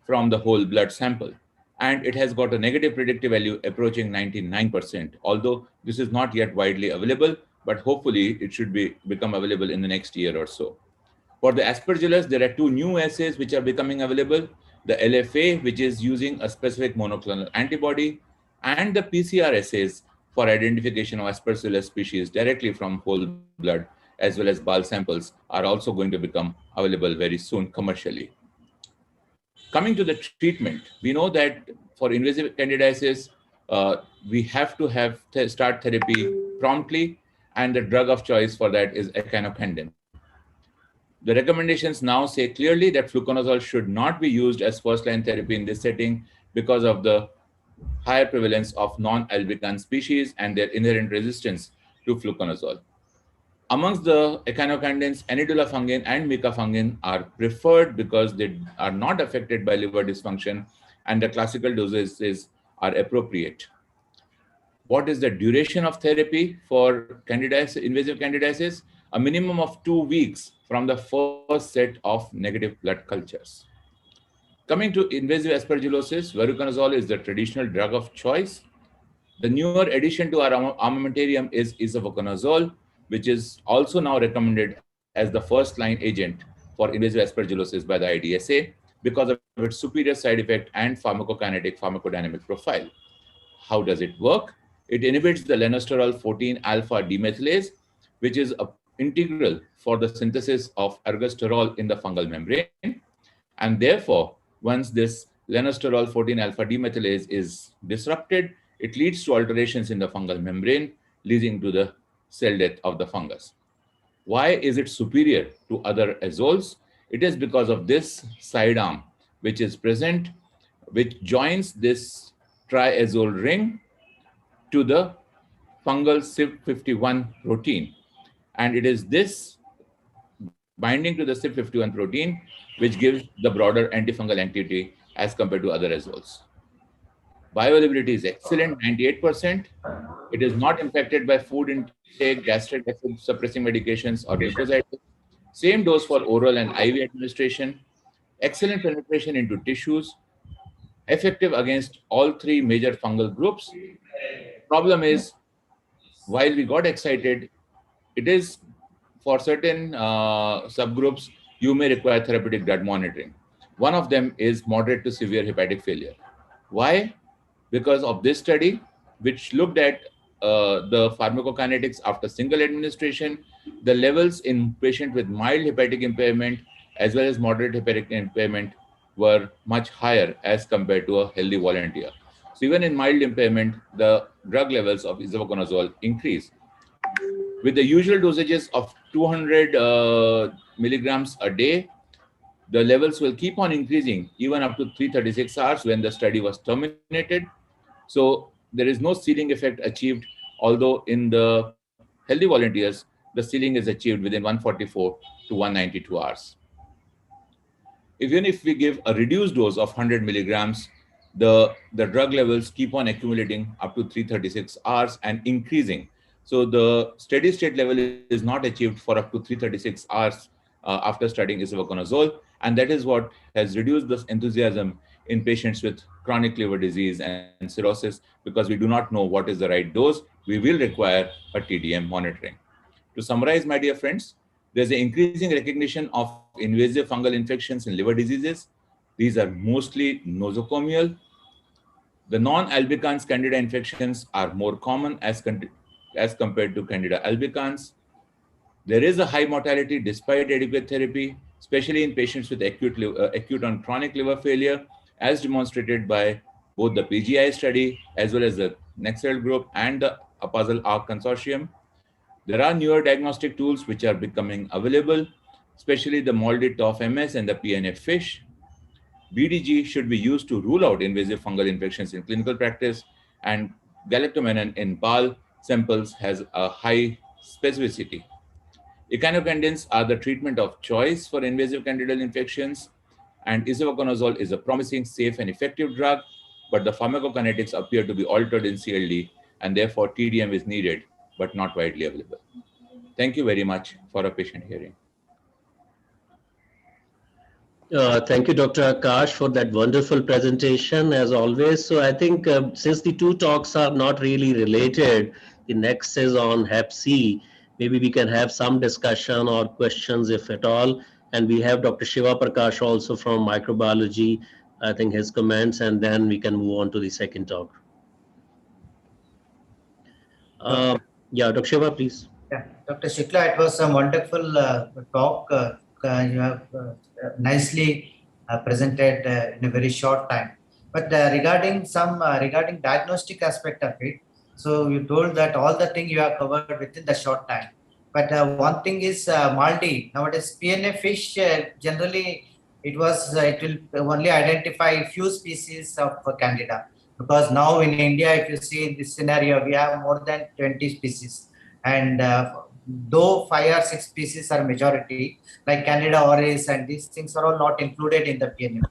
Speaker 15: from the whole blood sample. And it has got a negative predictive value approaching 99%, although this is not yet widely available, but hopefully it should become available in the next year or so. For the aspergillus, there are two new assays which are becoming available, the LFA, which is using a specific monoclonal antibody, and the PCR assays for identification of aspergillus species directly from whole blood, as well as BAL samples, are also going to become available very soon commercially. Coming to the treatment, we know that for invasive candidiasis, we have to start therapy promptly, and the drug of choice for that is echinocandin. The recommendations now say clearly that fluconazole should not be used as first-line therapy in this setting because of the higher prevalence of non-albican species and their inherent resistance to fluconazole. Amongst the echinocandins, anidulafungin and micafungin are preferred because they are not affected by liver dysfunction and the classical doses are appropriate. What is the duration of therapy for candidiasis, invasive candidiasis? A minimum of 2 weeks from the first set of negative blood cultures. Coming to invasive aspergillosis, voriconazole is the traditional drug of choice. The newer addition to our armamentarium is isovoconazole, which is also now recommended as the first-line agent for invasive aspergillosis by the IDSA because of its superior side effect and pharmacokinetic pharmacodynamic profile. How does it work? It inhibits the lenosterol 14 alpha demethylase, which is integral for the synthesis of ergosterol in the fungal membrane. And therefore, once this lenosterol 14 alpha demethylase is disrupted, it leads to alterations in the fungal membrane, leading to the cell death of the fungus. Why is it superior to other azoles? It is because of this side arm, which is present, which joins this triazole ring to the fungal CYP51 protein. And it is this binding to the CYP51 protein which gives the broader antifungal activity as compared to other azoles. Bioavailability is excellent, 98%. It is not impacted by food intake, gastric acid suppressing medications, or mucositis. Same dose for oral and IV administration. Excellent penetration into tissues. Effective against all three major fungal groups. Problem is, while we got excited, it is for certain subgroups, you may require therapeutic blood monitoring. One of them is moderate to severe hepatic failure. Why? Because of this study, which looked at the pharmacokinetics after single administration, the levels in patient with mild hepatic impairment as well as moderate hepatic impairment were much higher as compared to a healthy volunteer. So even in mild impairment, the drug levels of isoconazole increase. With the usual dosages of 200 milligrams a day, the levels will keep on increasing even up to 336 hours when the study was terminated. So there is no ceiling effect achieved, although in the healthy volunteers, the ceiling is achieved within 144 to 192 hours. Even if we give a reduced dose of 100 milligrams, the drug levels keep on accumulating up to 336 hours and increasing. So the steady state level is not achieved for up to 336 hours after studying isoconazole. And that is what has reduced this enthusiasm in patients with chronic liver disease and cirrhosis, because we do not know what is the right dose. We will require a TDM monitoring. To summarize, my dear friends, there's an increasing recognition of invasive fungal infections in liver diseases. These are mostly nosocomial. The non-albicans candida infections are more common as compared to candida albicans. There is a high mortality despite adequate therapy, especially in patients with acute and chronic liver failure, as demonstrated by both the PGI study as well as the NextCell group and the Apostle ARC consortium. There are newer diagnostic tools which are becoming available, especially the molded TOF MS and the PNF fish. BDG should be used to rule out invasive fungal infections in clinical practice, and galactomannan in BAL samples has a high specificity. Echinocandins are the treatment of choice for invasive candidal infections, and isoconazole is a promising, safe, and effective drug, but the pharmacokinetics appear to be altered in CLD, and therefore TDM is needed, but not widely available. Thank you very much for a patient hearing.
Speaker 10: Thank you, Dr. Akash, for that wonderful presentation, as always. So I think since the two talks are not really related, the next is on Hep C. Maybe we can have some discussion or questions, if at all. And we have Dr. Shiva Prakash also from microbiology, I think his comments, and then we can move on to the second talk. Yeah, Dr. Shiva, please.
Speaker 13: Yeah, Dr. Shikla, it was a wonderful talk. You have nicely presented in a very short time. But regarding diagnostic aspect of it, so you told that all the things you have covered within the short time. But one thing is Maldi. Nowadays, PNA fish generally it will only identify a few species of Candida, because now in India, if you see in this scenario, we have more than 20 species. And though 5 or 6 species are majority, like Candida auris, and these things are all not included in the PNF.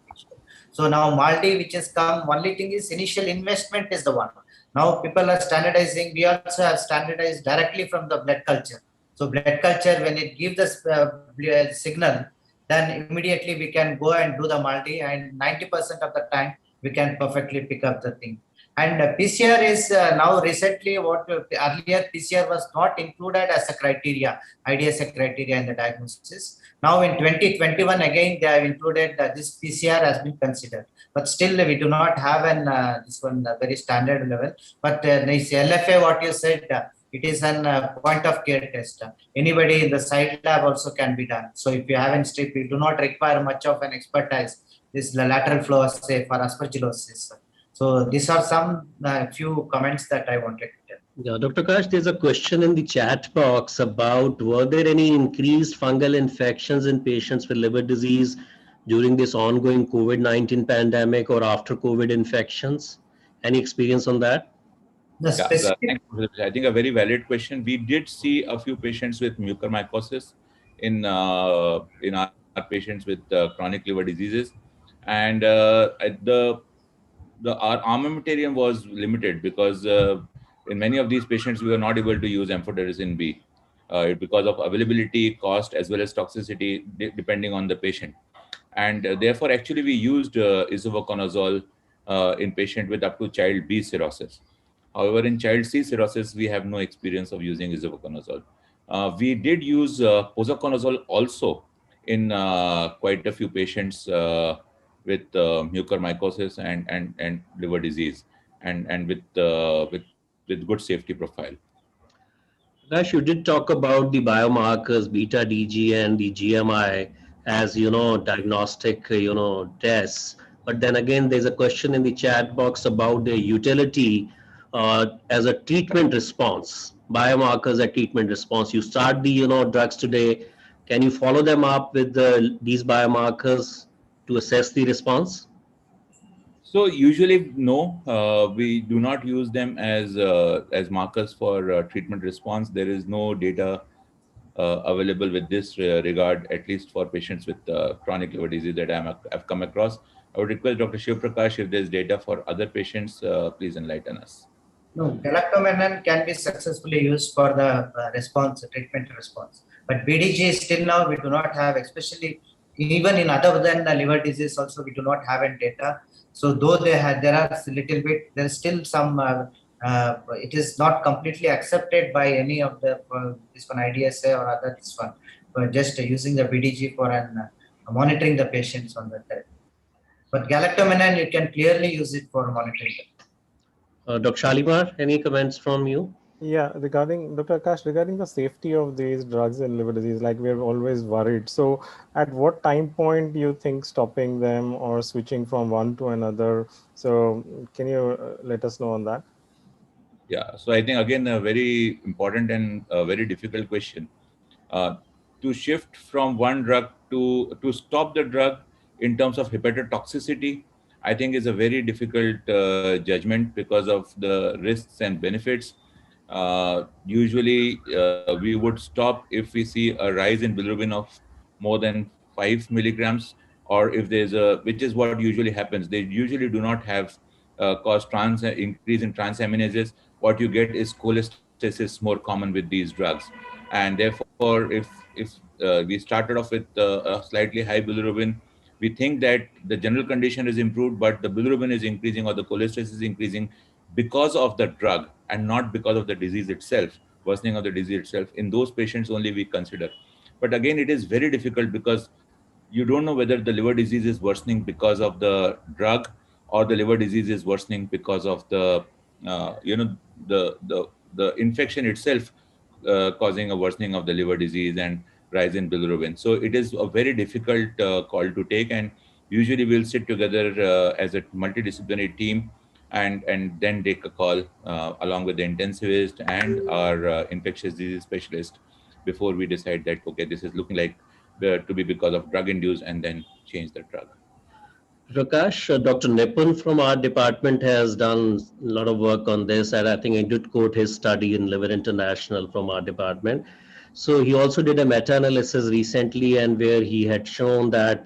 Speaker 13: So now Maldi, which has come, only thing is initial investment is the one. Now people are standardizing. We also have standardized directly from the blood culture. So blood culture, when it gives the signal, then immediately we can go and do the Maldi, and 90% of the time we can perfectly pick up the thing. And PCR is now recently what earlier PCR was not included as a criteria, IDSA criteria in the diagnosis. Now in 2021 again they have included this PCR has been considered, but still we do not have an this one very standard level. But this LFA what you said. It is an point of care test. Anybody in the side lab also can be done. So if you haven't strip, you do not require much of an expertise. This is the lateral flow assay for aspergillosis. So these are some few comments that I wanted to tell.
Speaker 10: Yeah, Dr. Kash, there's a question in the chat box about were there any increased fungal infections in patients with liver disease during this ongoing COVID-19 pandemic or after COVID infections? Any experience on that?
Speaker 15: I think a very valid question. We did see a few patients with mucormycosis in our patients with chronic liver diseases, and our armamentarium was limited because in many of these patients we were not able to use amphotericin B because of availability, cost, as well as toxicity depending on the patient. And therefore, actually, we used isovoconazole in patient with up to child B cirrhosis. However, in child C cirrhosis, we have no experience of using isovoconazole. We did use posaconazole also in quite a few patients with mucormycosis and liver disease, and with good safety profile.
Speaker 10: Rash, you did talk about the biomarkers, beta DG and the GMI as, diagnostic, tests. But then again, there's a question in the chat box about their utility as a treatment response, biomarkers at treatment response. You start the, drugs today. Can you follow them up with these biomarkers to assess the response?
Speaker 15: So usually, no, we do not use them as markers for treatment response. There is no data available with this regard, at least for patients with chronic liver disease that I've come across. I would request Dr. Shiv Prakash, if there's data for other patients, please enlighten us.
Speaker 13: No, galactomannan can be successfully used for the response, treatment response. But BDG still now we do not have, especially even in other than the liver disease also we do not have any data. So though there are a little bit, there is still some, it is not completely accepted by any of the, this one IDSA or other this one, but just using the BDG for monitoring the patients on the therapy. But galactomannan, you can clearly use it for monitoring them.
Speaker 10: Dr. Shalimar, any comments from you?
Speaker 11: Yeah, regarding Dr. Akash, regarding the safety of these drugs in liver disease, like we're always worried. So at what time point do you think stopping them or switching from one to another? So can you let us know on that?
Speaker 15: Yeah, so I think again, a very important and a very difficult question. To shift from one drug to stop the drug in terms of hepatotoxicity, I think is a very difficult judgment because of the risks and benefits. Usually, we would stop if we see a rise in bilirubin of more than 5 milligrams, or if there's which is what usually happens. They usually do not have cause increase in transaminases. What you get is cholestasis more common with these drugs, and therefore, if we started off with a slightly high bilirubin, we think that the general condition is improved, but the bilirubin is increasing or the cholestasis is increasing because of the drug and not because of the disease itself, worsening of the disease itself. In those patients only we consider. But again, it is very difficult because you don't know whether the liver disease is worsening because of the drug or the liver disease is worsening because of the the infection itself causing a worsening of the liver disease and rise in bilirubin. So it is a very difficult call to take, and usually we'll sit together as a multidisciplinary team and then take a call along with the intensivist and our infectious disease specialist before we decide that, okay, this is looking like to be because of drug induced, and then change the drug.
Speaker 10: Prakash, Dr. Nipun from our department has done a lot of work on this, and I think I did quote his study in Liver International from our department. So he also did a meta-analysis recently, and where he had shown that,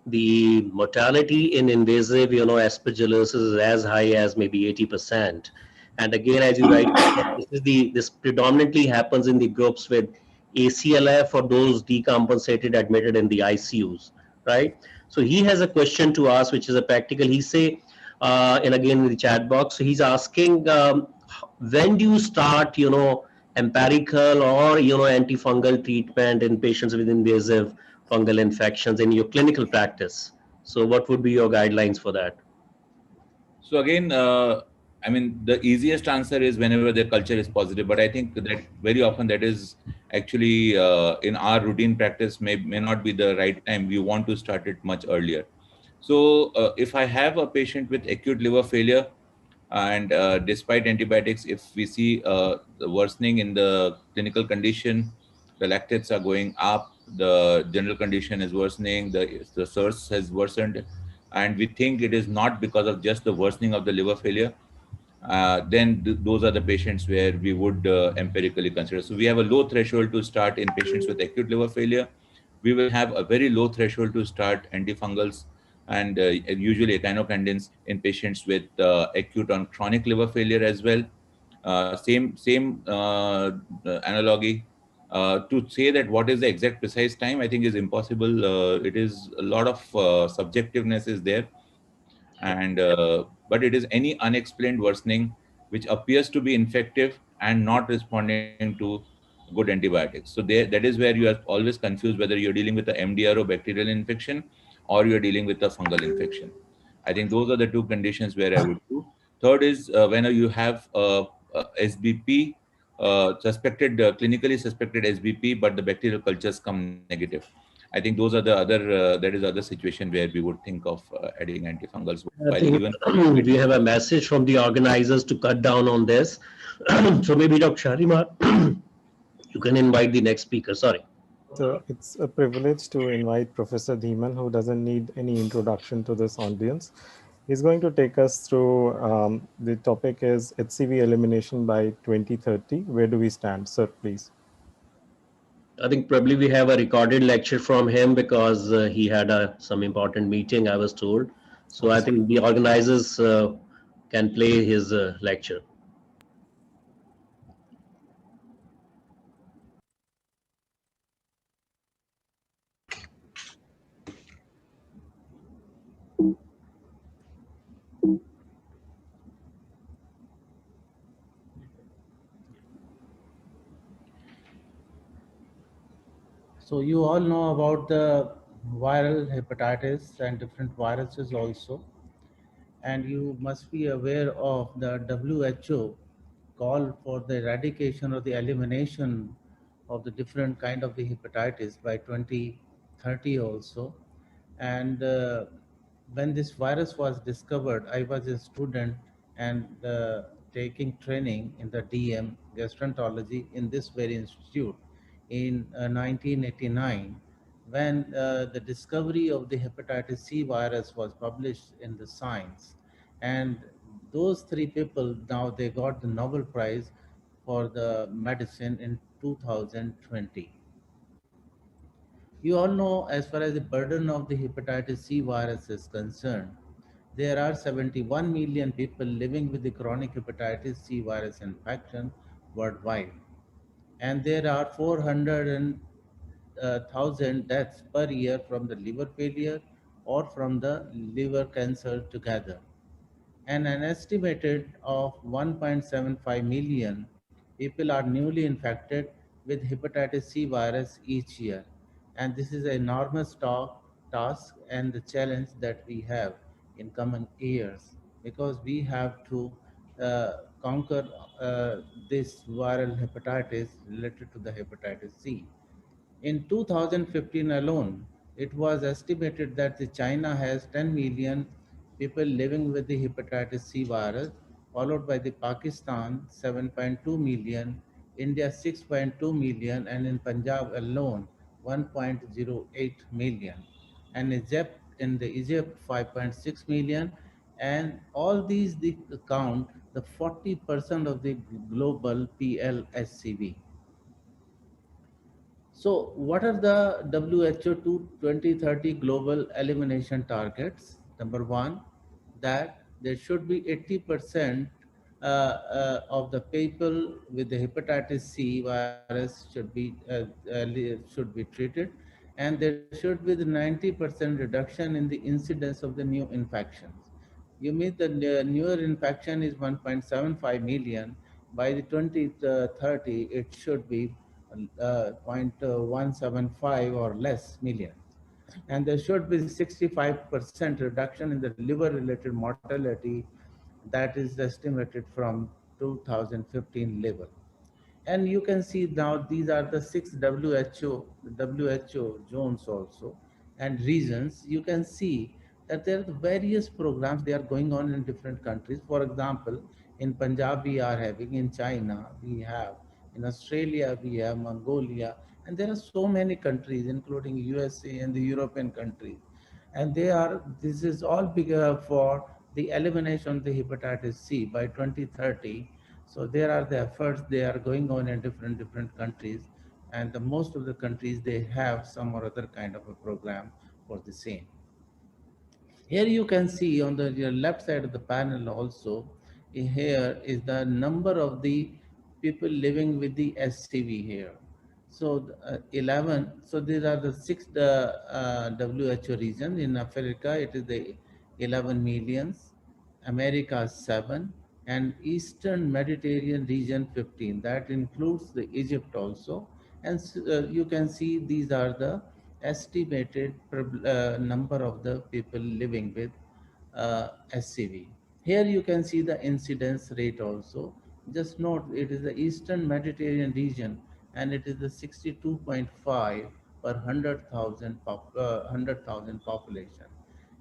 Speaker 10: the mortality in invasive, aspergillosis is as high as maybe 80%. And again, as you rightly said, this predominantly happens in the groups with ACLF or those decompensated admitted in the ICUs, right? So he has a question to ask, which is a practical. He say, and again in the chat box. So he's asking, when do you start, empirical or, antifungal treatment in patients with invasive fungal infections in your clinical practice? So what would be your guidelines for that?
Speaker 15: So again, I mean, the easiest answer is whenever the culture is positive. But I think that very often that is actually in our routine practice may not be the right time. We want to start it much earlier. So if I have a patient with acute liver failure, and despite antibiotics, if we see the worsening in the clinical condition, the lactates are going up, the general condition is worsening, the source has worsened, and we think it is not because of just the worsening of the liver failure, then those are the patients where we would empirically consider. So we have a low threshold to start in patients with acute liver failure. We will have a very low threshold to start antifungals and usually echinocandins in patients with acute on chronic liver failure as well. Same analogy. To say that what is the exact precise time, I think is impossible. It is a lot of subjectiveness is there, and but it is any unexplained worsening which appears to be infective and not responding to good antibiotics. So that is where you are always confused whether you're dealing with a MDR or bacterial infection or you're dealing with a fungal infection. I think those are the two conditions where I would do. Third is when you have SBP, clinically suspected SBP, but the bacterial cultures come negative. I think those are the other, that is the other situation where we would think of adding antifungals.
Speaker 10: I
Speaker 15: While
Speaker 10: think
Speaker 15: even
Speaker 10: we have a message from the organizers to cut down on this. So maybe Dr. Shalimar, you can invite the next speaker. Sorry.
Speaker 11: So it's a privilege to invite Professor Dhiman, who doesn't need any introduction to this audience. He's going to take us through, the topic is HCV elimination by 2030. Where do we stand? Sir, please.
Speaker 10: I think probably we have a recorded lecture from him because he had some important meeting, I was told. So I think the organizers can play his lecture.
Speaker 1: So you all know about the viral hepatitis and different viruses also. And you must be aware of the WHO call for the eradication or the elimination of the different kind of the hepatitis by 2030 also. And when this virus was discovered, I was a student and taking training in the DM gastroenterology in this very institute in 1989, when the discovery of the hepatitis C virus was published in the Science. And those three people, now they got the Nobel Prize for the medicine in 2020. You all know, as far as the burden of the hepatitis C virus is concerned, there are 71 million people living with the chronic hepatitis C virus infection worldwide. And there are 400,000 deaths per year from the liver failure or from the liver cancer together. And an estimated of 1.75 million people are newly infected with hepatitis C virus each year. And this is an enormous task and the challenge that we have in coming years, because we have to conquer this viral hepatitis related to the hepatitis C. In 2015 alone, it was estimated that China has 10 million people living with the hepatitis C virus, followed by the Pakistan 7.2 million, India 6.2 million, and in Punjab alone 1.08 million, and Egypt 5.6 million, and all these count the 40% of the global PLSCV. So, what are the WHO 2030 global elimination targets? Number one, that there should be 80% of the people with the hepatitis C virus should be treated, and there should be the 90% reduction in the incidence of the new infections. You mean the newer infection is 1.75 million. By the 2030, it should be 0.175 or less million. And there should be 65% reduction in the liver-related mortality that is estimated from 2015 level. And you can see now these are the 6 WHO zones also and regions. You can see that there are various programs they are going on in different countries. For example, in Punjab we are having, in China we have, in Australia we have, Mongolia, and there are so many countries including USA and the European countries. And this is all bigger for the elimination of the hepatitis C by 2030. So there are the efforts they are going on in different countries, and the most of the countries they have some or other kind of a program for the same. Here you can see on the your left side of the panel also, here is the number of the people living with the SCV here. So 11, so these are the 6 WHO regions. In Africa, it is the 11 millions, America 7, and Eastern Mediterranean region 15. That includes the Egypt also. And you can see these are the estimated number of the people living with SCV. Here you can see the incidence rate also. Just note it is the Eastern Mediterranean region and it is the 62.5 per 100,000 population.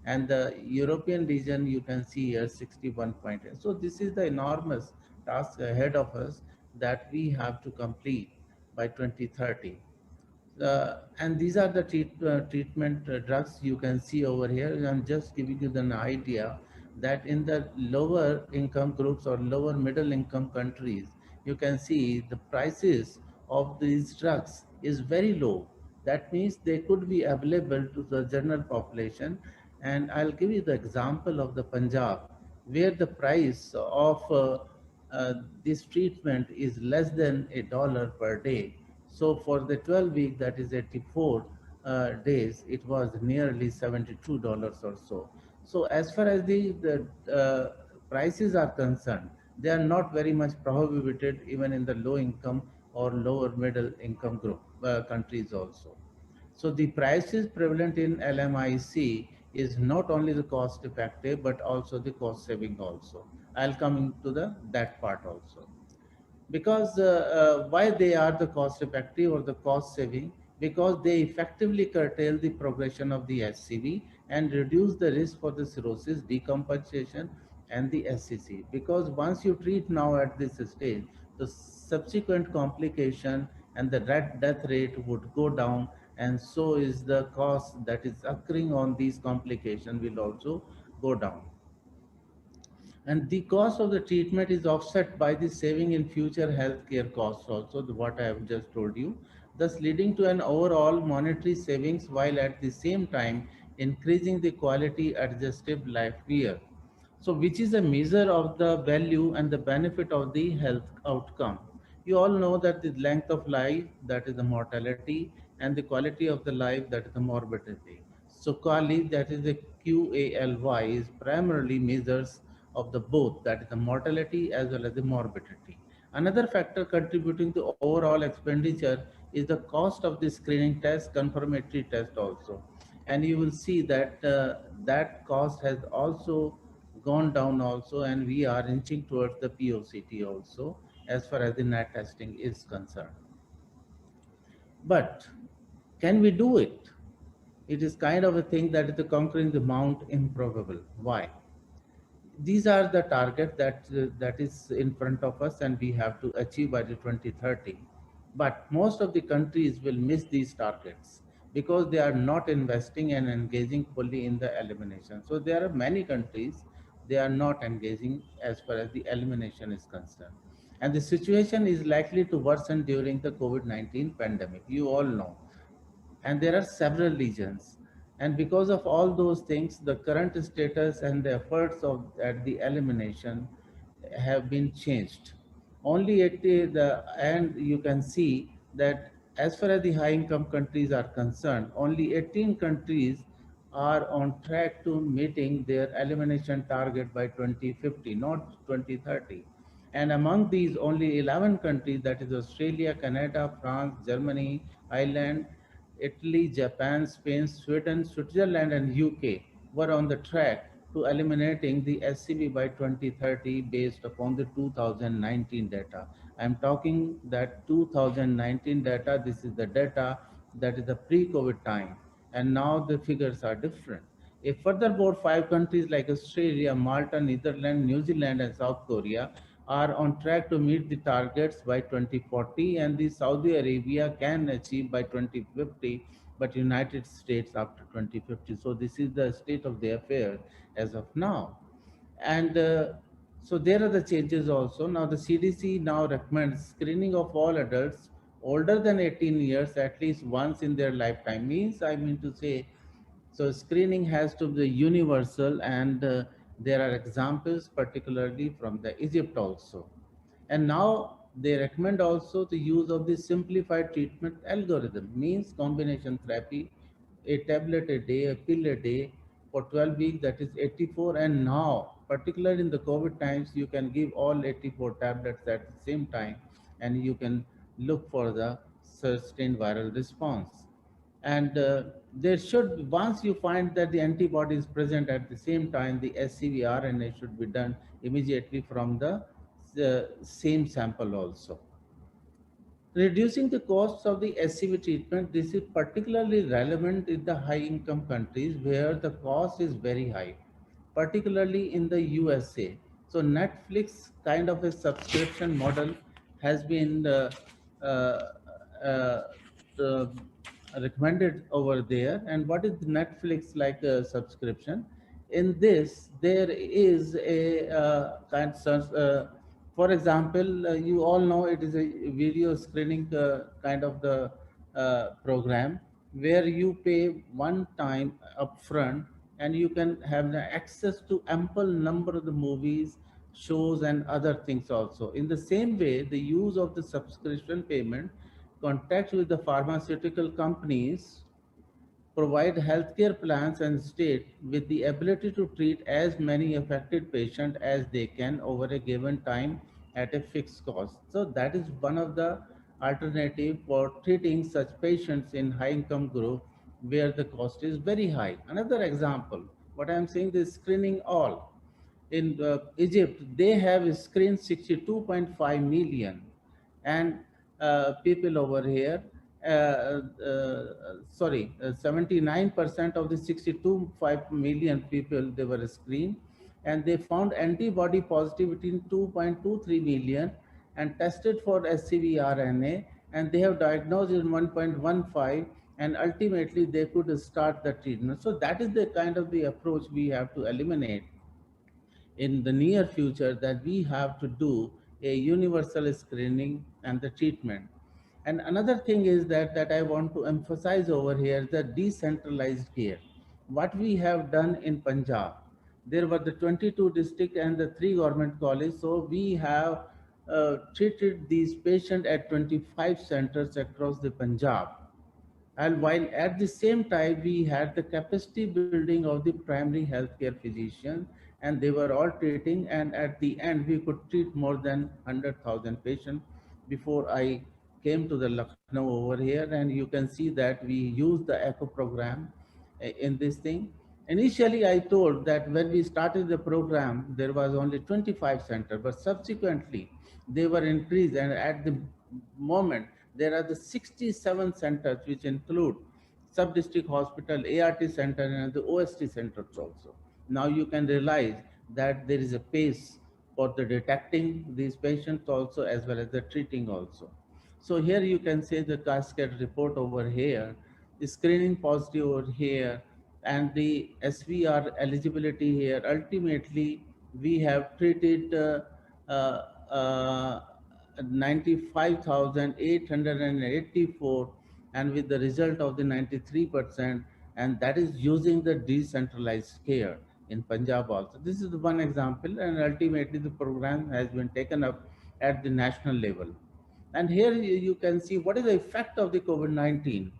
Speaker 1: And the European region you can see here 61.8. So this is the enormous task ahead of us that we have to complete by 2030. And these are the treatment drugs you can see over here. I'm just giving you an idea that in the lower income groups or lower middle income countries, you can see the prices of these drugs is very low. That means they could be available to the general population. And I'll give you the example of the Punjab, where the price of this treatment is less than $1 per day. So for the 12 week, that is 84 days, it was nearly $72 or so. So as far as the prices are concerned, they are not very much prohibited even in the low income or lower middle income group countries also. So the prices prevalent in LMIC is not only the cost effective, but also the cost saving also. I'll come into that part also. Because why they are the cost effective or the cost saving? Because they effectively curtail the progression of the SCV and reduce the risk for the cirrhosis, decompensation, and the SCC. Because once you treat now at this stage, the subsequent complication and the death rate would go down, and so is the cost that is occurring on these complications will also go down. And the cost of the treatment is offset by the saving in future healthcare costs also, what I have just told you, thus leading to an overall monetary savings while at the same time increasing the quality adjusted life year. So which is a measure of the value and the benefit of the health outcome. You all know that the length of life, that is the mortality, and the quality of the life, that is the morbidity. So QALY, that is the QALY, is primarily measures of the both, that is the mortality as well as the morbidity. Another factor contributing to overall expenditure is the cost of the screening test, confirmatory test also. And you will see that that cost has also gone down also, and we are inching towards the POCT also as far as the NAT testing is concerned. But can we do it? It is kind of a thing that is conquering the mount improbable. Why? These are the target that is in front of us and we have to achieve by the 2030. But most of the countries will miss these targets because they are not investing and engaging fully in the elimination. So there are many countries, they are not engaging as far as the elimination is concerned. And the situation is likely to worsen during the COVID-19 pandemic. You all know. And there are several regions, and because of all those things, the current status and the efforts of at the elimination have been changed. Only at the end you can see that as far as the high income countries are concerned, only 18 countries are on track to meeting their elimination target by 2050, not 2030. And among these, only 11 countries, that is Australia, Canada, France, Germany, Ireland, Italy, Japan, Spain, Sweden, Switzerland, and UK, were on the track to eliminating the SCV by 2030 based upon the 2019 data. I'm talking that 2019 data, this is the data that is the pre-COVID time, and now the figures are different. If furthermore, 5 countries like Australia, Malta, Netherlands, New Zealand, and South Korea are on track to meet the targets by 2040, and the Saudi Arabia can achieve by 2050, but United States after 2050. So this is the state of the affair as of now. And so there are the changes also. Now the CDC now recommends screening of all adults older than 18 years at least once in their lifetime. Means, I mean to say, so screening has to be universal, and there are examples particularly from the Egypt also. And now they recommend also the use of the simplified treatment algorithm, means combination therapy, a tablet a day, a pill a day for 12 weeks, that is 84. And now, particularly in the COVID times, you can give all 84 tablets at the same time, and you can look for the sustained viral response. And there should, once you find that the antibody is present at the same time, the SCV RNA should be done immediately from the same sample also. Reducing the costs of the SCV treatment, this is particularly relevant in the high income countries where the cost is very high, particularly in the USA. So Netflix kind of a subscription model has been uh, uh, uh, recommended over there. And what is Netflix like a subscription? In this, there is a for example, you all know it is a video screening kind of the program where you pay one time upfront, and you can have the access to ample number of the movies, shows, and other things also. In the same way, the use of the subscription payment contacts with the pharmaceutical companies provide healthcare plans and state with the ability to treat as many affected patients as they can over a given time at a fixed cost. So that is one of the alternative for treating such patients in high income group where the cost is very high. Another example, what I am saying is screening all. In Egypt, they have screened 62.5 million, and people over here, sorry, 79% of the 62.5 million people, they were screened, and they found antibody positivity in 2.23 million and tested for SCV RNA, and they have diagnosed in 1.15, and ultimately they could start the treatment. So that is the kind of the approach we have to eliminate in the near future, that we have to do a universal screening and the treatment. And another thing is that I want to emphasize over here, the decentralized care. What we have done in Punjab, there were the 22 district and the 3 government colleges. So we have treated these patients at 25 centers across the Punjab. And while at the same time, we had the capacity building of the primary healthcare physician, and they were all treating. And at the end, we could treat more than 100,000 patients before I came to the Lucknow over here. And you can see that we used the ECHO program in this thing. Initially, I told that when we started the program, there was only 25 centers, but subsequently they were increased. And at the moment, there are the 67 centers, which include sub-district hospital, ART center, and the OST centers also. Now you can realize that there is a pace for the detecting these patients also, as well as the treating also. So here you can see the cascade report over here, the screening positive over here, and the SVR eligibility here. Ultimately, we have treated uh, uh, 95,884, and with the result of the 93%, and that is using the decentralized care in Punjab also. This is the one example, and ultimately the program has been taken up at the national level. And here you can see what is the effect of the COVID-19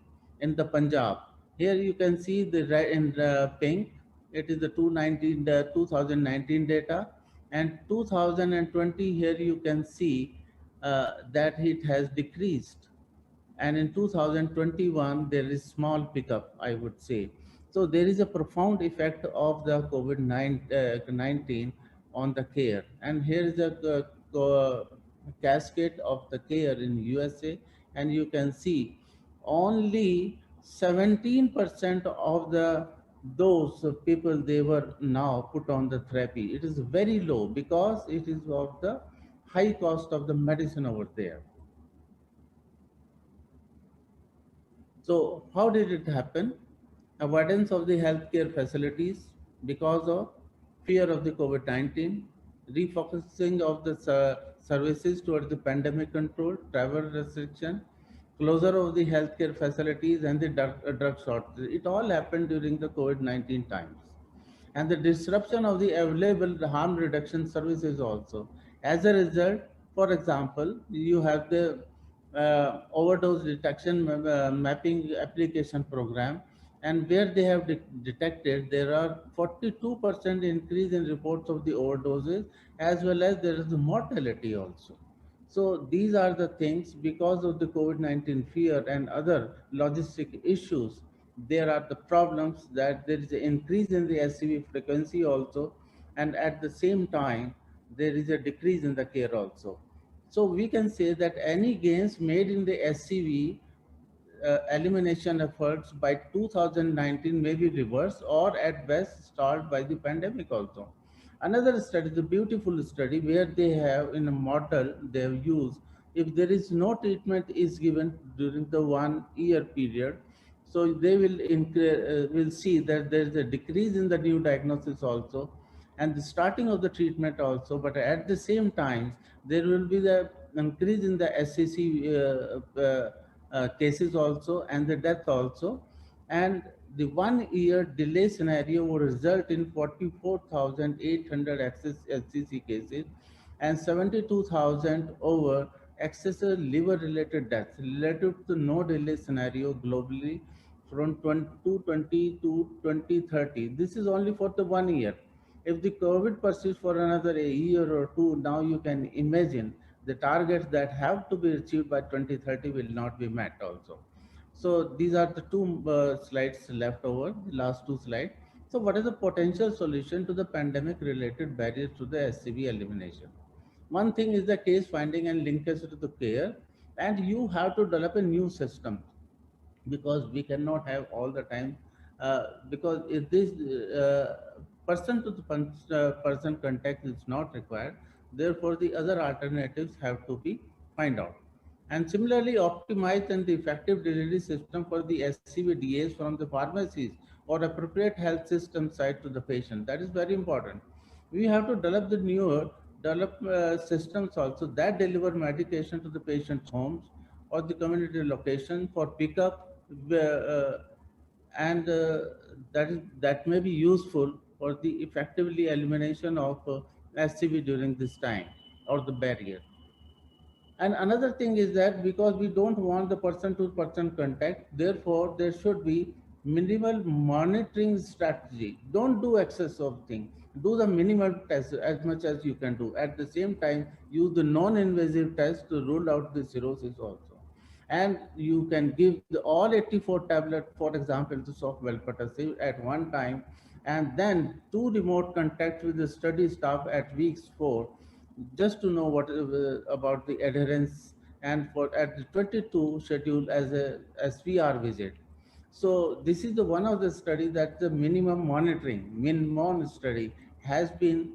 Speaker 1: in the Punjab. Here you can see the red in the pink, it is the 2019 data, and 2020 here you can see that it has decreased, and in 2021 there is small pickup, I would say. So there is a profound effect of the COVID-19 on the care, and here is a cascade of the care in USA, and you can see only 17% of the those people they were now put on the therapy. It is very low because it is of the high cost of the medicine over there. So how did it happen? Avoidance of the healthcare facilities because of fear of the COVID-19, refocusing of the services towards the pandemic control, travel restriction, closure of the healthcare facilities, and the drug shortage. It all happened during the COVID-19 times, and the disruption of the available harm reduction services also. As a result, for example, you have the overdose detection mapping application program, and where they have detected there are 42% increase in reports of the overdoses, as well as there is the mortality also. So these are the things because of the COVID-19 fear and other logistic issues. There are the problems that there is an increase in the SCV frequency also, and at the same time, there is a decrease in the care also. So we can say that any gains made in the SCV elimination efforts by 2019 may be reversed or at best stalled by the pandemic also. Another study, the beautiful study, where they have in a model they have used, if there is no treatment is given during the 1 year period, so they will see that there is a decrease in the new diagnosis also, and the starting of the treatment also, but at the same time there will be the increase in the SCC cases also, and the death also, and the 1 year delay scenario will result in 44,800 access SCC cases and 72,000 over excessive liver related deaths related to no delay scenario globally from 2020 to 2030. This is only for the 1 year. If the COVID persists for another a year or two, now you can imagine the targets that have to be achieved by 2030 will not be met also. So these are the two slides left over, the last two slides. So what is the potential solution to the pandemic related barriers to the SCV elimination? One thing is the case finding and linkage to the care, and you have to develop a new system, because we cannot have all the time, because if this person to the person contact is not required, therefore the other alternatives have to be find out. And similarly, optimize and the effective delivery system for the SCVDAs from the pharmacies or appropriate health system side to the patient. That is very important. We have to develop the newer systems also that deliver medication to the patient's homes or the community location for pickup, and that may be useful for the effectively elimination of SCV during this time or the barrier. And another thing is that because we don't want the person to person contact, therefore there should be minimal monitoring strategy. Don't do excess of thing. Do the minimal test as much as you can do. At the same time, use the non-invasive test to rule out the cirrhosis also. And you can give all 84 tablets, for example, to soft velpatasib at one time, and then 2 remote contacts with the study staff at weeks 4, just to know what about the adherence, and for at the 22 schedule as a SVR visit. So this is the one of the study that the minimum monitoring, min-mon study has been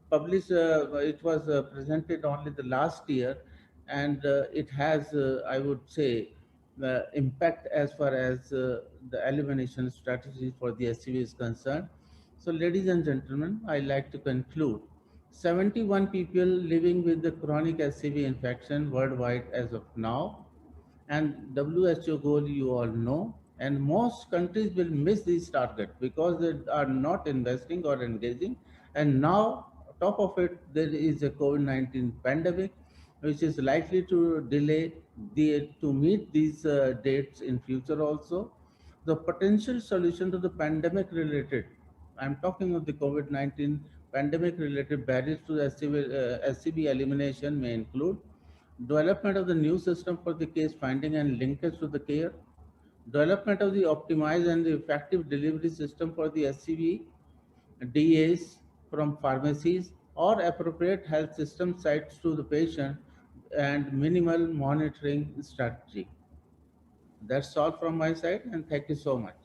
Speaker 1: published. It was presented only the last year, and it has, I would say, impact as far as the elimination strategy for the SCV is concerned. So ladies and gentlemen, I like to conclude. 71 people living with the chronic SCV infection worldwide as of now, and WHO goal you all know, and most countries will miss this target because they are not investing or engaging. And now, top of it, there is a COVID-19 pandemic, which is likely to delay to meet these dates in future also. the potential solution to the pandemic related, I'm talking of the COVID-19 pandemic related barriers to SCB elimination may include development of the new system for the case finding and linkage to the care, development of the optimized and the effective delivery system for the SCB DAs from pharmacies or appropriate health system sites to the patient and minimal monitoring strategy. That's all from my side and thank you so much.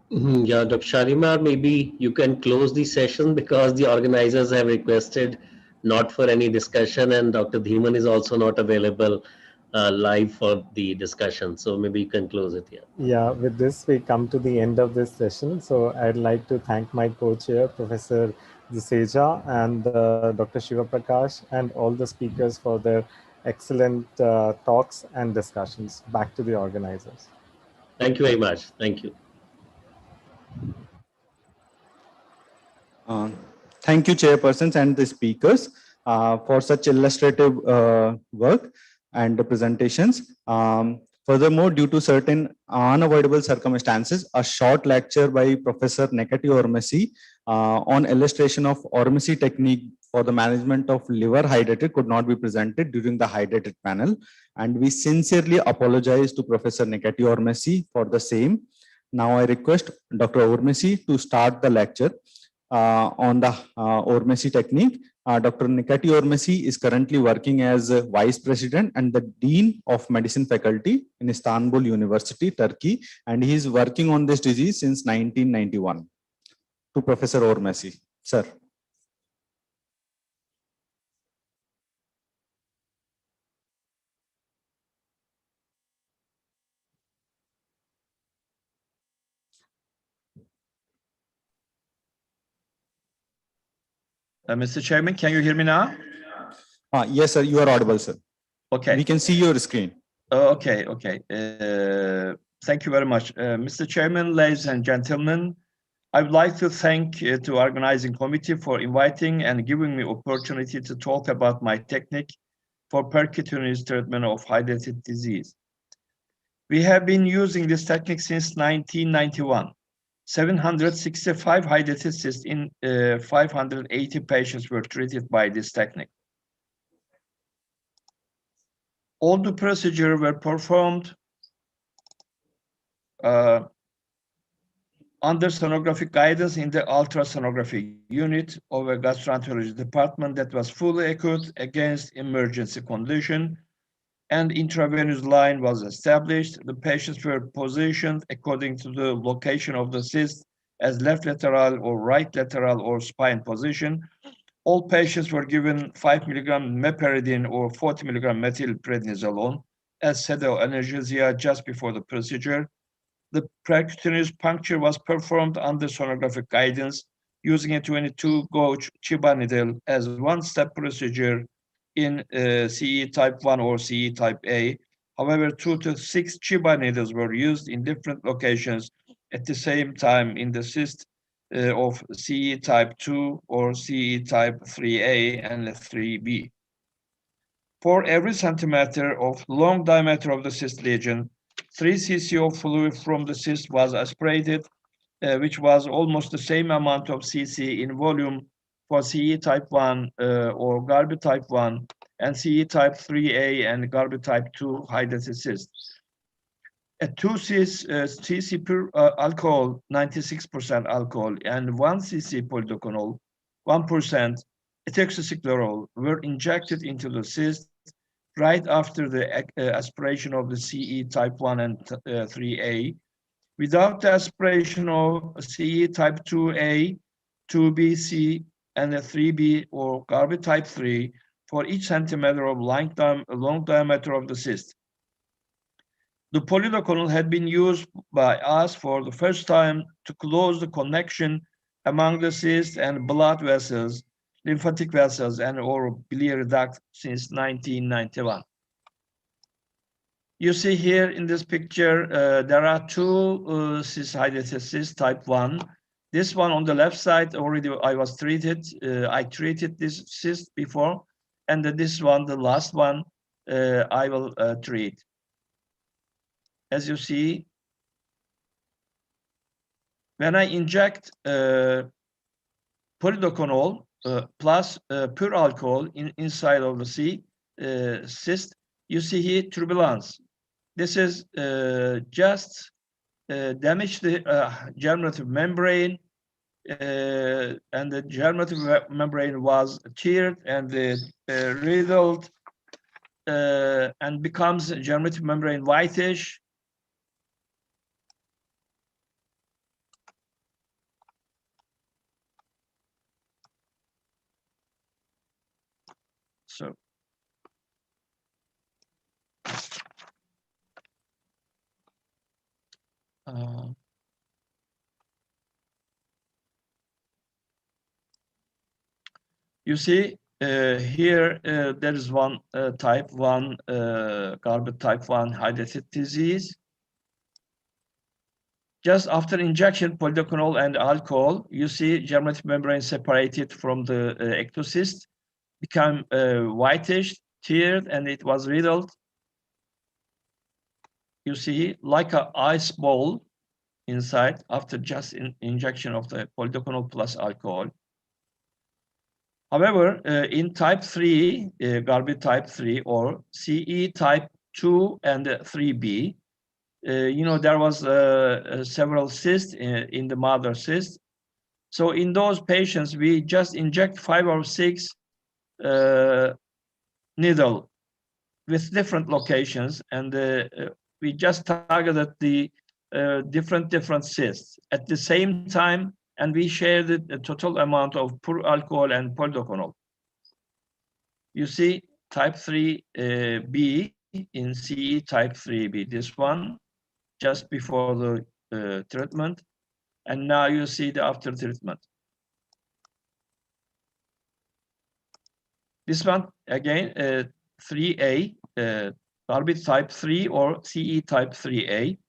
Speaker 10: Yeah, Dr. Shalimar, maybe you can close the session because the organizers have requested not for any discussion, and Dr. Dhiman is also not available live for the discussion. So maybe you can close it here.
Speaker 11: Yeah, with this, we come to the end of this session. So I'd like to thank my co-chair, Professor Gisicon, and Dr. Shiva Prakash, and all the speakers for their excellent talks and discussions. Back to the organizers.
Speaker 10: Thank you very much. Thank you.
Speaker 12: Thank you, chairpersons and the speakers, for such illustrative work and the presentations. Furthermore, due to certain unavoidable circumstances, a short lecture by Professor Nekati Ormesi on illustration of Ormesi technique for the management of liver hydrated could not be presented during the hydrated panel. And we sincerely apologize to Professor Nekati Ormesi for the same. Now I request Dr. Ormesi to start the lecture on the Ormesi technique. Dr. Nekati Ormesi is currently working as Vice President and the Dean of Medicine Faculty in Istanbul University, Turkey, and he is working on this disease since 1991. To Professor Ormesi, sir.
Speaker 8: Mr. Chairman, can you hear me now?
Speaker 12: Yes, sir, you are audible, sir.
Speaker 8: Okay.
Speaker 12: We can see your screen.
Speaker 8: Okay. Thank you very much. Mr. Chairman, ladies and gentlemen, I would like to thank the organizing committee for inviting and giving me opportunity to talk about my technique for percutaneous treatment of hydrated disease. We have been using this technique since 1991. 765 hydrated cysts in 580 patients were treated by this technique. All the procedures were performed under sonographic guidance in the ultrasonography unit of a gastroenterology department that was fully equipped against emergency condition, and intravenous line was established. The patients were positioned according to the location of the cyst as left lateral or right lateral or spine position. All patients were given 5 milligram meperidine or 40 milligram methylprednisolone as sedative analgesia just before the procedure. The percutaneous puncture was performed under sonographic guidance using a 22-gauge Chiba needle as one-step procedure in CE type 1 or CE type A. However, 2 to 6 Chiba needles were used in different locations at the same time in the cyst of CE type 2 or CE type 3A and 3B. For every centimeter of long diameter of the cyst lesion, 3 cc of fluid from the cyst was aspirated, which was almost the same amount of cc in volume for CE type 1 or Garbi type 1 and CE type 3A and Garbi type 2 hydrated cysts. At 2 cc per alcohol, 96% alcohol, and 1 cc polidocanol, 1% ethoxychlorol were injected into the cyst right after the aspiration of the CE type 1 and 3A. Without the aspiration of CE type 2A, 2B, and 3B or Garbi type 3 for each centimeter of long diameter of the cyst. The polidocanol had been used by us for the first time to close the connection among the cyst and blood vessels, lymphatic vessels, and or biliary duct since 1991. You see here in this picture, there are two cyst cyst type 1. This one on the left side already I was treated. I treated this cyst before, and this one, the last one, I will treat. As you see, when I inject polidocanol plus pure alcohol inside of the cyst, you see here turbulence. This is just damage the germinative membrane, and the germinative membrane was teared and riddled and becomes germinative membrane whitish. So you see here there is one type 1 garbage type 1 hydatid disease. Just after injection polidocanol and alcohol, you see germinative membrane separated from the ectocyst, become whitish, teared, and it was riddled. You see like an ice ball inside after just injection of the polidocanol plus alcohol. However, in type 3, garbage type 3 or CE type 2 and 3B, there was several cysts in the mother cyst. So in those patients, we just inject 5 or 6 needle with different locations, and we just targeted the different cysts at the same time, and we shared the total amount of pure alcohol and polidocanol. You see type 3B in CE type 3B, this one, just before the treatment, and now you see the after treatment. This one, again, 3A, garbage type 3 or CE type 3A.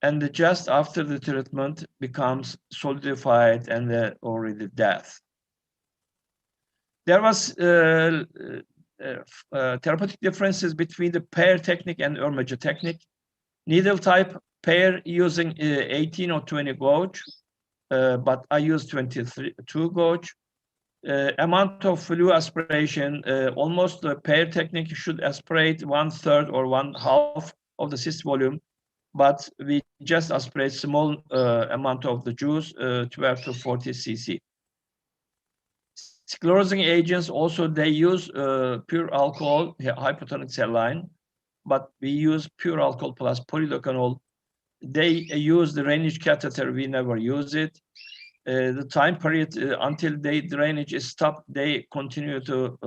Speaker 8: And just after the treatment becomes solidified and already death. There was therapeutic differences between the pair technique and Ermager technique. Needle type pair using 18 or 20 gauge, but I use 22 gauge. Amount of fluid aspiration, almost the pair technique should aspirate 1/3 or 1/2 of the cyst volume, but we just aspirate small amount of the juice, 12 to 40 cc. Sclerosing agents also, they use pure alcohol, hypotonic saline, but we use pure alcohol plus polidocanol. They use the drainage catheter, we never use it. The time period until the drainage is stopped, they continue to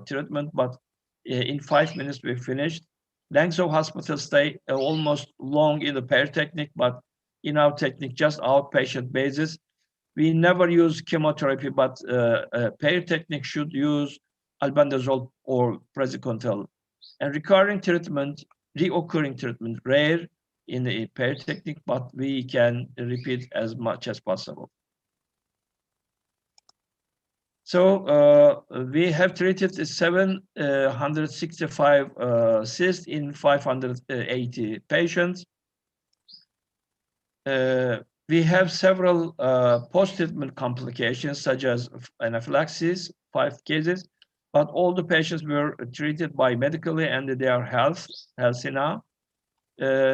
Speaker 8: treatment, but in 5 minutes we finished. Length of hospital stay almost long in the pair technique, but in our technique, just outpatient basis. We never use chemotherapy, but pair technique should use albendazole or praziquantel. And reoccurring treatment, rare in the pair technique, but we can repeat as much as possible. So we have treated 765 cysts in 580 patients. We have several post-treatment complications, such as anaphylaxis, 5 cases, but all the patients were treated by medically and they are healthy now.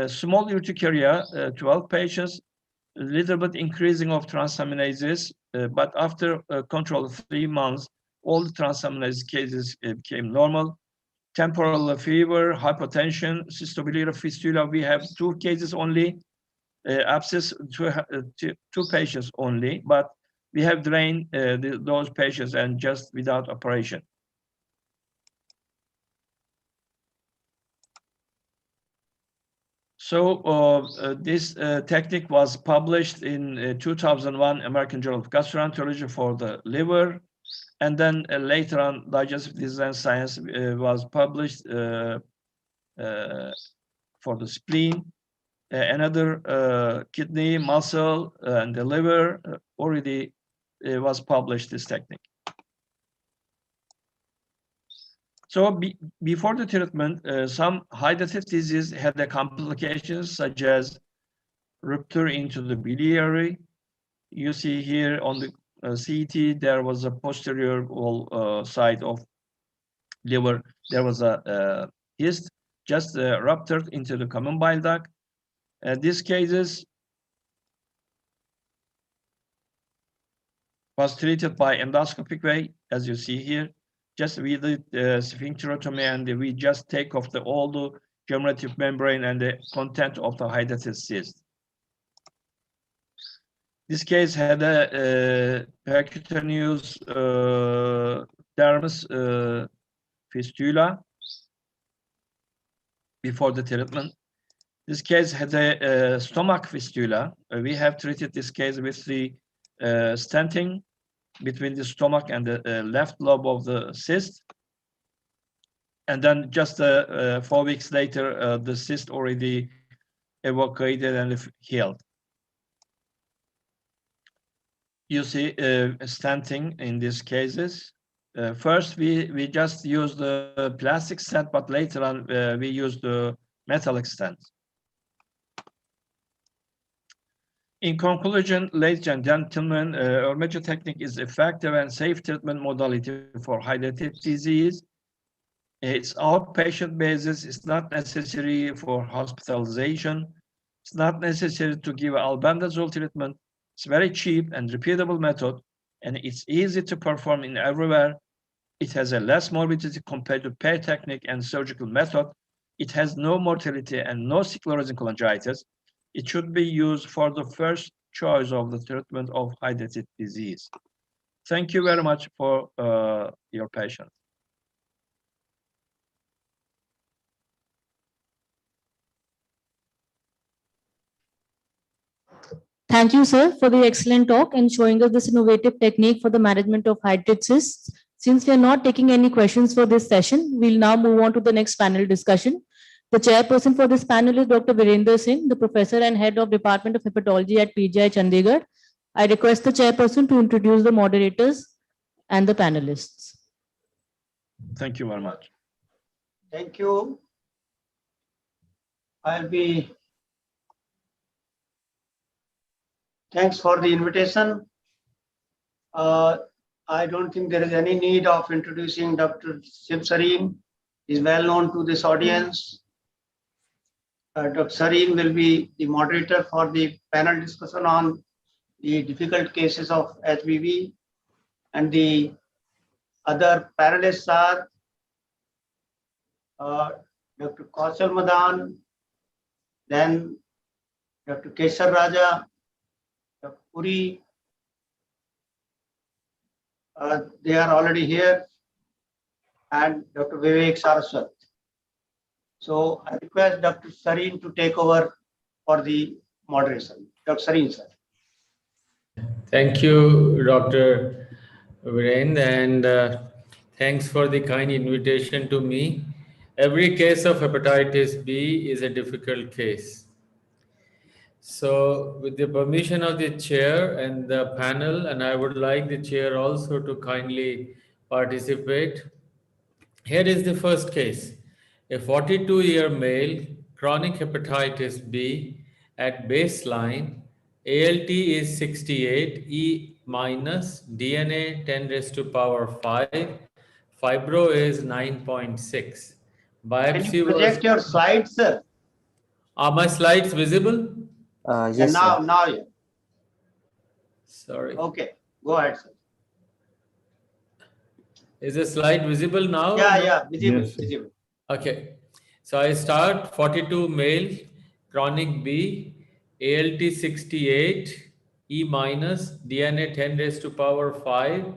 Speaker 8: Small urticaria, 12 patients, a little bit increasing of transaminases, but after control of 3 months, all the transaminase cases became normal. Temporal fever, hypotension, cystobiliary fistula, we have 2 cases only. Abscess, 2 patients only, but we have drained those patients and just without operation. So this technique was published in 2001 American Journal of Gastroenterology for the liver, and then later on Digestive Disease and Science was published for the spleen. Another kidney, muscle, and the liver already was published, this technique. So before the treatment, some hydatid disease had the complications such as rupture into the biliary. You see here on the CT, there was a posterior wall side of liver. There was a cyst just ruptured into the common bile duct. These cases was treated by endoscopic way, as you see here. Just with the sphincterotomy, and we just take off all the generative membrane and the content of the hydatid cyst. This case had a percutaneous dermis fistula before the treatment. This case had a stomach fistula. We have treated this case with the stenting between the stomach and the left lobe of the cyst. And then just 4 weeks later, the cyst already evacuated and healed. You see stenting in these cases. First, we just used the plastic stent, but later on we used the metallic stent. In conclusion, ladies and gentlemen, Ormejo technique is effective and safe treatment modality for hydatid disease. It's outpatient basis. It's not necessary for hospitalization. It's not necessary to give albendazole treatment. It's very cheap and repeatable method, and it's easy to perform in everywhere. It has a less morbidity compared to PER technique and surgical method. It has no mortality and no sclerosing cholangitis. It should be used for the first choice of the treatment of hydatid disease. Thank you very much for your patience.
Speaker 4: Thank you, sir, for the excellent talk and showing us this innovative technique for the management of hydatid cysts. Since we are not taking any questions for this session, we'll now move on to the next panel discussion. The chairperson for this panel is Dr. Virender Singh, the professor and head of Department of Hepatology at PGI Chandigarh. I request the chairperson to introduce the moderators and the panelists.
Speaker 8: Thank you very much.
Speaker 14: Thank you. Thanks for the invitation. I don't think there is any need of introducing Dr. Shiv Sareen. He's well known to this audience. Dr. Sareen will be the moderator for the panel discussion on the difficult cases of HBV, and the other panelists are Dr. Kaushal Madan, then Dr. Kesar Raja, Dr. Puri. They are already here, and Dr. Vivek Saraswat. So I request Dr. Sareen to take over for the moderation. Dr. Sareen, sir.
Speaker 17: Thank you, Dr. Virender, and thanks for the kind invitation to me. Every case of hepatitis B is a difficult case. So with the permission of the chair and the panel, and I would like the chair also to kindly participate. Here is the first case. A 42-year male, chronic hepatitis B at baseline, ALT is 68, E minus, DNA 10 raised to power 5, fibro is 9.6.
Speaker 14: Can you project your slides, sir?
Speaker 17: Are my slides visible?
Speaker 14: Yes, now, yeah.
Speaker 17: Sorry.
Speaker 14: Okay, go ahead, sir.
Speaker 17: Is the slide visible now?
Speaker 14: Yeah, visible, visible.
Speaker 17: Okay. So I start 42 male, chronic B, ALT 68, E minus, DNA 10 raised to power 5,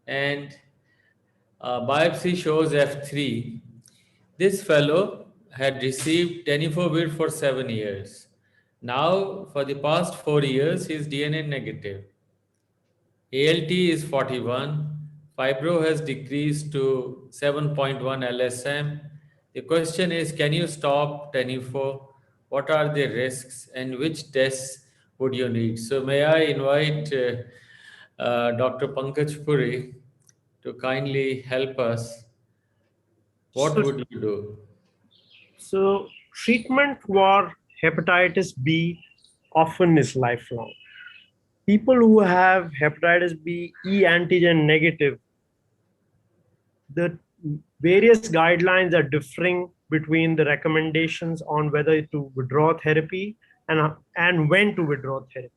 Speaker 17: and biopsy shows F3. This fellow had received tenofovir for 7 years. Now, for the past 4 years, he is DNA negative. ALT is 41. Fibro has decreased to 7.1 LSM. The question is, can you stop tenofovir? What are the risks and which tests would you need? So may I invite Dr. Pankaj Puri to kindly help us what
Speaker 18: So-
Speaker 17: would you do?
Speaker 18: So treatment for hepatitis B often is lifelong. People who have hepatitis B E antigen negative, the various guidelines are differing between the recommendations on whether to withdraw therapy and when to withdraw therapy.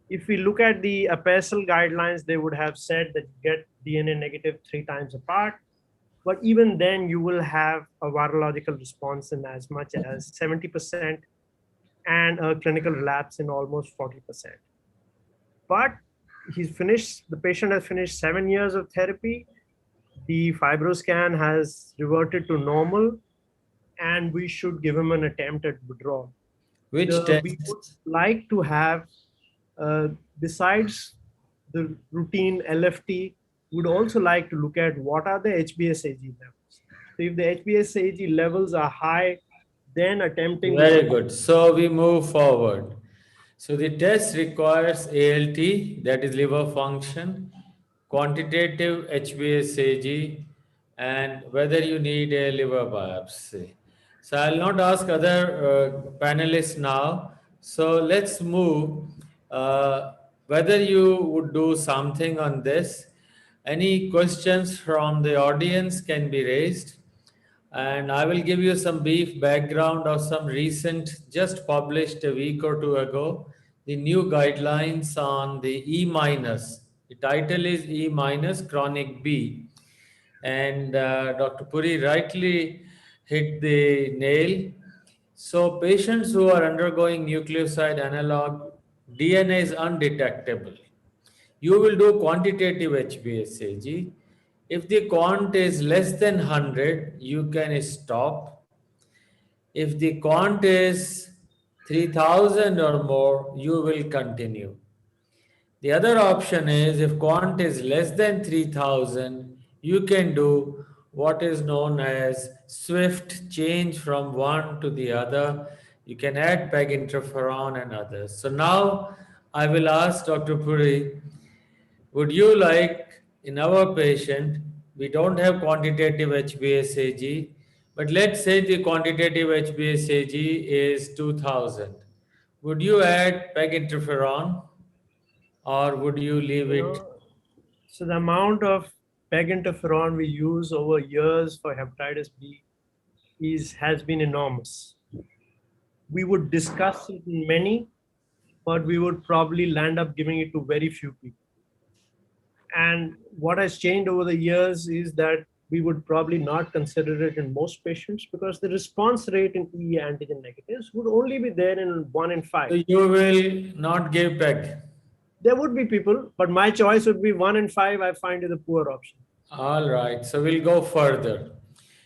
Speaker 18: If we look at the APASL guidelines, they would have said that you get DNA negative 3 times apart. But even then, you will have a virological response in as much as 70% and a clinical relapse in almost 40%. But the patient has finished 7 years of therapy. The fibroscan has reverted to normal, and we should give him an attempt at withdrawal.
Speaker 17: Which
Speaker 18: We would
Speaker 17: tests?
Speaker 18: like to have, besides the routine LFT, would also like to look at what are the HbSAg levels. So if the HbSAg levels are high, then attempting
Speaker 17: Very
Speaker 18: this.
Speaker 17: good. So we move forward. So the test requires ALT, that is liver function, quantitative HbSAg, and whether you need a liver biopsy. So I'll not ask other panelists now. So let's move. Whether you would do something on this. Any questions from the audience can be raised. And I will give you some brief background of some recent, just published a week or two ago, the new guidelines on the E minus. The title is E minus chronic B. And Dr. Puri rightly hit the nail. So patients who are undergoing nucleoside analog, DNA is undetectable. You will do quantitative HbSAg. If the quant is less than 100, you can stop. If the quant is 3000 or more, you will continue. The other option is if quant is less than 3000, you can do what is known as swift change from one to the other. You can add PEG interferon and others. So now I will ask Dr. Puri, would you like in our patient, we don't have quantitative HbSAg, but let's say the quantitative HbSAg is 2000. Would you add PEG interferon or would you leave it?
Speaker 18: So the amount of PEG interferon we use over years for hepatitis B has been enormous. We would discuss it in many, but we would probably land up giving it to very few people. And what has changed over the years is that we would probably not consider it in most patients because the response rate in E antigen negatives would only be there in 1 in 5.
Speaker 17: So you will not give PEG?
Speaker 18: There would be people, but my choice would be 1 in 5. I find it a poor option.
Speaker 17: All right, so we'll go further.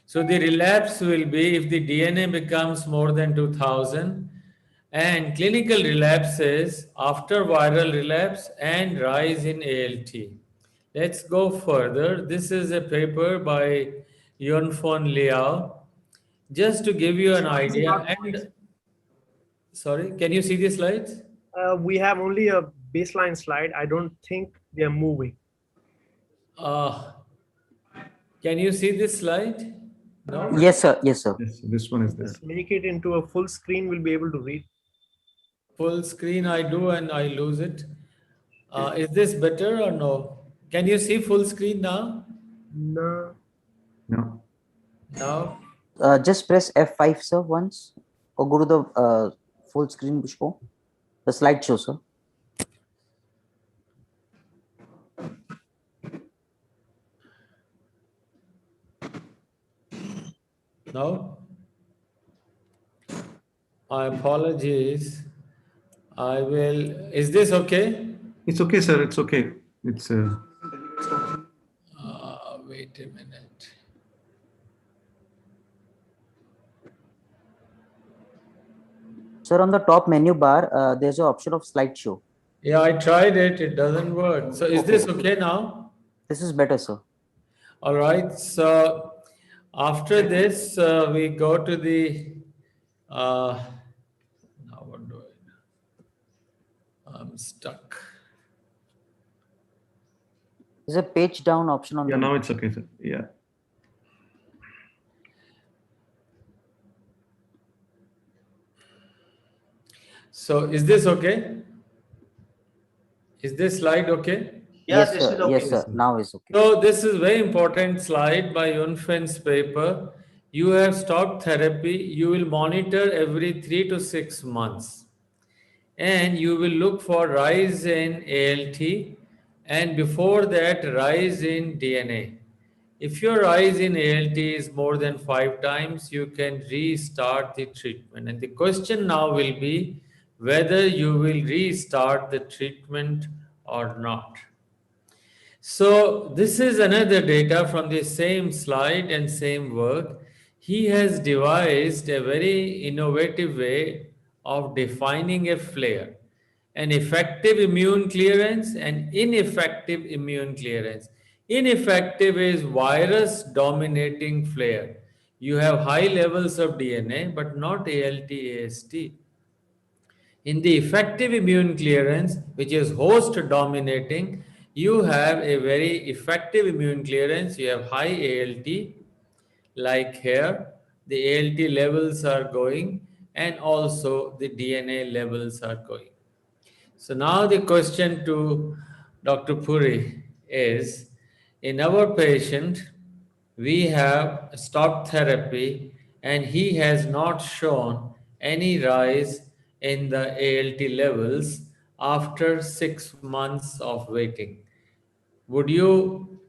Speaker 17: So the relapse will be if the DNA becomes more than 2000 and clinical relapses after viral relapse and rise in ALT. Let's go further. This is a paper by Yunfeng Liao. Just to give you an idea, and sorry, can you see the slides?
Speaker 18: We have only a baseline slide. I don't think they're moving.
Speaker 17: Can you see this slide? No?
Speaker 2: Yes, sir. Yes, sir.
Speaker 19: Yes, this one is there.
Speaker 18: Just make it into a full screen. We'll be able to read.
Speaker 17: Full screen I do and I lose it. Is this better or no? Can you see full screen now?
Speaker 18: No.
Speaker 19: No.
Speaker 17: Now?
Speaker 2: Just press F5, sir, once. Or go to the full screen show. The slideshow, sir.
Speaker 17: No? My apologies. I will. Is this okay?
Speaker 19: It's okay, sir. It's okay. It's
Speaker 17: Wait a minute.
Speaker 2: Sir, on the top menu bar, there's an option of slideshow.
Speaker 17: Yeah, I tried it. It doesn't work. So is this okay now?
Speaker 2: This is better, sir.
Speaker 17: All right. So after this, we go to the. Now what do I do? I'm stuck.
Speaker 2: There's a page down option on
Speaker 19: yeah,
Speaker 2: the
Speaker 19: now it's okay, sir. Yeah.
Speaker 17: So is this okay? Is this slide okay?
Speaker 14: Yeah, this is okay.
Speaker 2: Yes, sir. Now is okay.
Speaker 17: So this is very important slide by Yunfen's paper. You have stopped therapy. You will monitor every 3 to 6 months. And you will look for rise in ALT and before that rise in DNA. If your rise in ALT is more than 5 times, you can restart the treatment. And the question now will be whether you will restart the treatment or not. So this is another data from the same slide and same work. He has devised a very innovative way of defining a flare, an effective immune clearance and ineffective immune clearance. Ineffective is virus dominating flare. You have high levels of DNA but not ALT, AST. In the effective immune clearance, which is host dominating, you have a very effective immune clearance. You have high ALT, like here, the ALT levels are going, and also the DNA levels are going. So now the question to Dr. Puri is, in our patient, we have stopped therapy and he has not shown any rise in the ALT levels after 6 months of waiting. Would you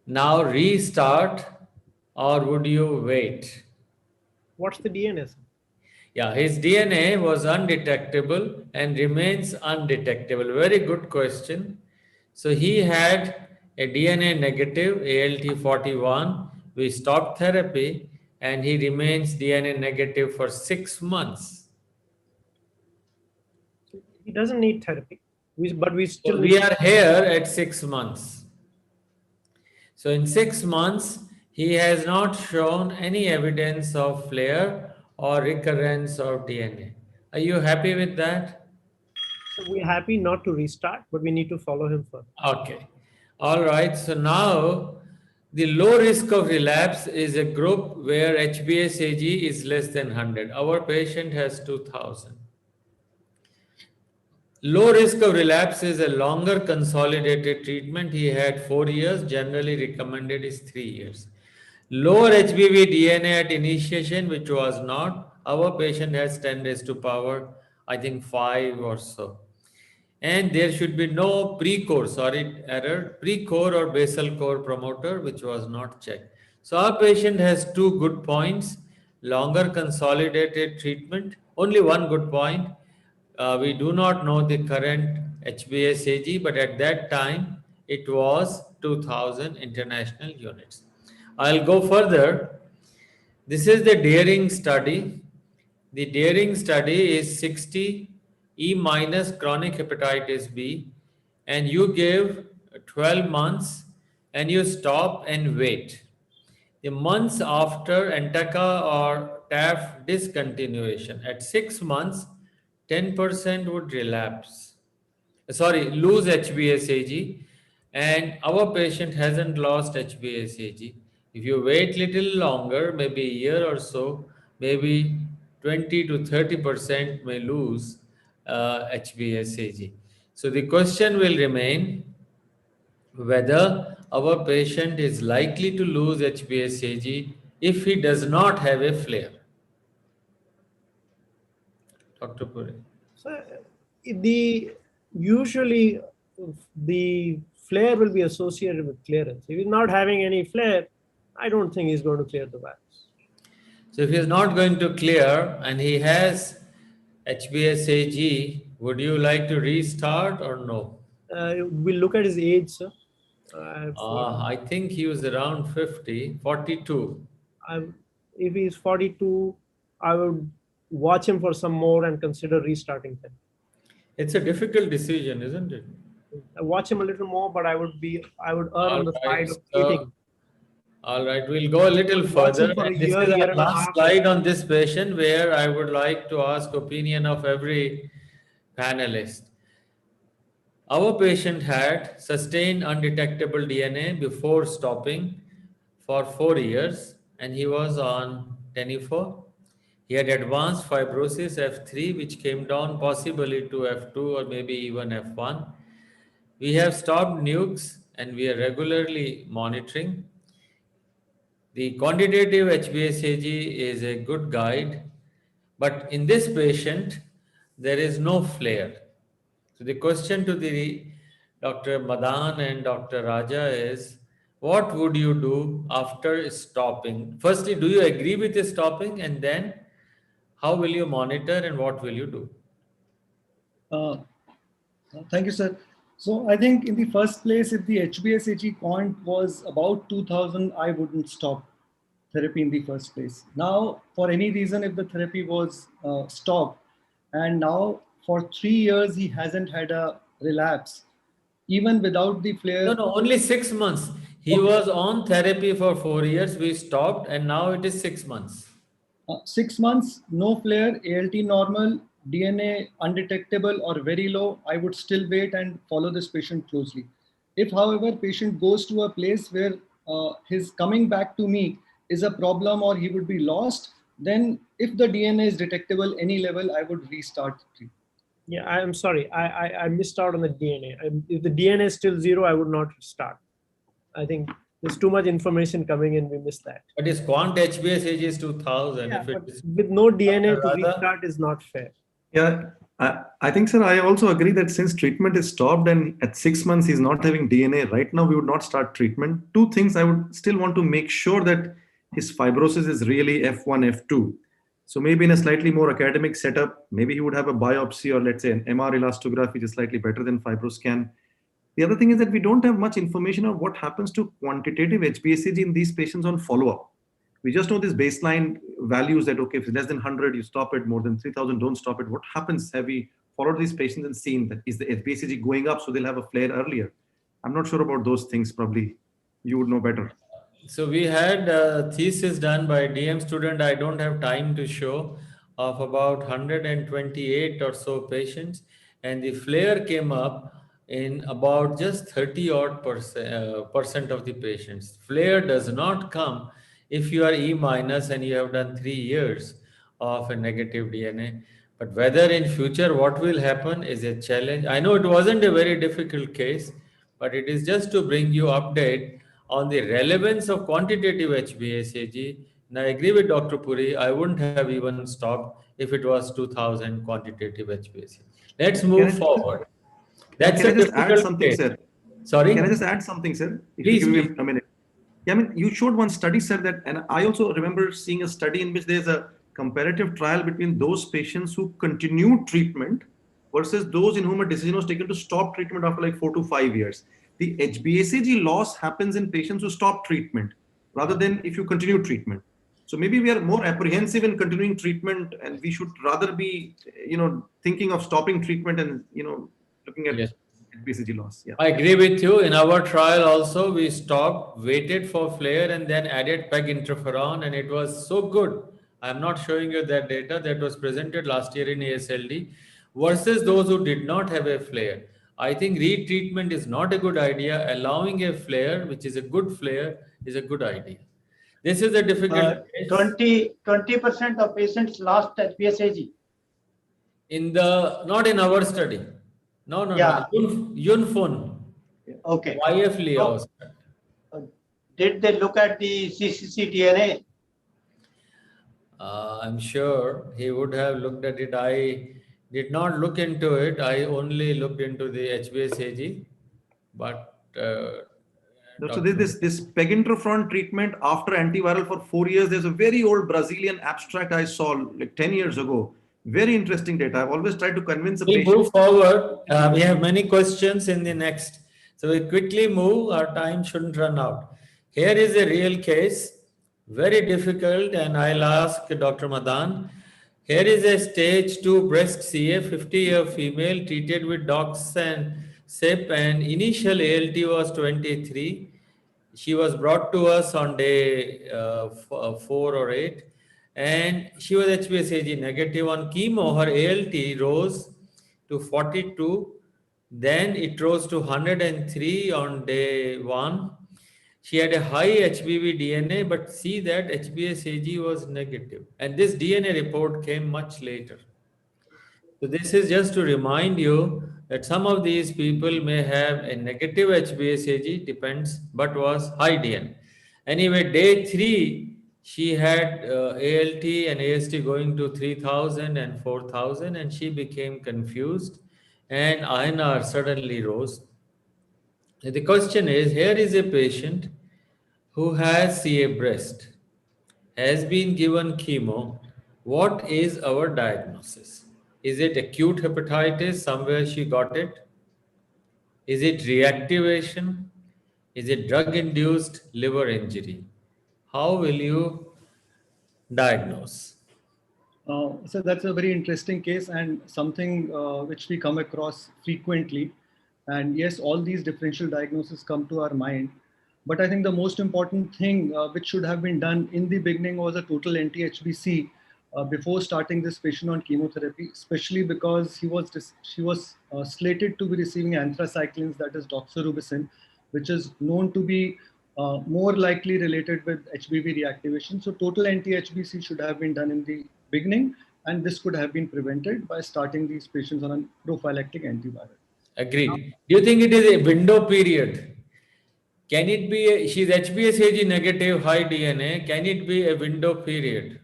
Speaker 17: now restart or would you wait?
Speaker 18: What's the DNA?
Speaker 17: Yeah, his DNA was undetectable and remains undetectable. Very good question. So he had a DNA negative, ALT 41. We stopped therapy and he remains DNA negative for 6 months.
Speaker 18: He doesn't need therapy, but we still
Speaker 17: We are here at 6 months. So in 6 months, he has not shown any evidence of flare or recurrence of DNA. Are you happy with that?
Speaker 18: So we're happy not to restart, but we need to follow him further.
Speaker 17: Okay. All right. So now the low risk of relapse is a group where HbA1c is less than 100. Our patient has 2000. Low risk of relapse is a longer consolidated treatment. He had 4 years. Generally recommended is 3 years. Lower HBV DNA at initiation, which was not. Our patient has 10 raised to power, I think 5 or so. And there should be no pre-core, pre-core or basal core promoter, which was not checked. So our patient has 2 good points, longer consolidated treatment, only one good point. We do not know the current HbA1c, but at that time, it was 2000 international units. I'll go further. This is the daring study. The daring study is 60 E minus chronic hepatitis B, and you give 12 months and you stop and wait. The months after Antaca or TAF discontinuation, at 6 months, 10% would lose HbA1c, and our patient hasn't lost HbA1c. If you wait little longer, maybe a year or so, maybe 20 to 30% may lose HbA1c. So the question will remain whether our patient is likely to lose HbA1c if he does not have a flare. Dr. Puri.
Speaker 18: So usually the flare will be associated with clearance. If he's not having any flare, I don't think he's going to clear the virus.
Speaker 17: So if he's not going to clear and he has HbA1c, would you like to restart or no?
Speaker 18: We'll look at his age, sir.
Speaker 17: I think he was around 50, 42.
Speaker 18: If he's 42, I would watch him for some more and consider restarting him.
Speaker 17: It's a difficult decision, isn't it?
Speaker 18: I watch him a little more, but I would err on the side of waiting.
Speaker 17: All right, we'll go a little further. This is our last slide on this patient where I would like to ask opinion of every panelist. Our patient had sustained undetectable DNA before stopping for 4 years and he was on tenofovir. He had advanced fibrosis F3, which came down possibly to F2 or maybe even F1. We have stopped nukes and we are regularly monitoring. The quantitative HbA1c is a good guide, but in this patient, there is no flare. So the question to the Dr. Madan and Dr. Raja is, what would you do after stopping? Firstly, do you agree with the stopping, and then how will you monitor and what will you do?
Speaker 7: Thank you, sir. So I think in the first place, if the HbA1c count was about 2000, I wouldn't stop therapy in the first place. Now, for any reason, if the therapy was stopped, and now for 3 years he hasn't had a relapse, even without the flare.
Speaker 17: No, only 6 months. He was on therapy for 4 years. We stopped, and now it is 6 months.
Speaker 7: 6 months, no flare, ALT normal, DNA undetectable or very low, I would still wait and follow this patient closely. If, however, patient goes to a place where his coming back to me is a problem or he would be lost, then if the DNA is detectable any level, I would restart treatment.
Speaker 18: Yeah, I'm sorry. I missed out on the DNA. If the DNA is still 0, I would not start. I think there's too much information coming in. We missed that.
Speaker 17: But his quant HbA1c is 2000.
Speaker 18: Yeah,
Speaker 17: if it
Speaker 18: but
Speaker 17: is
Speaker 18: with no DNA to
Speaker 17: rather,
Speaker 18: restart is not fair.
Speaker 19: Yeah, I think, sir, I also agree that since treatment is stopped and at 6 months he's not having DNA, right now we would not start treatment. Two things I would still want to make sure that his fibrosis is really F1, F2. So maybe in a slightly more academic setup, maybe he would have a biopsy or let's say an MR elastograph, which is slightly better than fibroscan. The other thing is that we don't have much information on what happens to quantitative HbA1c in these patients on follow-up. We just know this baseline values that, okay, if it's less than 100, you stop it, more than 3000, don't stop it. What happens? Have we followed these patients and seen that is the HbA1c going up so they'll have a flare earlier? I'm not sure about those things. Probably you would know better.
Speaker 17: So we had a thesis done by DM student, I don't have time to show, of about 128 or so patients, and the flare came up in about just 30 odd percent of the patients. Flare does not come if you are E minus and you have done 3 years of a negative DNA. But whether in future what will happen is a challenge. I know it wasn't a very difficult case, but it is just to bring you update on the relevance of quantitative HbA1c. And I agree with Dr. Puri, I wouldn't have even stopped if it was 2000 quantitative HbA1c. Let's move forward. That's
Speaker 19: can
Speaker 17: a
Speaker 19: I just add
Speaker 17: difficult
Speaker 19: something,
Speaker 17: case.
Speaker 19: sir?
Speaker 17: Sorry?
Speaker 19: Can I just add something, sir? If
Speaker 17: Please,
Speaker 19: you give me a minute. Yeah, I mean, you showed one study, sir, that, and I also remember seeing a study in which there's a comparative trial between those patients who continued treatment versus those in whom a decision was taken to stop treatment after like 4 to 5 years. The HbA1c loss happens in patients who stop treatment rather than if you continue treatment. So maybe we are more apprehensive in continuing treatment, and we should rather be, thinking of stopping treatment and, looking at HbA1c loss. Yeah.
Speaker 17: I agree with you. In our trial also, we stopped, waited for flare, and then added PEG interferon, and it was so good. I'm not showing you that data that was presented last year in ASLD versus those who did not have a flare. I think retreatment is not a good idea. Allowing a flare, which is a good flare, is a good idea. This is a difficult case.
Speaker 14: 20% of patients lost HbA1c.
Speaker 17: Not in our study. No. Yunfun.
Speaker 14: Okay.
Speaker 17: YF Leo.
Speaker 14: Did they look at the cccDNA?
Speaker 17: I'm sure he would have looked at it. I did not look into it. I only looked into the HbA1c, but
Speaker 19: So there's this PEG interferon treatment after antiviral for 4 years. There's a very old Brazilian abstract I saw like 10 years ago. Very interesting data. I've always tried to convince a patient.
Speaker 17: We'll move forward. We have many questions in the next. So we quickly move. Our time shouldn't run out. Here is a real case. Very difficult, and I'll ask Dr. Madan. Here is a stage 2 breast CA, 50-year female treated with dox and SIP, and initial ALT was 23. She was brought to us on day 4 or 8, and she was HbA1c negative. On chemo, her ALT rose to 42. Then it rose to 103 on day 1. She had a high HBV DNA, but see that HBsAg was negative. And this DNA report came much later. So this is just to remind you that some of these people may have a negative HBsAg, depends, but was high DNA. Anyway, day 3, she had ALT and AST going to 3000 and 4000, and she became confused, and INR suddenly rose. The question is, here is a patient who has CA breast, has been given chemo. What is our diagnosis? Is it acute hepatitis? Somewhere she got it. Is it reactivation? Is it drug-induced liver injury? How will you diagnose?
Speaker 7: So that's a very interesting case and something which we come across frequently. And yes, all these differential diagnoses come to our mind. But I think the most important thing which should have been done in the beginning was a total anti-HBC before starting this patient on chemotherapy, especially because she was slated to be receiving anthracyclines, that is doxorubicin, which is known to be more likely related with HBV reactivation. So total anti-HBC should have been done in the beginning, and this could have been prevented by starting these patients on a prophylactic antiviral.
Speaker 17: Agreed. Do you think it is a window period? Can it be, she's HBsAg negative, high DNA, can it be a window period?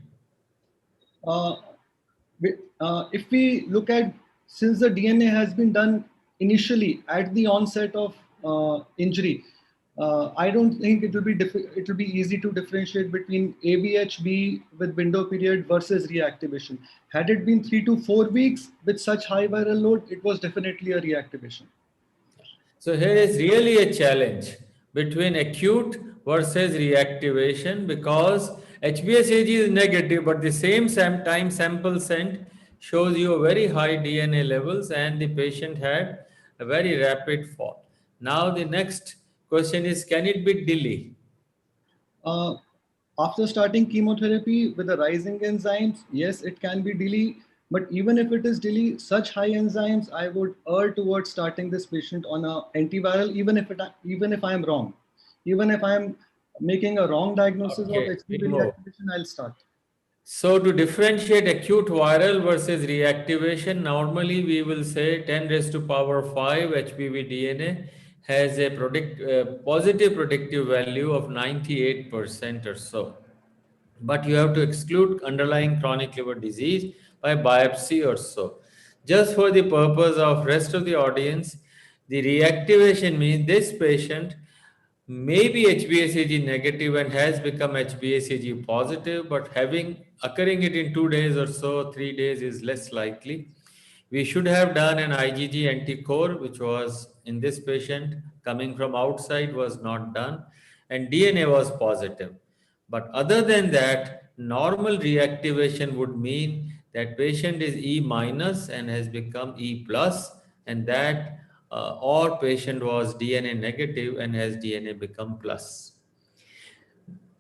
Speaker 7: If we look at, since the DNA has been done initially at the onset of injury, I don't think it will be easy to differentiate between ABHB with window period versus reactivation. Had it been 3 to 4 weeks with such high viral load, it was definitely a reactivation.
Speaker 17: So here is really a challenge between acute versus reactivation, because HBsAg is negative, but the same time sample sent shows you very high DNA levels and the patient had a very rapid fall. Now the next question is, can it be DILI?
Speaker 7: After starting chemotherapy with the rising enzymes, yes, it can be DILI. But even if it is DILI, such high enzymes, I would err towards starting this patient on an antiviral, even if I am wrong. Even if I am making a wrong diagnosis of HBV reactivation, I'll start.
Speaker 17: So to differentiate acute viral versus reactivation, normally we will say 10 raised to power 5 HBV DNA has a positive predictive value of 98% or so. But you have to exclude underlying chronic liver disease by biopsy or so. Just for the purpose of rest of the audience, the reactivation means this patient may be HBsAg negative and has become HBsAg positive, but occurring it in 2 days or so, 3 days is less likely. We should have done an IgG anticore, which was in this patient coming from outside, was not done, and DNA was positive. But other than that, normal reactivation would mean that patient is E minus and has become E plus, and that or patient was DNA negative and has DNA become plus.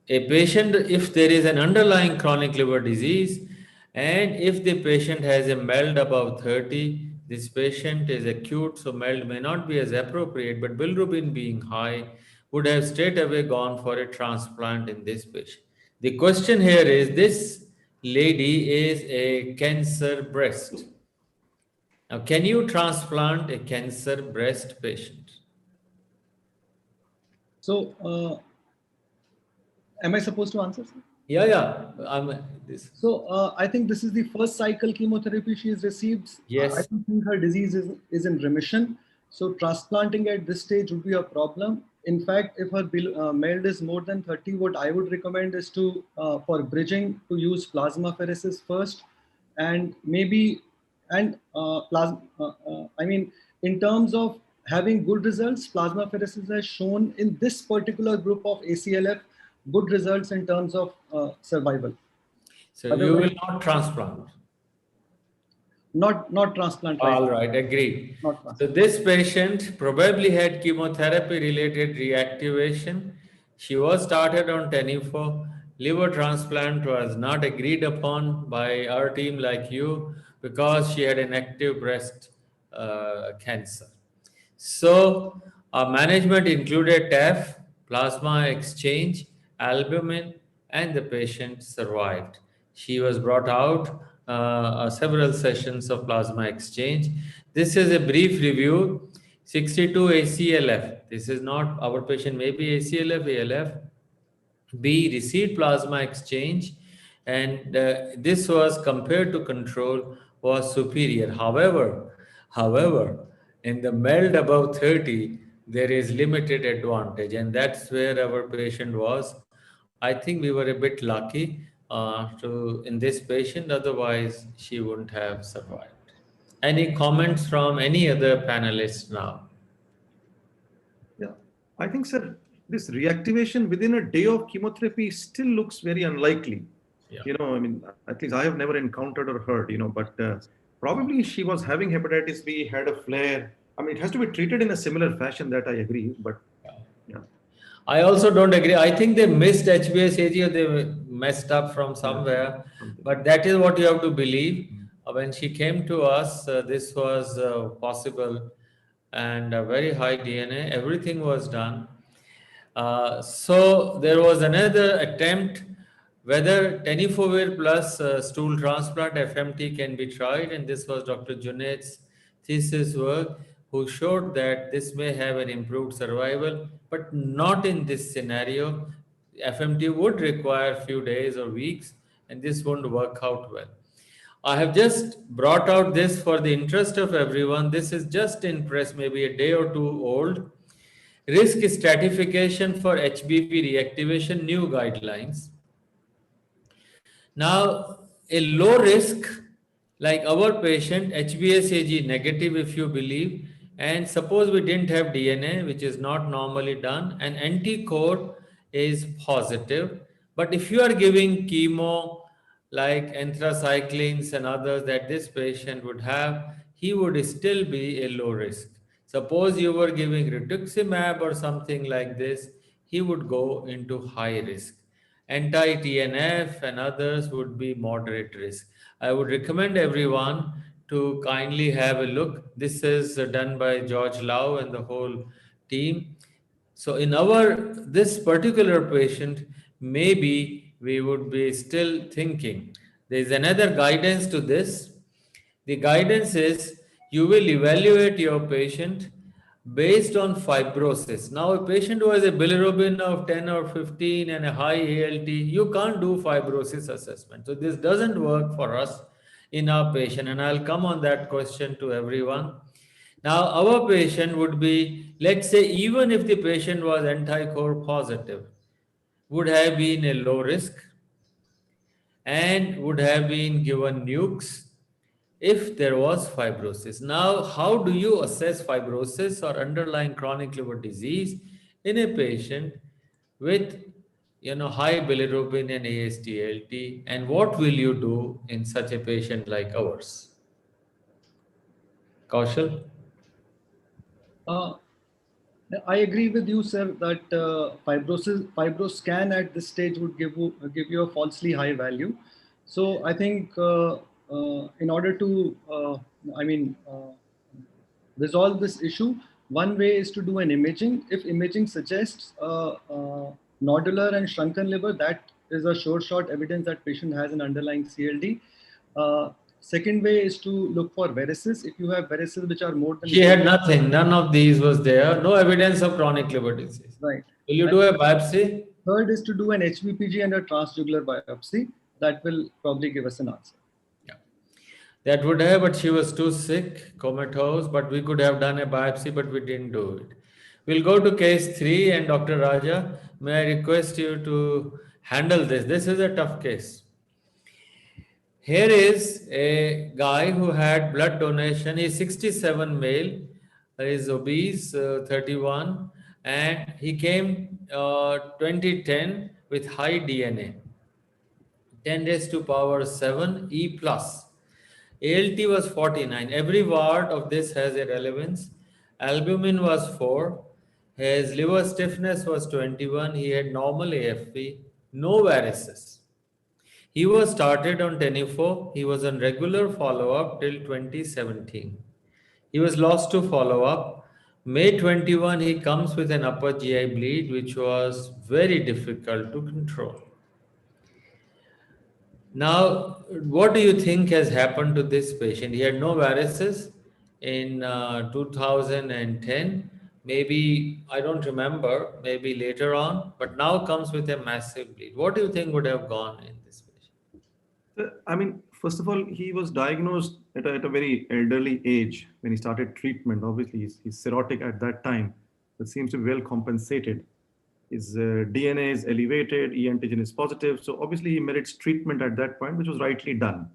Speaker 17: A patient, if there is an underlying chronic liver disease, and if the patient has a MELD above 30, this patient is acute, so MELD may not be as appropriate, but bilirubin being high would have straight away gone for a transplant in this patient. The question here is, this lady is a cancer breast. Now, can you transplant a cancer breast patient?
Speaker 7: So, am I supposed to answer, sir?
Speaker 17: Yeah.
Speaker 7: So I think this is the first cycle chemotherapy she has received.
Speaker 17: Yes.
Speaker 7: I don't think her disease is in remission. So transplanting at this stage would be a problem. In fact, if her MELD is more than 30, what I would recommend is to, for bridging, to use plasmapheresis first, and maybe, and in terms of having good results, plasmapheresis has shown in this particular group of ACLF good results in terms of survival.
Speaker 17: So you will not transplant?
Speaker 7: Not transplant.
Speaker 17: All right, agreed. So this patient probably had chemotherapy-related reactivation. She was started on tenofovir. Liver transplant was not agreed upon by our team like you because she had an active breast cancer. So our management included TAF plasma exchange, albumin, and the patient survived. She was brought out several sessions of plasma exchange. This is a brief review. 62 ACLF. This is not our patient, maybe ACLF, ALF. B, received plasma exchange, and this was compared to control was superior. However, in the MELD above 30, there is limited advantage, and that's where our patient was. I think we were a bit lucky in this patient, otherwise she wouldn't have survived. Any comments from any other panelists now?
Speaker 19: Yeah, I think, sir, this reactivation within a day of chemotherapy still looks very unlikely.
Speaker 17: Yeah.
Speaker 19: You know, I mean, at least I have never encountered or heard, you know, but probably she was having hepatitis B, had a flare. I mean, it has to be treated in a similar fashion, that I agree, but yeah.
Speaker 17: I also don't agree. I think they missed HbA1c or they messed up from somewhere. But that is what you have to believe. When she came to us, this was possible, and a very high DNA. Everything was done. So there was another attempt whether tenofovir plus stool transplant FMT can be tried, and this was Dr. Junaid's thesis work, who showed that this may have an improved survival, but not in this scenario. FMT would require a few days or weeks, and this won't work out well. I have just brought out this for the interest of everyone. This is just in press, maybe a day or two old. Risk stratification for HBV reactivation, new guidelines. Now, a low risk, like our patient, HbA1c negative, if you believe, and suppose we didn't have DNA, which is not normally done, and anticore is positive. But if you are giving chemo like anthracyclines and others that this patient would have, he would still be a low risk. Suppose you were giving rituximab or something like this, he would go into high risk. Anti-TNF and others would be moderate risk. I would recommend everyone to kindly have a look. This is done by George Lau and the whole team. So in this particular patient, maybe we would be still thinking. There is another guidance to this. The guidance is you will evaluate your patient based on fibrosis. Now, a patient who has a bilirubin of 10 or 15 and a high ALT, you can't do fibrosis assessment. So this doesn't work for us in our patient, and I'll come on that question to everyone. Now, our patient would be, let's say, even if the patient was anticore positive, would have been a low risk and would have been given nukes if there was fibrosis. Now, how do you assess fibrosis or underlying chronic liver disease in a patient with high bilirubin and AST/ALT, and what will you do in such a patient like ours? Kaushal?
Speaker 7: I agree with you, sir, that fibroscan at this stage would give you a falsely high value. So I think in order to, resolve this issue, one way is to do an imaging. If imaging suggests nodular and shrunken liver, that is a sure shot evidence that patient has an underlying CLD. Second way is to look for varices. If you have varices which are more than...
Speaker 17: She had nothing. None of these was there. No evidence of chronic liver disease.
Speaker 7: Right.
Speaker 17: Will you do a biopsy?
Speaker 7: Third is to do an HVPG and a transjugular biopsy. That will probably give us an answer.
Speaker 17: Yeah. That would have, but she was too sick, comatose, but we could have done a biopsy, but we didn't do it. We'll go to case 3, and Dr. Raja, may I request you to handle this? This is a tough case. Here is a guy who had blood donation. He's 67 male, he's obese, 31, and he came 2010 with high DNA, 10 raised to power 7 E plus. ALT was 49. Every word of this has a relevance. Albumin was 4. His liver stiffness was 21. He had normal AFP, no varices. He was started on tenofovir. He was on regular follow-up till 2017. He was lost to follow-up. May 21, he comes with an upper GI bleed, which was very difficult to control. Now, what do you think has happened to this patient? He had no varices in 2010. Maybe, I don't remember, maybe later on, but now comes with a massive bleed. What do you think would have gone in this patient?
Speaker 19: I mean, first of all, he was diagnosed at a very elderly age when he started treatment. Obviously, he's cirrhotic at that time, but seems to be well compensated. His DNA is elevated, E antigen is positive. So obviously, he merits treatment at that point, which was rightly done.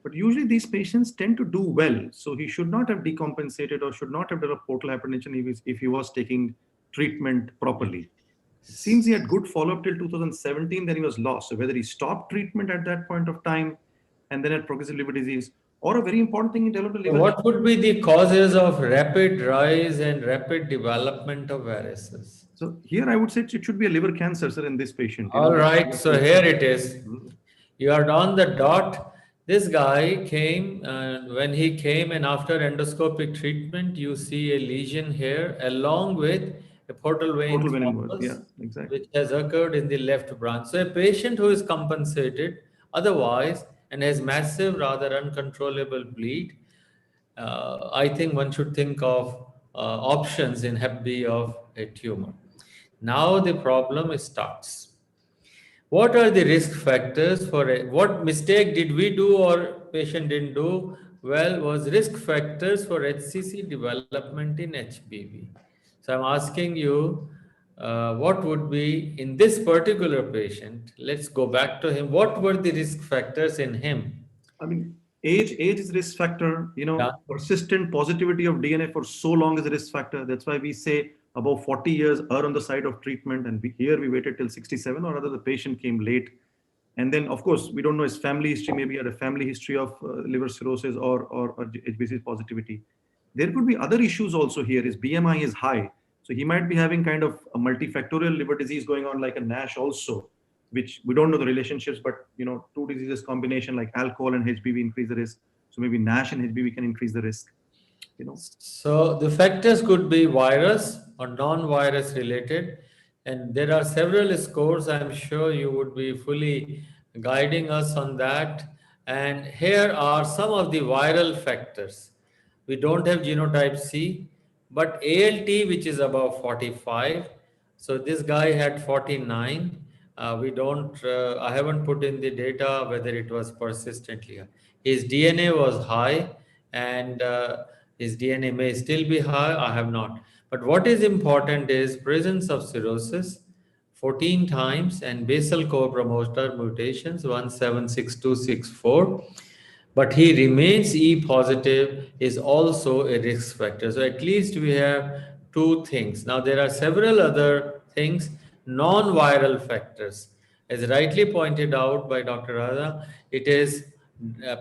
Speaker 19: But usually, these patients tend to do well. So he should not have decompensated or should not have developed portal hypertension if he was taking treatment properly. It seems he had good follow-up till 2017, then he was lost. So whether he stopped treatment at that point of time and then had progressive liver disease, or a very important thing, he developed a liver.
Speaker 17: What would be the causes of rapid rise and rapid development of varices?
Speaker 19: So here I would say it should be a liver cancer, sir, in this patient.
Speaker 17: All right, so here it is. You are on the dot. This guy came, when he came and after endoscopic treatment, you see a lesion here along with a portal vein thrombus,
Speaker 19: yeah, exactly,
Speaker 17: which has occurred in the left branch. So a patient who is compensated otherwise and has massive, rather uncontrollable bleed, I think one should think of options in Hep B of a tumor. Now the problem starts. What are the risk factors for what mistake did we do or patient didn't do? Well, was risk factors for HCC development in HBV. So I'm asking you, what would be in this particular patient? Let's go back to him. What were the risk factors in him?
Speaker 19: I mean, age is risk factor. Persistent positivity of DNA for so long is a risk factor. That's why we say above 40 years are on the side of treatment, and here we waited till 67, or rather the patient came late. And then, of course, we don't know his family history. Maybe he had a family history of liver cirrhosis or HBC positivity. There could be other issues also here. His BMI is high, so he might be having kind of a multifactorial liver disease going on, like a NASH also, which we don't know the relationships, but two diseases combination like alcohol and HBV increase the risk. So maybe NASH and HBV can increase the risk.
Speaker 17: So the factors could be virus or non-virus related, and there are several scores. I'm sure you would be fully guiding us on that. And here are some of the viral factors. We don't have genotype C, but ALT, which is above 45. So this guy had 49. I haven't put in the data whether it was persistently high. His DNA was high, and his DNA may still be high. I have not. But what is important is presence of cirrhosis 14 times and basal co-promoter mutations 176264. But he remains E positive is also a risk factor. So at least we have two things. Now there are several other things, non-viral factors. As rightly pointed out by Dr. Radha, it is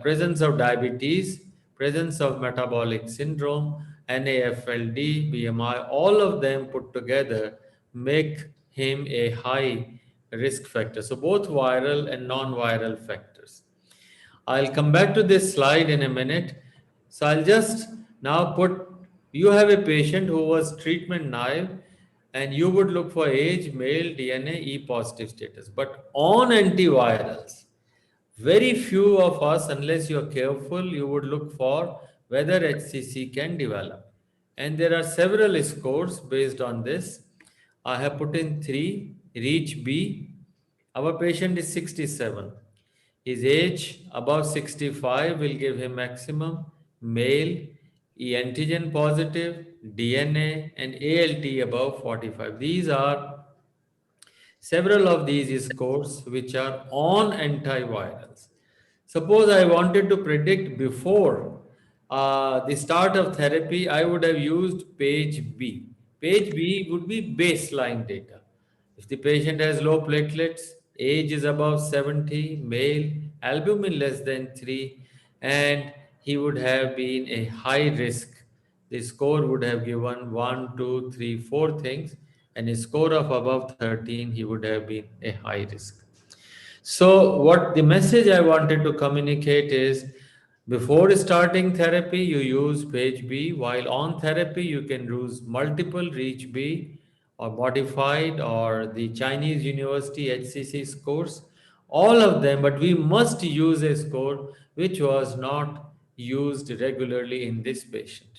Speaker 17: presence of diabetes, presence of metabolic syndrome, NAFLD, BMI, all of them put together make him a high risk factor. So both viral and non-viral factors. I'll come back to this slide in a minute. So I'll just now put, you have a patient who was treatment naive and you would look for age, male, DNA, E positive status. But on antivirals, very few of us, unless you're careful, you would look for whether HCC can develop. And there are several scores based on this. I have put in 3, REACH B. Our patient is 67. His age above 65 will give him maximum, male, E antigen positive, DNA, and ALT above 45. These are several of these scores which are on antivirals. Suppose I wanted to predict before the start of therapy, I would have used page B. Page B would be baseline data. If the patient has low platelets, age is above 70, male, albumin less than 3, and he would have been a high risk. The score would have given 1, 2, 3, 4 things, and a score of above 13, he would have been a high risk. So what the message I wanted to communicate is, Before starting therapy, you use page B, while on therapy, you can use multiple reach B or modified or the Chinese University HCC scores, all of them, but we must use a score which was not used regularly in this patient.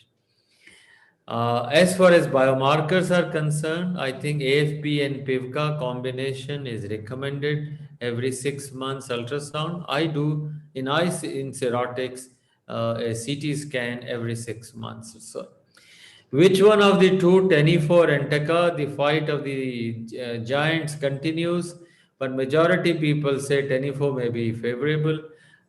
Speaker 17: As far as biomarkers are concerned, I think AFP and PIVCA combination is recommended every 6 months ultrasound. I do in cirrhotics a CT scan every 6 months. So, which one of the two, Tenneco and Taka, the fight of the giants continues, but majority people say Tenneco may be favorable.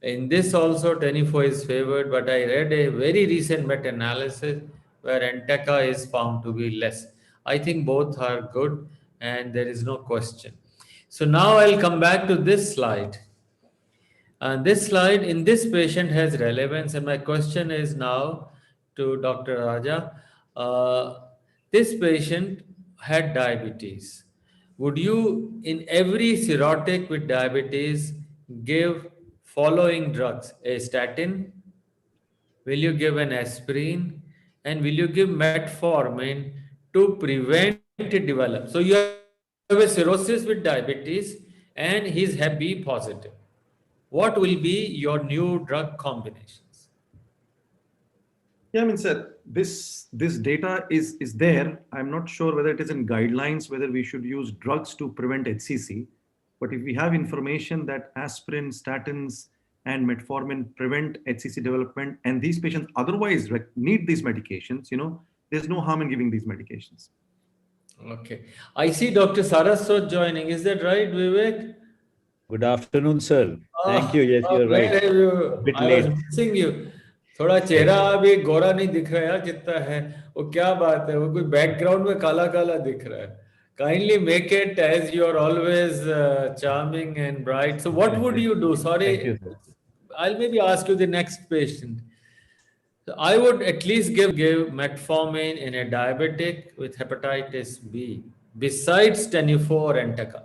Speaker 17: In this also, Tenneco is favored, but I read a very recent meta-analysis where Enteka is found to be less. I think both are good and there is no question. So now I'll come back to this slide. And this slide in this patient has relevance. And my question is now to Dr. Raja. This patient had diabetes. Would you, in every cirrhotic with diabetes, give following drugs? A statin? Will you give an aspirin? And will you give metformin to prevent it develop? So you have a cirrhosis with diabetes and he's Hep B positive. What will be your new drug combinations?
Speaker 19: Yeah, I mean, sir, this data is there. I'm not sure whether it is in guidelines, whether we should use drugs to prevent HCC. But if we have information that aspirin, statins, and metformin prevent HCC development, and these patients otherwise need these medications, there's no harm in giving these medications.
Speaker 17: Okay. I see Dr. Saraswat joining. Is that right, Vivek?
Speaker 6: Good afternoon, sir. Thank you. Yes, you're
Speaker 17: Where
Speaker 6: right.
Speaker 17: have you?
Speaker 6: A bit
Speaker 17: I was
Speaker 6: late.
Speaker 17: missing you. थोड़ा चेहरा अभी गोरा नहीं दिख रहा है कितना है वो क्या बात है वो कोई बैकग्राउंड में काला काला दिख रहा है kindly make it as you are always charming and bright. So what would you do? Sorry,
Speaker 6: Thank you, sir.
Speaker 17: I'll maybe ask you the next patient. So I would at least give metformin in a diabetic with hepatitis B besides tenofovir and Taka.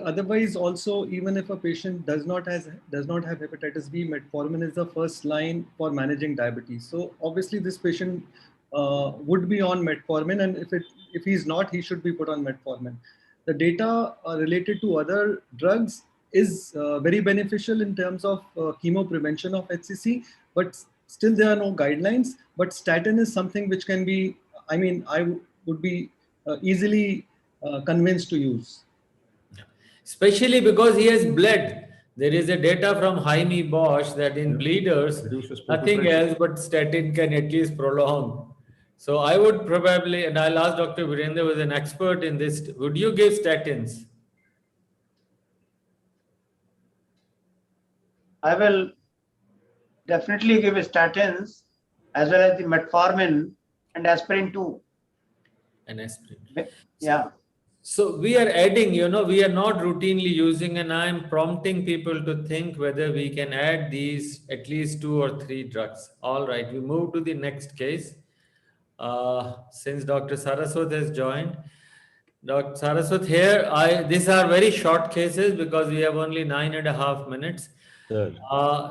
Speaker 7: Otherwise, also, even if a patient does not have hepatitis B, metformin is the first line for managing diabetes. So obviously, this patient would be on metformin, and if he's not, he should be put on metformin. The data related to other drugs is very beneficial in terms of chemo prevention of HCC, but still there are no guidelines. But statin is something which can be, I would be easily convinced to use.
Speaker 17: Especially because he has bled. There is a data from Jaime Bosch that in bleeders, nothing else but statin can at least prolong. So I would probably, and I'll ask Dr. Virendra, who is an expert in this, would you give statins?
Speaker 14: I will definitely give statins as well as the metformin and aspirin too.
Speaker 17: And aspirin.
Speaker 14: Yeah.
Speaker 17: So we are adding, we are not routinely using, and I'm prompting people to think whether we can add these at least 2 or 3 drugs. All right, we move to the next case. Since Dr. Saraswat has joined, Dr. Saraswat here, these are very short cases because we have only 9.5 minutes.
Speaker 6: Sir.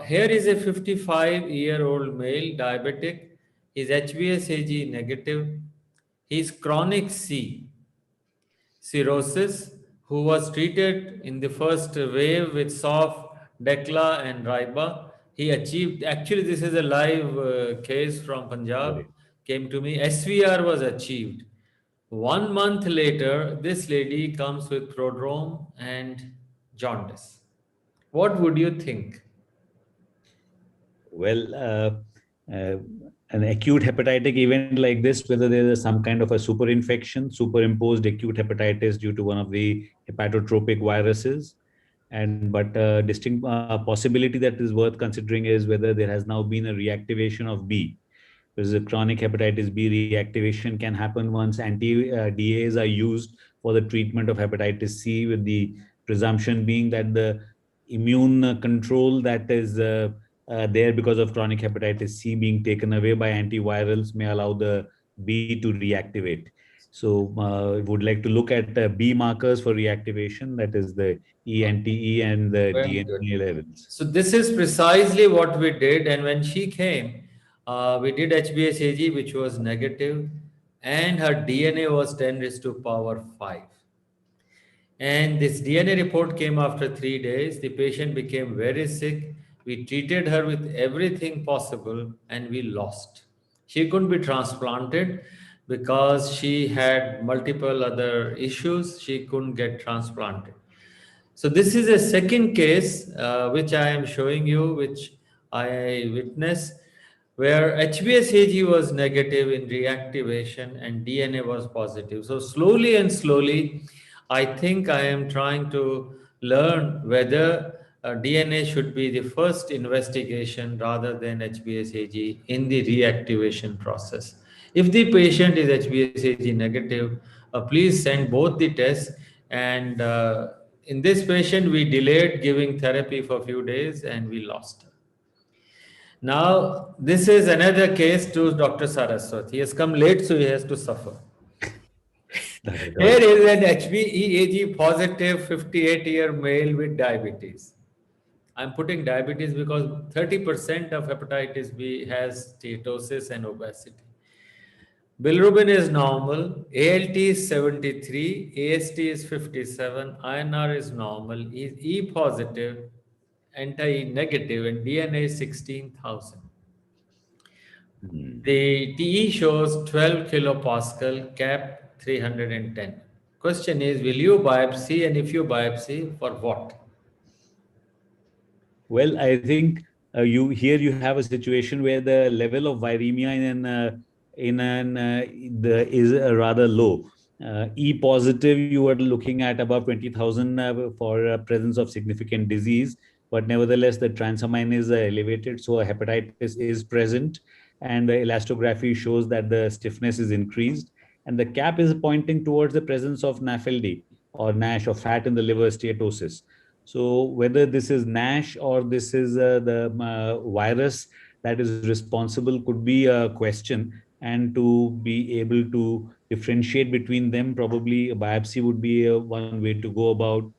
Speaker 17: Here is a 55-year-old male diabetic. His HbA1c negative. He's chronic C. Cirrhosis, who was treated in the first wave with soft Decla and Riba. He achieved, actually this is a live case from Punjab, came to me, SVR was achieved. 1 month later, this lady comes with prodrome and jaundice. What would you think?
Speaker 6: Well, an acute hepatitic event like this, whether there is some kind of a superinfection, superimposed acute hepatitis due to one of the hepatotropic viruses, but distinct possibility that is worth considering is whether there has now been a reactivation of B. Because the chronic hepatitis B reactivation can happen once anti-DAs are used for the treatment of hepatitis C, with the presumption being that the immune control that is there because of chronic hepatitis C being taken away by antivirals may allow the B to reactivate. So would like to look at B markers for reactivation, that is the E and the
Speaker 17: Very good.
Speaker 6: DNA levels.
Speaker 17: So this is precisely what we did. And when she came, we did HbSAg, which was negative, and her DNA was 10 raised to power 5. And this DNA report came after 3 days. The patient became very sick. We treated her with everything possible and we lost. She couldn't be transplanted because she had multiple other issues. She couldn't get transplanted. So this is a second case which I am showing you, which I witnessed, where HbSAg was negative in reactivation and DNA was positive. So slowly and slowly, I think I am trying to learn whether DNA should be the first investigation rather than HbSAg in the reactivation process. If the patient is HbSAg negative, please send both the tests. And in this patient, we delayed giving therapy for a few days and we lost her. Now, this is another case to Dr. Saraswat. He has come late, so he has to suffer. Here is an HbEAg positive 58-year male with diabetes. I'm putting diabetes because 30% of hepatitis B has steatosis and obesity. Bilirubin is normal, ALT is 73, AST is 57, INR is normal, is E positive, anti-E negative, and DNA is 16,000. The TE shows 12 kilopascal, cap 310. Question is, will you biopsy, and if you biopsy, for what?
Speaker 6: Well, I think you have a situation where the level of viremia is rather low. E positive, you are looking at above 20,000 for presence of significant disease, but nevertheless the transamine is elevated, so a hepatitis is present, and the elastography shows that the stiffness is increased, and the cap is pointing towards the presence of NAFLD or NASH or fat in the liver steatosis. So whether this is NASH or this is the virus that is responsible could be a question, and to be able to differentiate between them, probably a biopsy would be one way to go about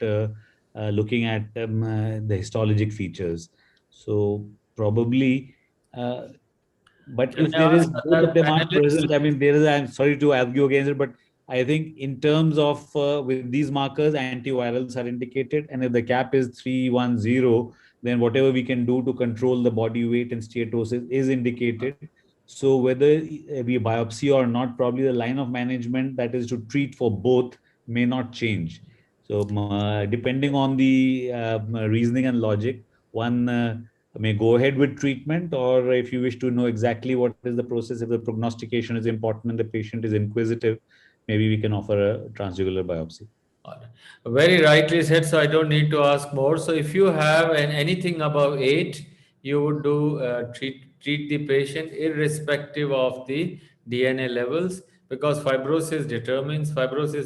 Speaker 6: looking at the histologic features. So probably, but
Speaker 17: Can
Speaker 6: if
Speaker 17: I
Speaker 6: there is
Speaker 17: ask
Speaker 6: both of
Speaker 17: other
Speaker 6: them are
Speaker 17: panelists?
Speaker 6: present, I mean, I'm sorry to argue against it, but I think in terms of with these markers, antivirals are indicated. And if the cap is 310, then whatever we can do to control the body weight and steatosis is indicated. So whether we biopsy or not, probably the line of management that is to treat for both may not change. So depending on the reasoning and logic, one may go ahead with treatment, or if you wish to know exactly what is the process, if the prognostication is important and the patient is inquisitive, maybe we can offer a transjugular biopsy.
Speaker 17: Very rightly said, so I don't need to ask more. So if you have anything above 8, you would do treat the patient irrespective of the DNA levels, because fibrosis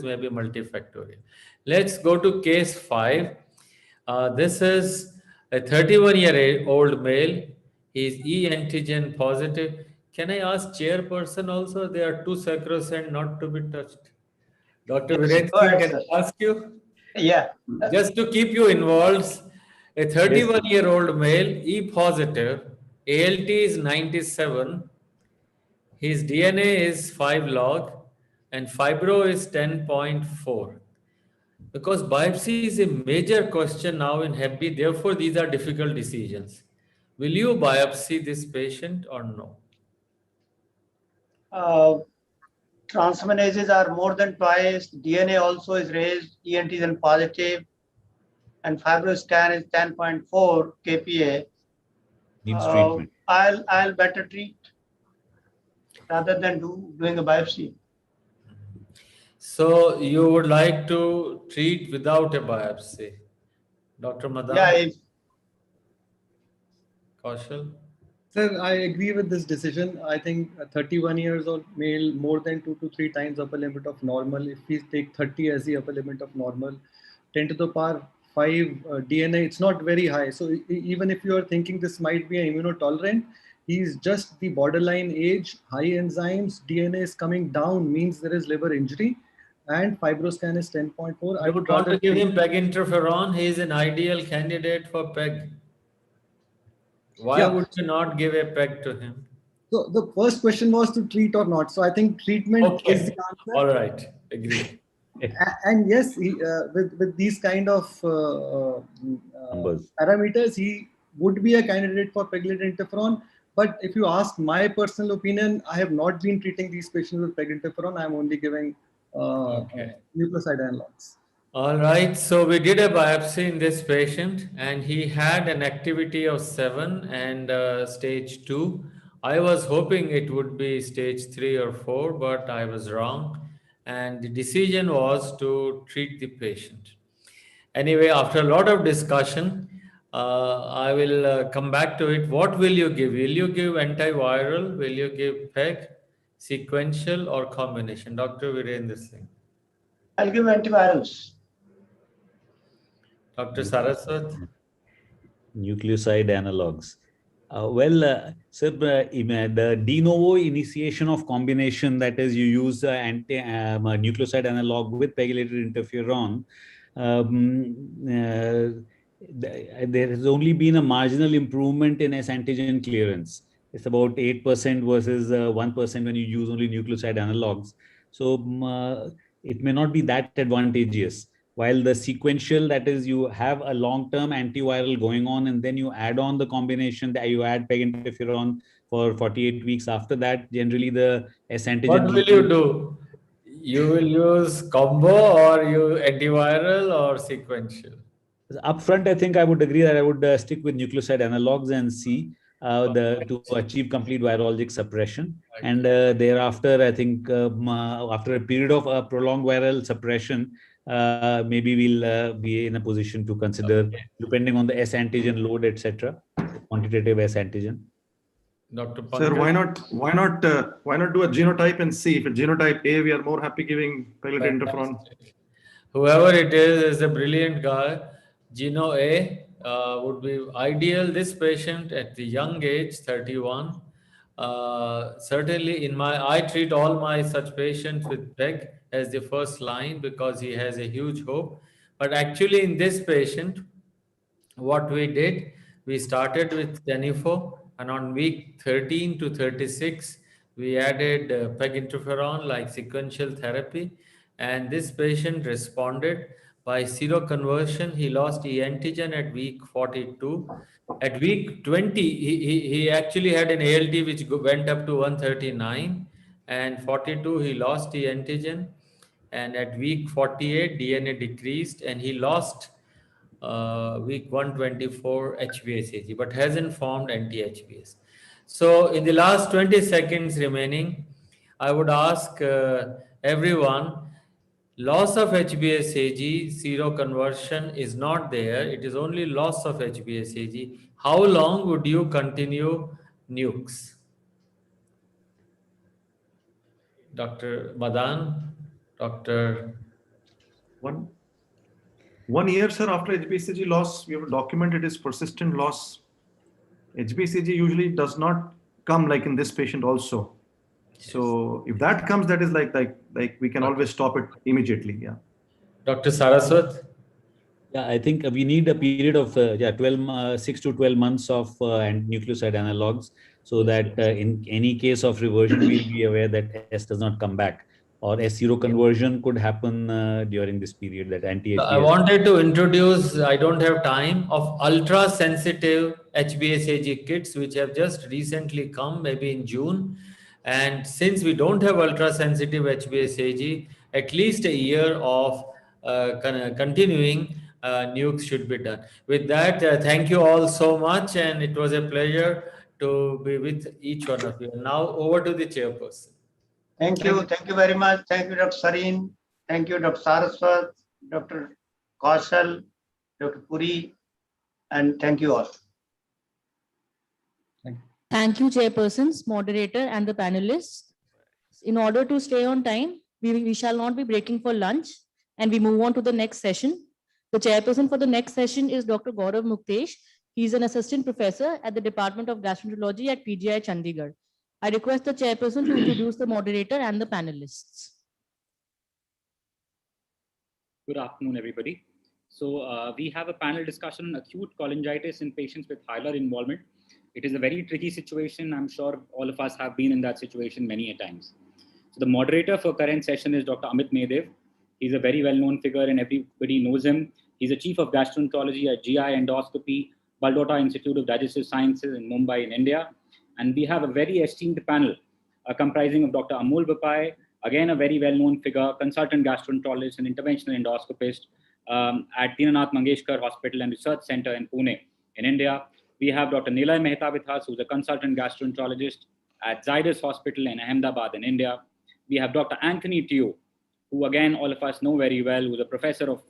Speaker 17: may be multifactorial. Let's go to case 5. This is a 31-year-old male. He is E antigen positive. Can I ask chairperson also? They are too sacrosanct not to be touched. Dr.
Speaker 14: Yes,
Speaker 17: Viren
Speaker 14: go
Speaker 17: Singh,
Speaker 14: ahead,
Speaker 17: can
Speaker 14: sir.
Speaker 17: I ask you?
Speaker 14: Yeah.
Speaker 17: Just to keep you involved, a 31-year-old male, E positive, ALT is 97, his DNA is 5 log, and fibro is 10.4. Because biopsy is a major question now in Hep B, therefore these are difficult decisions. Will you biopsy this patient or no?
Speaker 14: Transaminases are more than twice. DNA also is raised. E antigen positive, and fibroscan is 10.4 kPa.
Speaker 6: Needs treatment.
Speaker 14: I'll better treat rather than doing a biopsy.
Speaker 17: So you would like to treat without a biopsy, Dr. Madan?
Speaker 14: Yeah. If
Speaker 17: Kaushal?
Speaker 7: Sir, I agree with this decision. I think a 31 years old male, more than 2 to 3 times upper limit of normal. If we take 30 as the upper limit of normal, 10 to the power 5 DNA, it's not very high. So even if you are thinking this might be an immunotolerant, He's just the borderline age, high enzymes, DNA is coming down, means there is liver injury, and fibroscan is 10.4. I
Speaker 17: You
Speaker 7: would
Speaker 17: would want
Speaker 7: rather
Speaker 17: to give
Speaker 7: take,
Speaker 17: him PEG interferon. He is an ideal candidate for PEG. Why
Speaker 7: yeah.
Speaker 17: would you not give a PEG to him?
Speaker 7: So the first question was to treat or not. So I think treatment is the
Speaker 17: Okay.
Speaker 7: answer.
Speaker 17: All right. Agreed.
Speaker 7: And yes, with these kind of
Speaker 6: Numbers.
Speaker 7: parameters, he would be a candidate for pegylated interferon. But if you ask my personal opinion, I have not been treating these patients with PEG interferon. I'm only giving nucleoside analogs.
Speaker 17: All right. So we did a biopsy in this patient, and he had an activity of 7 and stage 2. I was hoping it would be stage 3 or 4, but I was wrong. And the decision was to treat the patient. Anyway, after a lot of discussion, I will come back to it. What will you give? Will you give antiviral? Will you give PEG, sequential, or combination? Dr. Virendra Singh.
Speaker 14: I'll give antivirals.
Speaker 17: Dr. Saraswat.
Speaker 6: Nucleoside analogs. Sir, the de novo initiation of combination, that is, you use nucleoside analog with pegylated interferon, there has only been a marginal improvement in S antigen clearance. It's about 8% versus 1% when you use only nucleoside analogs. So it may not be that advantageous. While the sequential, that is, you have a long-term antiviral going on, and then you add on the combination that you add PEG interferon for 48 weeks. After that, generally the S antigen.
Speaker 17: What will you do? You will use combo, or you antiviral, or sequential?
Speaker 6: Upfront, I think I would agree that I would stick with nucleoside analogs and see to achieve complete virologic suppression. And thereafter, I think after a period of prolonged viral suppression, maybe we'll be in a position to consider, depending on the S antigen load, etc., quantitative S antigen.
Speaker 17: Dr. Pankaj?
Speaker 19: Sir, why not do a genotype and see if it's genotype A, we are more happy giving pegylated interferon.
Speaker 17: Whoever it is a brilliant guy. Geno A would be ideal. This patient at the young age, 31. Certainly I treat all my such patients with PEG as the first line because he has a huge hope. But actually in this patient, what we did, we started with tenifo, and on week 13 to 36, we added PEG interferon like sequential therapy. And this patient responded by seroconversion. He lost E antigen at week 42. At week 20, he actually had an ALT which went up to 139, and 42 he lost E antigen. And at week 48, DNA decreased, and he lost week 124 HbA/Ag, but hasn't formed anti-HbS. So in the last 20 seconds remaining, I would ask everyone, loss of HbA/Ag, seroconversion is not there. It is only loss of HbA/Ag. How long would you continue nukes? Dr. Madan, Dr.
Speaker 19: 1 year, sir, after HbA/Ag loss, we have documented is persistent loss. HbA/Ag usually does not come like in this patient also. So if that comes, that is like we can always stop it immediately. Yeah.
Speaker 17: Dr. Saraswat?
Speaker 6: Yeah, I think we need a period of 6 to 12 months of nucleoside analogs, so that in any case of reversion, we'll be aware that S does not come back, or S seroconversion could happen during this period, that anti-HbS.
Speaker 17: I wanted to introduce, I don't have time, of ultra-sensitive HbA/Ag kits, which have just recently come, maybe in June. And since we don't have ultra-sensitive HbA/Ag, at least a year of continuing nukes should be done. With that, thank you all so much, and it was a pleasure to be with each one of you. Now over to the chairperson.
Speaker 14: Thank you. Thank you very much. Thank you, Dr. Sareen. Thank you, Dr. Saraswat, Dr. Kaushal, Dr. Puri, and thank you all.
Speaker 4: Thank you, chairpersons, moderator, and the panelists. In order to stay on time, we shall not be breaking for lunch, and we move on to the next session. The chairperson for the next session is Dr. Gaurav Muktesh. He is an assistant professor at the Department of Gastroenterology at PGI Chandigarh. I request the chairperson to introduce the moderator and the panelists.
Speaker 16: Good afternoon, everybody. So we have a panel discussion on acute cholangitis in patients with hilar involvement. It is a very tricky situation. I'm sure all of us have been in that situation many a times. So the moderator for current session is Dr. Amit Medev. He's a very well-known figure and everybody knows him. He's a chief of gastroenterology at GI Endoscopy, Baldota Institute of Digestive Sciences in Mumbai in India. And we have a very esteemed panel comprising of Dr. Amol Bapai, again, a very well-known figure, consultant gastroenterologist and interventional endoscopist at Dinanath Mangeshkar Hospital and Research Center in Pune, in India. We have Dr. Nilay Mehta with us, who's a consultant gastroenterologist at Zydus Hospital in Ahmedabad in India. We have Dr. Anthony Teo, who again, all of us know very well, who's a professor of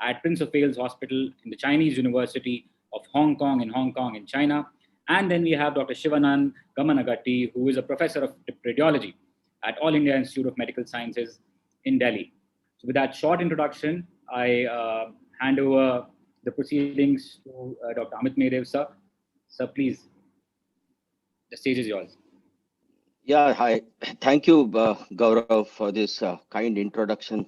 Speaker 16: at Prince of Wales Hospital in the Chinese University of Hong Kong in China. And then we have Dr. Shivanand Gamanagatti, who is a professor of radiology at All India Institute of Medical Sciences in Delhi. So with that short introduction, I hand over the proceedings to Dr. Amit Medev, sir. Sir, please, the stage is yours.
Speaker 21: Yeah, hi. Thank you, Gaurav, for this kind introduction.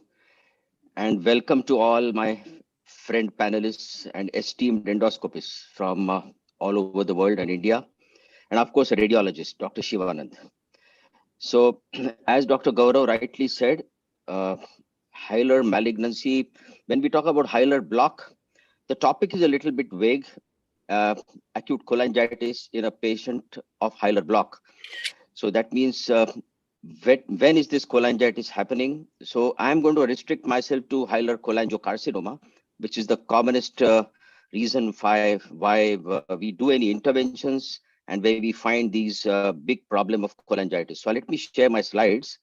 Speaker 21: And welcome to all my friend panelists and esteemed endoscopists from all over the world and India. And of course, a radiologist, Dr. Shivanand. So as Dr. Gaurav rightly said, hilar malignancy, when we talk about hilar block, the topic is a little bit vague, acute cholangitis in a patient of hilar block. So that means when is this cholangitis happening? So I'm going to restrict myself to hilar cholangiocarcinoma, which is the commonest reason why we do any interventions and where we find these big problem of cholangitis. So let me share my slides.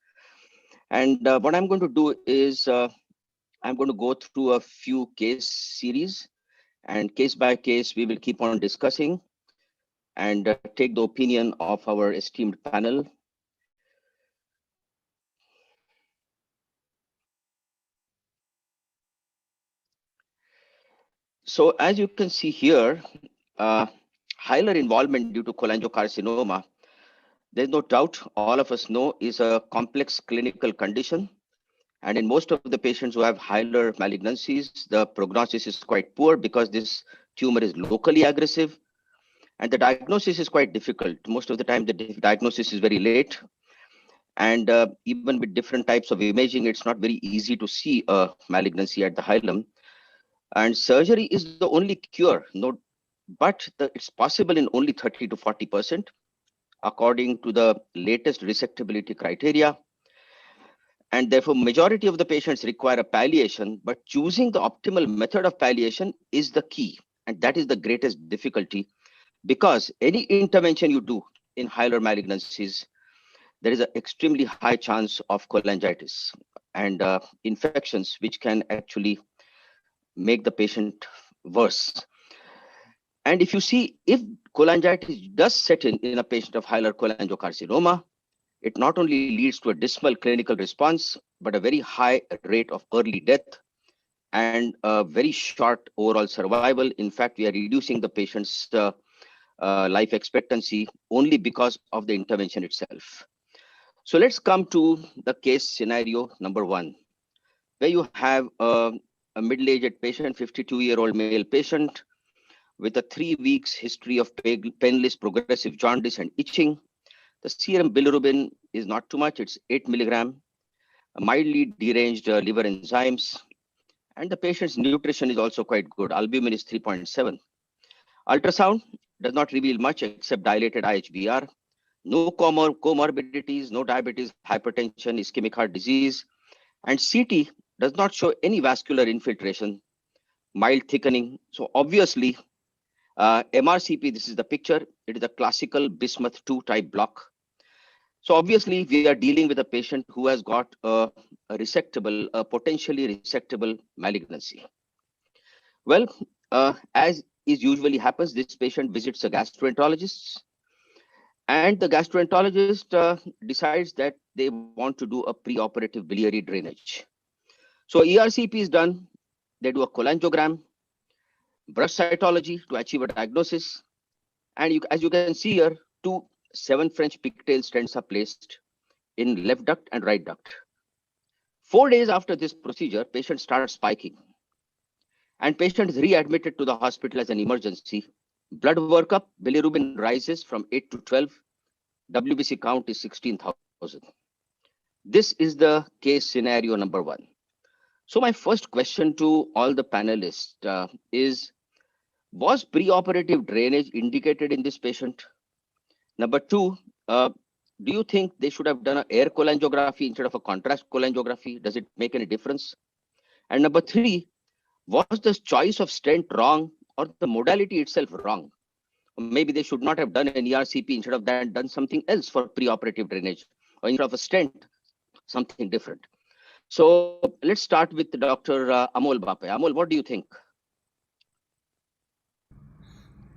Speaker 21: And what I'm going to do is I'm going to go through a few case series, and case by case, we will keep on discussing and take the opinion of our esteemed panel. So as you can see here, hilar involvement due to cholangiocarcinoma, there's no doubt, all of us know, is a complex clinical condition. And in most of the patients who have hilar malignancies, the prognosis is quite poor because this tumor is locally aggressive. And the diagnosis is quite difficult. Most of the time, the diagnosis is very late. And even with different types of imaging, it's not very easy to see a malignancy at the hilum. And surgery is the only cure, but it's possible in only 30 to 40%, according to the latest resectability criteria. And therefore, majority of the patients require a palliation, but choosing the optimal method of palliation is the key. And that is the greatest difficulty, because any intervention you do in hilar malignancies, there is an extremely high chance of cholangitis and infections, which can actually make the patient worse. And if you see, if cholangitis does set in a patient of hilar cholangiocarcinoma, it not only leads to a dismal clinical response, but a very high rate of early death and a very short overall survival. In fact, we are reducing the patient's life expectancy only because of the intervention itself. So let's come to the case scenario number 1, where you have a middle-aged patient, 52-year-old male patient with a 3 weeks history of painless progressive jaundice and itching. The serum bilirubin is not too much, it's 8 milligram, mildly deranged liver enzymes, and the patient's nutrition is also quite good. Albumin is 3.7. Ultrasound does not reveal much except dilated IHBR. No comorbidities, no diabetes, hypertension, ischemic heart disease, and CT does not show any vascular infiltration, mild thickening. So obviously, MRCP, this is the picture, it is a classical bismuth 2 type block. So obviously, we are dealing with a patient who has got a potentially resectable malignancy. Well, as is usually happens, this patient visits a gastroenterologist, and the gastroenterologist decides that they want to do a preoperative biliary drainage. So ERCP is done, they do a cholangiogram, brush cytology to achieve a diagnosis. And as you can see here, two 7 French pigtail stents are placed in left duct and right duct. 4 days after this procedure, patient starts spiking. And patient is readmitted to the hospital as an emergency. Blood workup, bilirubin rises from 8 to 12. WBC count is 16,000. This is the case scenario number 1. So my first question to all the panelists is, was preoperative drainage indicated in this patient? Number 2, do you think they should have done an air cholangiography instead of a contrast cholangiography? Does it make any difference? And number 3, was the choice of stent wrong or the modality itself wrong? Or maybe they should not have done an ERCP, instead of that done something else for preoperative drainage, or instead of a stent, something different. So let's start with Dr. Amol Bape. Amol, what do you think?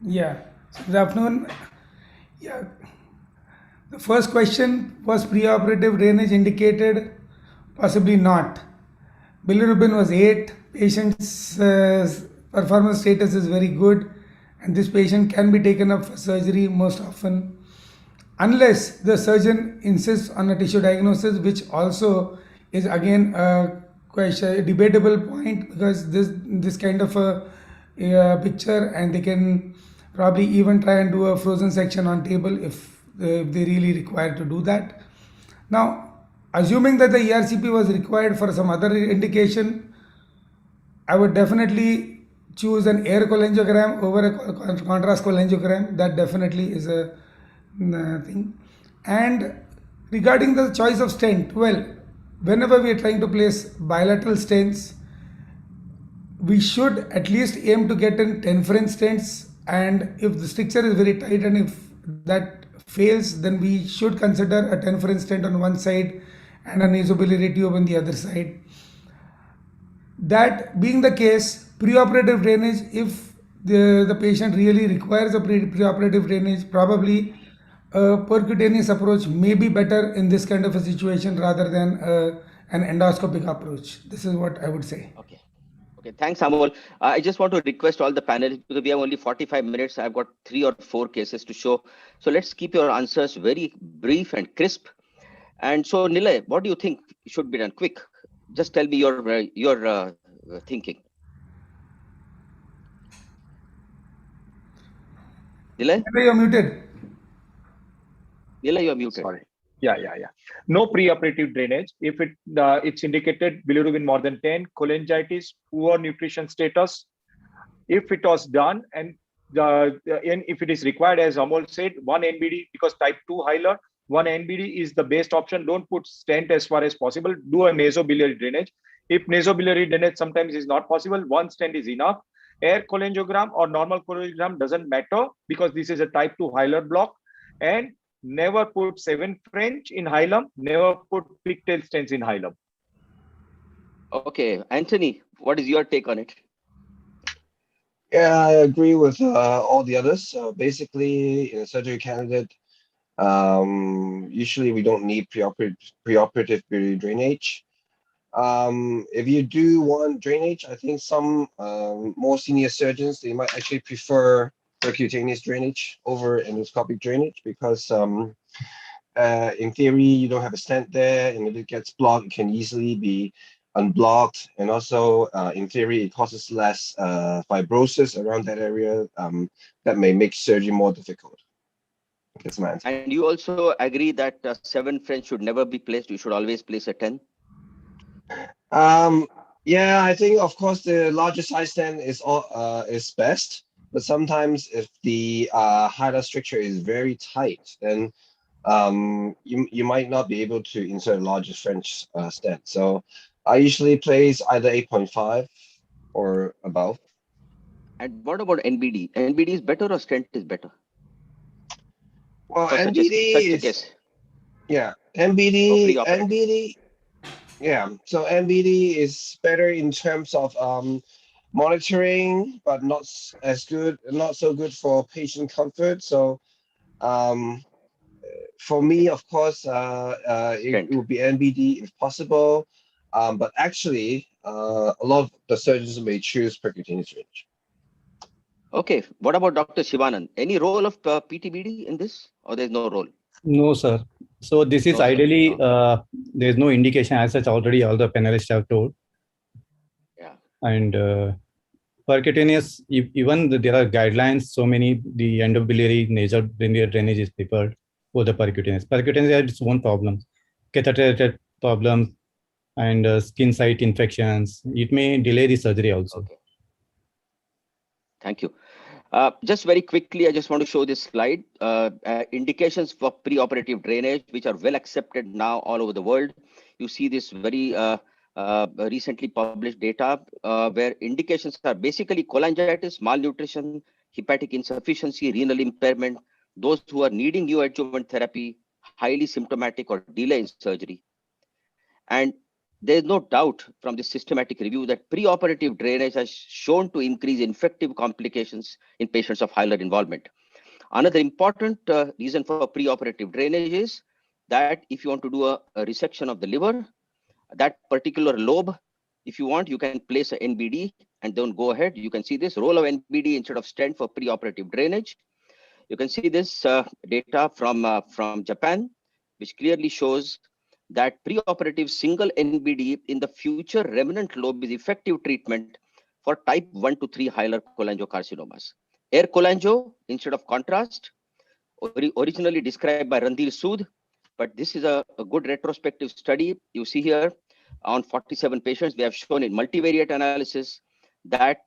Speaker 3: Yeah, so good afternoon. Yeah, the first question was preoperative drainage indicated? Possibly not. Bilirubin was 8. Patient's performance status is very good, and this patient can be taken up for surgery most often, unless the surgeon insists on a tissue diagnosis, which also is again a question, a debatable point, because this kind of a picture, and they can probably even try and do a frozen section on table if they really require to do that. Now, assuming that the ERCP was required for some other indication, I would definitely choose an air cholangiogram over a contrast cholangiogram. That definitely is a thing. And regarding the choice of stent, well, whenever we are trying to place bilateral stents, we should at least aim to get in 10 French stents, and if the stricture is very tight and if that fails, then we should consider a 10 French stent on one side and a nasobiliary tube on the other side. That being the case, preoperative drainage, if the patient really requires a preoperative drainage, probably a percutaneous approach may be better in this kind of a situation rather than an endoscopic approach. This is what I would say.
Speaker 21: Okay. Okay, thanks, Amol. I just want to request all the panelists, because we have only 45 minutes. I've got 3 or 4 cases to show. So let's keep your answers very brief and crisp. And so, Nilay, what do you think should be done? Quick, just tell me your thinking. Nilay?
Speaker 3: You're muted.
Speaker 21: Nilay, you're muted.
Speaker 9: Sorry. Yeah. No preoperative drainage. If it's indicated bilirubin more than 10, cholangitis, poor nutrition status. If it was done, and if it is required, as Amol said, one NBD, because type 2 hilar, one NBD is the best option. Don't put stent as far as possible. Do a nasobiliary drainage. If nasobiliary drainage sometimes is not possible, one stent is enough. Air cholangiogram or normal cholangiogram doesn't matter, because this is a type 2 hilar block. And never put 7 French in hilum, never put pigtail stents in hilum.
Speaker 21: Okay, Anthony, what is your take on it?
Speaker 22: Yeah, I agree with all the others. Basically, in a surgery candidate, usually we don't need preoperative biliary drainage. If you do want drainage, I think some more senior surgeons, they might actually prefer percutaneous drainage over endoscopic drainage, because in theory, you don't have a stent there, and if it gets blocked, it can easily be unblocked. And also, in theory, it causes less fibrosis around that area that may make surgery more difficult. That's my answer.
Speaker 21: And you also agree that 7 French should never be placed. You should always place a 10?
Speaker 22: Yeah, I think, of course, the larger size stent is best. But sometimes if the hilar stricture is very tight, then you might not be able to insert a larger French stent. So I usually place either 8.5 or above.
Speaker 21: And what about NBD? NBD is better or stent is better?
Speaker 22: Well,
Speaker 21: For
Speaker 22: NBD
Speaker 21: such a
Speaker 22: is,
Speaker 21: case.
Speaker 22: yeah, NBD, yeah. So NBD is better in terms of monitoring, but not so good for patient comfort. So for me, of course, it would be NBD if possible. But actually, a lot of the surgeons may choose percutaneous drainage.
Speaker 21: Okay, what about Dr. Shivanand? Any role of PTBD in this, or there's no role?
Speaker 5: No, sir. So this is
Speaker 21: No, sir.
Speaker 5: ideally,
Speaker 21: No.
Speaker 5: there is no indication as such, already all the panelists have told.
Speaker 21: Yeah.
Speaker 5: And percutaneous, even there are guidelines, so many, the endobiliary nasal drainage is preferred for the percutaneous. Percutaneous has its own problems, catheter problems, and skin site infections. It may delay the surgery also.
Speaker 21: Okay. Thank you. Just very quickly, I just want to show this slide. Indications for preoperative drainage, which are well accepted now all over the world. You see this very recently published data where indications are basically cholangitis, malnutrition, hepatic insufficiency, renal impairment, those who are needing neoadjuvant therapy, highly symptomatic or delay in surgery. And there is no doubt from this systematic review that preoperative drainage has shown to increase infective complications in patients of hilar involvement. Another important reason for preoperative drainage is that if you want to do a resection of the liver, that particular lobe, if you want, you can place an NBD and then go ahead. You can see this roll of NBD instead of stent for preoperative drainage. You can see this data from Japan, which clearly shows that preoperative single NBD in the future remnant lobe is effective treatment for type 1 to 3 hilar cholangiocarcinomas. Air cholangio, instead of contrast, originally described by Randhir Sood, but this is a good retrospective study. You see here on 47 patients, we have shown in multivariate analysis that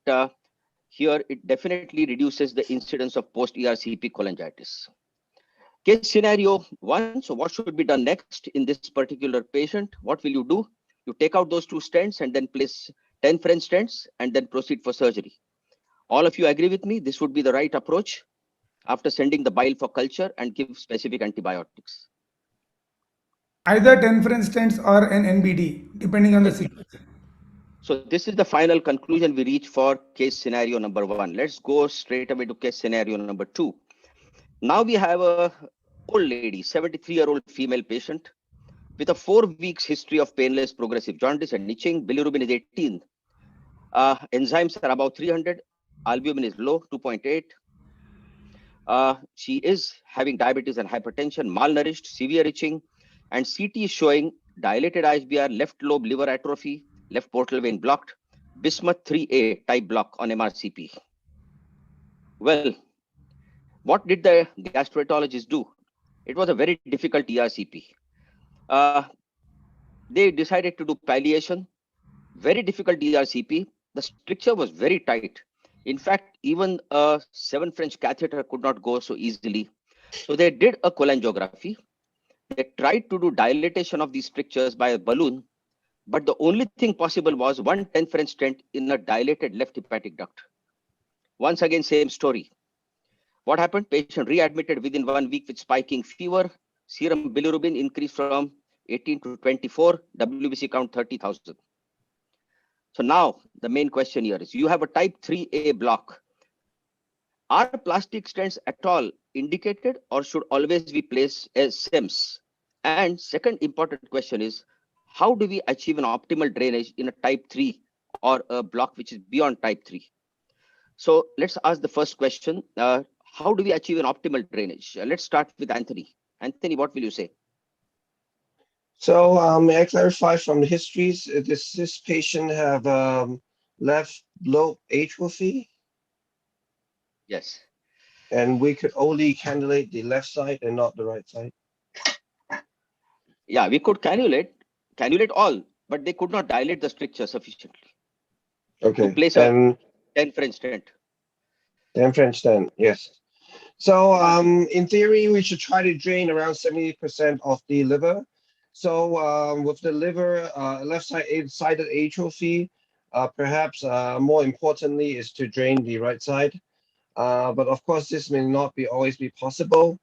Speaker 21: here it definitely reduces the incidence of post-ERCP cholangitis. Case scenario 1, so what should be done next in this particular patient? What will you do? You take out those 2 stents and then place 10 French stents and then proceed for surgery. All of you agree with me? This would be the right approach after sending the bile for culture and give specific antibiotics.
Speaker 3: Either 10 French stents or an NBD, depending on the sequence.
Speaker 21: So this is the final conclusion we reach for case scenario number 1. Let's go straight away to case scenario number 2. Now we have a old lady, 73-year-old female patient with a 4 weeks history of painless progressive jaundice and itching. Bilirubin is 18. Enzymes are about 300. Albumin is low, 2.8. She is having diabetes and hypertension, malnourished, severe itching, and CT is showing dilated ISBR, left lobe liver atrophy, left portal vein blocked, bismuth 3A type block on MRCP. Well, what did the gastroenterologist do? It was a very difficult ERCP. They decided to do palliation, very difficult ERCP. The stricture was very tight. In fact, even a 7 French catheter could not go so easily. So they did a cholangiography. They tried to do dilatation of these strictures by a balloon, but the only thing possible was 1 10 French stent in a dilated left hepatic duct. Once again, same story. What happened? Patient readmitted within 1 week with spiking fever. Serum bilirubin increased from 18 to 24, WBC count 30,000. So now the main question here is, you have a type 3A block. Are plastic stents at all indicated or should always be placed as SIMS? And second important question is, how do we achieve an optimal drainage in a type 3 or a block which is beyond type 3? So let's ask the first question. How do we achieve an optimal drainage? Let's start with Anthony. Anthony, what will you say?
Speaker 22: So may I clarify from the histories, does this patient have left lobe atrophy?
Speaker 21: Yes.
Speaker 22: And we could only cannulate the left side and not the right side?
Speaker 21: Yeah, we could cannulate all, but they could not dilate the stricture sufficiently.
Speaker 22: Okay.
Speaker 21: To place a 10 French stent.
Speaker 22: 10 French stent, yes. So in theory, we should try to drain around 70% of the liver. So with the liver, left sided atrophy, perhaps more importantly is to drain the right side. But of course, this may not always be possible.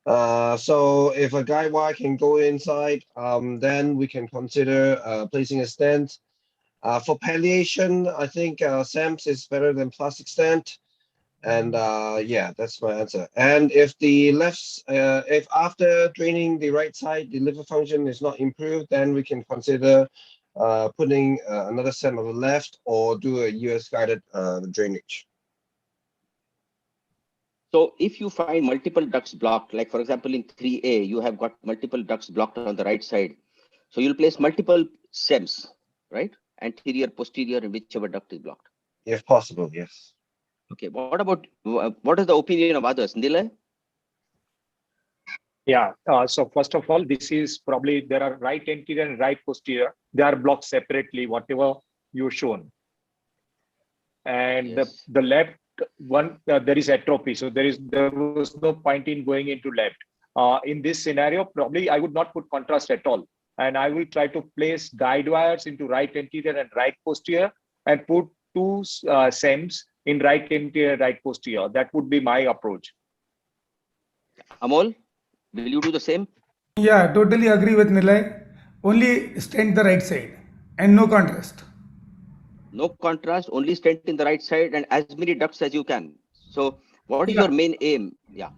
Speaker 22: So if a guide wire can go inside, then we can consider placing a stent. For palliation, I think SAMS is better than plastic stent. And yeah, that's my answer. And if the if after draining the right side, the liver function is not improved, then we can consider putting another stent on the left or do a US guided drainage.
Speaker 21: So if you find multiple ducts blocked, like for example in 3A, you have got multiple ducts blocked on the right side. So you'll place multiple SEMs, right? Anterior, posterior, and whichever duct is blocked.
Speaker 22: If possible, yes.
Speaker 21: Okay, what about, what is the opinion of others? Nilay?
Speaker 9: Yeah. So first of all, this is probably, there are right anterior and right posterior. They are blocked separately, whatever you've shown. And
Speaker 21: yes.
Speaker 9: the left one, there is atrophy. So there was no point in going into left. In this scenario, probably I would not put contrast at all. And I will try to place guide wires into right anterior and right posterior and put two SEMs in right anterior, right posterior. That would be my approach.
Speaker 21: Amol, will you do the same?
Speaker 3: Yeah, totally agree with Nilay. Only stent the right side and no contrast.
Speaker 21: No contrast, only stent in the right side and as many ducts as you can. So what is
Speaker 3: Yeah.
Speaker 21: your main aim? Yeah.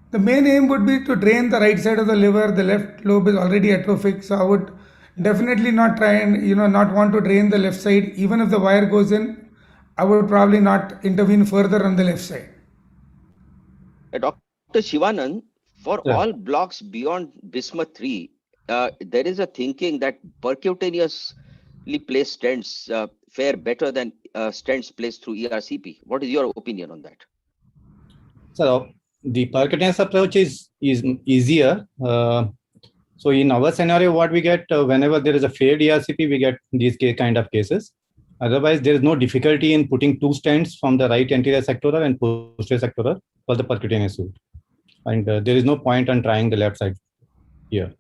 Speaker 3: The main aim would be to drain the right side of the liver. The left lobe is already atrophic, so I would definitely not try and not want to drain the left side. Even if the wire goes in, I would probably not intervene further on the left side.
Speaker 21: Dr. Shivanand, for
Speaker 5: Yeah.
Speaker 21: all blocks beyond bismuth 3, there is a thinking that percutaneously placed stents fare better than stents placed through ERCP. What is your opinion on that?
Speaker 5: So the percutaneous approach is easier. So in our scenario, what we get whenever there is a failed ERCP, we get these kind of cases. Otherwise, there is no difficulty in putting two stents from the right anterior sectoral and posterior sectoral for the percutaneous route. And there is no point on trying the left side here.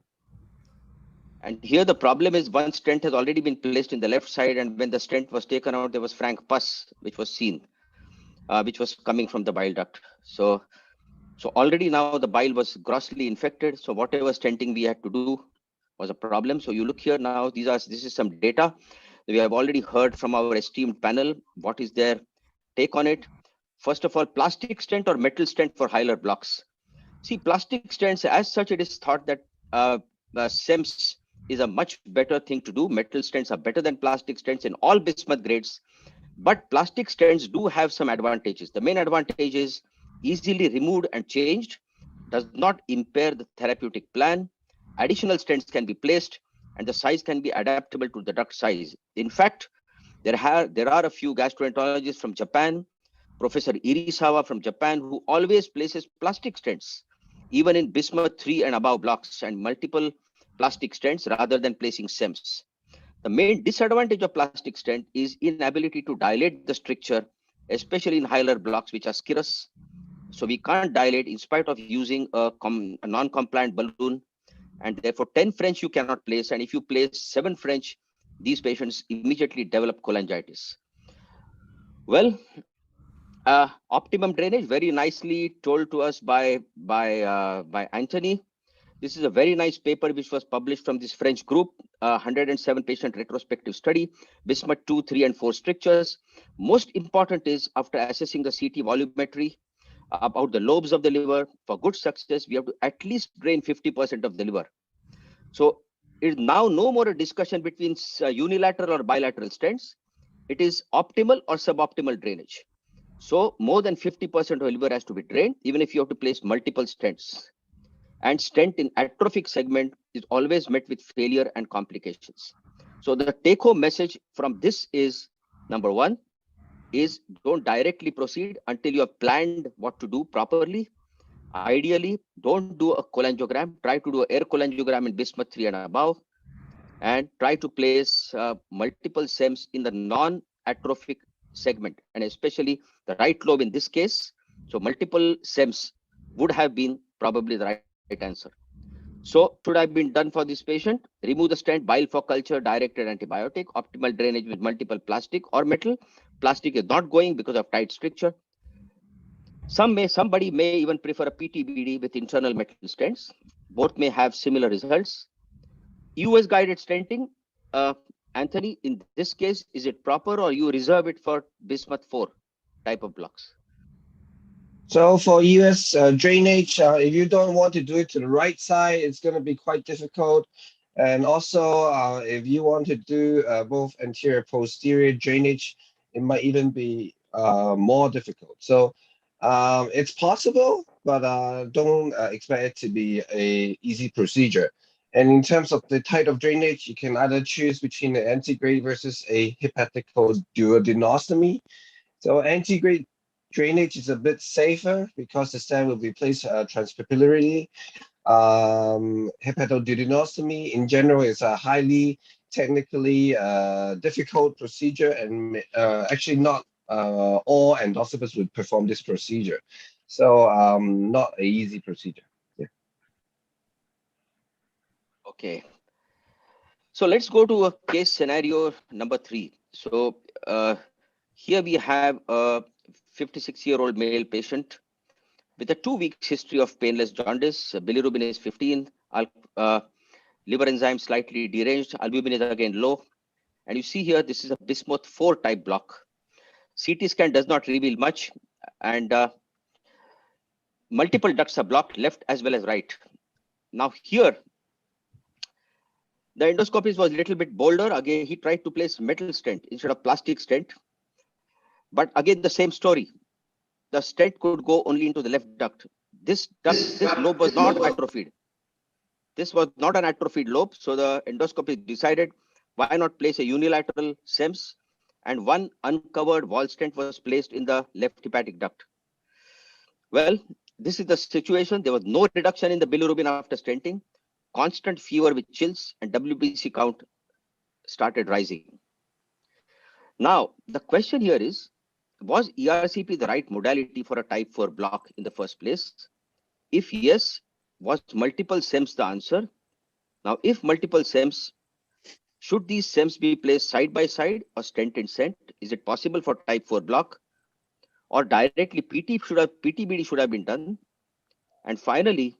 Speaker 21: And here the problem is one stent has already been placed in the left side, and when the stent was taken out, there was frank pus which was seen, which was coming from the bile duct. So already now the bile was grossly infected. So whatever stenting we had to do was a problem. So you look here now, this is some data. We have already heard from our esteemed panel. What is their take on it? First of all, plastic stent or metal stent for hilar blocks. See, plastic stents, as such, it is thought that SEMS is a much better thing to do. Metal stents are better than plastic stents in all bismuth grades. But plastic stents do have some advantages. The main advantage is easily removed and changed, does not impair the therapeutic plan. Additional stents can be placed, and the size can be adaptable to the duct size. In fact, there are a few gastroenterologists from Japan, Professor Irisawa from Japan, who always places plastic stents, even in bismuth 3 and above blocks, and multiple plastic stents rather than placing SEMS. The main disadvantage of plastic stent is inability to dilate the stricture, especially in hilar blocks which are scirrhous. So we can't dilate in spite of using a non-compliant balloon, and therefore 10 French you cannot place. And if you place 7 French, these patients immediately develop cholangitis. Well, optimum drainage, very nicely told to us by Anthony. This is a very nice paper which was published from this French group, 107 patient retrospective study, bismuth 2, 3, and 4 strictures. Most important is, after assessing the CT volumetry about the lobes of the liver, for good success, we have to at least drain 50% of the liver. So it is now no more a discussion between unilateral or bilateral stents. It is optimal or suboptimal drainage. So more than 50% of the liver has to be drained, even if you have to place multiple stents. And stent in atrophic segment is always met with failure and complications. So the take-home message from this is, number one, is don't directly proceed until you have planned what to do properly. Ideally, don't do a cholangiogram. Try to do an air cholangiogram in bismuth 3 and above, and try to place multiple SEMs in the non-atrophic segment, and especially the right lobe in this case. So multiple SEMs would have been probably the right answer. So should have been done for this patient: remove the stent, bile for culture, directed antibiotic, optimal drainage with multiple plastic or metal. Plastic is not going because of tight stricture. Somebody may even prefer a PTBD with internal metal stents. Both may have similar results. US guided stenting, Anthony, in this case, is it proper, or you reserve it for bismuth 4 type of blocks?
Speaker 22: So for US drainage, if you don't want to do it to the right side, it's going to be quite difficult. And also, if you want to do both anterior posterior drainage, it might even be more difficult. So It's possible, but don't expect it to be a easy procedure. And in terms of the type of drainage, you can either choose between an antegrade versus a hepatoduodenostomy. So antegrade drainage is a bit safer because the stent will be placed transpapillarily. Hepatoduodenostomy in general is a highly technically difficult procedure, and actually not all endoscopists would perform this procedure. So not a easy procedure. Yeah.
Speaker 21: Okay. So let's go to a case scenario number 3. So here we have a 56-year-old male patient with a 2 weeks history of painless jaundice. Bilirubin is 15, liver enzyme slightly deranged, albumin is again low. And you see here, this is a bismuth 4 type block. CT scan does not reveal much, and multiple ducts are blocked, left as well as right. Now here, the endoscopist was a little bit bolder. Again, he tried to place metal stent instead of plastic stent. But again, the same story. The stent could go only into the left duct. This lobe was not atrophied. This was not an atrophied lobe. So the endoscopist decided, why not place a unilateral SEMS, and one uncovered wall stent was placed in the left hepatic duct. Well, this is the situation. There was no reduction in the bilirubin after stenting, constant fever with chills, and WBC count started rising. Now, the question here is, was ERCP the right modality for a type 4 block in the first place? If yes, was multiple SEMS the answer? Now, if multiple SEMS, should these SEMS be placed side by side or stent in stent? Is it possible for type 4 block? Or directly PTBD should have been done? And finally,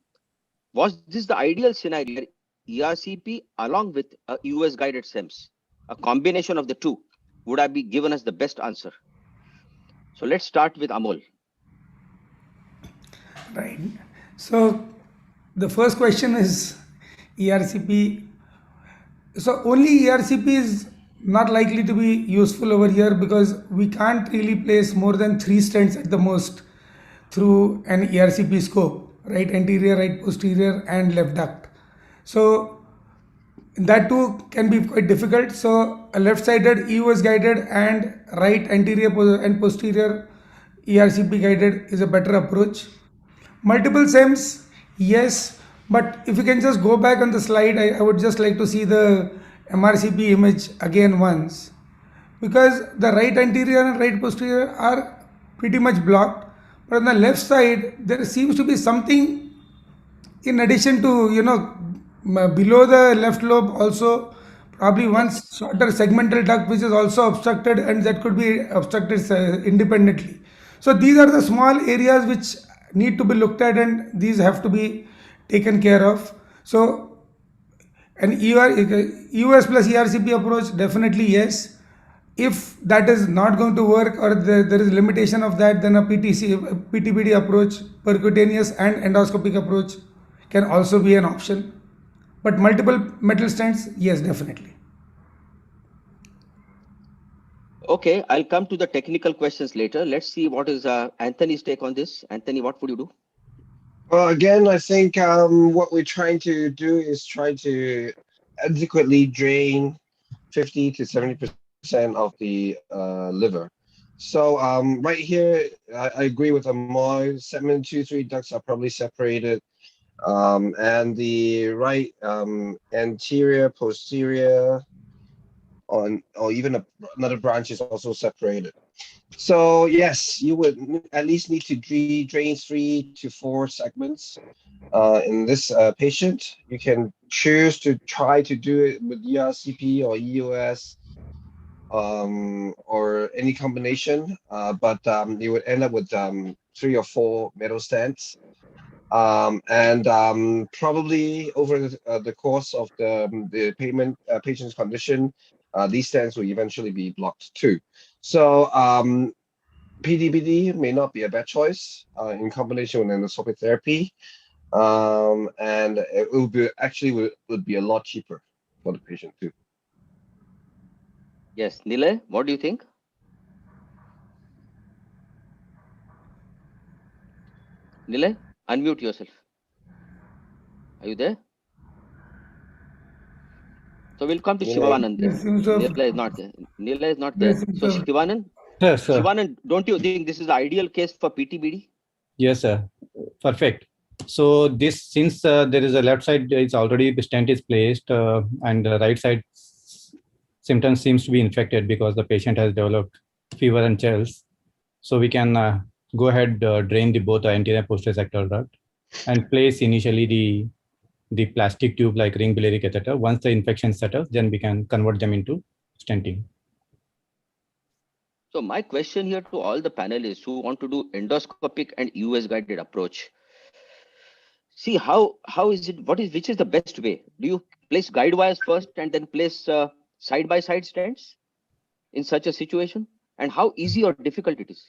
Speaker 21: was this the ideal scenario, ERCP along with a US guided SEMS? A combination of the two would have been given us the best answer. So let's start with Amol.
Speaker 3: Right. So the first question is ERCP. So only ERCP is not likely to be useful over here because we can't really place more than 3 stents at the most through an ERCP scope, right anterior, right posterior, and left duct. So that too can be quite difficult. So a left-sided EOS guided and right anterior and posterior ERCP guided is a better approach. Multiple SEMS, yes, but if you can just go back on the slide, I would just like to see the MRCP image again once, because the right anterior and right posterior are pretty much blocked, but on the left side there seems to be something in addition to, below the left lobe also, probably one shorter segmental duct which is also obstructed, and that could be obstructed independently. So these are the small areas which need to be looked at, and these have to be taken care of. So an EUS plus ERCP approach, definitely yes. If that is not going to work, or there is limitation of that, then a PTBD approach, percutaneous and endoscopic approach, can also be an option. But multiple metal stents, yes, definitely.
Speaker 21: Okay, I'll come to the technical questions later. Let's see what is Anthony's take on this. Anthony, what would you do?
Speaker 22: Well, again, I think what we're trying to do is try to adequately drain 50 to 70% of the liver. So right here, I agree with Amoy. Segment 2, 3 ducts are probably separated, and the right anterior, posterior, or even another branch is also separated. So yes, you would at least need to drain 3 to 4 segments. In this patient, you can choose to try to do it with ERCP or EOS, or any combination, but you would end up with 3 or 4 metal stents. And probably over the course of the patient's condition, these stents will eventually be blocked too. So PDBD may not be a bad choice in combination with endoscopic therapy, and it will be actually would be a lot cheaper for the patient too.
Speaker 21: Yes, Nilay, what do you think? Nilay, unmute yourself. Are you there? So we'll come to Shivanand then. Nilay is not there. Nilay is not there. So Shivanand,
Speaker 5: Yes, sir.
Speaker 21: Shivanand, don't you think this is the ideal case for PTBD?
Speaker 5: Yes, sir. Perfect. So this, since there is a left side, it's already the stent is placed, and the right side symptoms seems to be infected because the patient has developed fever and chills. So we can go ahead, drain the both anterior posterior sectoral duct and place initially the plastic tube like ring biliary catheter. Once the infection settles, then we can convert them into stenting.
Speaker 21: So my question here to all the panelists who want to do endoscopic and US guided approach. See how is it, which is the best way? Do you place guide wires first and then place side by side stents in such a situation? And how easy or difficult it is?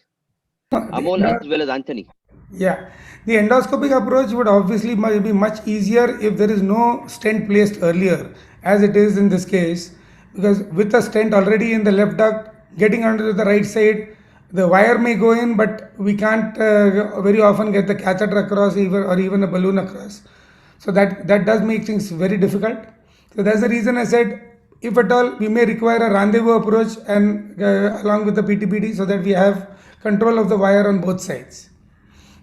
Speaker 21: Amol as well as Anthony.
Speaker 3: Yeah, the endoscopic approach would obviously be much easier if there is no stent placed earlier, as it is in this case, because with a stent already in the left duct, getting onto the right side, the wire may go in, but we can't very often get the catheter across or even a balloon across. So that does make things very difficult. So that's the reason I said, if at all, we may require a rendezvous approach and along with the PTPD, so that we have control of the wire on both sides.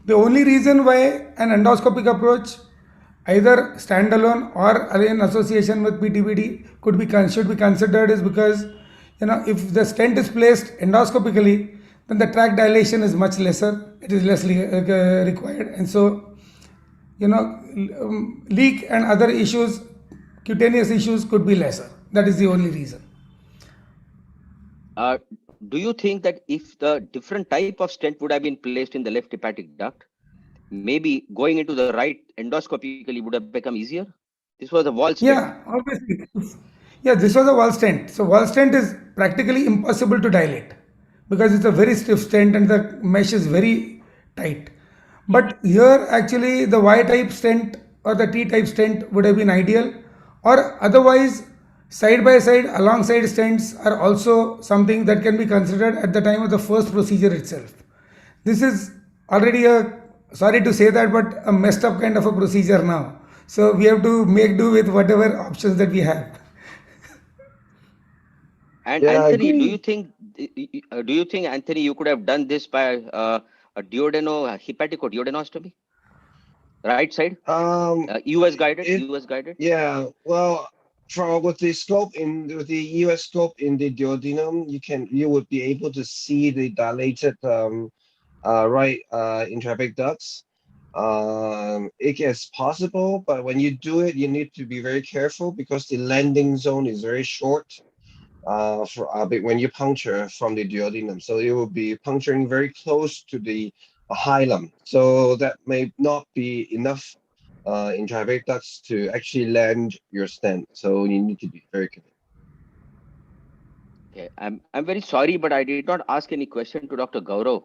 Speaker 3: The only reason why an endoscopic approach, either standalone or in association with PTBD, should be considered is because, if the stent is placed endoscopically, then the tract dilation is much lesser. It is less required, and so leak and other issues, cutaneous issues, could be lesser. That is the only reason.
Speaker 21: Do you think that if the different type of stent would have been placed in the left hepatic duct, maybe going into the right endoscopically would have become easier? This was a wall stent.
Speaker 3: Yeah, obviously. Yeah, this was a wall stent. So wall stent is practically impossible to dilate because it's a very stiff stent and the mesh is very tight. But here actually the Y type stent or the T type stent would have been ideal, or otherwise side by side alongside stents are also something that can be considered at the time of the first procedure itself. This is already sorry to say that, but a messed up kind of a procedure now. So we have to make do with whatever options that we have.
Speaker 21: And yeah, Anthony, do you think Anthony, you could have done this by a hepatic or duodenostomy? Right side? US guided? US guided?
Speaker 22: Yeah, well, with the scope with the US scope in the duodenum, you would be able to see the dilated right intrahepatic ducts. It is possible, but when you do it, you need to be very careful because the landing zone is very short when you puncture from the duodenum. So it will be puncturing very close to the hilum. So that may not be enough intrahepatic ducts to actually land your stent. So you need to be very careful.
Speaker 21: Okay, I'm very sorry, but I did not ask any question to Dr. Gaurav.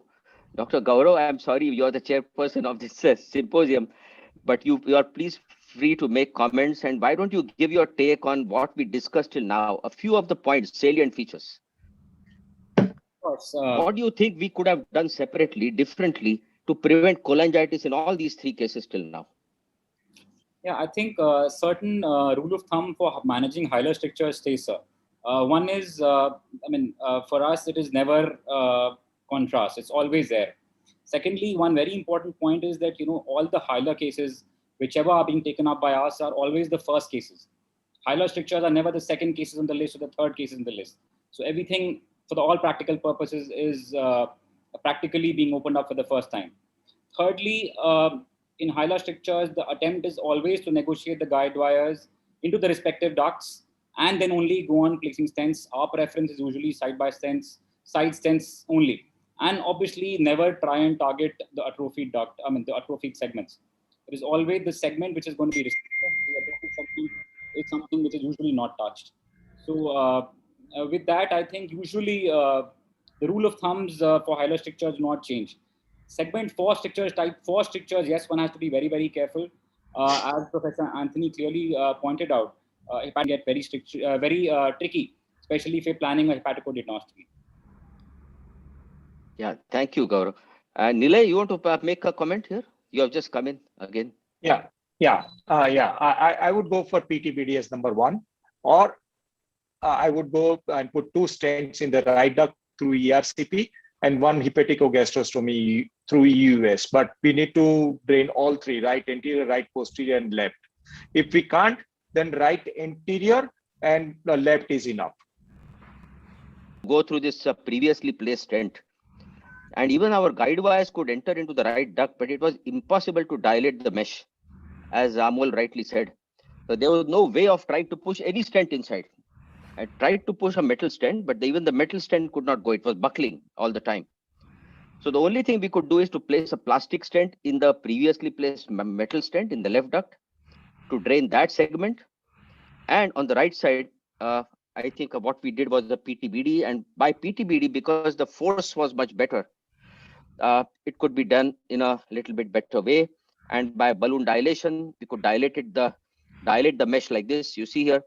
Speaker 21: Dr. Gaurav, I'm sorry, you're the chairperson of this symposium, but you are please free to make comments. And why don't you give your take on what we discussed till now? A few of the points, salient features.
Speaker 16: Of course,
Speaker 21: what do you think we could have done separately, differently to prevent cholangitis in all these three cases till now?
Speaker 16: Yeah, I think certain rule of thumb for managing hilar strictures stays, sir. One is, for us, it is never contrast. It's always there. Secondly, one very important point is that, all the hilar cases, whichever are being taken up by us, are always the first cases. Hilar strictures are never the second cases on the list or the third cases on the list. So everything, for all practical purposes, is practically being opened up for the first time. Thirdly, in hilar strictures, the attempt is always to negotiate the guide wires into the respective ducts and then only go on placing stents. Our preference is usually side stents only. And obviously never try and target the atrophied duct, the atrophied segments. It is always the segment which is going to be restricted. The atrophied segment is something which is usually not touched. So with that, I think usually the rule of thumbs for hilar strictures do not change. Segment 4 strictures, type 4 strictures, yes, one has to be very, very careful. As Professor Anthony clearly pointed out, it can get very tricky, especially if you're planning a hepatoduodenostomy.
Speaker 21: Yeah, thank you, Gaurav. Nilay, you want to make a comment here? You have just come in again.
Speaker 9: Yeah. I would go for PTBD as number one, or I would go and put 2 stents in the right duct through ERCP and 1 hepaticogastrostomy through EUS. But we need to drain all 3: right anterior, right posterior, and left. If we can't, then right anterior and the left is enough.
Speaker 21: Go through this previously placed stent, and even our guide wires could enter into the right duct, but it was impossible to dilate the mesh, as Amol rightly said. So there was no way of trying to push any stent inside. I tried to push a metal stent, but even the metal stent could not go. It was buckling all the time. So the only thing we could do is to place a plastic stent in the previously placed metal stent in the left duct to drain that segment. And on the right side, I think what we did was the PTBD, and by PTBD, because the force was much better, it could be done in a little bit better way. And by balloon dilation, we could dilate the mesh like this, you see here.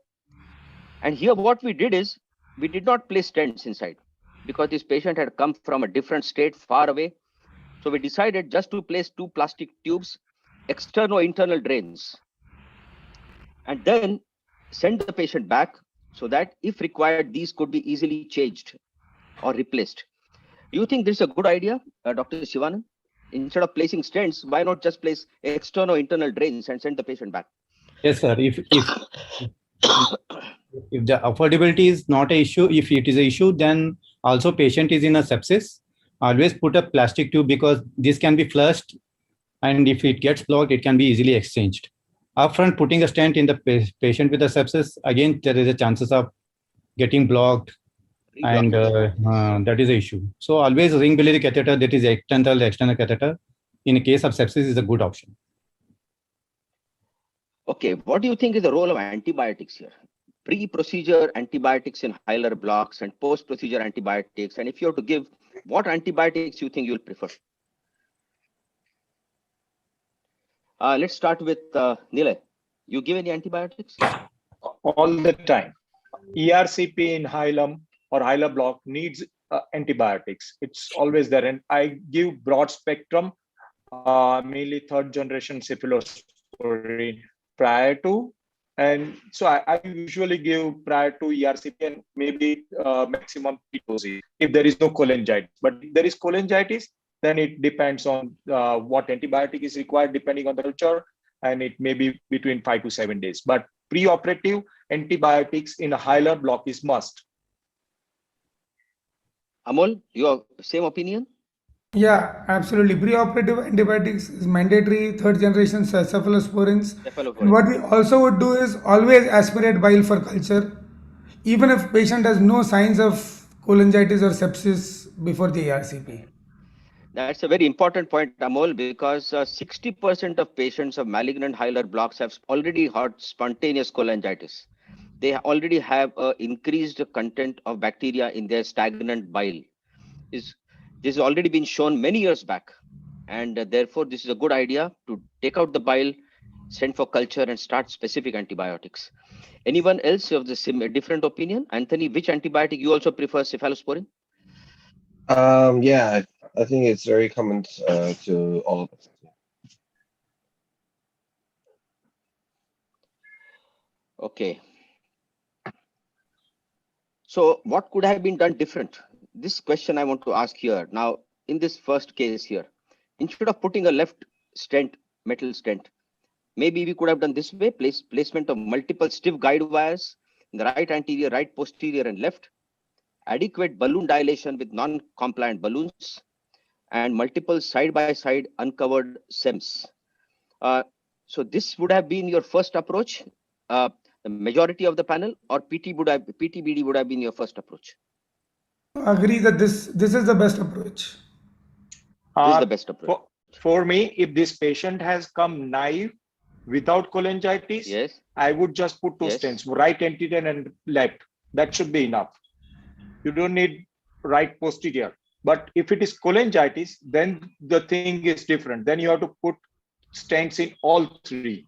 Speaker 21: And here what we did is, we did not place stents inside because this patient had come from a different state far away. So we decided just to place 2 plastic tubes, external-internal drains, and then send the patient back so that if required, these could be easily changed or replaced. You think this is a good idea, Dr. Shivanand? Instead of placing stents, why not just place external-internal drains and send the patient back?
Speaker 5: Yes, sir. If the affordability is not an issue, if it is an issue, then also patient is in a sepsis, always put a plastic tube, because this can be flushed, and if it gets blocked, it can be easily exchanged. Upfront, putting a stent in the patient with a sepsis, again, there is a chances of getting blocked, and that is the issue. So always ring biliary catheter, that is external catheter, in a case of sepsis, is a good option.
Speaker 21: Okay, what do you think is the role of antibiotics here? Pre-procedure antibiotics in hilar blocks and post-procedure antibiotics. And if you have to give, what antibiotics you think you'll prefer? Let's start with Nilay. You give any antibiotics?
Speaker 9: All the time. ERCP in hilum or hilar block needs antibiotics. It's always there. And I give broad spectrum, mainly 3rd generation cephalosporin prior to. And so I usually give prior to ERCP and maybe maximum 3 doses if there is no cholangitis. But if there is cholangitis, then it depends on what antibiotic is required depending on the culture, and it may be between 5 to 7 days. But pre-operative antibiotics in a hilar block is must.
Speaker 21: Amol, your same opinion?
Speaker 3: Yeah, absolutely. Preoperative antibiotics is mandatory, 3rd generation cephalosporins. And what we also would do is always aspirate bile for culture, even if patient has no signs of cholangitis or sepsis before the ERCP.
Speaker 21: That's a very important point, Amol, because 60% of patients of malignant hilar blocks have already had spontaneous cholangitis. They already have increased content of bacteria in their stagnant bile. This has already been shown many years back. And therefore, this is a good idea to take out the bile, send for culture, and start specific antibiotics. Anyone else of the different opinion? Anthony, which antibiotic you also prefer, cephalosporin?
Speaker 22: Yeah, I think it's very common to all of us.
Speaker 21: Okay. So what could have been done different? This question I want to ask here. Now, in this first case here, instead of putting a left stent, metal stent, maybe we could have done this way: placement of multiple stiff guide wires in the right anterior, right posterior, and left, adequate balloon dilation with non-compliant balloons, and multiple side-by-side uncovered SEMs. So this would have been your first approach, the majority of the panel, or PTBD would have been your first approach?
Speaker 3: Agree that this is the best approach.
Speaker 21: This is the best approach.
Speaker 9: For me, if this patient has come naive without cholangitis,
Speaker 21: yes,
Speaker 9: I would just put 2 stents, right anterior and left. That should be enough. You don't need right posterior. But if it is cholangitis, then the thing is different. Then you have to put stents in all 3.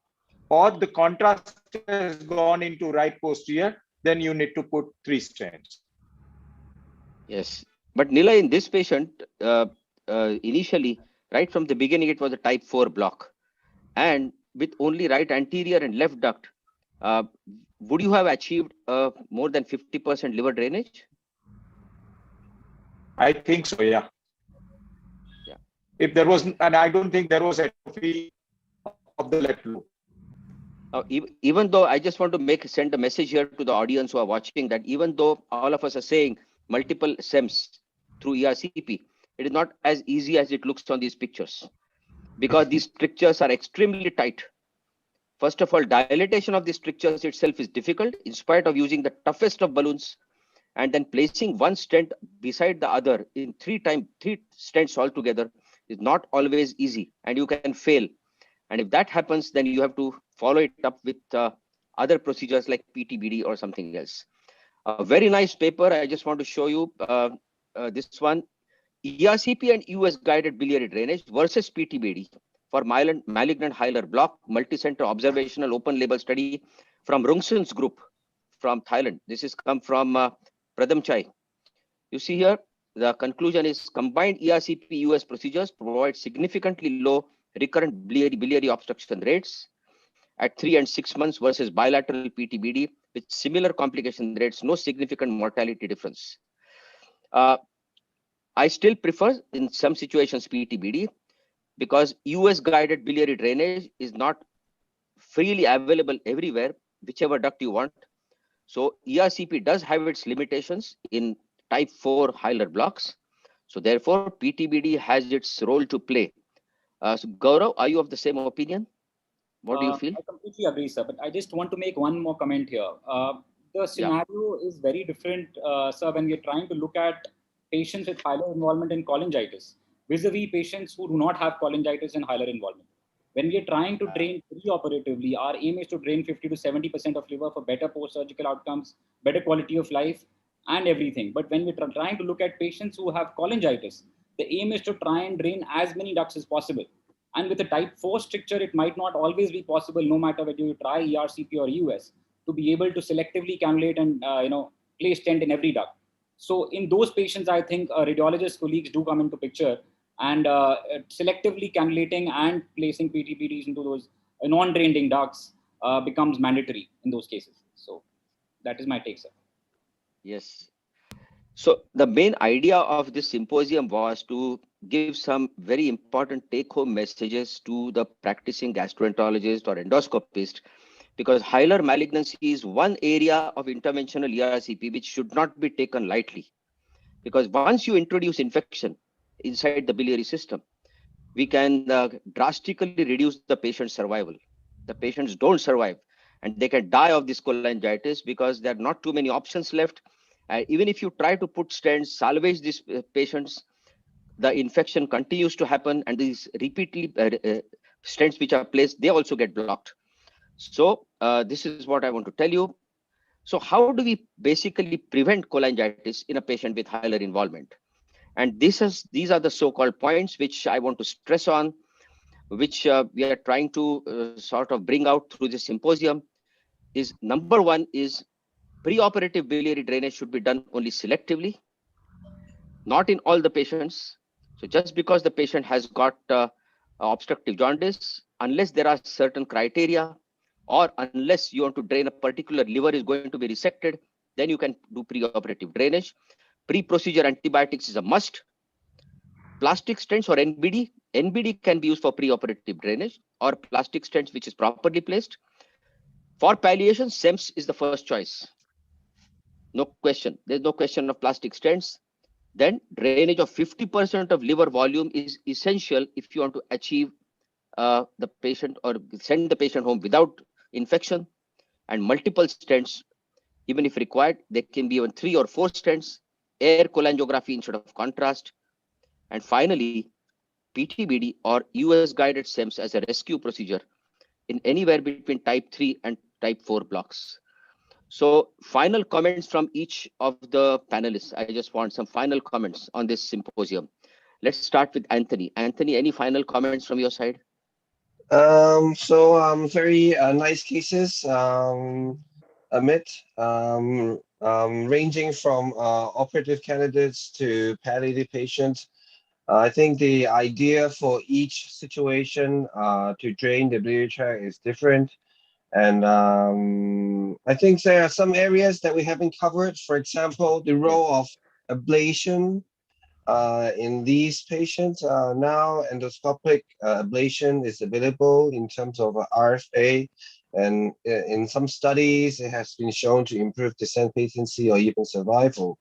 Speaker 9: Or the contrast has gone into right posterior, then you need to put 3 stents.
Speaker 21: Yes, but Nila, in this patient, initially Right from the beginning, it was a type 4 block. And with only right anterior and left duct, would you have achieved more than 50% liver drainage?
Speaker 9: I think so, yeah.
Speaker 21: Yeah.
Speaker 9: If there was, and I don't think there was atrophy of the left lobe.
Speaker 21: Even though I just want to send a message here to the audience who are watching, that even though all of us are saying multiple SEMs through ERCP, it is not as easy as it looks on these pictures, because these strictures are extremely tight. First of all, dilatation of the strictures itself is difficult in spite of using the toughest of balloons, and then placing one stent beside the other in three stents altogether is not always easy, and you can fail. And if that happens, then you have to follow it up with other procedures like PTBD or something else. A very nice paper. I just want to show you this one. ERCP and US guided biliary drainage versus PTBD for malignant hilar block, multi-center observational open label study from Rungsun's group from Thailand. This is come from Pradam Chai. You see here, the conclusion is combined ERCP US procedures provide significantly low recurrent biliary obstruction rates at 3 and 6 months versus bilateral PTBD with similar complication rates, no significant mortality difference. I still prefer in some situations PTBD because US guided biliary drainage is not freely available everywhere, whichever duct you want. So ERCP does have its limitations in type 4 hilar blocks. So therefore, PTBD has its role to play. So Gaurav, are you of the same opinion? What do you feel?
Speaker 16: I completely agree, sir. But I just want to make one more comment here. The scenario is very different, sir, when we're trying to look at patients with hilar involvement in cholangitis, vis-a-vis patients who do not have cholangitis and hilar involvement. When we are trying to drain pre-operatively, our aim is to drain 50 to 70% of liver for better post-surgical outcomes, better quality of life, and everything. But when we're trying to look at patients who have cholangitis, the aim is to try and drain as many ducts as possible. And with a type 4 stricture, it might not always be possible, no matter whether you try ERCP or US, to be able to selectively cannulate and place stent in every duct. So in those patients, I think radiologist colleagues do come into picture, and selectively cannulating and placing PTPDs into those non-draining ducts becomes mandatory in those cases. So that is my take, sir.
Speaker 21: Yes. So the main idea of this symposium was to give some very important take-home messages to the practicing gastroenterologist or endoscopist, because hilar malignancy is one area of interventional ERCP which should not be taken lightly. Because once you introduce infection inside the biliary system, we can drastically reduce the patient's survival. The patients don't survive, and they can die of this cholangitis because there are not too many options left. Even if you try to put stents, salvage these patients, the infection continues to happen, and these repeatedly stents which are placed, they also get blocked. So this is what I want to tell you. So how do we basically prevent cholangitis in a patient with hilar involvement? And these are the so-called points which I want to stress on, which we are trying to sort of bring out through this symposium. Is number one is preoperative biliary drainage should be done only selectively, not in all the patients. So just because the patient has got obstructive jaundice, unless there are certain criteria, or unless you want to drain a particular liver is going to be resected, then you can do preoperative drainage. Pre-procedure antibiotics is a must. Plastic stents or NBD can be used for preoperative drainage, or plastic stents which is properly placed. For palliation, SEMS is the first choice. No question. There's no question of plastic stents. Then drainage of 50% of liver volume is essential if you want to achieve the patient or send the patient home without infection. And multiple stents, even if required, there can be even 3 or 4 stents, air cholangiography instead of contrast. And finally, PTBD or US guided SEMS as a rescue procedure in anywhere between type 3 and type 4 blocks. So final comments from each of the panelists. I just want some final comments on this symposium. Let's start with Anthony. Anthony, any final comments from your side?
Speaker 22: Very nice cases, Amit, ranging from operative candidates to palliative patients. I think the idea for each situation to drain the biliary tract is different. And I think there are some areas that we haven't covered. For example, the role of ablation in these patients. Now endoscopic ablation is available in terms of RFA. And in some studies, it has been shown to improve descent patency or even survival.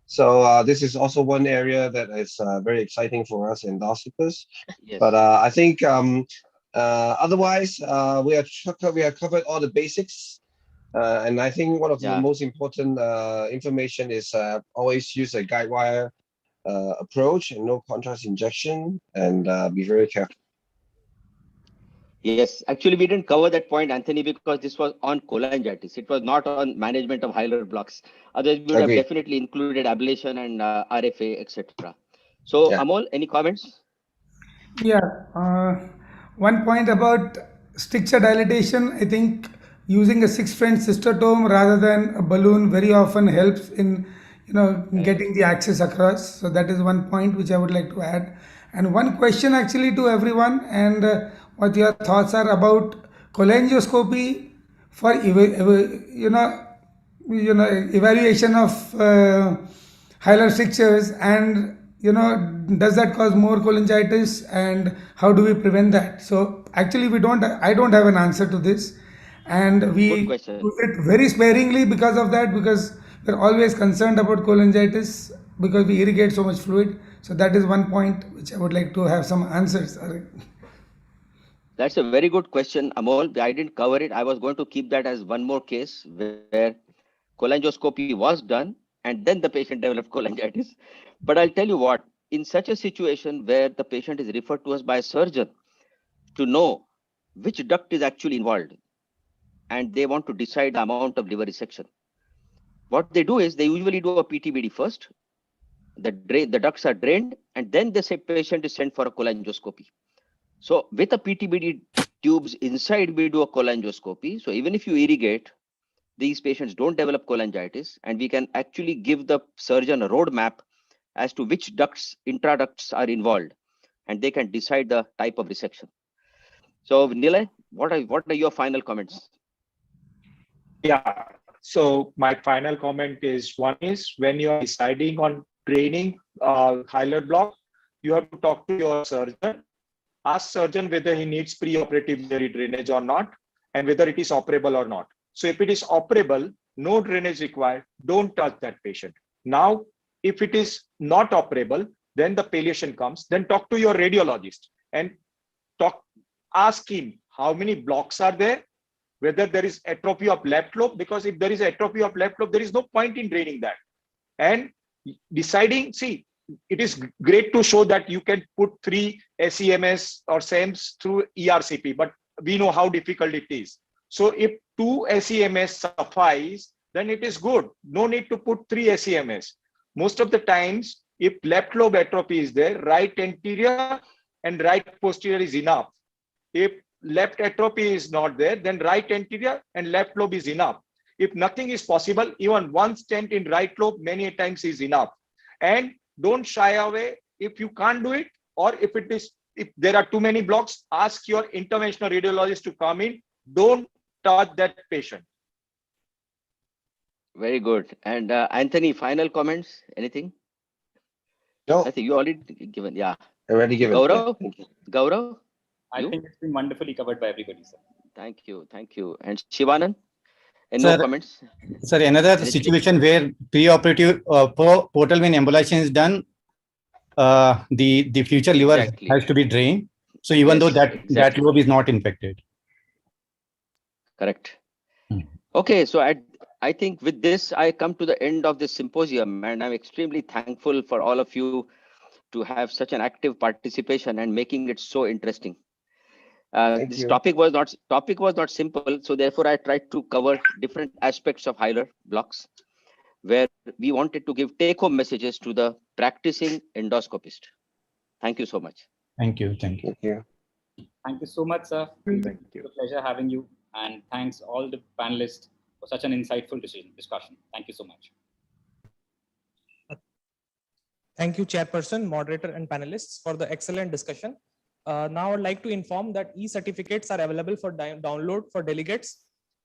Speaker 22: So this is also one area that is very exciting for us endoscopists.
Speaker 21: Yes.
Speaker 22: But I think otherwise, we have covered all the basics. And I think one of the most important information is always use a guide wire approach and no contrast injection, and be very careful.
Speaker 21: Yes, actually, we didn't cover that point, Anthony, because this was on cholangitis. It was not on management of hilar blocks. Otherwise, we would have
Speaker 22: Agreed.
Speaker 21: definitely included ablation and RFA, etc. So, Amol, any comments?
Speaker 3: Yeah, one point about stricture dilatation, I think using a 6-French cystotome rather than a balloon very often helps in getting the access across. So that is one point which I would like to add. And one question actually to everyone, and what your thoughts are about cholangioscopy for evaluation of hilar strictures, and does that cause more cholangitis, and how do we prevent that? So actually I don't have an answer to this, and we use it very sparingly because of that, because we're always concerned about cholangitis because we irrigate so much fluid. So that is one point which I would like to have some answers.
Speaker 21: That's a very good question, Amol. I didn't cover it. I was going to keep that as one more case where cholangioscopy was done and then the patient developed cholangitis. But I'll tell you what, in such a situation where the patient is referred to us by a surgeon to know which duct is actually involved and they want to decide the amount of liver resection, what they do is they usually do a PTBD first. The ducts are drained, and then the patient is sent for a cholangioscopy. So with a PTBD tubes inside, we do a cholangioscopy. So even if you irrigate, these patients don't develop cholangitis, and we can actually give the surgeon a roadmap as to which ducts, intraducts are involved, and they can decide the type of resection. So Nilay, what are your final comments?
Speaker 9: Yeah. So my final comment is, one is when you are deciding on draining hilar block, you have to talk to your surgeon. Ask surgeon whether he needs preoperative biliary drainage or not, and whether it is operable or not. So if it is operable, no drainage required, don't touch that patient. Now, if it is not operable, then the palliation comes. Then talk to your radiologist and ask him how many blocks are there, whether there is atrophy of left lobe, because if there is atrophy of left lobe, there is no point in draining that. And deciding, see, it is great to show that you can put 3 SEMS or SEMS through ERCP, but we know how difficult it is. So if 2 SEMS suffice, then it is good. No need to put 3 SEMS. Most of the times, if left lobe atrophy is there, right anterior and right posterior is enough. If left atrophy is not there, then right anterior and left lobe is enough. If nothing is possible, even one stent in right lobe many times is enough. And don't shy away if you can't do it, or if there are too many blocks, ask your interventional radiologist to come in. Don't touch that patient.
Speaker 21: Very good. And Anthony, final comments? Anything?
Speaker 22: No.
Speaker 21: I think you already given. Yeah.
Speaker 22: Already given.
Speaker 21: Gaurav?
Speaker 22: Yeah, thank you.
Speaker 21: Gaurav?
Speaker 16: I think it's been wonderfully covered by everybody, sir.
Speaker 21: Thank you. Thank you. And Shivanand? And
Speaker 5: Sir,
Speaker 21: no comments?
Speaker 5: Sir, another situation where preoperative portal vein embolization is done, the future liver has to be drained. So even though that lobe is not infected.
Speaker 21: Correct. Okay, so I think with this, I come to the end of this symposium, and I'm extremely thankful for all of you to have such an active participation and making it so interesting. This topic was not simple, so therefore I tried to cover different aspects of hilar blocks, where we wanted to give take-home messages to the practicing endoscopist. Thank you so much.
Speaker 5: Thank you. Thank you.
Speaker 22: Thank you.
Speaker 16: Thank you so much, sir.
Speaker 9: Thank you.
Speaker 16: It's a pleasure having you, and thanks all the panelists for such an insightful discussion. Thank you so much.
Speaker 13: Thank you, Chairperson, moderator, and panelists for the excellent discussion. Now I'd like to inform that e-certificates are available for download for delegates,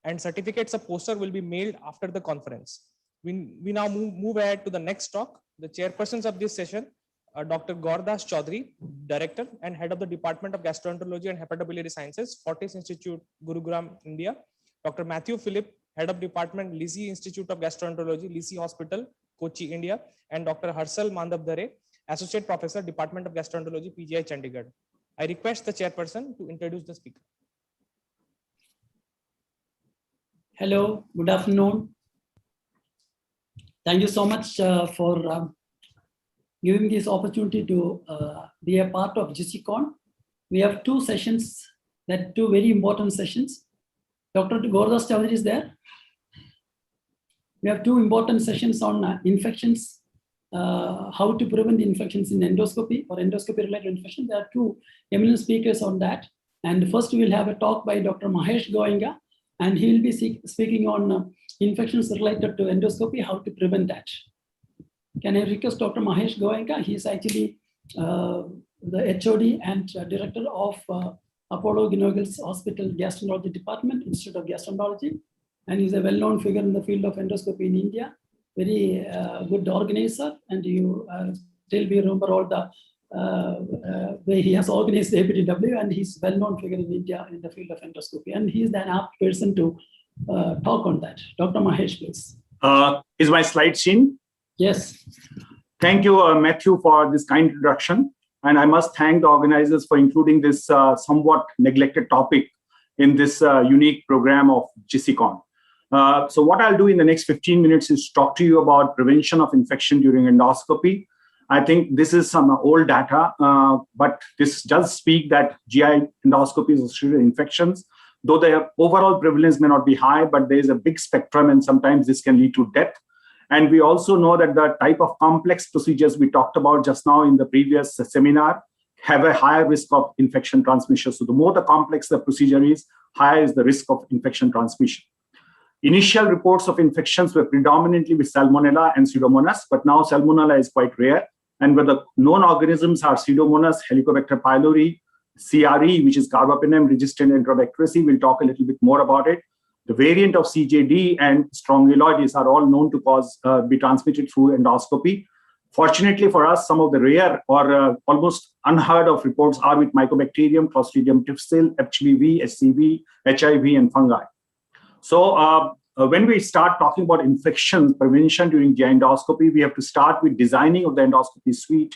Speaker 13: and certificates of poster will be mailed after the conference. We now move ahead to the next talk. The chairpersons of this session are Dr. Gauradas Chaudhary, Director and Head of the Department of Gastroenterology and Hepatobiliary Sciences, Fortis Institute, Gurugram, India. Dr. Matthew Philip, Head of Department, Lisi Institute of Gastroenterology, Lisi Hospital, Kochi, India, and Dr. Harsal Mandavdare, Associate Professor, Department of Gastroenterology, PGI, Chandigarh. I request the chairperson to introduce the speaker.
Speaker 20: Hello, good afternoon. Thank you so much for giving this opportunity to be a part of Gisicon. We have two sessions, two very important sessions. Dr. Gauradas Chaudhary is there. We have two important sessions on infections, how to prevent infections in endoscopy or endoscopy-related infection. There are two eminent speakers on that. And first, we will have a talk by Dr. Mahesh Goenka, and he will be speaking on infections related to endoscopy, how to prevent that. Can I request Dr. Mahesh Goenka? He is actually the HOD and Director of Apollo Ginogals Hospital Gastroenterology Department, Institute of Gastroenterology. And he's a well-known figure in the field of endoscopy in India. Very good organizer, and you still remember all the way he has organized the APTW, and he's well-known figure in India in the field of endoscopy. And he's the apt person to talk on that. Dr. Mahesh, please.
Speaker 23: Is my slide seen?
Speaker 20: Yes.
Speaker 23: Thank you, Matthew, for this kind introduction. And I must thank the organizers for including this somewhat neglected topic in this unique program of Gisicon. So what I'll do in the next 15 minutes is talk to you about prevention of infection during endoscopy. I think this is some old data, but this does speak that GI endoscopies associated infections, though their overall prevalence may not be high, but there is a big spectrum, and sometimes this can lead to death. And we also know that the type of complex procedures we talked about just now in the previous seminar have a higher risk of infection transmission. So the more the complex the procedure is, higher is the risk of infection transmission. Initial reports of infections were predominantly with Salmonella and Pseudomonas, but now Salmonella is quite rare. And where the known organisms are Pseudomonas, Helicobacter pylori, CRE, which is carbapenem resistant enterobacteriaceae. We'll talk a little bit more about it. The variant of CJD and strongyloides are all known to be transmitted through endoscopy. Fortunately for us, some of the rare or almost unheard of reports are with Mycobacterium, Clostridium difficile, HPV, SCV, HIV, and fungi. So when we start talking about infection prevention during GI endoscopy, we have to start with designing of the endoscopy suite,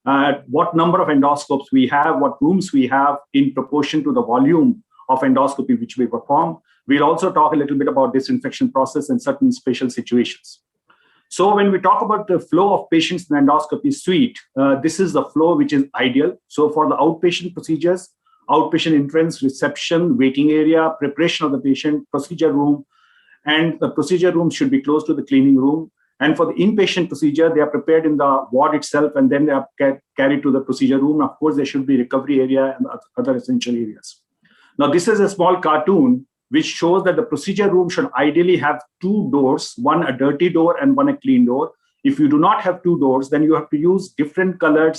Speaker 23: what number of endoscopes we have, what rooms we have in proportion to the volume of endoscopy which we perform. We'll also talk a little bit about disinfection process in certain special situations. So when we talk about the flow of patients in the endoscopy suite, this is the flow which is ideal. So for the outpatient procedures, outpatient entrance, reception, waiting area, preparation of the patient, procedure room, and the procedure room should be close to the cleaning room. And for the inpatient procedure, they are prepared in the ward itself, and then they are carried to the procedure room. Of course, there should be recovery area and other essential areas. Now, this is a small cartoon which shows that the procedure room should ideally have two doors, one a dirty door and one a clean door. If you do not have two doors, then you have to use different colored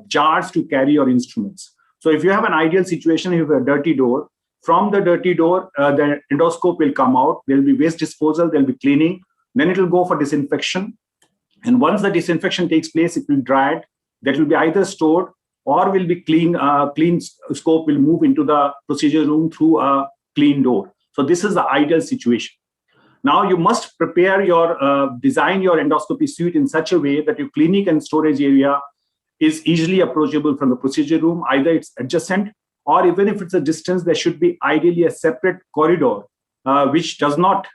Speaker 23: jars to carry your instruments. So if you have an ideal situation, you have a dirty door. From the dirty door, the endoscope will come out. There will be waste disposal, there will be cleaning. Then it will go for disinfection. And once the disinfection takes place, it will dry. That will be either stored or will be clean. Clean scope will move into the procedure room through a clean door. So this is the ideal situation. Now you must prepare your, design your endoscopy suite in such a way that your clinic and storage area is easily approachable from the procedure room. Either it's adjacent, or even if it's a distance, there should be ideally a separate corridor, which does not,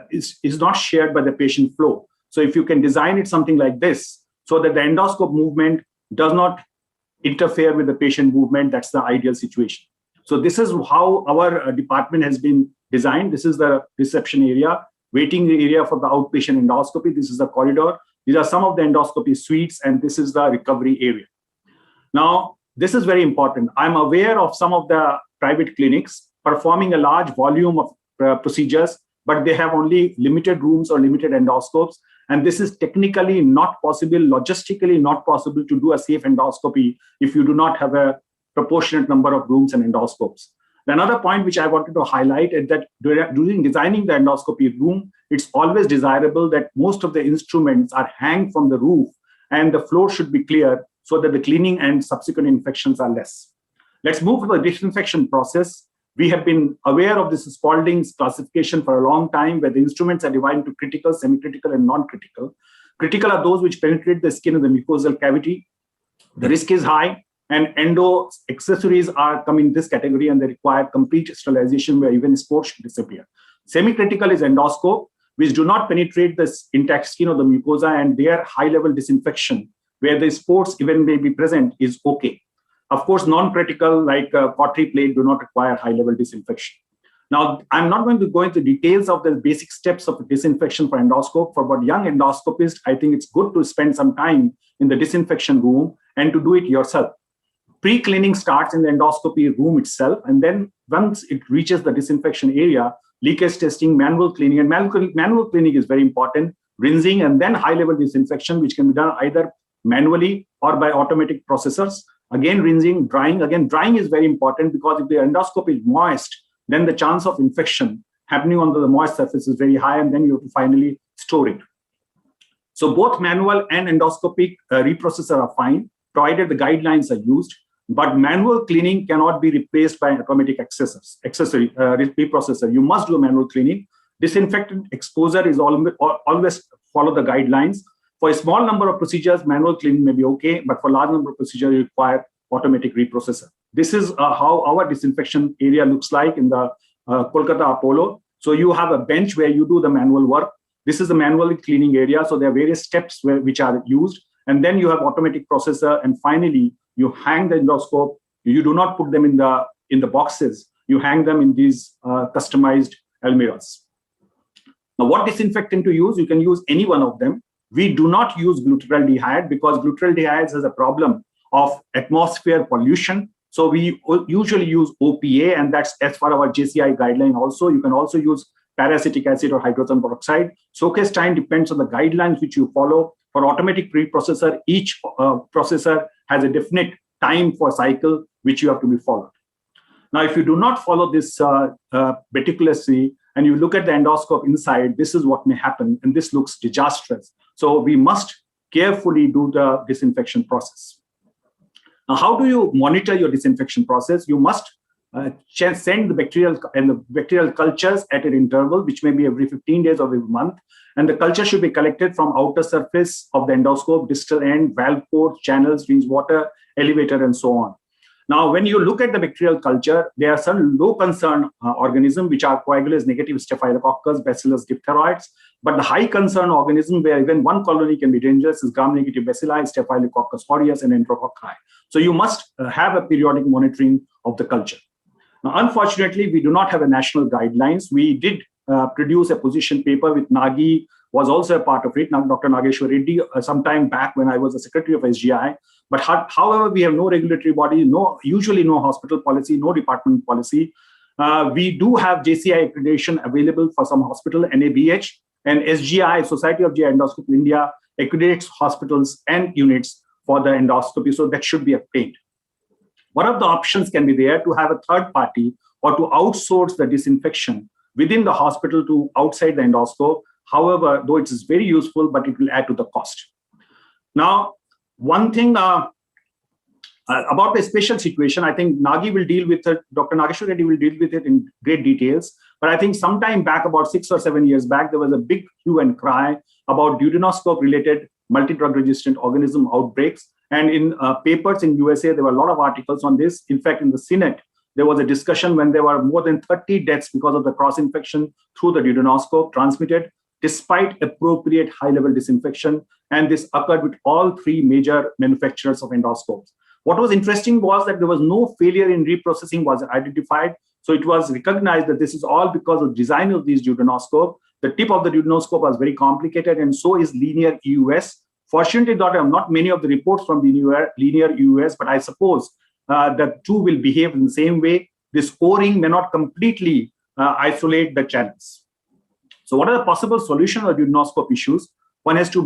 Speaker 23: is not shared by the patient flow. So if you can design it something like this, so that the endoscope movement does not interfere with the patient movement, that's the ideal situation. So this is how our department has been designed. This is the reception area, waiting area for the outpatient endoscopy. This is the corridor. These are some of the endoscopy suites, and this is the recovery area. Now, this is very important. I'm aware of some of the private clinics performing a large volume of procedures, but they have only limited rooms or limited endoscopes. And this is technically not possible, logistically not possible to do a safe endoscopy if you do not have a proportionate number of rooms and endoscopes. Another point which I wanted to highlight is that during designing the endoscopy room, it's always desirable that most of the instruments are hanged from the roof and the floor should be clear so that the cleaning and subsequent infections are less. Let's move to the disinfection process. We have been aware of this Spalding's classification for a long time, where the instruments are divided into critical, semi-critical, and non-critical. Critical are those which penetrate the skin and the mucosal cavity. The risk is high, and endo accessories are come in this category, and they require complete sterilization where even spores should disappear. Semi-critical is endoscope, which do not penetrate the intact skin or the mucosa, and their high-level disinfection, where the spores even may be present, is okay. Of course, non-critical like pottery plate do not require high-level disinfection. Now, I'm not going to go into details of the basic steps of disinfection for endoscope. For what young endoscopists, I think it's good to spend some time in the disinfection room and to do it yourself. Pre-cleaning starts in the endoscopy room itself, and then once it reaches the disinfection area, leakage testing, manual cleaning, and manual cleaning is very important, rinsing, and then high-level disinfection, which can be done either manually or by automatic processors. Again, rinsing, drying. Again, drying is very important because if the endoscope is moist, then the chance of infection happening on the moist surface is very high, and then you have to finally store it. So both manual and endoscopic reprocessor are fine, provided the guidelines are used, but manual cleaning cannot be replaced by an automatic reprocessor. You must do a manual cleaning. Disinfectant exposure is always follow the guidelines. For a small number of procedures, manual cleaning may be okay, but for large number of procedures, you require automatic reprocessor. This is how our disinfection area looks like in the Kolkata Apollo. So you have a bench where you do the manual work. This is the manual cleaning area. So there are various steps which are used. And then you have automatic processor. And finally, you hang the endoscope. You do not put them in the boxes. You hang them in these customized almirahs. Now, what disinfectant to use? You can use any one of them. We do not use glutaraldehyde because glutaraldehyde has a problem of atmosphere pollution. So we usually use OPA, and that's as per our JCI guideline also. You can also use paracetic acid or hydrogen peroxide. Soakage time depends on the guidelines which you follow. For automatic preprocessor, each processor has a definite time for cycle which you have to be followed. Now, if you do not follow this meticulously and you look at the endoscope inside, this is what may happen, and this looks disastrous. So we must carefully do the disinfection process. Now, how do you monitor your disinfection process? You must send the bacterial cultures at an interval, which may be every 15 days or every month. And the culture should be collected from outer surface of the endoscope, distal end, valve ports, channels, rinse water, elevator, and so on. Now, when you look at the bacterial culture, there are some low concern organisms, which are coagulase negative Staphylococcus, Bacillus diphtheroides. But the high concern organism, where even one colony can be dangerous, is gram-negative bacilli, Staphylococcus aureus, and enterococci. So you must have a periodic monitoring of the culture. Now, unfortunately, we do not have a national guidelines. We did produce a position paper with Nagi, was also a part of it, Dr. Nageshwar Reddy, some time back when I was the secretary of SGI. But however, we have no regulatory body, usually no hospital policy, no department policy. We do have JCI accreditation available for some hospital, NABH, and SGI, Society of GI Endoscopy India, accreditates hospitals and units for the endoscopy. So that should be obtained. One of the options can be there to have a third party or to outsource the disinfection within the hospital to outside the endoscope. However, though it is very useful, but it will add to the cost. Now, one thing about the special situation, I think Nagi will deal with it, Dr. Nageshwar Reddy will deal with it in great details. But I think sometime back, about 6 or 7 years back, there was a big hue and cry about duodenoscope-related multi-drug resistant organism outbreaks. And in papers in USA, there were a lot of articles on this. In fact, in the Senate, there was a discussion when there were more than 30 deaths because of the cross-infection through the duodenoscope transmitted, despite appropriate high-level disinfection. And this occurred with all 3 major manufacturers of endoscopes. What was interesting was that there was no failure in reprocessing was identified. So it was recognized that this is all because of design of these duodenoscope. The tip of the duodenoscope was very complicated, and so is linear EUS. Fortunately, not many of the reports from the linear EUS, but I suppose the two will behave in the same way. This O-ring may not completely isolate the channels. So what are the possible solutions of duodenoscope issues? one has to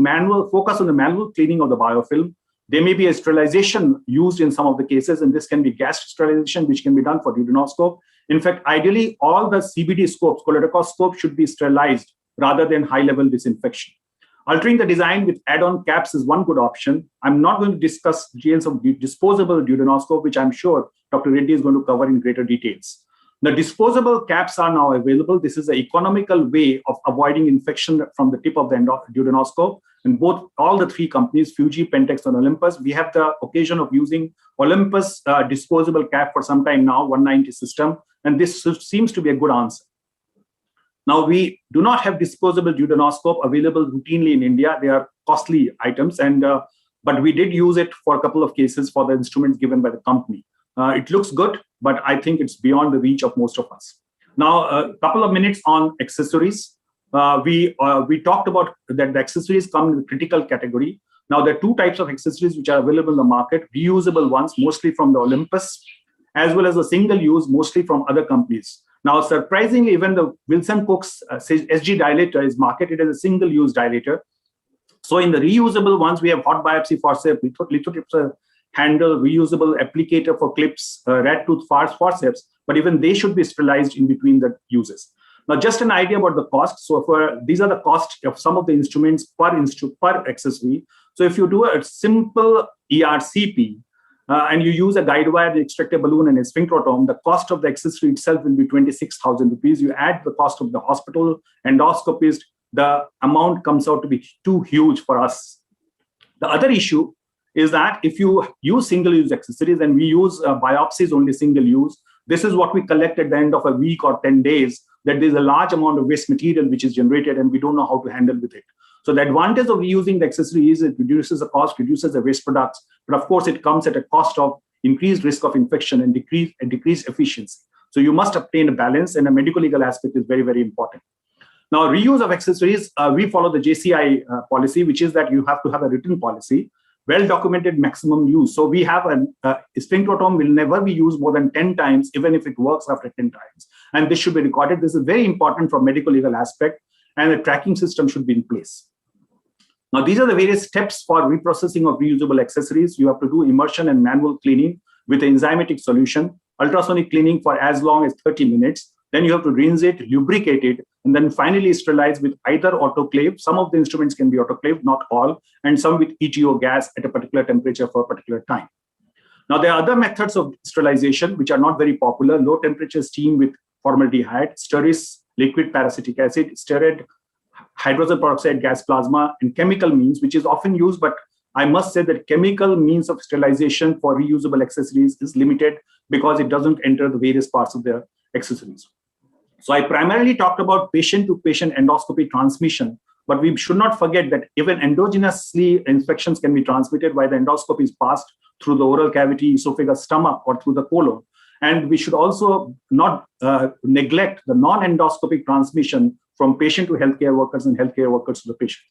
Speaker 23: focus on the manual cleaning of the biofilm. There may be a sterilization used in some of the cases, and this can be gas sterilization, which can be done for duodenoscope. In fact, ideally, all the CBD scopes, cholecystoscope, should be sterilized rather than high-level disinfection. Altering the design with add-on caps is one good option. I'm not going to discuss details of disposable duodenoscope, which I'm sure Dr. Reddy is going to cover in greater details. The disposable caps are now available. This is an economical way of avoiding infection from the tip of the duodenoscope. And all the three companies, Fuji, Pentex, and Olympus, we have the occasion of using Olympus disposable cap for some time now, 190 system, and this seems to be a good answer. Now, we do not have disposable duodenoscope available routinely in India. They are costly items, but we did use it for a couple of cases for the instruments given by the company. It looks good, but I think it's beyond the reach of most of us. Now, a couple of minutes on accessories. We talked about that the accessories come in the critical category. Now, there are two types of accessories which are available in the market: reusable ones, mostly from the Olympus, as well as the single-use, mostly from other companies. Now, surprisingly, even the Wilson Cook's SG dilator is marketed as a single-use dilator. So in the reusable ones, we have hot biopsy forceps, lithotripsy handle, reusable applicator for clips, rat tooth forceps, but even they should be sterilized in between the uses. Now, just an idea about the cost. So these are the costs of some of the instruments per accessory. So if you do a simple ERCP, and you use a guide wire, the extractor balloon, and a sphincterotome, the cost of the accessory itself will be 26,000 rupees. You add the cost of the hospital, endoscopist, the amount comes out to be too huge for us. The other issue is that if you use single-use accessories, and we use biopsies only single-use, this is what we collect at the end of a week or 10 days, that there's a large amount of waste material which is generated, and we don't know how to handle with it. So the advantage of reusing the accessory is it reduces the cost, reduces the waste products, but of course it comes at a cost of increased risk of infection and decreased efficiency. So you must obtain a balance, and a medical legal aspect is very, very important. Now, reuse of accessories, we follow the JCI policy, which is that you have to have a written policy, well-documented maximum use. So we have a sphincterotome will never be used more than 10 times, even if it works after 10 times. And this should be recorded. This is very important from medical legal aspect, and a tracking system should be in place. Now, these are the various steps for reprocessing of reusable accessories. You have to do immersion and manual cleaning with an enzymatic solution, ultrasonic cleaning for as long as 30 minutes. Then you have to rinse it, lubricate it, and then finally sterilize with either autoclave. Some of the instruments can be autoclaved, not all, and some with ETO gas at a particular temperature for a particular time. Now, there are other methods of sterilization which are not very popular: low temperature steam with formaldehyde, Sturris liquid parasitic acid, stearid hydrogen peroxide gas plasma, and chemical means, which is often used, but I must say that chemical means of sterilization for reusable accessories is limited because it doesn't enter the various parts of the accessories. So I primarily talked about patient-to-patient endoscopy transmission, but we should not forget that even endogenously infections can be transmitted while the endoscopy is passed through the oral cavity, esophagus, stomach, or through the colon. And we should also not neglect the non-endoscopic transmission from patient to healthcare workers and healthcare workers to the patient.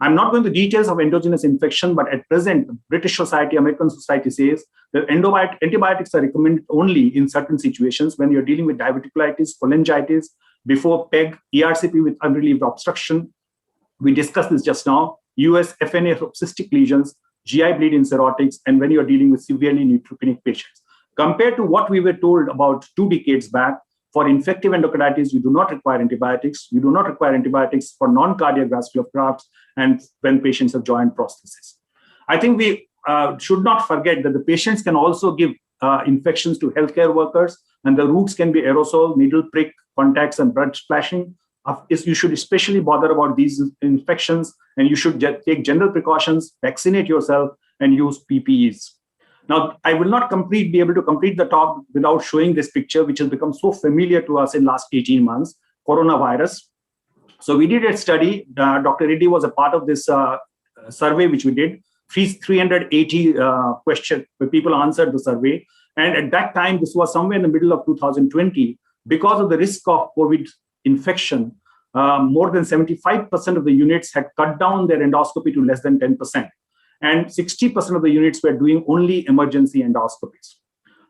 Speaker 23: I'm not going to details of endogenous infection, but at present, British Society, American Society says that antibiotics are recommended only in certain situations when you're dealing with diverticulitis, cholangitis, before PEG, ERCP with unrelieved obstruction. We discussed this just now. US FNA of cystic lesions, GI bleed in cirrhotics, and when you're dealing with severely neutropenic patients. Compared to what we were told about 2 decades back, for infective endocarditis, you do not require antibiotics. You do not require antibiotics for non-cardiac vascular grafts and when patients have joint prosthesis. I think we should not forget that the patients can also give infections to healthcare workers, and the routes can be aerosol, needle prick, contacts, and blood splashing. You should especially bother about these infections, and you should take general precautions, vaccinate yourself, and use PPEs. Now, I will not be able to complete the talk without showing this picture, which has become so familiar to us in the last 18 months, coronavirus. So we did a study. Dr. Reddy was a part of this survey, which we did. 380 questions where people answered the survey. And at that time, this was somewhere in the middle of 2020. Because of the risk of COVID infection, more than 75% of the units had cut down their endoscopy to less than 10%. And 60% of the units were doing only emergency endoscopies.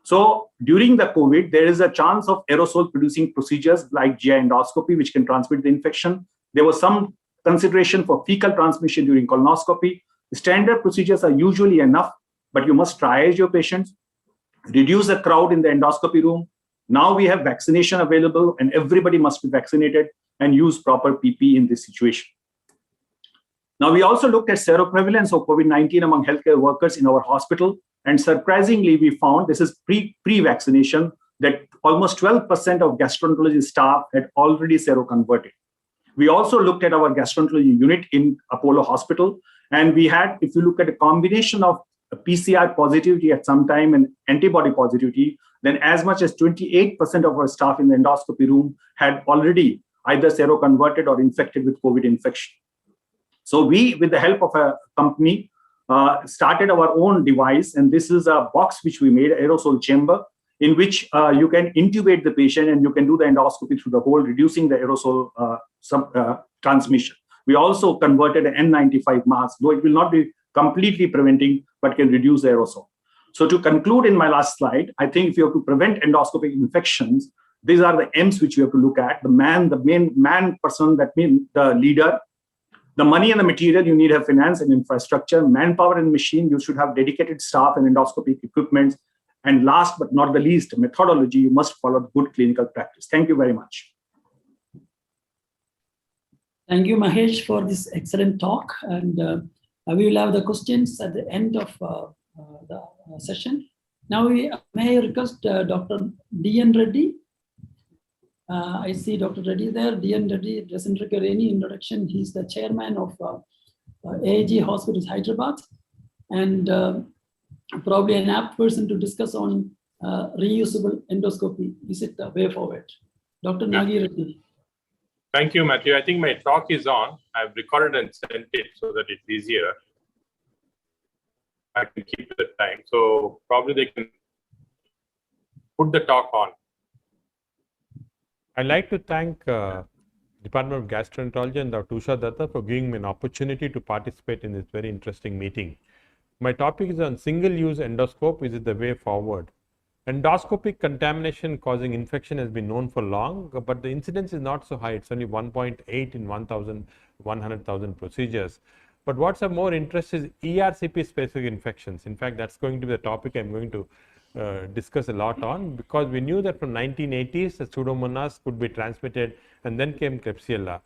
Speaker 23: So during the COVID, there is a chance of aerosol producing procedures like GI endoscopy, which can transmit the infection. There was some consideration for fecal transmission during colonoscopy. Standard procedures are usually enough, but you must triage your patients, reduce the crowd in the endoscopy room. Now we have vaccination available and everybody must be vaccinated, and use proper PPE in this situation. Now, we also looked at seroprevalence of COVID-19 among healthcare workers in our hospital. And surprisingly, we found, this is pre-vaccination, that almost 12% of gastroenterology staff had already seroconverted. We also looked at our gastroenterology unit in Apollo Hospital. And we had, if you look at a combination of PCR positivity at some time and antibody positivity, then as much as 28% of our staff in the endoscopy room had already either seroconverted or infected with COVID infection. So we, with the help of a company, started our own device. And this is a box which we made, aerosol chamber, in which you can intubate the patient and you can do the endoscopy through the hole, reducing the aerosol transmission. We also converted an N95 mask, though it will not be completely preventing, but can reduce the aerosol. So to conclude in my last slide, I think if you have to prevent endoscopic infections, these are the M's which you have to look at. The main man person, that means the leader. The money and the material, you need have finance and infrastructure. Manpower and machine, you should have dedicated staff and endoscopic equipment. And last but not the least, methodology, you must follow good clinical practice. Thank you very much.
Speaker 20: Thank you, Mahesh, for this excellent talk. And we will have the questions at the end of the session. Now, may I request Dr. D.N. Reddy? I see Dr. Reddy there. D.N. Reddy doesn't require any introduction. He's the chairman of AAG Hospitals, Hyderabad, and probably an apt person to discuss on reusable endoscopy. Is it the way forward? Dr. Nagi Reddy.
Speaker 1: Thank you, Matthew. I think my talk is on. I've recorded and sent it so that it's easier. I can keep the time. So probably they can put the talk on.
Speaker 11: I'd like to thank Department of Gastroenterology and Dr. Usha Datta for giving me an opportunity to participate in this very interesting meeting. My topic is on single-use endoscope. Is it the way forward? Endoscopic contamination causing infection has been known for long, but the incidence is not so high. It's only 1.8 in 100,000 procedures. But what's of more interest is ERCP-specific infections. In fact, that's going to be the topic I'm going to discuss a lot on, because we knew that from 1980s, the Pseudomonas could be transmitted, and then came Klebsiella.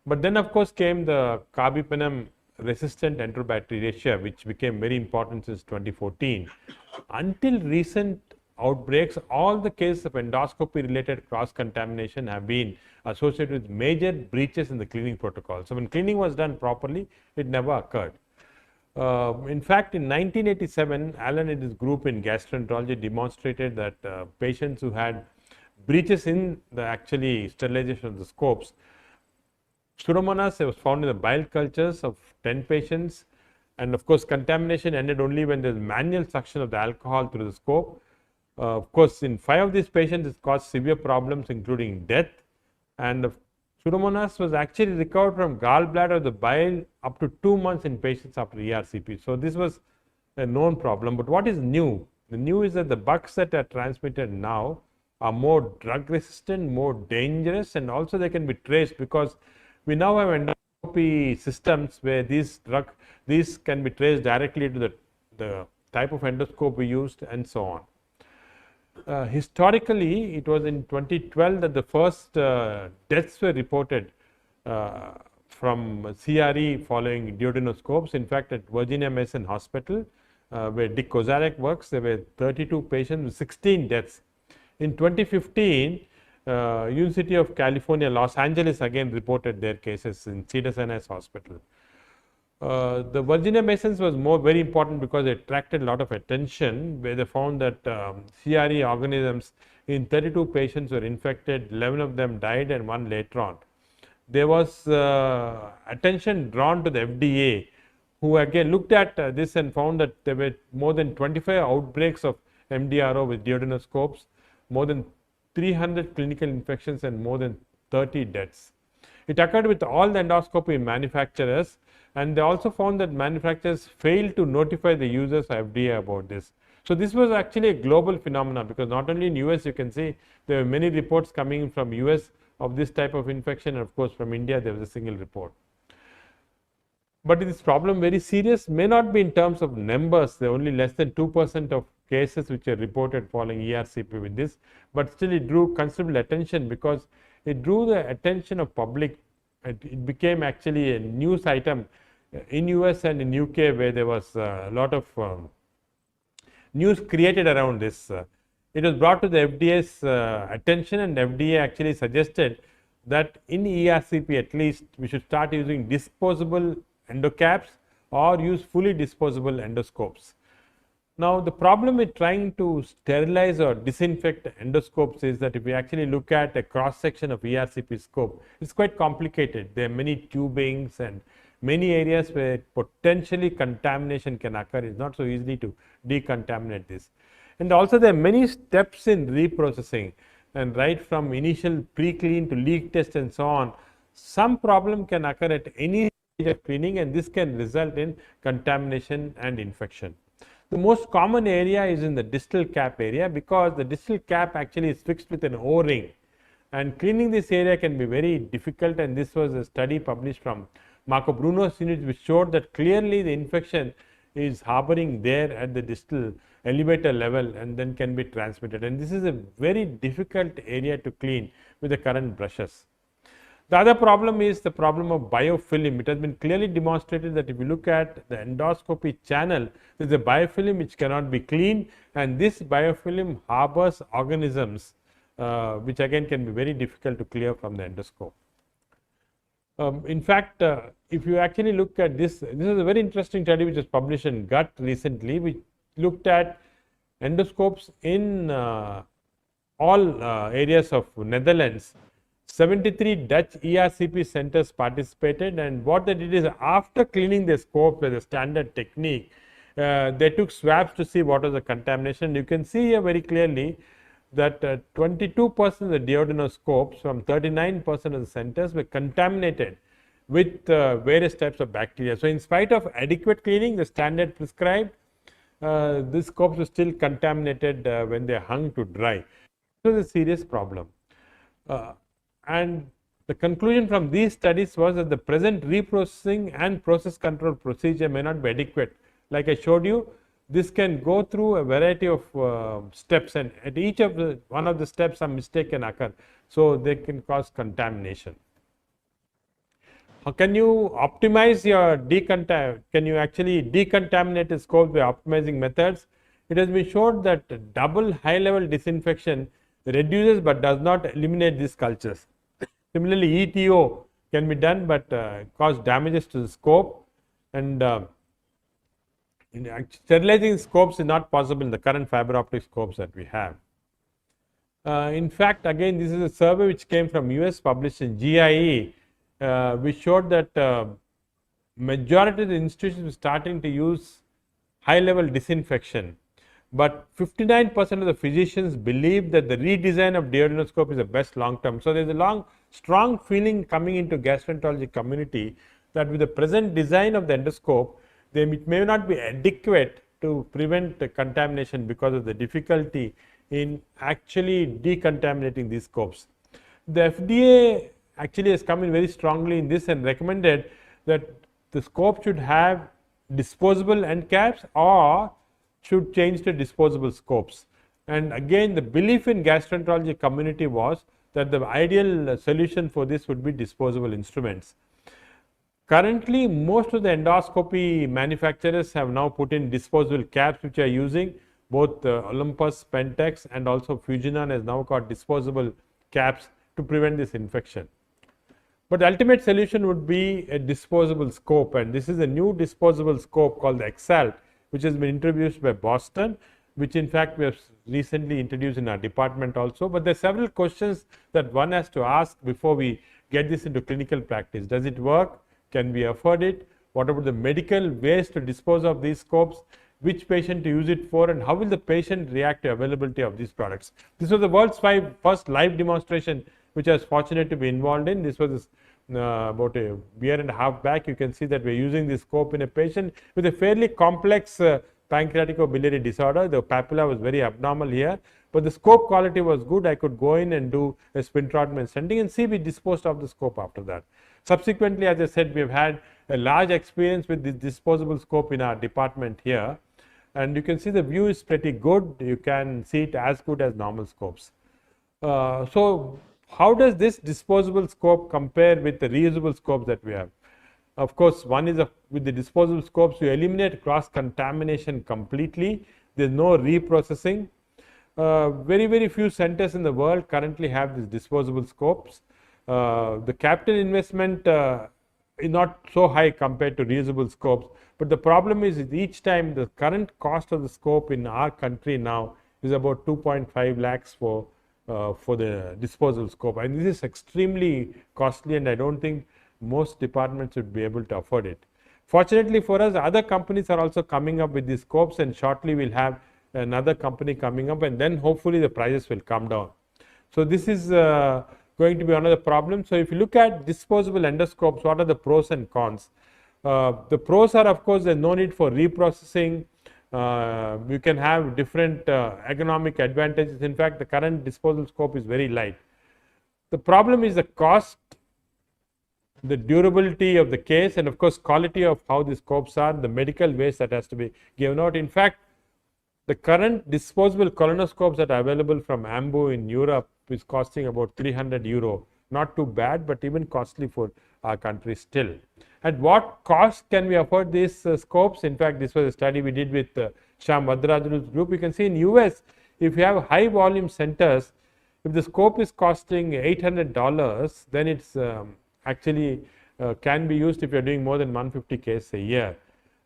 Speaker 11: But then, of course, came the carbapenem resistant Enterobacteriaceae, which became very important since 2014. Until recent outbreaks, all the cases of endoscopy-related cross-contamination have been associated with major breaches in the cleaning protocol. So when cleaning was done properly, it never occurred. In fact, in 1987, Allen and his group in gastroenterology demonstrated that patients who had breaches in the actually sterilization of the scopes, Pseudomonas was found in the bile cultures of 10 patients. And of course, contamination ended only when there's manual suction of the alcohol through the scope. Of course, in 5 of these patients, it caused severe problems, including death. And the Pseudomonas was actually recovered from gallbladder of the bile up to 2 months in patients after ERCP. So this was a known problem. But what is new? The new is that the bugs that are transmitted now are more drug resistant, more dangerous, and also they can be traced, because we now have endoscopy systems where these can be traced directly to the type of endoscope we used, and so on. Historically, it was in 2012 that the first deaths were reported from CRE following duodenoscopes. In fact, at Virginia Mason Hospital, where Dick Kozarek works, there were 32 patients with 16 deaths. In 2015, University of California, Los Angeles again reported their cases in Cedars-Sinai Hospital. The Virginia Masons was very important because it attracted a lot of attention, where they found that CRE organisms in 32 patients were infected, 11 of them died and 1 later on. There was attention drawn to the FDA, who again looked at this and found that there were more than 25 outbreaks of MDRO with duodenoscopes, more than 300 clinical infections, and more than 30 deaths. It occurred with all the endoscopy manufacturers, and they also found that manufacturers failed to notify the users of FDA about this. So this was actually a global phenomenon, because not only in US, you can see there were many reports coming from US of this type of infection, and of course from India there was a single report. But this problem very serious may not be in terms of numbers. There are only less than 2% of cases which are reported following ERCP with this, but still it drew considerable attention because it drew the attention of public. It became actually a news item in US and in UK, where there was a lot of news created around this. It was brought to the FDA's attention, and FDA actually suggested that in ERCP at least we should start using disposable endocaps or use fully disposable endoscopes. Now, the problem with trying to sterilize or disinfect endoscopes is that if we actually look at a cross section of ERCP scope, it's quite complicated. There are many tubings and many areas where potentially contamination can occur. It's not so easy to decontaminate this. And also there are many steps in reprocessing, and right from initial pre-clean to leak test and so on, some problem can occur at any stage of cleaning, and this can result in contamination and infection. The most common area is in the distal cap area, because the distal cap actually is fixed with an O-ring, and cleaning this area can be very difficult. And this was a study published from Marco Bruno's unit which showed that clearly the infection is harboring there at the distal elevator level and then can be transmitted, and this is a very difficult area to clean with the current brushes. The other problem is the problem of biofilm. It has been clearly demonstrated that if you look at the endoscopy channel, there is a biofilm which cannot be cleaned, and this biofilm harbors organisms which again can be very difficult to clear from the endoscope. In fact, if you actually look at this, this is a very interesting study which was published in Gut recently, which looked at endoscopes in all areas of Netherlands. 73 Dutch ERCP centers participated, and what they did is after cleaning the scope with a standard technique, they took swabs to see what was the contamination. You can see here very clearly that 22% of the duodenoscopes from 39% of the centers were contaminated with various types of bacteria. So, in spite of adequate cleaning, the standard prescribed, these scopes were still contaminated when they hung to dry. It was a serious problem. And the conclusion from these studies was that the present reprocessing and process control procedure may not be adequate. Like I showed you, this can go through a variety of steps, and at each of the one of the steps some mistake can occur, so they can cause contamination. How can you optimize your can you actually decontaminate the scope by optimizing methods? It has been shown that double high level disinfection reduces but does not eliminate these cultures. Similarly, ETO can be done but cause damages to the scope, and sterilizing scopes is not possible in the current fiber optic scopes that we have. In fact, again, this is a survey which came from US, published in GIE, which showed that majority of the institutions were starting to use high level disinfection, but 59% of the physicians believe that the redesign of duodenoscope is the best long term. So, there is a strong feeling coming into gastroenterology community that with the present design of the endoscope, it may not be adequate to prevent the contamination because of the difficulty in actually decontaminating these scopes. The FDA actually has come in very strongly in this and recommended that the scope should have disposable end caps or should change to disposable scopes. And again, the belief in gastroenterology community was that the ideal solution for this would be disposable instruments. Currently, most of the endoscopy manufacturers have now put in disposable caps, which are using both Olympus, Pentex, and also Fujinon has now got disposable caps to prevent this infection. But the ultimate solution would be a disposable scope, and this is a new disposable scope called the Exalt, which has been introduced by Boston, which in fact we have recently introduced in our department also. But there are several questions that one has to ask before we get this into clinical practice. Does it work? Can we afford it? What about the medical ways to dispose of these scopes? Which patient to use it for, and how will the patient react to availability of these products? This was the world's first live demonstration which I was fortunate to be involved in. This was about a year and a half back. You can see that we are using this scope in a patient with a fairly complex pancreaticobiliary disorder. The papilla was very abnormal here, but the scope quality was good. I could go in and do a spintroscopy stenting and see we disposed of the scope after that. Subsequently, as I said, we've had a large experience with this disposable scope in our department here. And you can see the view is pretty good. You can see it as good as normal scopes. So how does this disposable scope compare with the reusable scopes that we have? Of course, one is with the disposable scopes, you eliminate cross-contamination completely. There's no reprocessing. Very few centers in the world currently have these disposable scopes. The capital investment is not so high compared to reusable scopes, but the problem is each time the current cost of the scope in our country now is about 2.5 lakhs for the disposable scope, and this is extremely costly, and I don't think most departments would be able to afford it. Fortunately for us, other companies are also coming up with these scopes, and shortly we'll have another company coming up, and then hopefully the prices will come down. So this is going to be another problem. So if you look at disposable endoscopes, what are the pros and cons? The pros are, of course, there's no need for reprocessing. You can have different ergonomic advantages. In fact, the current disposable scope is very light. The problem is the cost, the durability of the case, and of course quality of how the scopes are, the medical waste that has to be given out. In fact, the current disposable colonoscopes that are available from Ambu in Europe is costing about 300 euro. Not too bad, but even costly for our country still. At what cost can we afford these scopes? In fact, this was a study we did with Shyam Vadrajalu's group. You can see in US, if you have high volume centers, if the scope is costing $800, then it's actually can be used if you're doing more than 150 cases a year.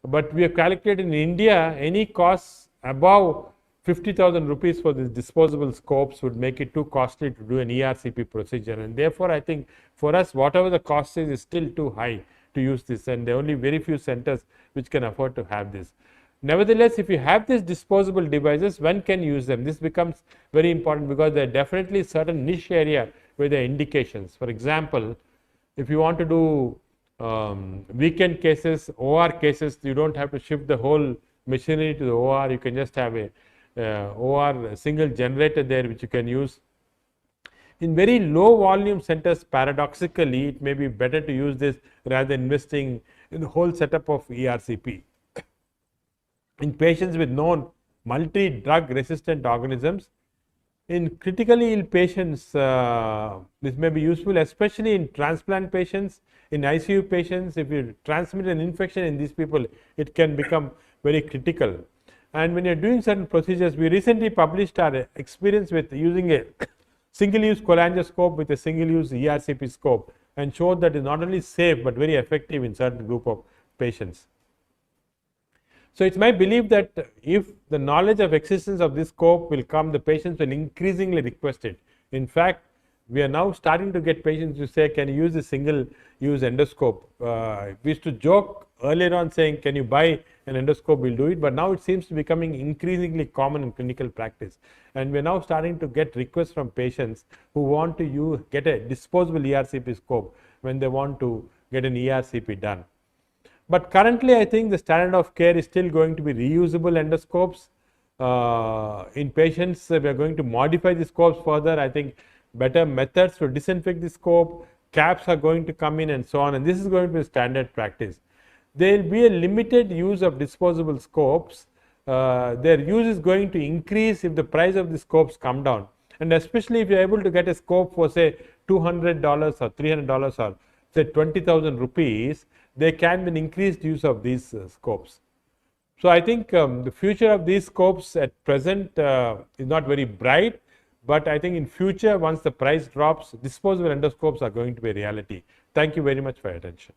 Speaker 11: But we have calculated in India, any costs above 50,000 rupees for these disposable scopes would make it too costly to do an ERCP procedure. And therefore, I think for us, whatever the cost is still too high to use this. And there are only very few centers which can afford to have this. Nevertheless, if you have these disposable devices, when can you use them? This becomes very important because there are definitely certain niche area where there are indications. For example, if you want to do weekend cases, OR cases, you don't have to shift the whole machinery to the OR. You can just have a OR single generator there which you can use. In very low volume centers, paradoxically, it may be better to use this rather than investing in the whole setup of ERCP. In patients with known multi-drug resistant organisms, in critically ill patients, this may be useful, especially in transplant patients, in ICU patients. If you transmit an infection in these people, it can become very critical. And when you're doing certain procedures, we recently published our experience with using a single-use cholangioscope with a single-use ERCP scope and showed that it's not only safe but very effective in certain group of patients. So it's my belief that if the knowledge of existence of this scope will come, the patients will increasingly request it. In fact, we are now starting to get patients who say, can you use a single-use endoscope? We used to joke earlier on saying, can you buy an endoscope, we'll do it. But now it seems to be becoming increasingly common in clinical practice. And we're now starting to get requests from patients who want to get a disposable ERCP scope when they want to get an ERCP done. But currently, I think the standard of care is still going to be reusable endoscopes. In patients, we are going to modify the scopes further. I think better methods to disinfect the scope, caps are going to come in and so on. And this is going to be standard practice. There will be a limited use of disposable scopes. Their use is going to increase if the price of the scopes come down. And especially if you're able to get a scope for say $200 or $300 or say 20,000 rupees, there can be an increased use of these scopes. So I think the future of these scopes at present is not very bright, but I think in future, once the price drops, disposable endoscopes are going to be a reality. Thank you very much for your attention.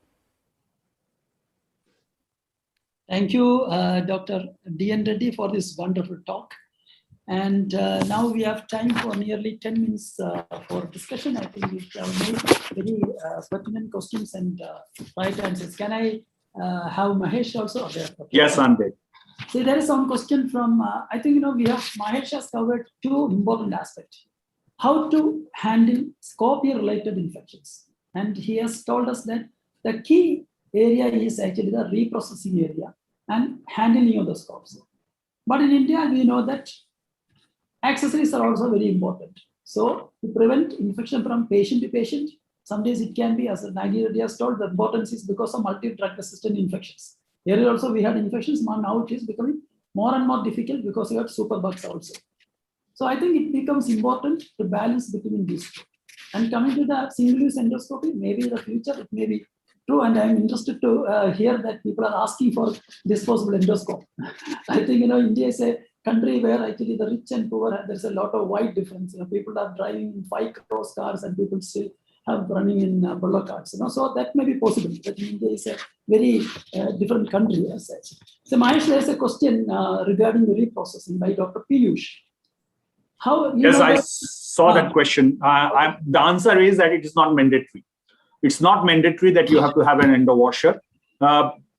Speaker 20: Thank you, Dr. D.N. Reddy, for this wonderful talk. And now we have time for nearly 10 minutes for discussion. I think we have made very pertinent questions and right answers. Can I have Mahesh also there? Okay.
Speaker 23: Yes, Anbe.
Speaker 20: See, there is some question from, I think, Mahesh has covered two important aspects. How to handle scopy-related infections. And he has told us that the key area is actually the reprocessing area and handling of the scopes. But in India, we know that accessories are also very important. So to prevent infection from patient to patient, Some days it can be, as Nagi has told, the importance is because of multi-drug resistant infections. Earlier also we had infections, now it is becoming more and more difficult because we have superbugs also. So I think it becomes important to balance between these two. And coming to the single-use endoscopy, maybe in the future it may be true, and I'm interested to hear that people are asking for disposable endoscope. I think, India is a country where actually the rich and poor, there's a lot of wide difference. People are driving in 5 crore cars and people still have running in bullock carts. So that may be possible. But India is a very different country as such. So Mahesh, there's a question regarding reprocessing by Dr. Piyush.
Speaker 23: Yes, I saw that question. The answer is that it is not mandatory. It's not mandatory that you have to have an endo washer.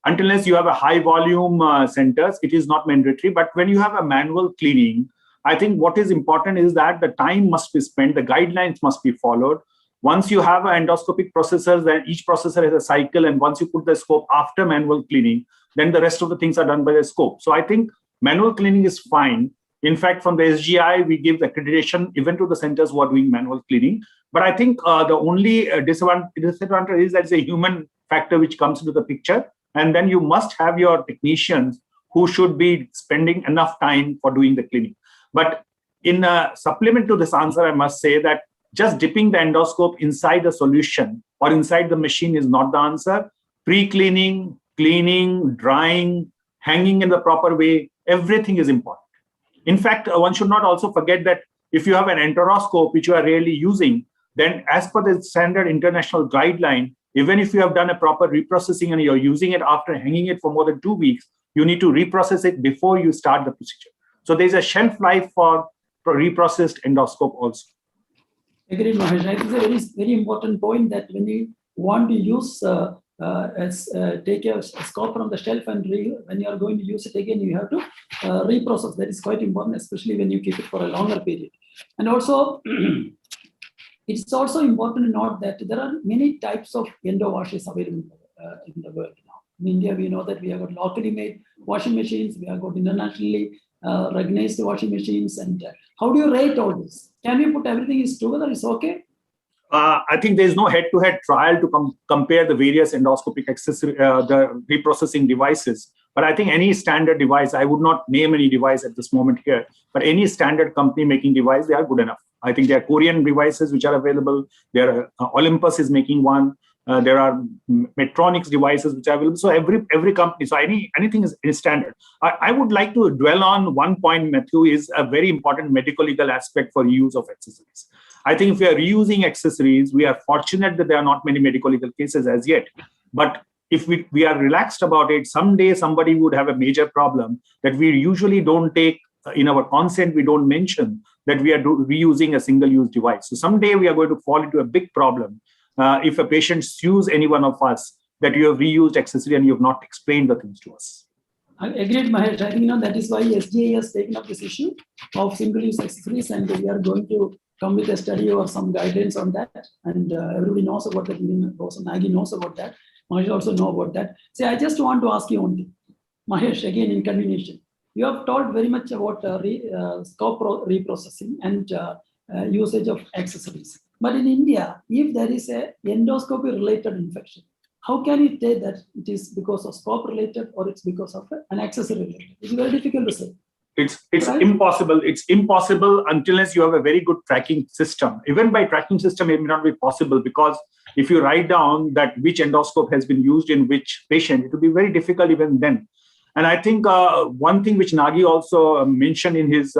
Speaker 23: Unless you have a high volume centers, it is not mandatory. But when you have a manual cleaning, I think what is important is that the time must be spent, the guidelines must be followed. Once you have an endoscopic processor, then each processor has a cycle, and once you put the scope after manual cleaning, then the rest of the things are done by the scope. So I think manual cleaning is fine. In fact, from the SGI, we give accreditation even to the centers who are doing manual cleaning. But I think the only disadvantage is that it's a human factor which comes into the picture. And then you must have your technicians who should be spending enough time for doing the cleaning. But in a supplement to this answer, I must say that just dipping the endoscope inside the solution or inside the machine is not the answer. Pre-cleaning, cleaning, drying, hanging in the proper way, everything is important. In fact, one should not also forget that if you have an enteroscope, which you are rarely using, then as per the standard international guideline, even if you have done a proper reprocessing and you're using it after hanging it for more than 2 weeks, you need to reprocess it before you start the procedure. So there's a shelf life for reprocessed endoscope also.
Speaker 20: Agreed, Mahesh. I think it's a very, very important point that when you want to use take a scope from the shelf and when you are going to use it again, you have to reprocess. That is quite important, especially when you keep it for a longer period. And also, it's also important to note that there are many types of endo washes available in the world now. In India, we know that we have got locally made washing machines, we have got internationally recognized washing machines. And how do you rate all this? Can you put everything is together? It's okay?
Speaker 23: I think there's no head-to-head trial to compare the various endoscopic accessory, the reprocessing devices. But I think any standard device, I would not name any device at this moment here, but any standard company making device, they are good enough. I think there are Korean devices which are available. There are Olympus is making one. There are Medtronic's devices which are available. So every company, so anything is standard. I would like to dwell on one point, Matthew, is a very important medical legal aspect for use of accessories. I think if we are reusing accessories, we are fortunate that there are not many medical legal cases as yet. But if we are relaxed about it, someday somebody would have a major problem that we usually don't take in our consent, we don't mention that we are reusing a single-use device. So someday we are going to fall into a big problem if a patient sues any one of us that you have reused accessory and you have not explained the things to us.
Speaker 20: I agreed, Mahesh. I think that is why SGA has taken up this issue of single-use accessories, and we are going to come with a study or some guidelines on that. And everybody knows about that. Even also Nagi knows about that. Mahesh also know about that. See, I just want to ask you one thing, Mahesh. Again, in continuation, you have told very much about scope reprocessing and usage of accessories. But in India, if there is a endoscopy-related infection, how can you say that it is because of scope related or it's because of an accessory related? It's very difficult to say.
Speaker 23: It's right? Impossible. It's impossible unless you have a very good tracking system. Even by tracking system, it may not be possible because if you write down that which endoscope has been used in which patient, it will be very difficult even then. And I think one thing which Nagi also mentioned in his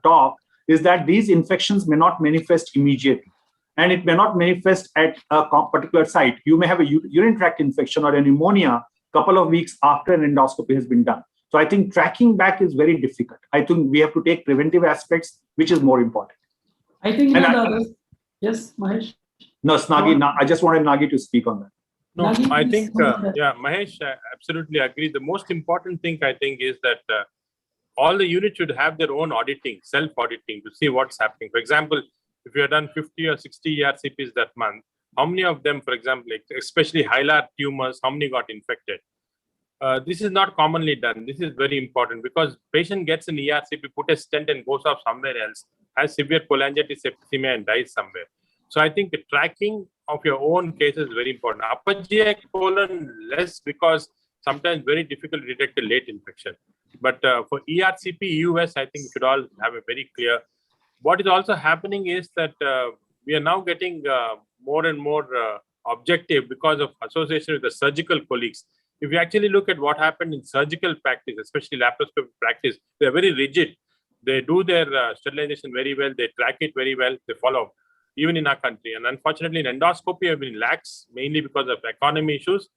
Speaker 23: talk is that these infections may not manifest immediately. And it may not manifest at a particular site. You may have a urinary tract infection or a pneumonia a couple of weeks after an endoscopy has been done. So I think tracking back is very difficult. I think we have to take preventive aspects, which is more important.
Speaker 20: I think yes, Mahesh.
Speaker 23: No, Snagi, I just wanted Nagi to speak on that.
Speaker 1: No, I think, yeah, Mahesh, I absolutely agree. The most important thing, I think, is that all the units should have their own auditing, self-auditing to see what's happening. For example, if you have done 50 or 60 ERCPs that month, how many of them, for example, especially hilar tumors, how many got infected? This is not commonly done. This is very important because patient gets an ERCP, put a stent and goes off somewhere else, has severe cholangitis septicemia and dies somewhere. So I think the tracking of your own cases is very important. Upper GI colon less because sometimes very difficult to detect a late infection. But for ERCP, US, I think we should all have a very clear. What is also happening is that we are now getting more and more objective because of association with the surgical colleagues. If you actually look at what happened in surgical practice, especially laparoscopic practice, they're very rigid. They do their sterilization very well. They track it very well. They follow, even in our country. And unfortunately, in endoscopy, have been lax, mainly because of economy issues.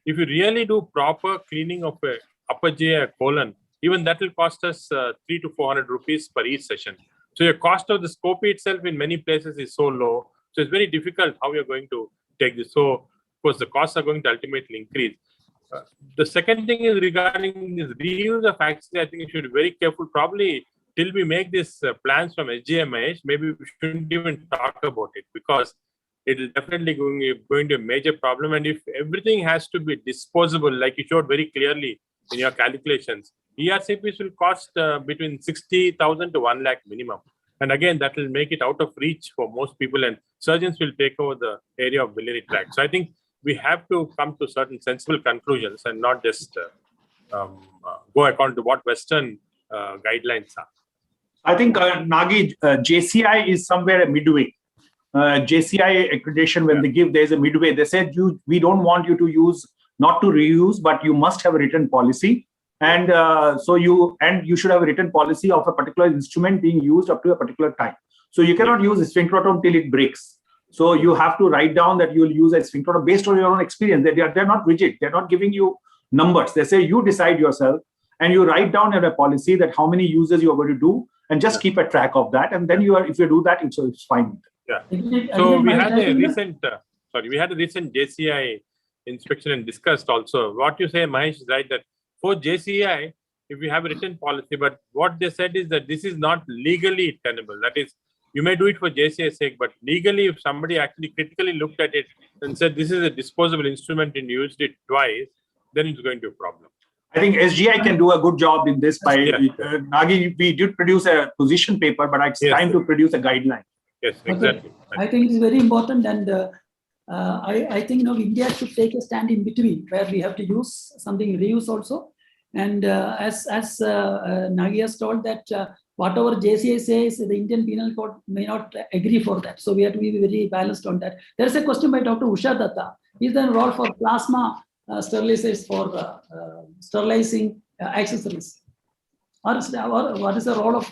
Speaker 1: If you really do proper cleaning of a upper GI colon, even that will cost us 300 to 400 rupees per each session. So your cost of the scope itself in many places is so low. So it's very difficult how you're going to take this. So, of course, the costs are going to ultimately increase. The second thing is regarding this reuse of access. I think you should be very careful. Probably till we make these plans from SGMIH, maybe we shouldn't even talk about it because it is definitely going to be a major problem. And if everything has to be disposable, like you showed very clearly in your calculations, ERCPs will cost between 60,000 to 1 lakh minimum. And again, that will make it out of reach for most people, and surgeons will take over the area of biliary tract. So I think we have to come to certain sensible conclusions and not just go according to what Western guidelines are.
Speaker 23: I think, Nagi, JCI is somewhere midway. JCI accreditation, when they give, there's a midway. They said, we don't want you to use, not to reuse, but you must have a written policy. And you should have a written policy of a particular instrument being used up to a particular time. So you cannot use a sphincterotomy till it breaks. So you have to write down that you will use a sphincterotomy based on your own experience. They're not rigid. They're not giving you numbers. They say you decide yourself and you write down in a policy that how many uses you are going to do and just keep a track of that. And then if you do that, it's fine.
Speaker 1: Yeah. So we had a recent, we had a recent JCI inspection and discussed also. What you say, Mahesh, is right, that for JCI, if you have a written policy, but what they said is that this is not legally tenable. That is, you may do it for JCI's sake, but legally, if somebody actually critically looked at it and said this is a disposable instrument and used it twice, then it's going to be a problem.
Speaker 23: I think SGI can do a good job in this by, Nagi, we did produce a position paper, but it's time to produce a guideline.
Speaker 1: Yes, exactly.
Speaker 20: I think it's very important, and I think India should take a stand in between where we have to use something, reuse also. And as Nagi has told that whatever JCI says, the Indian Penal Code may not agree for that. So we have to be very balanced on that. There is a question by Dr. Usha Datta. Is there a role for plasma sterilizers for sterilizing accessories? Or what is the role of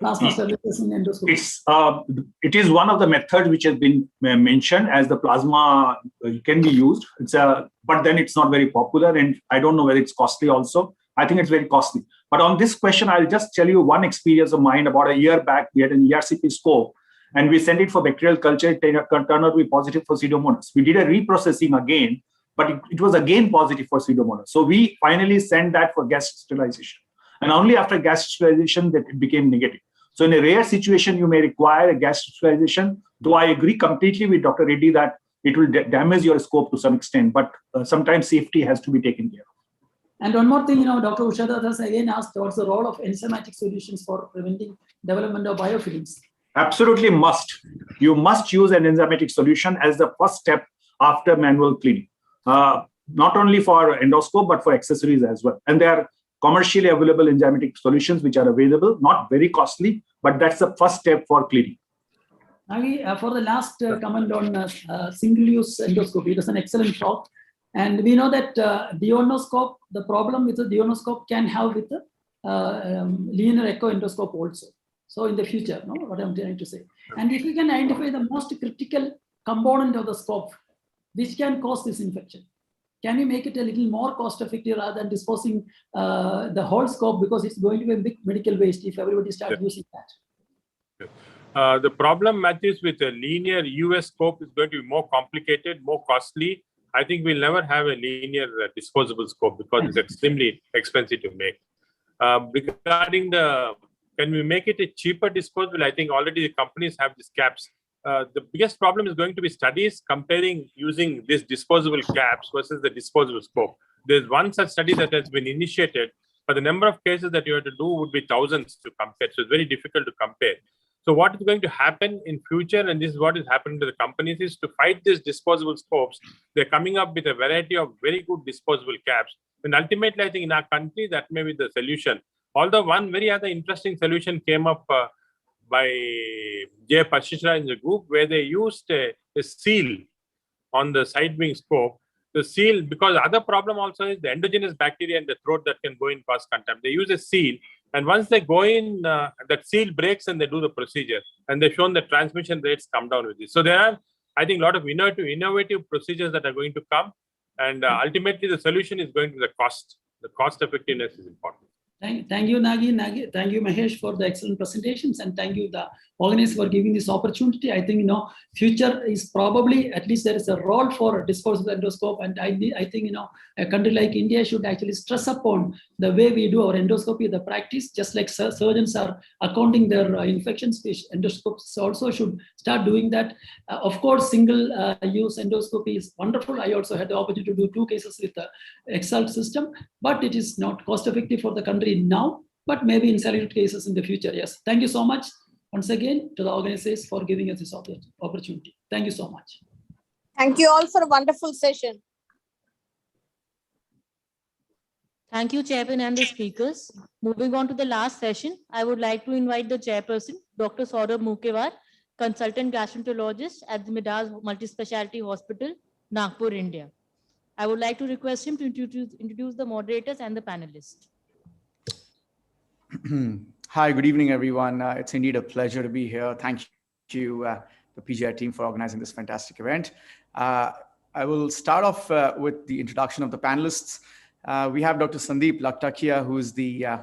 Speaker 20: plasma sterilizers in endoscopy?
Speaker 23: It is one of the methods which has been mentioned as the plasma can be used. But then it's not very popular, and I don't know whether it's costly also. I think it's very costly. But on this question, I'll just tell you one experience of mine. About a year back, we had an ERCP scope, and we sent it for bacterial culture. It turned out to be positive for Pseudomonas. We did a reprocessing again, but it was again positive for Pseudomonas. So we finally sent that for gas sterilization. And only after gas sterilization that it became negative. So in a rare situation, you may require a gas sterilization, though I agree completely with Dr. Reddy that it will damage your scope to some extent, but sometimes safety has to be taken care of.
Speaker 20: And one more thing, Dr. Usha Datta has again asked, what's the role of enzymatic solutions for preventing development of biofilms?
Speaker 23: Absolutely must. You must use an enzymatic solution as the first step after manual cleaning. Not only for endoscope, but for accessories as well. And there are commercially available enzymatic solutions which are available, not very costly, but that's the first step for cleaning.
Speaker 20: For the last comment on single-use endoscopy, it was an excellent talk. And we know that duodenoscope, the problem with the duodenoscope can have with the linear echo endoscope also. So in the future, what I'm trying to say. And if you can identify the most critical component of the scope, which can cause this infection, can you make it a little more cost-effective rather than disposing the whole scope, because it's going to be a big medical waste if everybody starts using that?
Speaker 1: The problem, Matthews, with a linear US scope is going to be more complicated, more costly. I think we'll never have a linear disposable scope because it's extremely expensive to make. Regarding can we make it a cheaper disposable? I think already the companies have these caps. The biggest problem is going to be studies comparing using these disposable caps versus the disposable scope. There's one such study that has been initiated, but the number of cases that you have to do would be thousands to compare. So it's very difficult to compare. So what is going to happen in future, and this is what is happening to the companies, is to fight these disposable scopes. They're coming up with a variety of very good disposable caps. And ultimately, I think in our country, that may be the solution. Although one very other interesting solution came up by J. Pashishra in the group, where they used a seal on the side wing scope. The seal, because the other problem also is the endogenous bacteria in the throat that can go in cause contamination. They use a seal, and once they go in, that seal breaks and they do the procedure. And they've shown the transmission rates come down with this. So there are, I think, a lot of innovative procedures that are going to come. And ultimately, the solution is going to the cost. The cost effectiveness is important.
Speaker 20: Thank you, Nagi. Thank you, Mahesh, for the excellent presentations, and thank you, the organizers, for giving this opportunity. I think, future is probably, at least there is a role for disposable endoscope, and I think, a country like India should actually stress upon the way we do our endoscopy, the practice, just like surgeons are accounting their infections. Endoscopes also should start doing that. Of course, single-use endoscopy is wonderful. I also had the opportunity to do 2 cases with the Exalt system, but it is not cost-effective for the country now, but maybe in selected cases in the future. Yes. Thank you so much once again to the organizers for giving us this opportunity. Thank you so much.
Speaker 10: Thank you all for a wonderful session.
Speaker 4: Thank you, Chairman and the speakers. Moving on to the last session, I would like to invite the chairperson, Dr. Saurabh Mukewar, consultant gastroenterologist at the Midas Multispeciality Hospital, Nagpur, India. I would like to request him to introduce the moderators and the panelists.
Speaker 12: Hi, good evening, everyone. It's indeed a pleasure to be here. Thank you, the PGI team, for organizing this fantastic event. I will start off with the introduction of the panelists. We have Dr. Sandeep Laktakia, who's the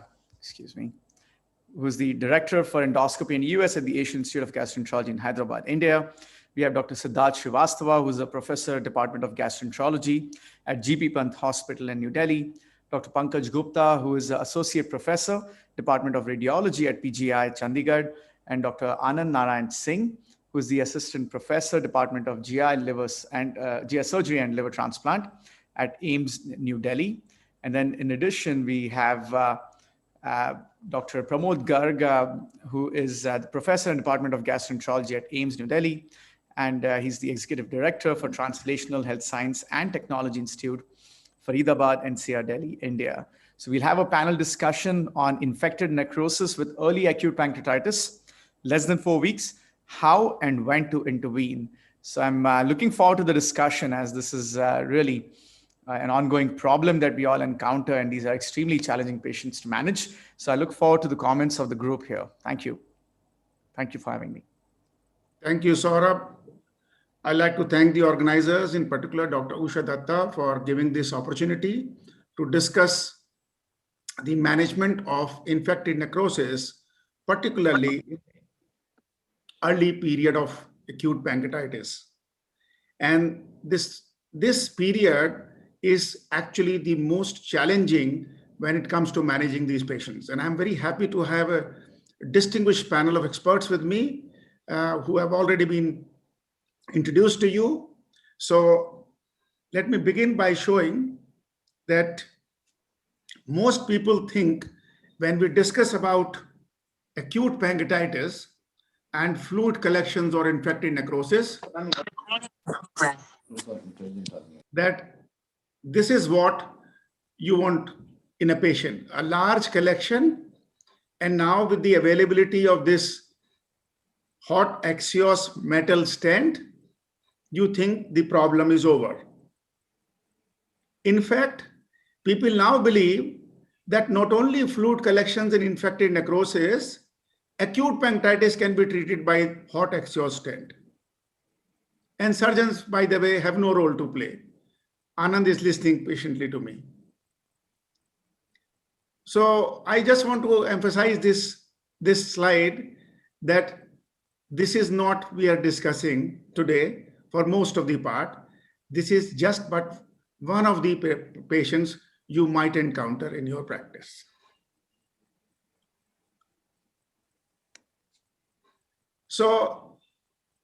Speaker 12: Director for Endoscopy in the US at the Asian Institute of Gastroenterology in Hyderabad, India. We have Dr. Siddharth Srivastava, who's a professor, Department of Gastroenterology at GP Pant Hospital in New Delhi. Dr. Pankaj Gupta, who is Associate Professor, Department of Radiology at PGI Chandigarh, and Dr. Anand Narayan Singh, who is the Assistant Professor, Department of GI Surgery and Liver Transplant at AIIMS, New Delhi. And then in addition, we have Dr. Pramod Garg, who is the Professor in Department of Gastroenterology at AIIMS, New Delhi, and he's the Executive Director for Translational Health Science and Technology Institute, Faridabad, NCR, Delhi, India. So we'll have a panel discussion on infected necrosis with early acute pancreatitis, less than 4 weeks, how and when to intervene. So I'm looking forward to the discussion, as this is really an ongoing problem that we all encounter, and these are extremely challenging patients to manage. So I look forward to the comments of the group here. Thank you. Thank you for having me.
Speaker 15: Thank you, Saurabh. I'd like to thank the organizers, in particular Dr. Usha Datta, for giving this opportunity to discuss the management of infected necrosis, particularly in early period of acute pancreatitis. And this period is actually the most challenging when it comes to managing these patients. And I'm very happy to have a distinguished panel of experts with me who have already been introduced to you. So let me begin by showing that most people think when we discuss about acute pancreatitis and fluid collections or infected necrosis, that this is what you want in a patient, a large collection. And now with the availability of this hot Axios metal stent, you think the problem is over. In fact, people now believe that not only fluid collections and infected necrosis, acute pancreatitis can be treated by hot Axios stent. And surgeons, by the way, have no role to play. Anand is listening patiently to me. So I just want to emphasize this slide, that this is not we are discussing today for most of the part. This is just but one of the patients you might encounter in your practice. So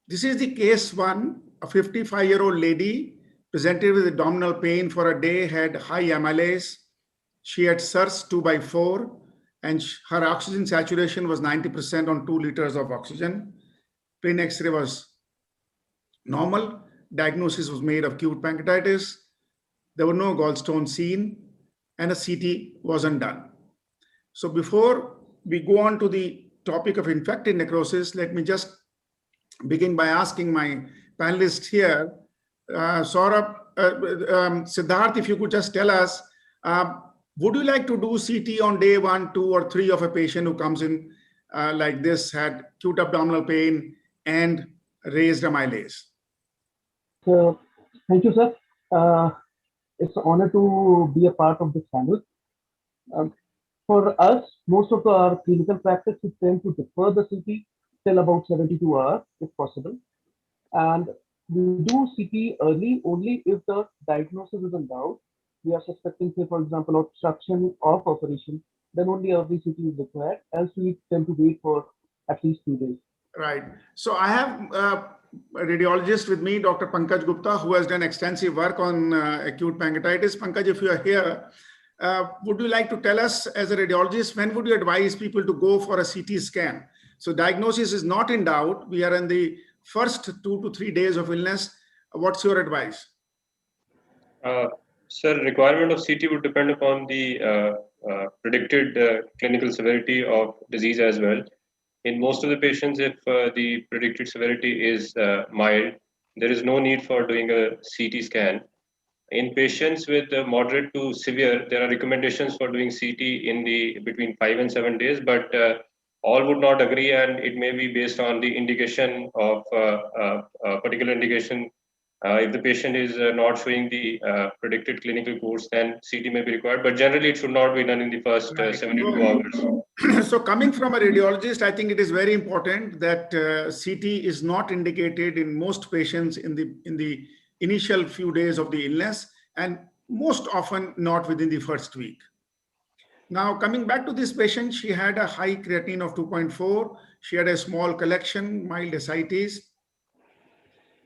Speaker 15: this is the case one, a 55-year-old lady presented with abdominal pain for a day, had high amylase. She had SIRS 2/4, and her oxygen saturation was 90% on 2 liters of oxygen. Plain X-ray was normal. Diagnosis was made of acute pancreatitis. There were no gallstones seen, and a CT wasn't done. So before we go on to the topic of infected necrosis, let me just begin by asking my panelists here, Saurabh, Siddharth, if you could just tell us, would you like to do CT on day 1, 2, or 3 of a patient who comes in like this, had acute abdominal pain and raised amylase?
Speaker 2: So, thank you, sir. It's an honor to be a part of this panel. For us, most of our clinical practice is tend to defer the CT till about 72 hours, if possible. And we do CT early only if the diagnosis is in doubt. We are suspecting, say, for example, obstruction of operation, then only early CT is required, else we tend to wait for at least 2 days.
Speaker 15: Right. So I have a radiologist with me, Dr. Pankaj Gupta, who has done extensive work on acute pancreatitis. Pankaj, if you are here, would you like to tell us, as a radiologist, when would you advise people to go for a CT scan? So diagnosis is not in doubt. We are in the first 2 to 3 days of illness. What's your advice?
Speaker 8: Sir, requirement of CT would depend upon the predicted clinical severity of disease as well. In most of the patients, if the predicted severity is mild, there is no need for doing a CT scan. In patients with moderate to severe, there are recommendations for doing CT in the between 5 and 7 days, but all would not agree, and it may be based on the indication of a particular indication. If the patient is not showing the predicted clinical course, then CT may be required, but generally it should not be done in the first 72 hours.
Speaker 15: So coming from a radiologist, I think it is very important that CT is not indicated in most patients in the initial few days of the illness, and most often not within the first week. Now, coming back to this patient, she had a high creatinine of 2.4. She had a small collection, mild ascites,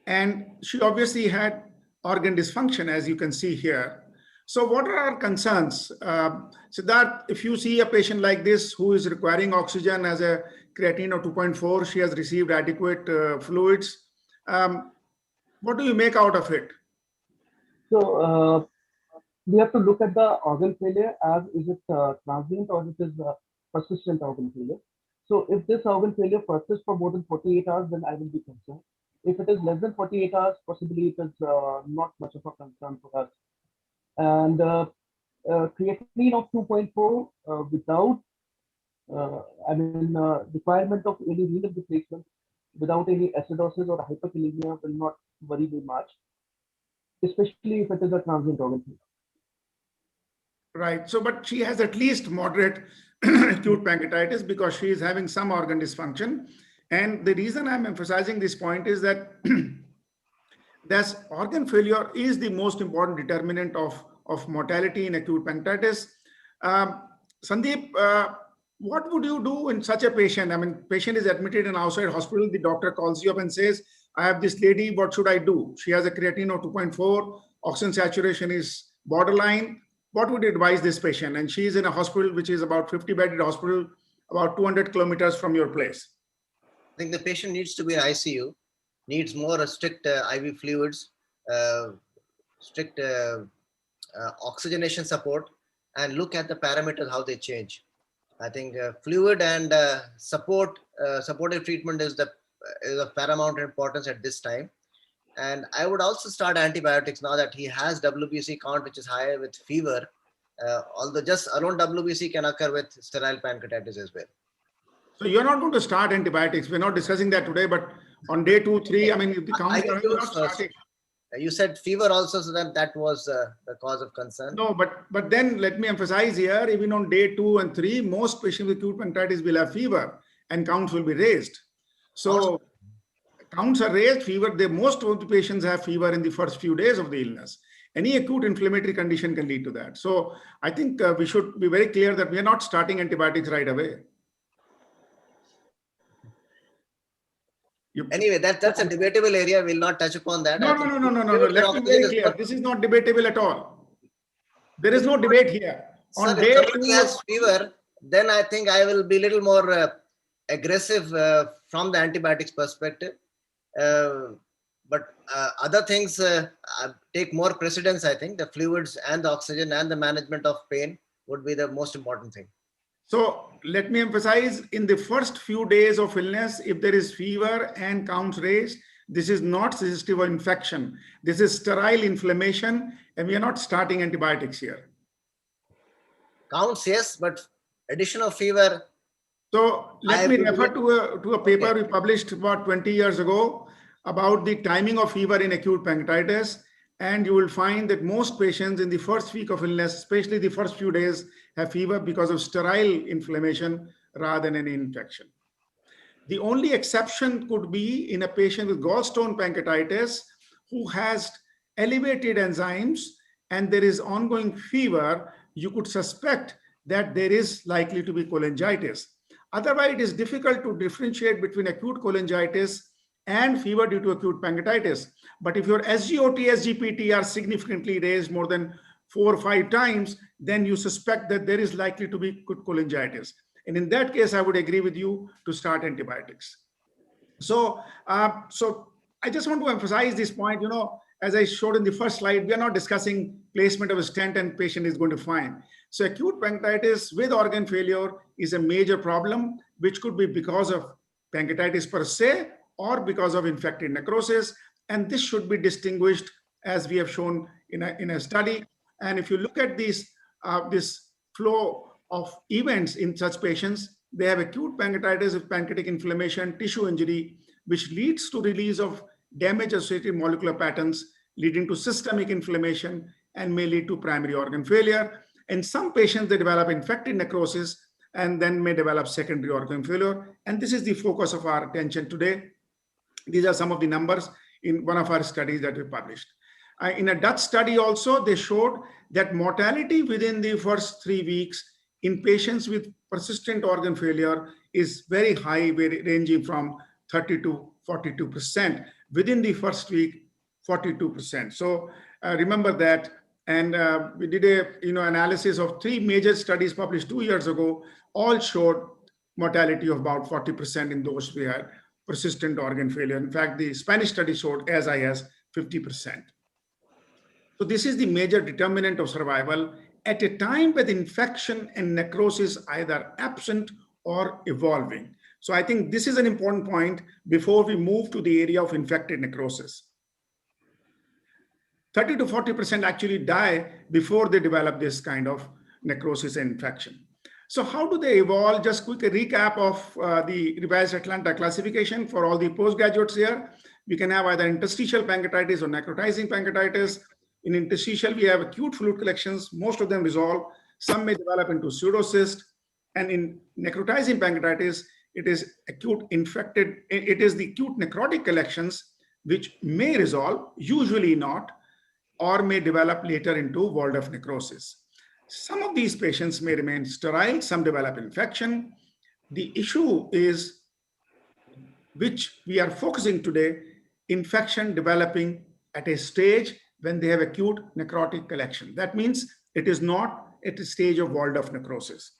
Speaker 15: and she obviously had organ dysfunction, as you can see here. So what are our concerns? Siddharth, if you see a patient like this who is requiring oxygen as a creatinine of 2.4, she has received adequate fluids. What do you make out of it?
Speaker 2: So we have to look at the organ failure as is it transient or it is persistent organ failure. So if this organ failure persists for more than 48 hours, then I will be concerned. If it is less than 48 hours, possibly it is not much of a concern for us. And creatinine of 2.4 without requirement of any renal replacement, without any acidosis or hyperkalemia will not worry me much, especially if it is a transient organ failure.
Speaker 15: Right. So, but she has at least moderate acute pancreatitis because she is having some organ dysfunction. And the reason I'm emphasizing this point is that this organ failure is the most important determinant of mortality in acute pancreatitis. Sandeep, what would you do in such a patient? I mean, patient is admitted in outside hospital. The doctor calls you up and says, I have this lady, what should I do? She has a creatinine of 2.4, oxygen saturation is borderline. What would you advise this patient? And she is in a hospital, which is about 50-bedded hospital, about 200 kilometers from your place.
Speaker 18: I think the patient needs to be in ICU, needs more strict IV fluids, strict oxygenation support, and look at the parameters, how they change. I think fluid and supportive treatment is of paramount importance at this time. And I would also start antibiotics now that he has WBC count, which is higher with fever, although just alone WBC can occur with sterile pancreatitis as well.
Speaker 15: So you're not going to start antibiotics. We're not discussing that today, but on day 2, 3, I mean, if the count are not starting.
Speaker 18: You said fever also, so that was the cause of concern.
Speaker 15: No, but then let me emphasize here, even on day 2 and 3, most patients with acute pancreatitis will have fever and counts will be raised. So counts are raised, fever, most of the patients have fever in the first few days of the illness. Any acute inflammatory condition can lead to that. So I think we should be very clear that we are not starting antibiotics right away.
Speaker 18: Anyway, that's a debatable area. We'll not touch upon that.
Speaker 15: No. Let me be very clear. This is not debatable at all. There is no debate here.
Speaker 18: On day 2, has fever, then I think I will be a little more aggressive from the antibiotics perspective. But other things take more precedence, I think. The fluids and the oxygen and the management of pain would be the most important thing.
Speaker 15: So let me emphasize, in the first few days of illness, if there is fever and counts raised, this is not suggestive of infection. This is sterile inflammation, and we are not starting antibiotics here.
Speaker 18: Counts, yes, but addition of fever.
Speaker 15: So let me refer to a paper we published about 20 years ago about the timing of fever in acute pancreatitis. And you will find that most patients in the first week of illness, especially the first few days, have fever because of sterile inflammation rather than any infection. The only exception could be in a patient with gallstone pancreatitis who has elevated enzymes and there is ongoing fever. You could suspect that there is likely to be cholangitis. Otherwise, it is difficult to differentiate between acute cholangitis and fever due to acute pancreatitis. But if your SGOT, SGPT are significantly raised more than 4 or 5 times, then you suspect that there is likely to be cholangitis. And in that case, I would agree with you to start antibiotics. So I just want to emphasize this point. You know, as I showed in the first slide, we are not discussing placement of a stent and patient is going to fine. So acute pancreatitis with organ failure is a major problem, which could be because of pancreatitis per se or because of infected necrosis. And this should be distinguished as we have shown in a study. And if you look at this flow of events in such patients, they have acute pancreatitis with pancreatic inflammation, tissue injury, which leads to release of damage-associated molecular patterns, leading to systemic inflammation and may lead to primary organ failure. In some patients, they develop infected necrosis and then may develop secondary organ failure. And this is the focus of our attention today. These are some of the numbers in one of our studies that we published. In a Dutch study also, they showed that mortality within the first 3 weeks in patients with persistent organ failure is very high, ranging from 30 to 42%. Within the first week, 42%. So remember that. And we did a analysis of 3 major studies published 2 years ago, all showed mortality of about 40% in those who had persistent organ failure. In fact, the Spanish study showed as high as 50%. So this is the major determinant of survival at a time when infection and necrosis either absent or evolving. So I think this is an important point before we move to the area of infected necrosis. 30 to 40% actually die before they develop this kind of necrosis and infection. So how do they evolve? Just quick recap of the revised Atlanta classification for all the postgraduates here. We can have either interstitial pancreatitis or necrotizing pancreatitis. In interstitial, we have acute fluid collections. Most of them resolve. Some may develop into pseudocyst. And in necrotizing pancreatitis, it is acute infected. It is the acute necrotic collections which may resolve, usually not, or may develop later into walled-off necrosis. Some of these patients may remain sterile. Some develop infection. The issue is, which we are focusing today, infection developing at a stage when they have acute necrotic collection. That means it is not at a stage of walled-off necrosis.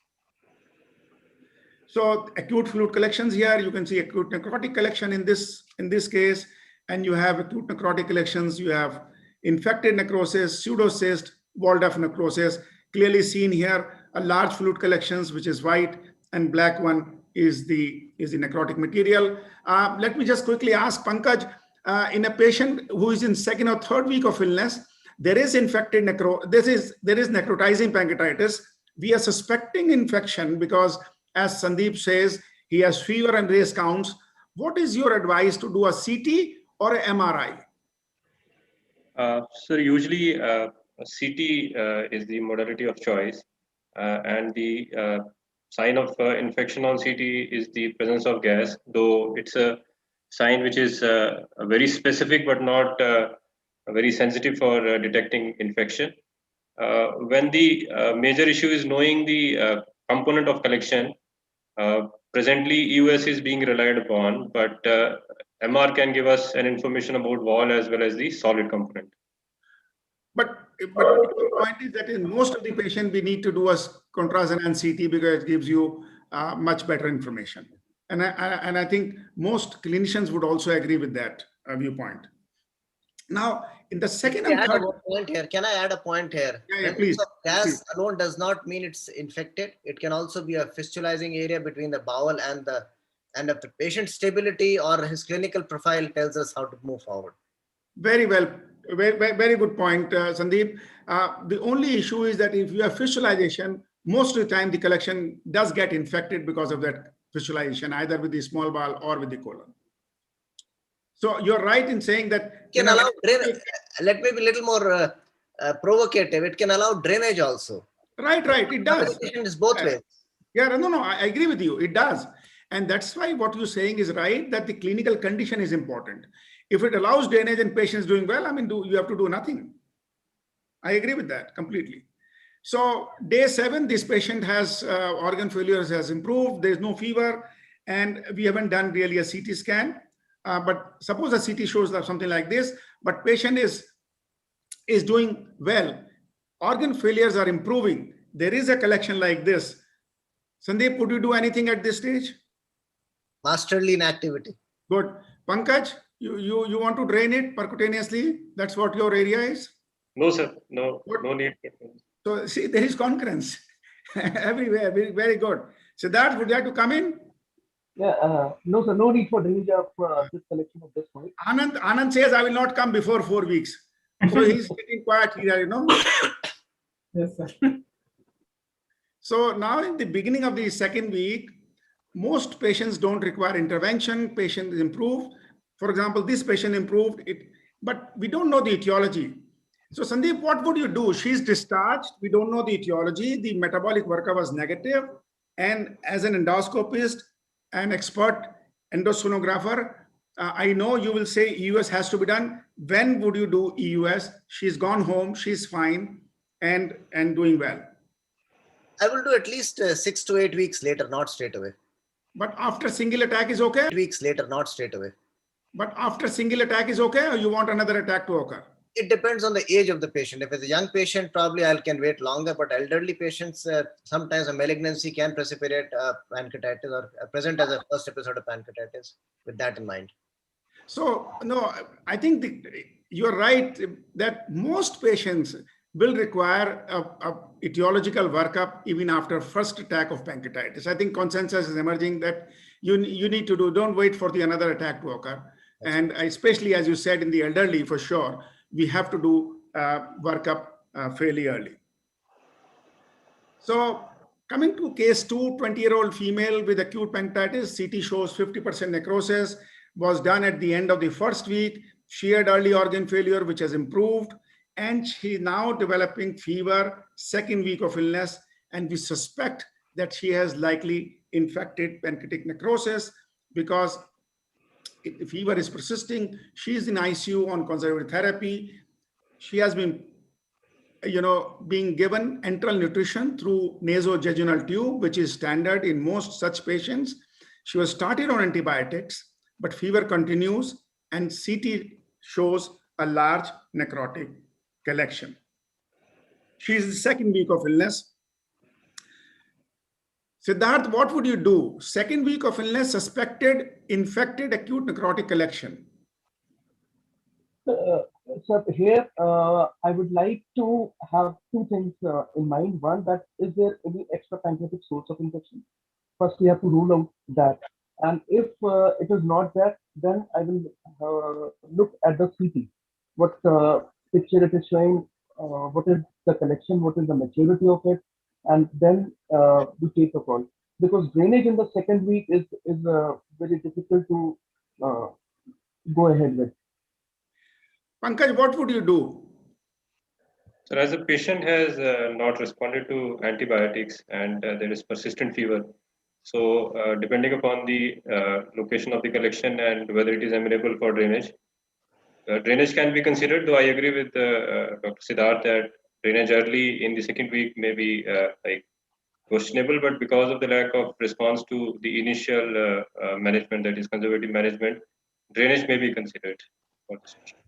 Speaker 15: So acute fluid collections here, you can see acute necrotic collection in this case, and you have acute necrotic collections, you have infected necrosis, pseudocyst, walled-off necrosis, clearly seen here, a large fluid collections, which is white, and black one is the necrotic material. Let me just quickly ask Pankaj, in a patient who is in 2nd or 3rd week of illness, there is infected there is necrotizing pancreatitis. We are suspecting infection because, as Sandeep says, he has fever and raised counts. What is your advice to do a CT or an MRI?
Speaker 8: So usually CT is the modality of choice, and the sign of infection on CT is the presence of gas, though it's a sign which is very specific but not very sensitive for detecting infection. When the major issue is knowing the component of collection, presently EUS is being relied upon, but MR can give us an information about wall as well as the solid component.
Speaker 15: But the point is that in most of the patient, we need to do a contrast CT because it gives you much better information. And I think most clinicians would also agree with that viewpoint. Now, in the second and third
Speaker 18: point here, can I add a point here?
Speaker 15: Yeah, please.
Speaker 18: Gas alone does not mean it's infected. It can also be a fistulizing area between the bowel and the patient stability or his clinical profile tells us how to move forward.
Speaker 15: Very well. Very good point, Sandeep. The only issue is that if you have fistulization, most of the time the collection does get infected because of that fistulization, either with the small bowel or with the colon. So you're right in saying that
Speaker 18: can allow drainage. Let me be a little more provocative. It can allow drainage also.
Speaker 15: Right. It does.
Speaker 18: It is both ways.
Speaker 15: Yeah, no, I agree with you. It does. And that's why what you're saying is right, that the clinical condition is important. If it allows drainage and patients doing well, I mean, you have to do nothing. I agree with that completely. So day 7, this patient has organ failures has improved. There's no fever, and we haven't done really a CT scan. But suppose a CT shows something like this, but patient is doing well. Organ failures are improving. There is a collection like this. Sandeep, would you do anything at this stage?
Speaker 18: Masterly inactivity.
Speaker 15: Good. Pankaj, you want to drain it percutaneously? That's what your area is?
Speaker 8: No, sir. No need.
Speaker 15: So see, there is concurrence everywhere. Very good. Siddharth, would you like to come in?
Speaker 2: Yeah, no, sir, no need for drainage of this collection at this point.
Speaker 15: Anand says, I will not come before 4 weeks. So he's getting quiet here, you know.
Speaker 2: Yes, sir.
Speaker 15: So now in the beginning of the second week, most patients don't require intervention. Patients improve. For example, this patient improved it, but we don't know the etiology. So Sandeep, what would you do? She's discharged. We don't know the etiology. The metabolic workup was negative. And as an endoscopist, an expert endosonographer, I know you will say EUS has to be done. When would you do EUS? She's gone home. She's fine and doing well.
Speaker 18: I will do at least 6 to 8 weeks later, not straight away.
Speaker 15: But after single attack is okay?
Speaker 18: 8 weeks later, not straight away.
Speaker 15: But after single attack is okay, or you want another attack to occur?
Speaker 18: It depends on the age of the patient. If it's a young patient, probably I can wait longer, but elderly patients, sometimes a malignancy can precipitate pancreatitis or present as a first episode of pancreatitis, with that in mind.
Speaker 15: So, no, I think you're right that most patients will require a etiological workup even after first attack of pancreatitis. I think consensus is emerging that you need to do, don't wait for the another attack to occur. And especially as you said in the elderly, for sure, we have to do workup fairly early. So coming to case 2, 20-year-old female with acute pancreatitis, CT shows 50% necrosis, was done at the end of the first week. She had early organ failure, which has improved. And she now developing fever, second week of illness. And we suspect that she has likely infected pancreatic necrosis because the fever is persisting. She is in ICU on conservative therapy. She has been, being given enteral nutrition through nasojejunal tube, which is standard in most such patients. She was started on antibiotics, but fever continues and CT shows a large necrotic collection. She is in the second week of illness. Siddharth, what would you do? Second week of illness, suspected infected acute necrotic collection.
Speaker 2: So here, I would like to have 2 things in mind. One, that is there any extra pancreatic source of infection? First, we have to rule out that. And if it is not that, then I will look at the CT. What picture it is showing, what is the collection, what is the maturity of it, and then we take a call. Because drainage in the second week is very difficult to go ahead with.
Speaker 15: Pankaj, what would you do?
Speaker 8: So as a patient has not responded to antibiotics and there is persistent fever, so depending upon the location of the collection and whether it is amenable for drainage, drainage can be considered, though I agree with Dr. Siddharth that drainage early in the second week may be questionable, but because of the lack of response to the initial management, that is conservative management, drainage may be considered for this patient.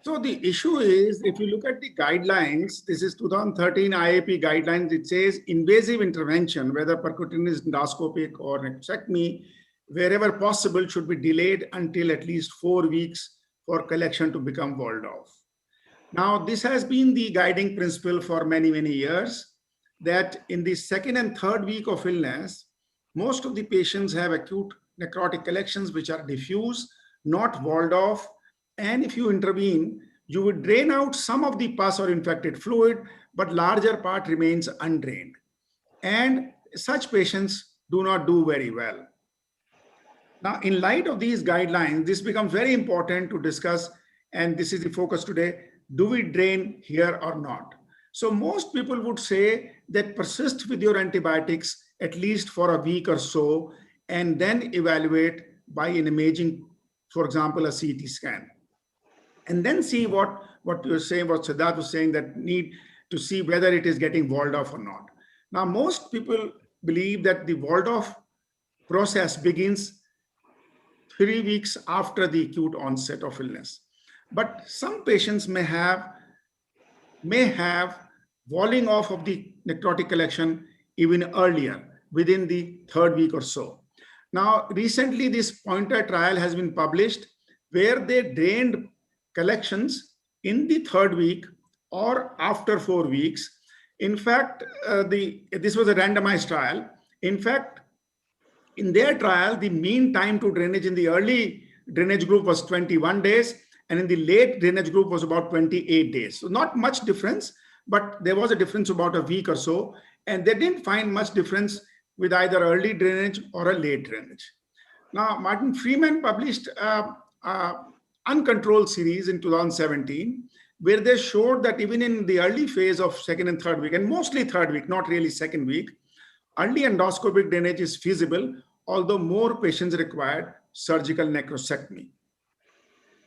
Speaker 15: So the issue is, if you look at the guidelines, this is 2013 IAP guidelines, it says invasive intervention, whether percutaneous endoscopic or nephrectomy, wherever possible, should be delayed until at least 4 weeks for collection to become walled off. Now, this has been the guiding principle for many, many years, that in the second and third week of illness, most of the patients have acute necrotic collections which are diffuse, not walled off. And if you intervene, you would drain out some of the pus or infected fluid, but larger part remains undrained. And such patients do not do very well. Now, in light of these guidelines, this becomes very important to discuss, and this is the focus today. Do we drain here or not? So most people would say that persist with your antibiotics at least for a week or so, and then evaluate by an imaging, for example, a CT scan. And then see what you're saying, what Siddharth was saying, that need to see whether it is getting walled off or not. Now, most people believe that the walled off process begins 3 weeks after the acute onset of illness. But some patients may have walling off of the necrotic collection even earlier, within the third week or so. Now, recently this Pointer trial has been published where they drained collections in the third week or after 4 weeks. In fact, this was a randomized trial. In fact, in their trial, the mean time to drainage in the early drainage group was 21 days, and in the late drainage group was about 28 days. So not much difference, but there was a difference about a week or so, and they didn't find much difference with either early drainage or a late drainage. Now, Martin Freeman published uncontrolled series in 2017, where they showed that even in the early phase of second and third week, and mostly third week, not really second week, early endoscopic drainage is feasible, although more patients required surgical necrosectomy.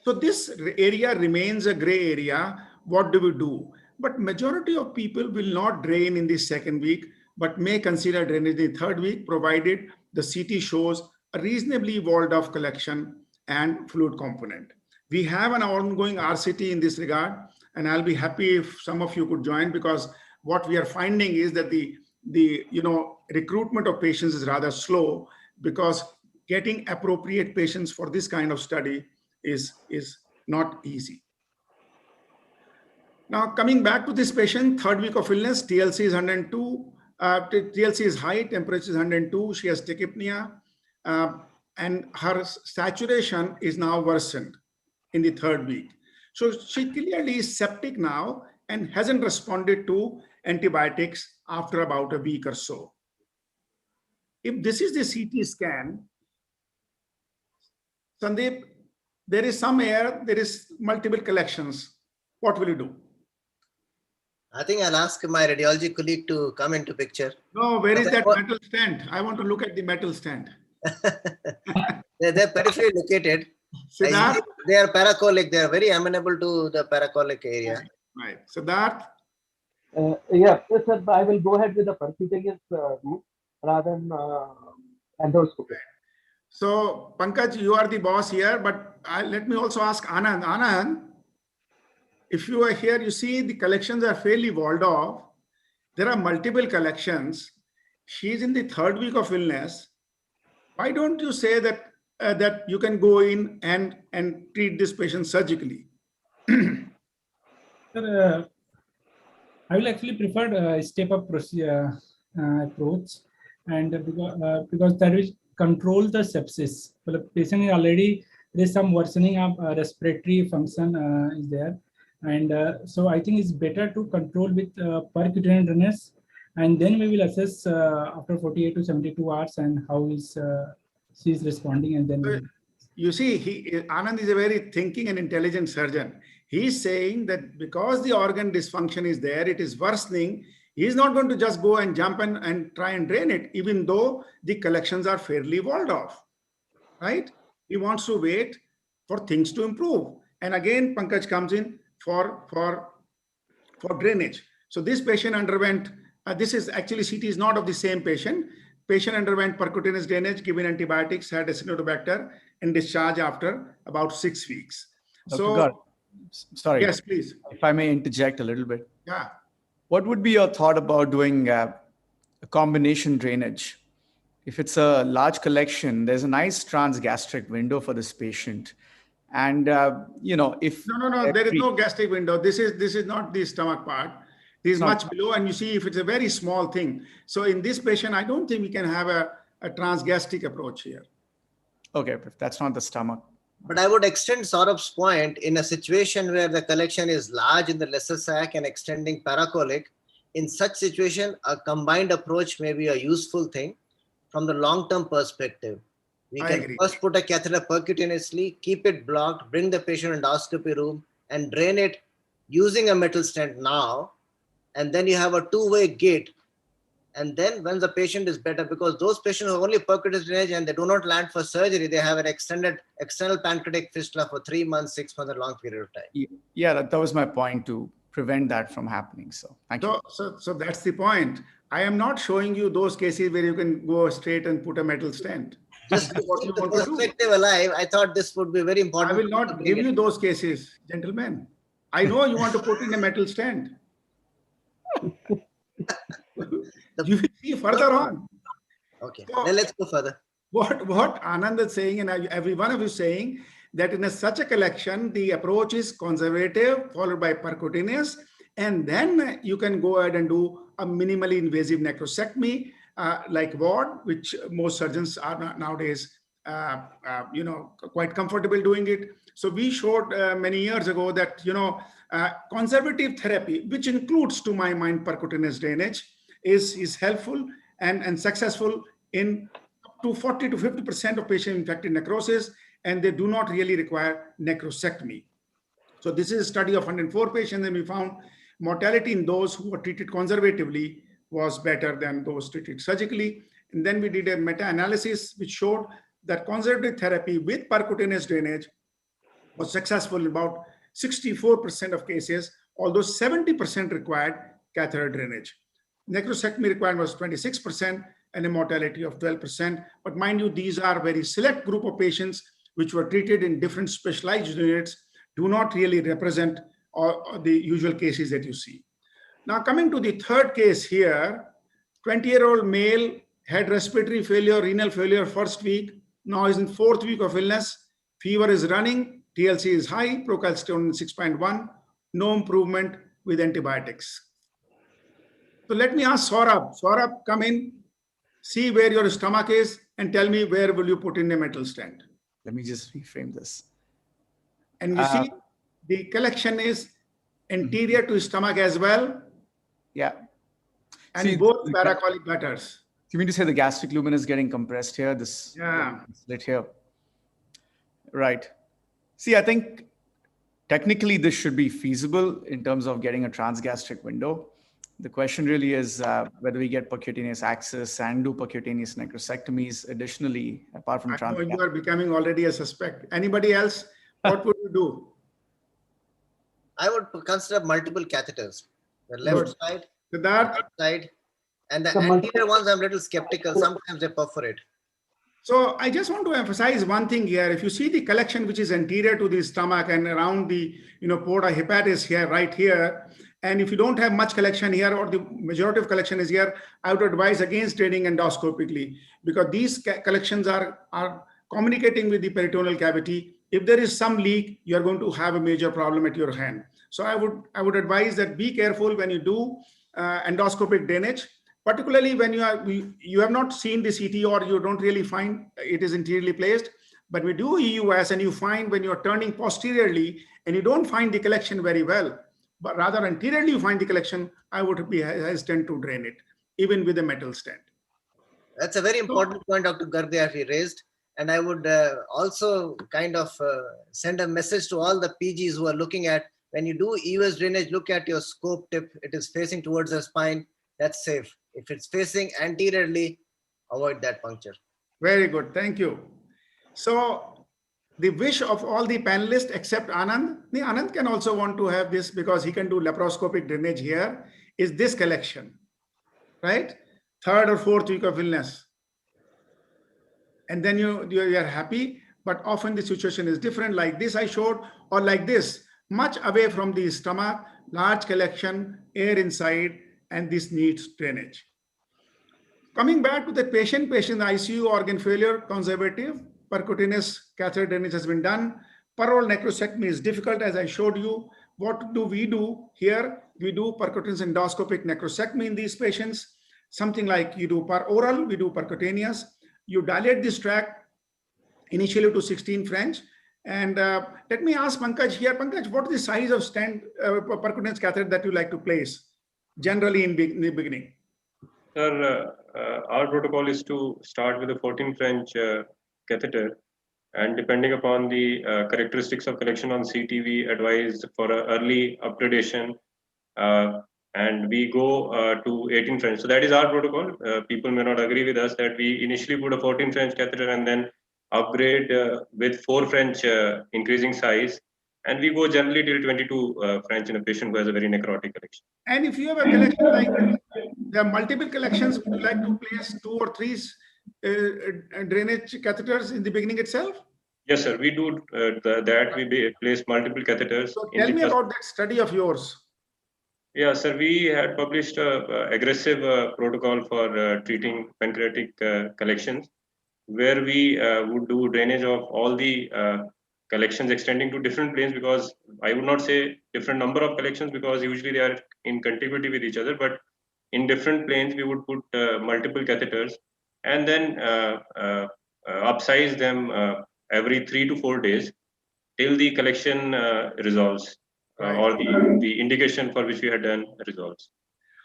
Speaker 15: So this area remains a gray area. What do we do? But majority of people will not drain in the second week, but may consider drainage in the third week, provided the CT shows a reasonably walled off collection and fluid component. We have an ongoing RCT in this regard, and I'll be happy if some of you could join, because what we are finding is that the recruitment of patients is rather slow, because getting appropriate patients for this kind of study is not easy. Now, coming back to this patient, third week of illness, TLC is 102. TLC is high, temperature is 102. She has tachypnea, and her saturation is now worsened in the third week. So she clearly is septic now and hasn't responded to antibiotics after about a week or so. If this is the CT scan, Sandeep, there is some air, there is multiple collections. What will you do?
Speaker 18: I think I'll ask my radiology colleague to come into picture.
Speaker 15: No, where is that metal stand? I want to look at the metal stand.
Speaker 18: They're peripherally located. They are paracolic. They are very amenable to the paracolic area.
Speaker 15: Right. Siddharth?
Speaker 2: Yeah, sir, I will go ahead with the percutaneous route rather than endoscopy.
Speaker 15: So, Pankaj, you are the boss here, but let me also ask Anand. Anand, if you are here, you see the collections are fairly walled off. There are multiple collections. She's in the third week of illness. Why don't you say that that you can go in and treat this patient surgically?
Speaker 6: Sir, I will actually prefer a step-up approach, and because that will control the sepsis. Well, the patient is already, there is some worsening of respiratory function is there, and so I think it's better to control with percutaneous drainage, and then we will assess after 48 to 72 hours and how is she is responding, and then
Speaker 15: you see, Anand is a very thinking and intelligent surgeon. He's saying that because the organ dysfunction is there, it is worsening. He's not going to just go and jump and try and drain it, even though the collections are fairly walled off, right? He wants to wait for things to improve. And again, Pankaj comes in for drainage. So this patient underwent, this is actually CT is not of the same patient. Patient underwent percutaneous drainage, given antibiotics, had Acinetobacter, and discharged after about 6 weeks.
Speaker 7: Dr. Garg,
Speaker 12: Sorry.
Speaker 15: Yes, please.
Speaker 12: If I may interject a little bit.
Speaker 15: Yeah.
Speaker 12: What would be your thought about doing a combination drainage? If it's a large collection, there's a nice transgastric window for this patient. And, if...
Speaker 15: No, there is no gastric window. This is not the stomach part. This is much below, and you see if it's a very small thing. So in this patient, I don't think we can have a transgastric approach here.
Speaker 12: Okay, but that's not the stomach.
Speaker 18: But I would extend Saurabh's point in a situation where the collection is large in the lesser sac and extending paracolic. In such situation, a combined approach may be a useful thing from the long-term perspective. We can first put a catheter percutaneously, keep it blocked, bring the patient endoscopy room and drain it using a metal stent now. And then you have a two-way gate. And then when the patient is better, because those patients who only percutaneous drainage and they do not land for surgery, they have an extended external pancreatic fistula for 3 months, 6 months, a long period of time.
Speaker 12: Yeah, that was my point, to prevent that from happening. So thank you.
Speaker 15: So that's the point. I am not showing you those cases where you can go straight and put a metal stent.
Speaker 18: Just to keep the perspective alive, I thought this would be very important.
Speaker 15: I will not give you those cases, gentlemen. I know you want to put in a metal stent. You will see further on.
Speaker 18: Okay, then let's go further.
Speaker 15: What Anand is saying, and every one of you is saying, that in such a collection, the approach is conservative, followed by percutaneous, and then you can go ahead and do a minimally invasive necrosectomy, like Ward, which most surgeons are nowadays, quite comfortable doing it. So we showed many years ago that, conservative therapy, which includes, to my mind, percutaneous drainage, is helpful and successful in up to 40 to 50% of patient infected necrosis, and they do not really require necrosectomy. So this is a study of 104 patients, and we found mortality in those who were treated conservatively was better than those treated surgically. And then we did a meta-analysis which showed that conservative therapy with percutaneous drainage was successful in about 64% of cases, although 70% required catheter drainage. Necrosectomy requirement was 26% and a mortality of 12%. But mind you, these are very select group of patients which were treated in different specialized units, do not really represent the usual cases that you see. Now coming to the third case here, 20-year-old male had respiratory failure, renal failure first week, now is in 4th week of illness, fever is running, TLC is high, procalcitonin 6.1, no improvement with antibiotics. So let me ask Saurabh. Saurabh, come in, see where your stomach is and tell me where will you put in a metal stent.
Speaker 12: Let me just reframe this.
Speaker 15: And you see the collection is anterior to stomach as well.
Speaker 12: Yeah.
Speaker 15: And see, both paracolic gutters.
Speaker 12: You mean to say the gastric lumen is getting compressed here? This slit here. Right. See, I think technically this should be feasible in terms of getting a transgastric window. The question really is whether we get percutaneous access and do percutaneous necrosectomies additionally, apart from transgastric.
Speaker 15: You are becoming already a suspect. Anybody else? What would you do?
Speaker 18: I would consider multiple catheters. The left side, the right side, and the anterior ones I'm a little skeptical. Sometimes they perforate.
Speaker 15: So I just want to emphasize one thing here. If you see the collection which is anterior to the stomach and around the porta hepatis here, right here, and if you don't have much collection here or the majority of collection is here, I would advise against draining endoscopically, because these collections are communicating with the peritoneal cavity. If there is some leak, you're going to have a major problem at your hand. So I would advise that be careful when you do endoscopic drainage, particularly when you have not seen the CT or you don't really find it is anteriorly placed. But we do EUS and you find when you're turning posteriorly and you don't find the collection very well, but rather anteriorly you find the collection, I would be hesitant to drain it, even with a metal stent.
Speaker 18: That's a very important point Dr. Gardiafi raised. And I would also kind of send a message to all the PGs who are looking at, when you do EUS drainage, look at your scope tip. It is facing towards the spine. That's safe. If it's facing anteriorly, avoid that puncture.
Speaker 15: Very good. Thank you. So the wish of all the panelists except Anand, Anand can also want to have this because he can do laparoscopic drainage here, is this collection, right? 3rd or 4th week of illness. And then you are happy, but often the situation is different, like this I showed, or like this. much away from the stomach, large collection, air inside, and this needs drainage. Coming back to the patient ICU organ failure, conservative, percutaneous catheter drainage has been done. Per-oral necrosectomy is difficult, as I showed you. What do we do here? We do percutaneous endoscopic necrosectomy in these patients. Something like you do per-oral, we do percutaneous. You dilate this tract initially to 16 French. And let me ask Pankaj here. Pankaj, what is the size of percutaneous catheter that you like to place generally in the beginning?
Speaker 8: Sir, our protocol is to start with a 14 French catheter, and depending upon the characteristics of collection on CT, we advise for early upgradation, and we go to 18 French. So that is our protocol. People may not agree with us that we initially put a 14 French catheter and then upgrade with 4 French increasing size, and we go generally till 22 French in a patient who has a very necrotic collection.
Speaker 15: And if you have a collection like there are multiple collections, would you like to place 2 or 3 drainage catheters in the beginning itself?
Speaker 8: Yes, sir. We do that. We place multiple catheters.
Speaker 15: So tell me about that study of yours.
Speaker 8: Yeah, sir. We had published a aggressive protocol for treating pancreatic collections, where we would do drainage of all the collections extending to different planes, because I would not say different number of collections, because usually they are in contiguity with each other, but in different planes we would put multiple catheters and then upsize them every 3 to 4 days till the collection resolves, or the indication for which we had done resolves.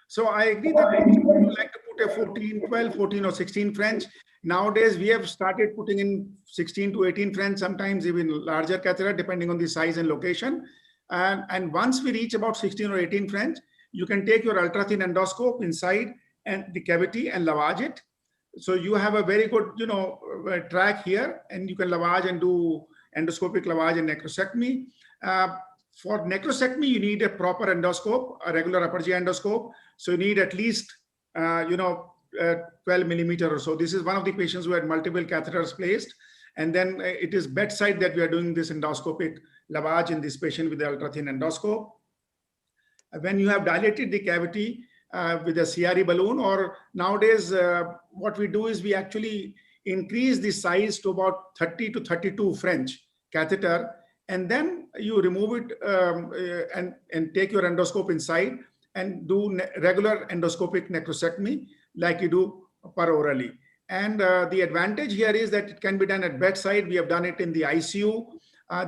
Speaker 15: So I agree that you like to put a 14, 12, 14 or 16 French. Nowadays, we have started putting in 16 to 18 French, sometimes even larger catheter, depending on the size and location. And once we reach about 16 or 18 French, you can take your ultra-thin endoscope inside and the cavity and lavage it. So you have a very good, track here, and you can lavage and do endoscopic lavage and necrosectomy. For necrosectomy, you need a proper endoscope, a regular upper GI endoscope. So you need at least, 12 millimeter or so. This is one of the patients who had multiple catheters placed. And then it is bedside that we are doing this endoscopic lavage in this patient with the ultra-thin endoscope. When you have dilated the cavity with a CRE balloon, or nowadays, what we do is we actually increase the size to about 30 to 32 French catheter, and then you remove it and take your endoscope inside and do regular endoscopic necrosectomy like you do per-orally. And the advantage here is that it can be done at bedside. We have done it in the ICU.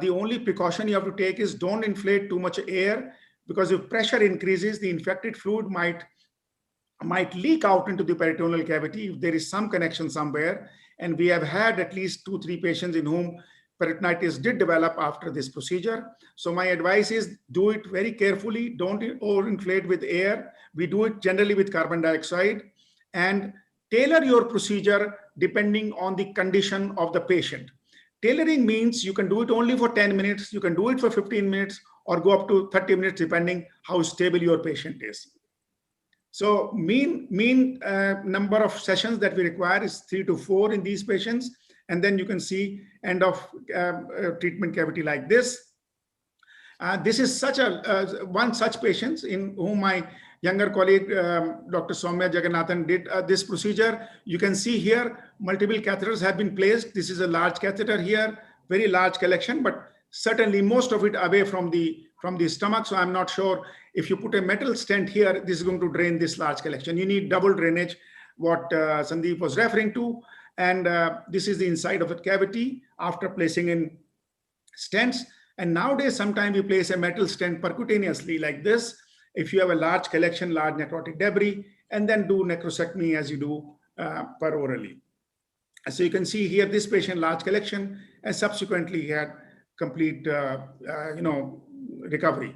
Speaker 15: The only precaution you have to take is don't inflate too much air, because if pressure increases, the infected fluid might leak out into the peritoneal cavity if there is some connection somewhere. And we have had at least 2-3 patients in whom peritonitis did develop after this procedure. So my advice is do it very carefully. Don't overinflate with air. We do it generally with carbon dioxide, and tailor your procedure depending on the condition of the patient. Tailoring means you can do it only for 10 minutes, you can do it for 15 minutes, or go up to 30 minutes, depending how stable your patient is. So mean number of sessions that we require is 3 to 4 in these patients. And then you can see end of treatment cavity like this. This is such one such patient in whom my younger colleague, Dr. Soumya Jagannathan, did this procedure. You can see here, multiple catheters have been placed. This is a large catheter here, very large collection, but certainly most of it away from the stomach. So I'm not sure if you put a metal stent here, this is going to drain this large collection. You need double drainage, what Sandeep was referring to. And this is the inside of the cavity after placing in stents. And nowadays, sometimes we place a metal stent percutaneously like this, if you have a large collection, large necrotic debris, and then do necrosectomy as you do per-orally. So you can see here, this patient, large collection, and subsequently he had complete, recovery.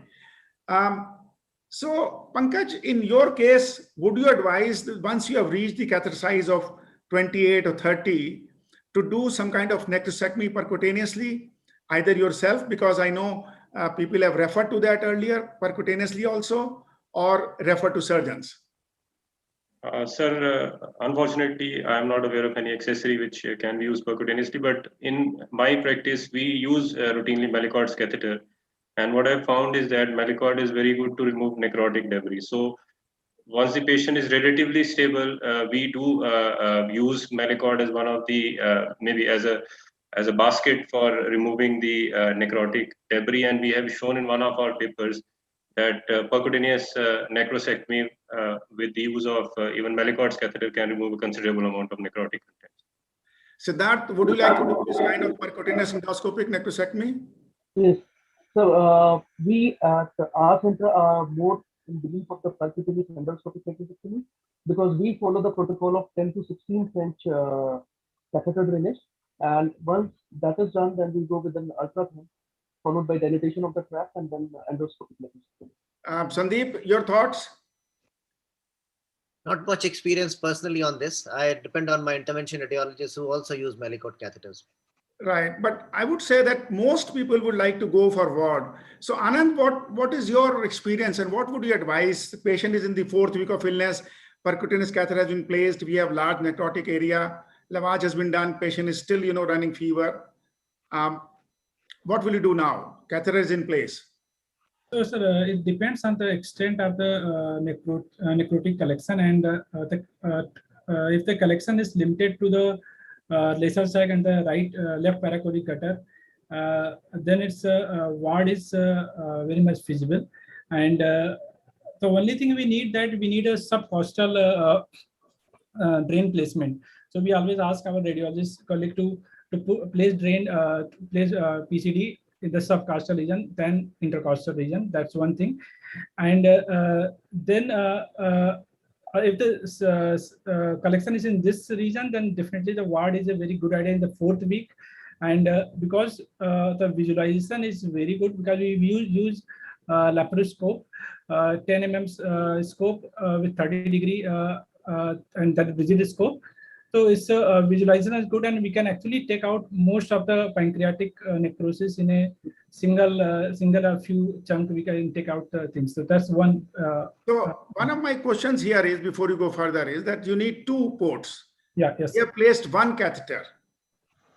Speaker 15: So Pankaj, in your case, would you advise that once you have reached the catheter size of 28 or 30 to do some kind of necrosectomy percutaneously, either yourself, because I know people have referred to that earlier, percutaneously also, or refer to surgeons?
Speaker 8: Sir, unfortunately, I am not aware of any accessory which can be used percutaneously, but in my practice, we use routinely Malicot's catheter. And what I found is that Malicort is very good to remove necrotic debris. So once the patient is relatively stable, we do use Malicort as one of the maybe as a basket for removing the necrotic debris. And we have shown in one of our papers that percutaneous necrosectomy with the use of even Malicort's catheter can remove a considerable amount of necrotic content.
Speaker 15: Siddharth, would you like to do this kind of percutaneous endoscopic necrosectomy?
Speaker 2: Yes. So we at our center are more in belief of the percutaneous endoscopic necrosectomy because we follow the protocol of 10 to 16 French catheter drainage. And once that is done, then we go with an ultrasound followed by dilatation of the trap and then endoscopic necrosectomy.
Speaker 15: Sandeep, your thoughts?
Speaker 18: Not much experience personally on this. I depend on my intervention radiologists who also use Malicort catheters.
Speaker 15: Right, but I would say that most people would like to go for ward. So Anand, what is your experience and what would you advise? The patient is in the 4th week of illness, percutaneous catheter has been placed, we have large necrotic area, lavage has been done, patient is still, running fever. What will you do now? Catheter is in place.
Speaker 6: So, sir, it depends on the extent of the necrotic collection, and if the collection is limited to the lesser sac and the left paracolic gutter, then its ward is very much feasible. And the only thing we need a subcostal drain placement. So we always ask our radiologist colleague to place PCD in the subcostal region, then intercostal region. That's one thing. And then if the collection is in this region, then definitely the ward is a very good idea in the 4th week. And because the visualization is very good, because we use laparoscope, 10 mm scope with 30-degree and that rigid scope. So its visualization is good, and we can actually take out most of the pancreatic necrosis in a single few chunk. We can take out the things. So that's one.
Speaker 15: So one of my questions here is, before you go further, is that you need 2 ports.
Speaker 6: Yeah. Yes.
Speaker 15: You have placed 1 catheter.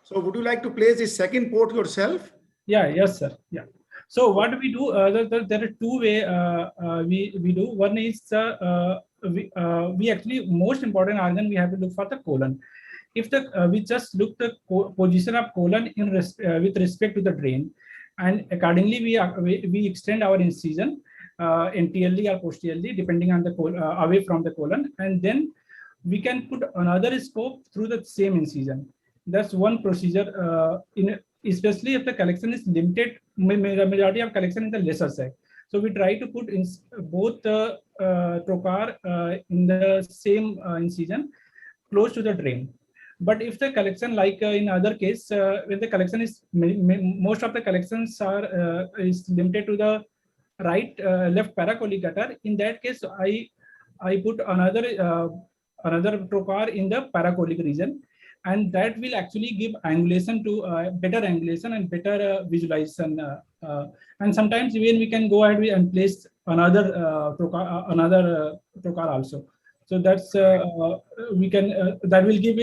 Speaker 15: So would you like to place the second port yourself?
Speaker 6: Yeah. Yes, sir. Yeah. So what we do, there are 2 ways we do. One is we actually, most important organ we have to look for the colon. If we just look the position of colon with respect to the drain, and accordingly we extend our incision anteriorly or posteriorly depending on the away from the colon, and then we can put another scope through the same incision. That's one procedure. Especially if the collection is limited, majority of collection in the lesser sac. So we try to put in both the trocar in the same incision close to the drain. But if the collection, like in other case, when the collection is most of the collections are is limited to the left paracolic gutter, in that case I put another trocar in the paracolic region, and that will actually give angulation to better angulation and better visualization. And sometimes even we can go ahead and place another trocar also. So that's we can that will give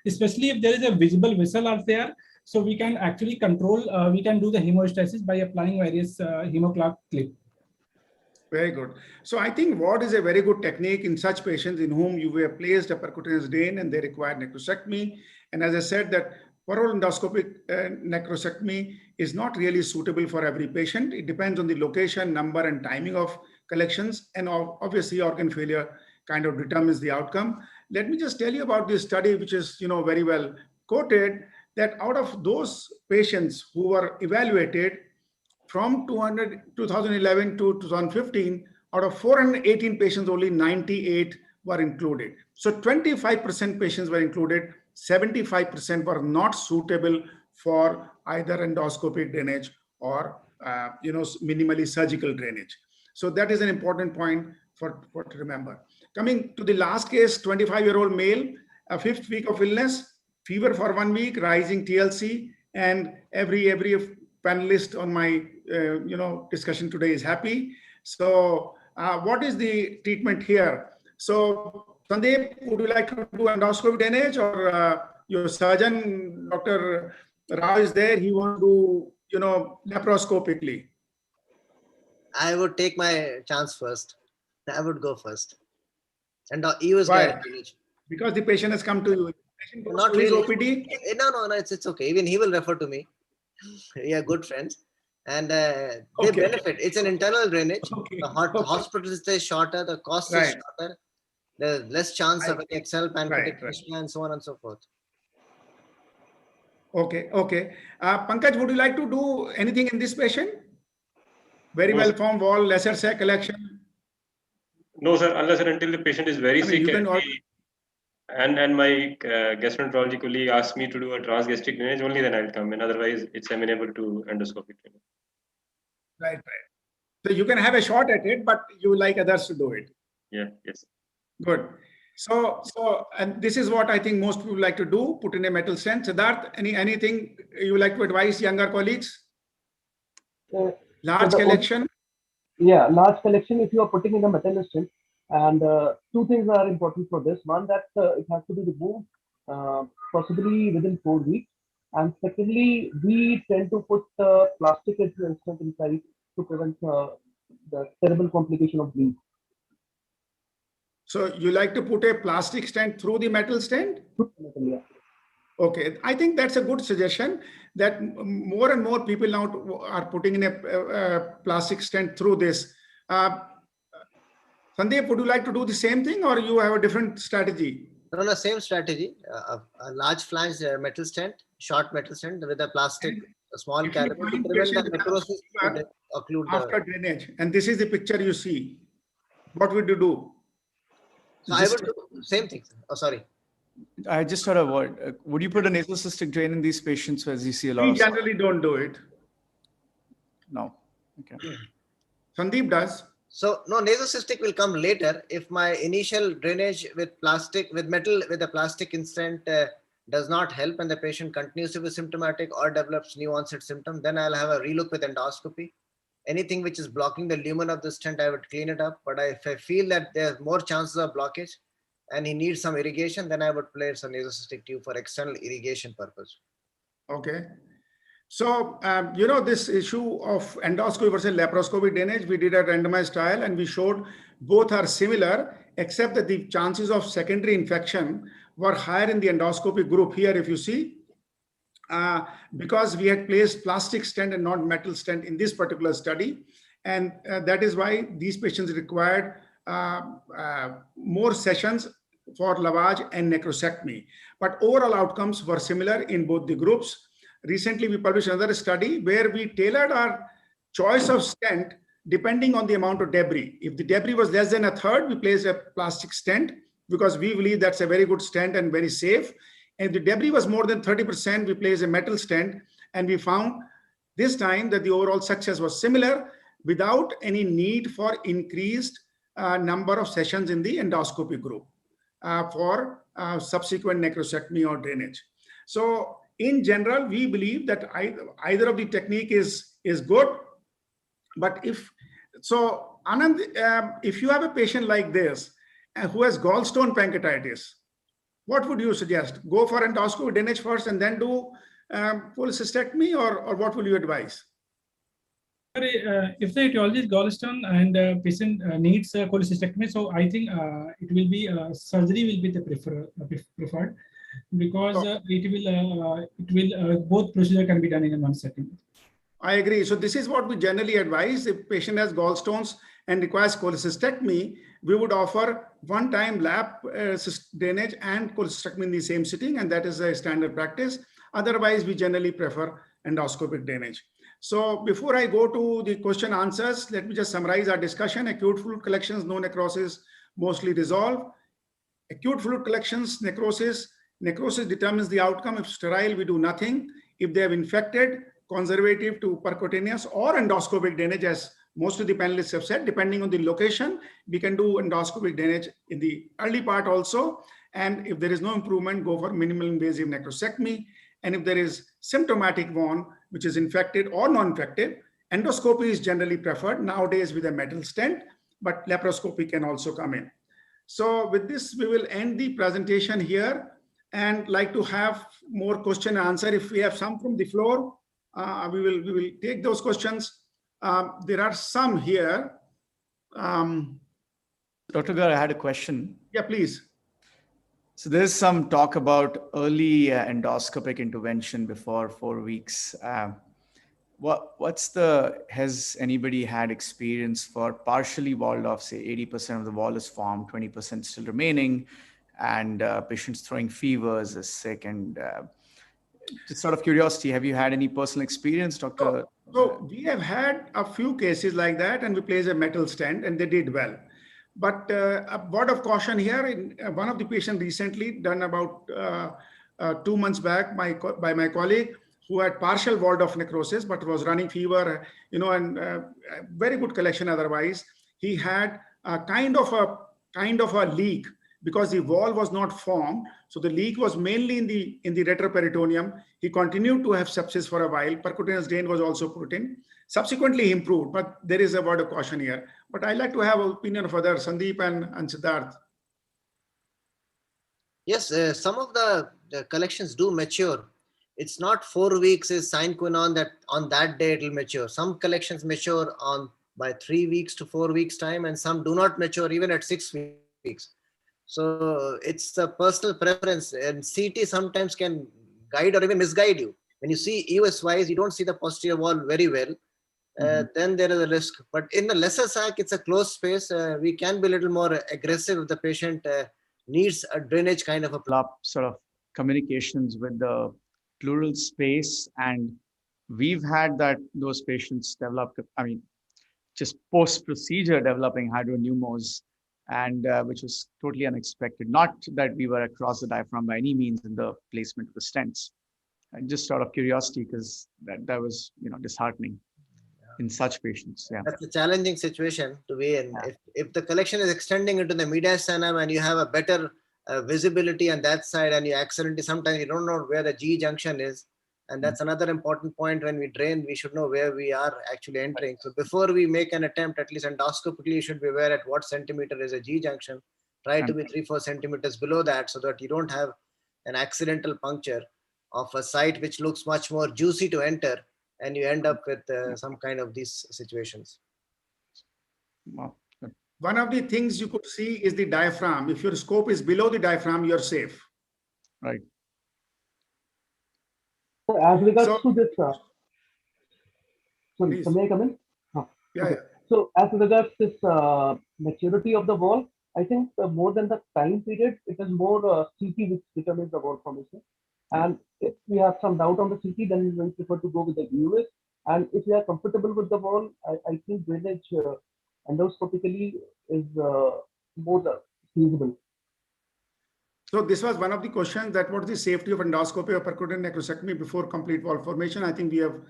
Speaker 6: especially if there is a visible vessel out there. So we can actually control. We can do the hemostasis by applying various hemoclot clip.
Speaker 15: Very good. So I think ward is a very good technique in such patients in whom you have placed a percutaneous drain and they require necrosectomy. And as I said, that oral endoscopic necrosectomy is not really suitable for every patient. It depends on the location, number, and timing of collections. And obviously, organ failure kind of determines the outcome. Let me just tell you about this study, which is very well quoted, that out of those patients who were evaluated from 2011 to 2015, out of 418 patients, only 98 were included. So 25% patients were included, 75% were not suitable for either endoscopic drainage or minimally surgical drainage. So that is an important point for to remember. Coming to the last case, 25-year-old male, a 5th week of illness, fever for 1 week, rising TLC, and every panelist on my discussion today is happy. So what is the treatment here? So Sandeep, would you like to do endoscopic drainage, or your surgeon, Dr. Rao, is there? He wants to do laparoscopically.
Speaker 18: I would take my chance first. I would go first. And EOS
Speaker 15: Why?
Speaker 18: guarantee.
Speaker 15: Because the patient has come to you. Patient goes
Speaker 18: Not
Speaker 15: to his
Speaker 18: really.
Speaker 15: OPD.
Speaker 18: No, it's okay. Even he will refer to me. We are good friends. And they
Speaker 15: Okay.
Speaker 18: benefit. It's an internal drainage.
Speaker 15: Okay.
Speaker 18: The hospital stay shorter, the cost is
Speaker 15: Right.
Speaker 18: shorter, there's less chance of any XL pancreatic
Speaker 15: Right.
Speaker 18: fistula and so on and so forth.
Speaker 15: Okay. Okay. Pankaj, would you like to do anything in this patient? Very
Speaker 8: No,
Speaker 15: well
Speaker 8: sir.
Speaker 15: formed wall, lesser sac collection.
Speaker 8: No, sir, unless and until the patient is very
Speaker 15: I mean,
Speaker 8: sick
Speaker 15: you can
Speaker 8: and my gastroenterology colleague asks me to do a transgastric drainage, only then I'll come in. Otherwise, it's amenable to endoscopic drainage.
Speaker 15: Right. So you can have a shot at it, but you like others to do it.
Speaker 8: Yeah, yes.
Speaker 15: Good. So, and this is what I think most people like to do, put in a metal stent. Siddharth, anything you like to advise younger colleagues? Large collection?
Speaker 2: Yeah, large collection if you are putting in a metal stent. And two things are important for this. One, that it has to be removed possibly within 4 weeks. And secondly, we tend to put plastic stent inside to prevent the terrible complication of bleed.
Speaker 15: So you like to put a plastic stent through the metal stent?
Speaker 2: Yeah.
Speaker 15: Okay, I think that's a good suggestion that more and more people now are putting in a plastic stent through this. Sandeep, would you like to do the same thing or you have a different strategy?
Speaker 18: No, same strategy. A large flange metal stent, short metal stent with a plastic, a small caliber to prevent the necrosis to occlude
Speaker 15: after drainage. And this is the picture you see. What would you do?
Speaker 18: So I would do same thing. Oh, sorry.
Speaker 12: I just heard a word. Would you put a nasocystic drain in these patients as you see a lot
Speaker 15: We
Speaker 12: of?
Speaker 15: generally don't do it.
Speaker 12: No. Okay.
Speaker 15: Sandeep does.
Speaker 18: So no, nasocystic will come later. If my initial drainage with plastic, with metal, with a plastic stent does not help and the patient continues to be symptomatic or develops new onset symptom, then I'll have a relook with endoscopy. Anything which is blocking the lumen of the stent, I would clean it up. But if I feel that there's more chances of blockage and he needs some irrigation, then I would place a nasocystic tube for external irrigation purpose.
Speaker 15: Okay. So, this issue of endoscopy versus laparoscopy drainage, we did a randomized trial and we showed both are similar, except that the chances of secondary infection were higher in the endoscopy group here, if you see, because we had placed plastic stent and not metal stent in this particular study. And that is why these patients required more sessions for lavage and necrosectomy. But overall outcomes were similar in both the groups. Recently, we published another study where we tailored our choice of stent depending on the amount of debris. If the debris was less than a third, we placed a plastic stent because we believe that's a very good stent and very safe. And if the debris was more than 30%, we placed a metal stent. And we found this time that the overall success was similar without any need for increased number of sessions in the endoscopy group for subsequent necrosectomy or drainage. So in general, we believe that either of the technique is good. But if so, Anand, if you have a patient like this who has gallstone pancreatitis, what would you suggest? Go for endoscopy drainage first and then do cholecystectomy, or what will you advise?
Speaker 6: If the etiology is gallstone and patient needs cholecystectomy, so I think it will be surgery will be the preferred because it will both procedure can be done in one setting.
Speaker 15: I agree. So this is what we generally advise. If patient has gallstones and requires cholecystectomy, we would offer one-time lap drainage and cholecystectomy in the same sitting, and that is a standard practice. Otherwise, we generally prefer endoscopic drainage. So before I go to the question answers, let me just summarize our discussion. Acute fluid collections, no necrosis, mostly resolve. Acute fluid collections, necrosis determines the outcome. If sterile, we do nothing. If they have infected, conservative to percutaneous or endoscopic drainage, as most of the panelists have said, depending on the location, we can do endoscopic drainage in the early part also. And if there is no improvement, go for minimal invasive necrosectomy. And if there is symptomatic wound, which is infected or non-infected, endoscopy is generally preferred nowadays with a metal stent, but laparoscopy can also come in. So with this, we will end the presentation here and like to have more question and answer. If we have some from the floor, we will take those questions. There are some here.
Speaker 12: Dr. Gar, I had a question.
Speaker 15: Yeah, please.
Speaker 12: So there's some talk about early endoscopic intervention before 4 weeks. Has anybody had experience for partially walled off, say 80% of the wall is formed, 20% still remaining, and patients throwing fevers, is sick, and just sort of curiosity, have you had any personal experience, Dr.?
Speaker 15: So we have had a few cases like that, and we placed a metal stent, and they did well. But a word of caution here, one of the patients recently done about 2 months back by my colleague, who had partial walled off necrosis, but was running fever, and very good collection otherwise. He had a kind of a leak because the wall was not formed. So the leak was mainly in the retroperitoneum. He continued to have sepsis for a while. Percutaneous drain was also put in. Subsequently, he improved, but there is a word of caution here. But I like to have an opinion of others, Sandeep and Siddharth.
Speaker 18: Yes, some of the collections do mature. It's not 4 weeks is sine qua non that on that day it will mature. Some collections mature by 3 weeks to 4 weeks time, and some do not mature even at 6 weeks. So it's a personal preference, and CT sometimes can guide or even misguide you. When you see EOS wise, you don't see the posterior wall very well. Then there is a risk. But in the lesser sac, it's a closed space. We can be a little more aggressive if the patient needs a drainage kind of a
Speaker 12: sort of communications with the pleural space, and we've had those patients develop, just post-procedure developing hydropneumos, and which was totally unexpected. Not that we were across the diaphragm by any means in the placement of the stents. And just out of curiosity, because that was disheartening in such patients. Yeah,
Speaker 18: that's a challenging situation to be in. Yeah. If the collection is extending into the mediastinum and you have a better visibility on that side, and you accidentally, sometimes you don't know where the G junction is, and that's another important point. When we drain, we should know where we are actually entering. So before we make an attempt, at least endoscopically, you should be aware at what centimeter is a G junction. Try to be 3-4 centimeters below that, so that you don't have an accidental puncture of a site which looks much more juicy to enter, and you end up with some kind of these situations.
Speaker 15: One of the things you could see is the diaphragm. If your scope is below the diaphragm, you're safe.
Speaker 12: Right.
Speaker 2: So as regards to this, sorry, may I come in? Oh,
Speaker 15: yeah,
Speaker 2: okay.
Speaker 15: yeah.
Speaker 2: So as regards this maturity of the wall, I think more than the time period, it is more CT which determines the wall formation. And if we have some doubt on the CT, then we will prefer to go with the EUS. And if we are comfortable with the wall, I think drainage endoscopically is more feasible.
Speaker 15: So this was one of the questions, that what is the safety of endoscopy or percutaneous necrosectomy before complete wall formation? I think we have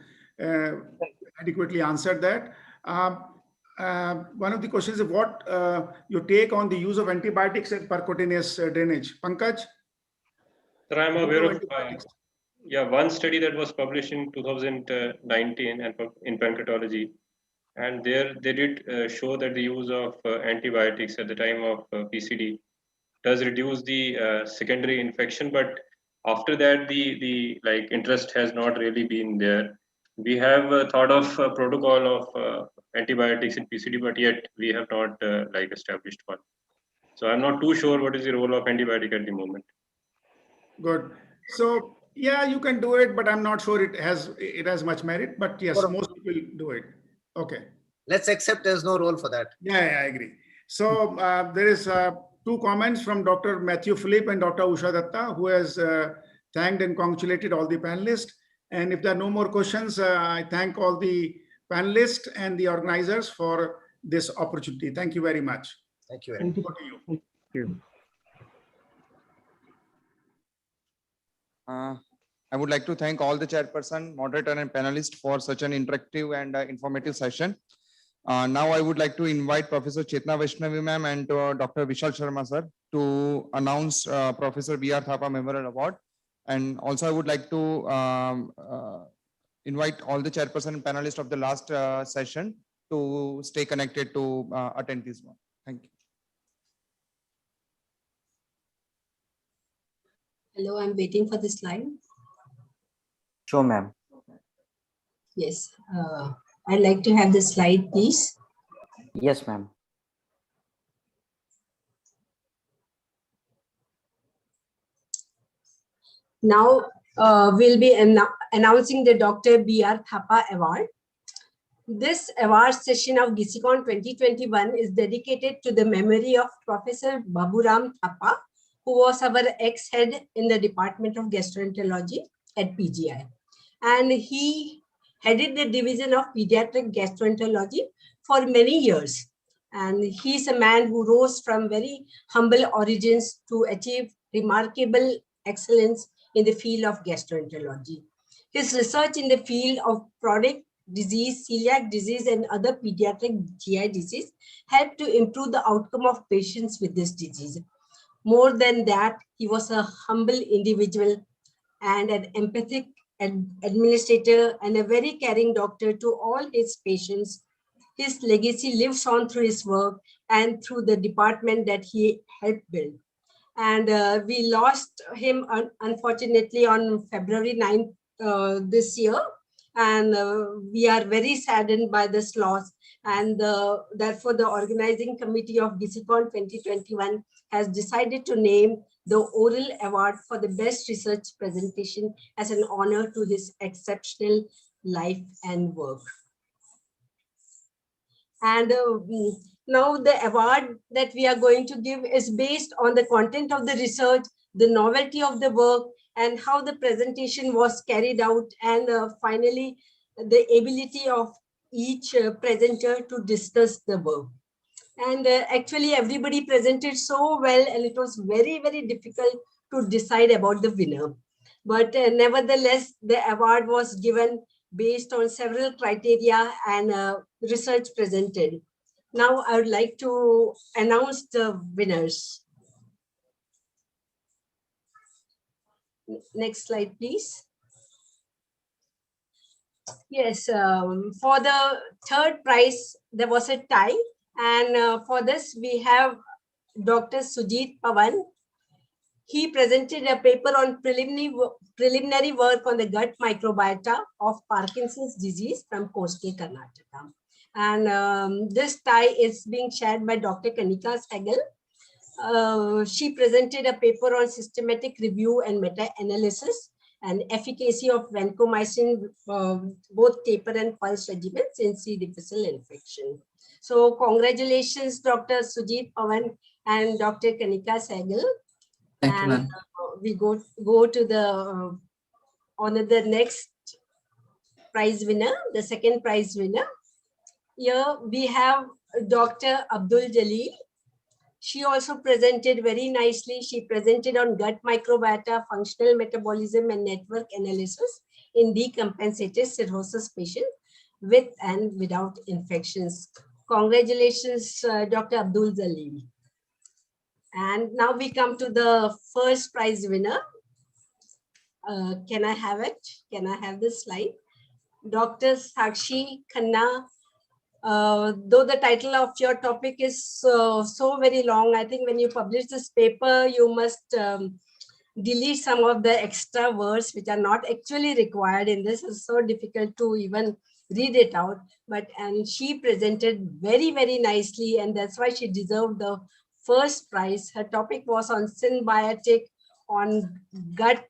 Speaker 15: adequately answered that. One of the questions is what your take on the use of antibiotics in percutaneous drainage. Pankaj?
Speaker 8: Sir, I'm aware of one study that was published in 2019 and in pancreatology, and there they did show that the use of antibiotics at the time of PCD does reduce the secondary infection, but after that the interest has not really been there. We have thought of a protocol of antibiotics in PCD, but yet we have not established one. So I'm not too sure what is the role of antibiotic at the moment.
Speaker 15: Good. So yeah, you can do it, but I'm not sure it has much merit. But yes, most people do it. Okay.
Speaker 18: Let's accept there's no role for that.
Speaker 15: Yeah, I agree. So there is 2 comments from Dr. Matthew Philippe and Dr. Usha Datta, who has thanked and congratulated all the panelists. And if there are no more questions, I thank all the panelists and the organizers for this opportunity. Thank you very much.
Speaker 18: Thank you very much.
Speaker 15: Thank you.
Speaker 7: I would like to thank all the chairperson, moderator, and panelists for such an interactive and informative session. Now I would like to invite Professor Chetna Vaishnavi ma'am and Dr. Vishal Sharma sir to announce Professor B.R. Thapa Memorial Award. And also I would like to invite all the chairperson and panelists of the last session to stay connected to attend this one. Thank you.
Speaker 17: Hello, I'm waiting for the slide.
Speaker 19: Sure, ma'am.
Speaker 17: Yes. I'd like to have the slide, please.
Speaker 3: Yes, ma'am.
Speaker 17: Now we'll be announcing the Dr. B.R. Thapa Award. This award session of Gisicon 2021 is dedicated to the memory of Professor Baburam Thapa, who was our ex-head in the Department of Gastroenterology at PGI. And he headed the division of pediatric gastroenterology for many years. And he's a man who rose from very humble origins to achieve remarkable excellence in the field of gastroenterology. His research in the field of chronic disease, celiac disease, and other pediatric GI disease helped to improve the outcome of patients with this disease. More than that, he was a humble individual and an empathic administrator and a very caring doctor to all his patients. His legacy lives on through his work and through the department that he helped build. And we lost him, unfortunately, on February 9th this year. And we are very saddened by this loss. And therefore, the organizing committee of Gisicon 2021 has decided to name the Oral Award for the Best Research Presentation as an honor to his exceptional life and work. And now the award that we are going to give is based on the content of the research, the novelty of the work, and how the presentation was carried out, and finally, the ability of each presenter to discuss the work. And actually, everybody presented so well, and it was very, very difficult to decide about the winner. But nevertheless, the award was given based on several criteria and research presented. Now, I would like to announce the winners. Next slide, please. Yes, for the third prize, there was a tie. And for this, we have Dr. Sujit Pawan. He presented a paper on preliminary work on the gut microbiota of Parkinson's disease from coastal Karnataka. And this tie is being shared by Dr. Kanika Sehgal. She presented a paper on systematic review and meta-analysis and efficacy of vancomycin, both taper and pulse regimens in C. difficile infection. So congratulations, Dr. Sujit Pawan and Dr. Kanika Sehgal.
Speaker 3: Thank you, ma'am.
Speaker 17: We go to the honor the next prize winner, the second prize winner. Here we have Dr. Abdul Jalil. She also presented very nicely. She presented on gut microbiota, functional metabolism, and network analysis in decompensated cirrhosis patients with and without infections. Congratulations, Dr. Abdul Jalil. And now we come to the first prize winner. Can I have it? Can I have this slide? Dr. Sakshi Khanna. Though the title of your topic is so very long, I think when you publish this paper, you must delete some of the extra words which are not actually required in this. It's so difficult to even read it out. And she presented very, very nicely, and that's why she deserved the first prize. Her topic was on symbiotic on gut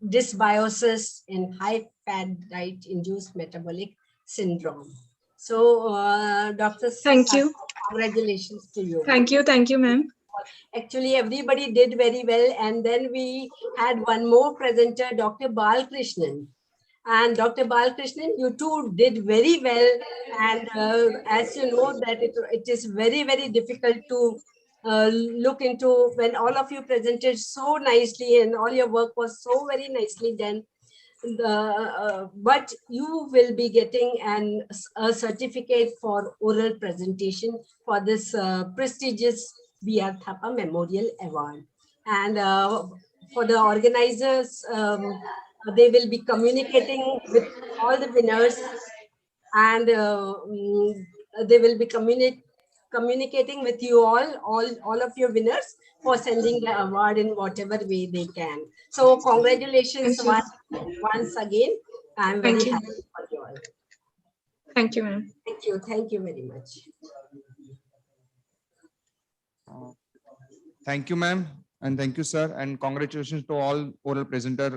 Speaker 17: dysbiosis in high-fat diet-induced metabolic syndrome. So, Dr.
Speaker 14: Thank you.
Speaker 17: Congratulations to you.
Speaker 14: Thank you, ma'am.
Speaker 17: Actually, everybody did very well. And then we had one more presenter, Dr. Balkrishnan. And Dr. Balkrishnan, you too did very well. And as you know, that it is very, very difficult to look into when all of you presented so nicely and all your work was so very nicely done. But you will be getting a certificate for oral presentation for this prestigious B.R. Thapa Memorial Award. And for the organizers, they will be communicating with all the winners, and they will be communicating with you all of your winners for sending the award in whatever way they can. So congratulations once again. I'm very happy for you all.
Speaker 14: Thank you, ma'am.
Speaker 17: Thank you. Thank you very much.
Speaker 7: Thank you, ma'am. And thank you, sir. And congratulations to all oral presenter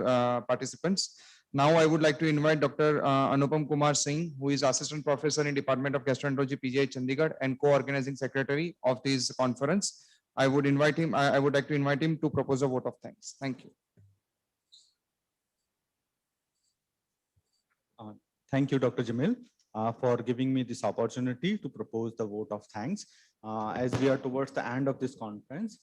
Speaker 7: participants. Now I would like to invite Dr. Anupam Kumar Singh, who is Assistant Professor in Department of Gastroenterology, PGI Chandigarh, and co-organizing secretary of this conference. I would invite him. I would like to invite him to propose a vote of thanks. Thank you.
Speaker 19: Thank you, Dr. Jamil, for giving me this opportunity to propose the vote of thanks. As we are towards the end of this conference,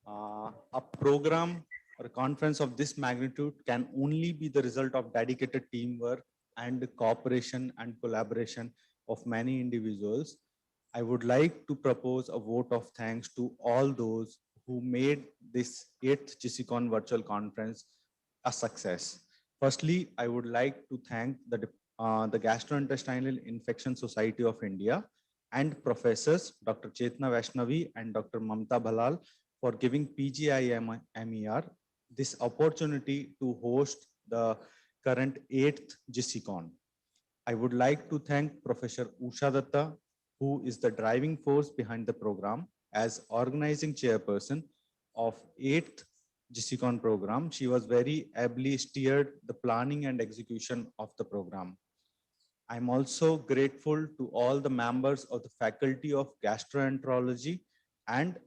Speaker 19: a program or a conference of this magnitude can only be the result of dedicated teamwork and cooperation and collaboration of many individuals. I would like to propose a vote of thanks to all those who made this 8th Gisicon virtual conference a success. Firstly, I would like to thank the Gastrointestinal Infection Society of India and professors Dr. Chetna Vaishnavi and Dr. Mamta Bhalal for giving PGI-MER this opportunity to host the current 8th Gisicon. I would like to thank Professor Usha Datta, who is the driving force behind the program as organizing chairperson of 8th Gisicon program. She was very ably steered the planning and execution of the program. I'm also grateful to all the members of the Faculty of Gastroenterology and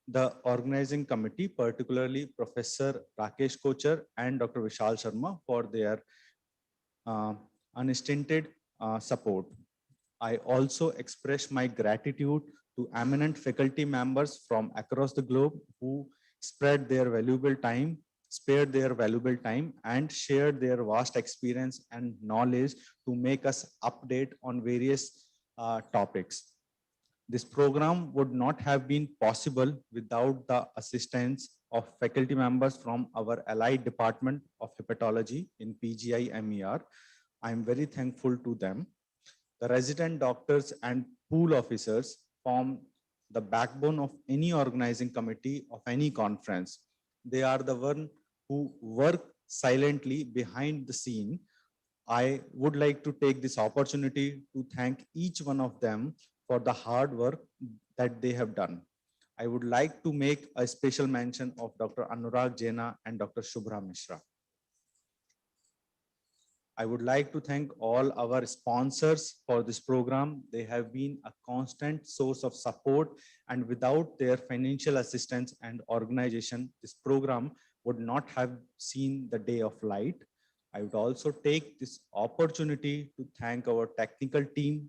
Speaker 19: the organizing committee, particularly Professor Rakesh Kochar and Dr. Vishal Sharma for their unstinted support. I also express my gratitude to eminent faculty members from across the globe who spared their valuable time and shared their vast experience and knowledge to make us update on various topics. This program would not have been possible without the assistance of faculty members from our allied department of hepatology in PGI-MER. I am very thankful to them. The resident doctors and pool officers form the backbone of any organizing committee of any conference. They are the one who work silently behind the scene. I would like to take this opportunity to thank each one of them for the hard work that they have done. I would like to make a special mention of Dr. Anurag Jaina and Dr. Shubhra Mishra. I would like to thank all our sponsors for this program. They have been a constant source of support, and without their financial assistance and organization, this program would not have seen the day of light. I would also take this opportunity to thank our technical team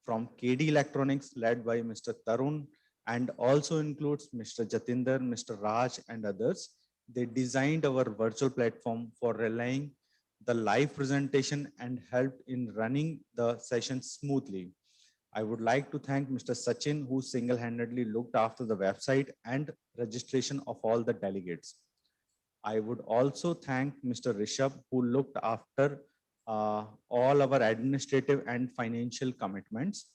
Speaker 19: from KD Electronics led by Mr. Tarun, and also includes Mr. Jatinder, Mr. Raj and others. They designed our virtual platform for relaying the live presentation and helped in running the session smoothly. I would like to thank Mr. Sachin, who single-handedly looked after the website and registration of all the delegates. I would also thank Mr. Rishabh, who looked after all our administrative and financial commitments.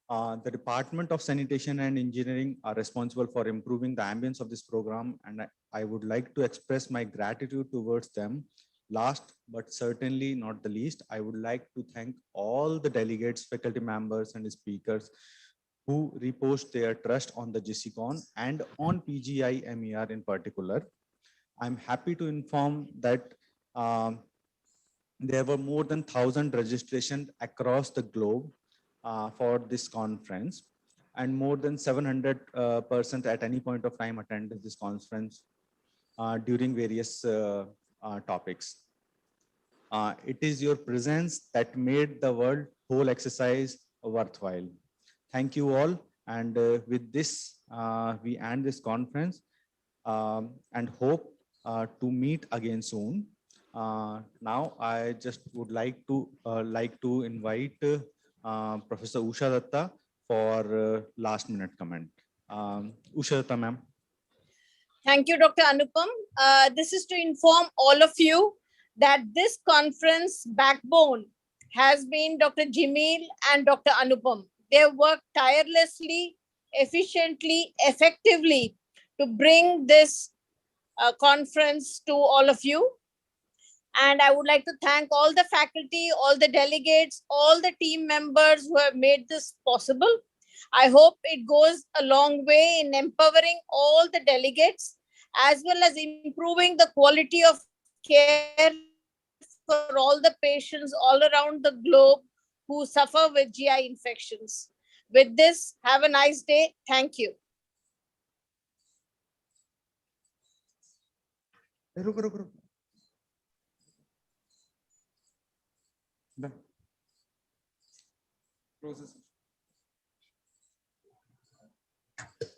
Speaker 19: The Department of Sanitation and Engineering are responsible for improving the ambience of this program, and I would like to express my gratitude towards them. Last but certainly not the least, I would like to thank all the delegates, faculty members and speakers who reposed their trust on the Gisicon and on PGI-MER in particular. I'm happy to inform that there were more than 1,000 registrations across the globe for this conference, and more than 700% at any point of time attended this conference during various topics. It is your presence that made the world whole exercise worthwhile. Thank you all. And with this, we end this conference and hope to meet again soon. Now, I just would like to invite Professor Usha Datta for last minute comment. Usha Datta, ma'am.
Speaker 10: Thank you, Dr. Anupam. This is to inform all of you that this conference backbone has been Dr. Jamil and Dr. Anupam. They worked tirelessly, efficiently, effectively to bring this conference to all of you. And I would like to thank all the faculty, all the delegates, all the team members who have made this possible. I hope it goes a long way in empowering all the delegates as well as improving the quality of care for all the patients all around the globe who suffer with GI infections. With this, have a nice day. Thank you.
Speaker 7: Closes.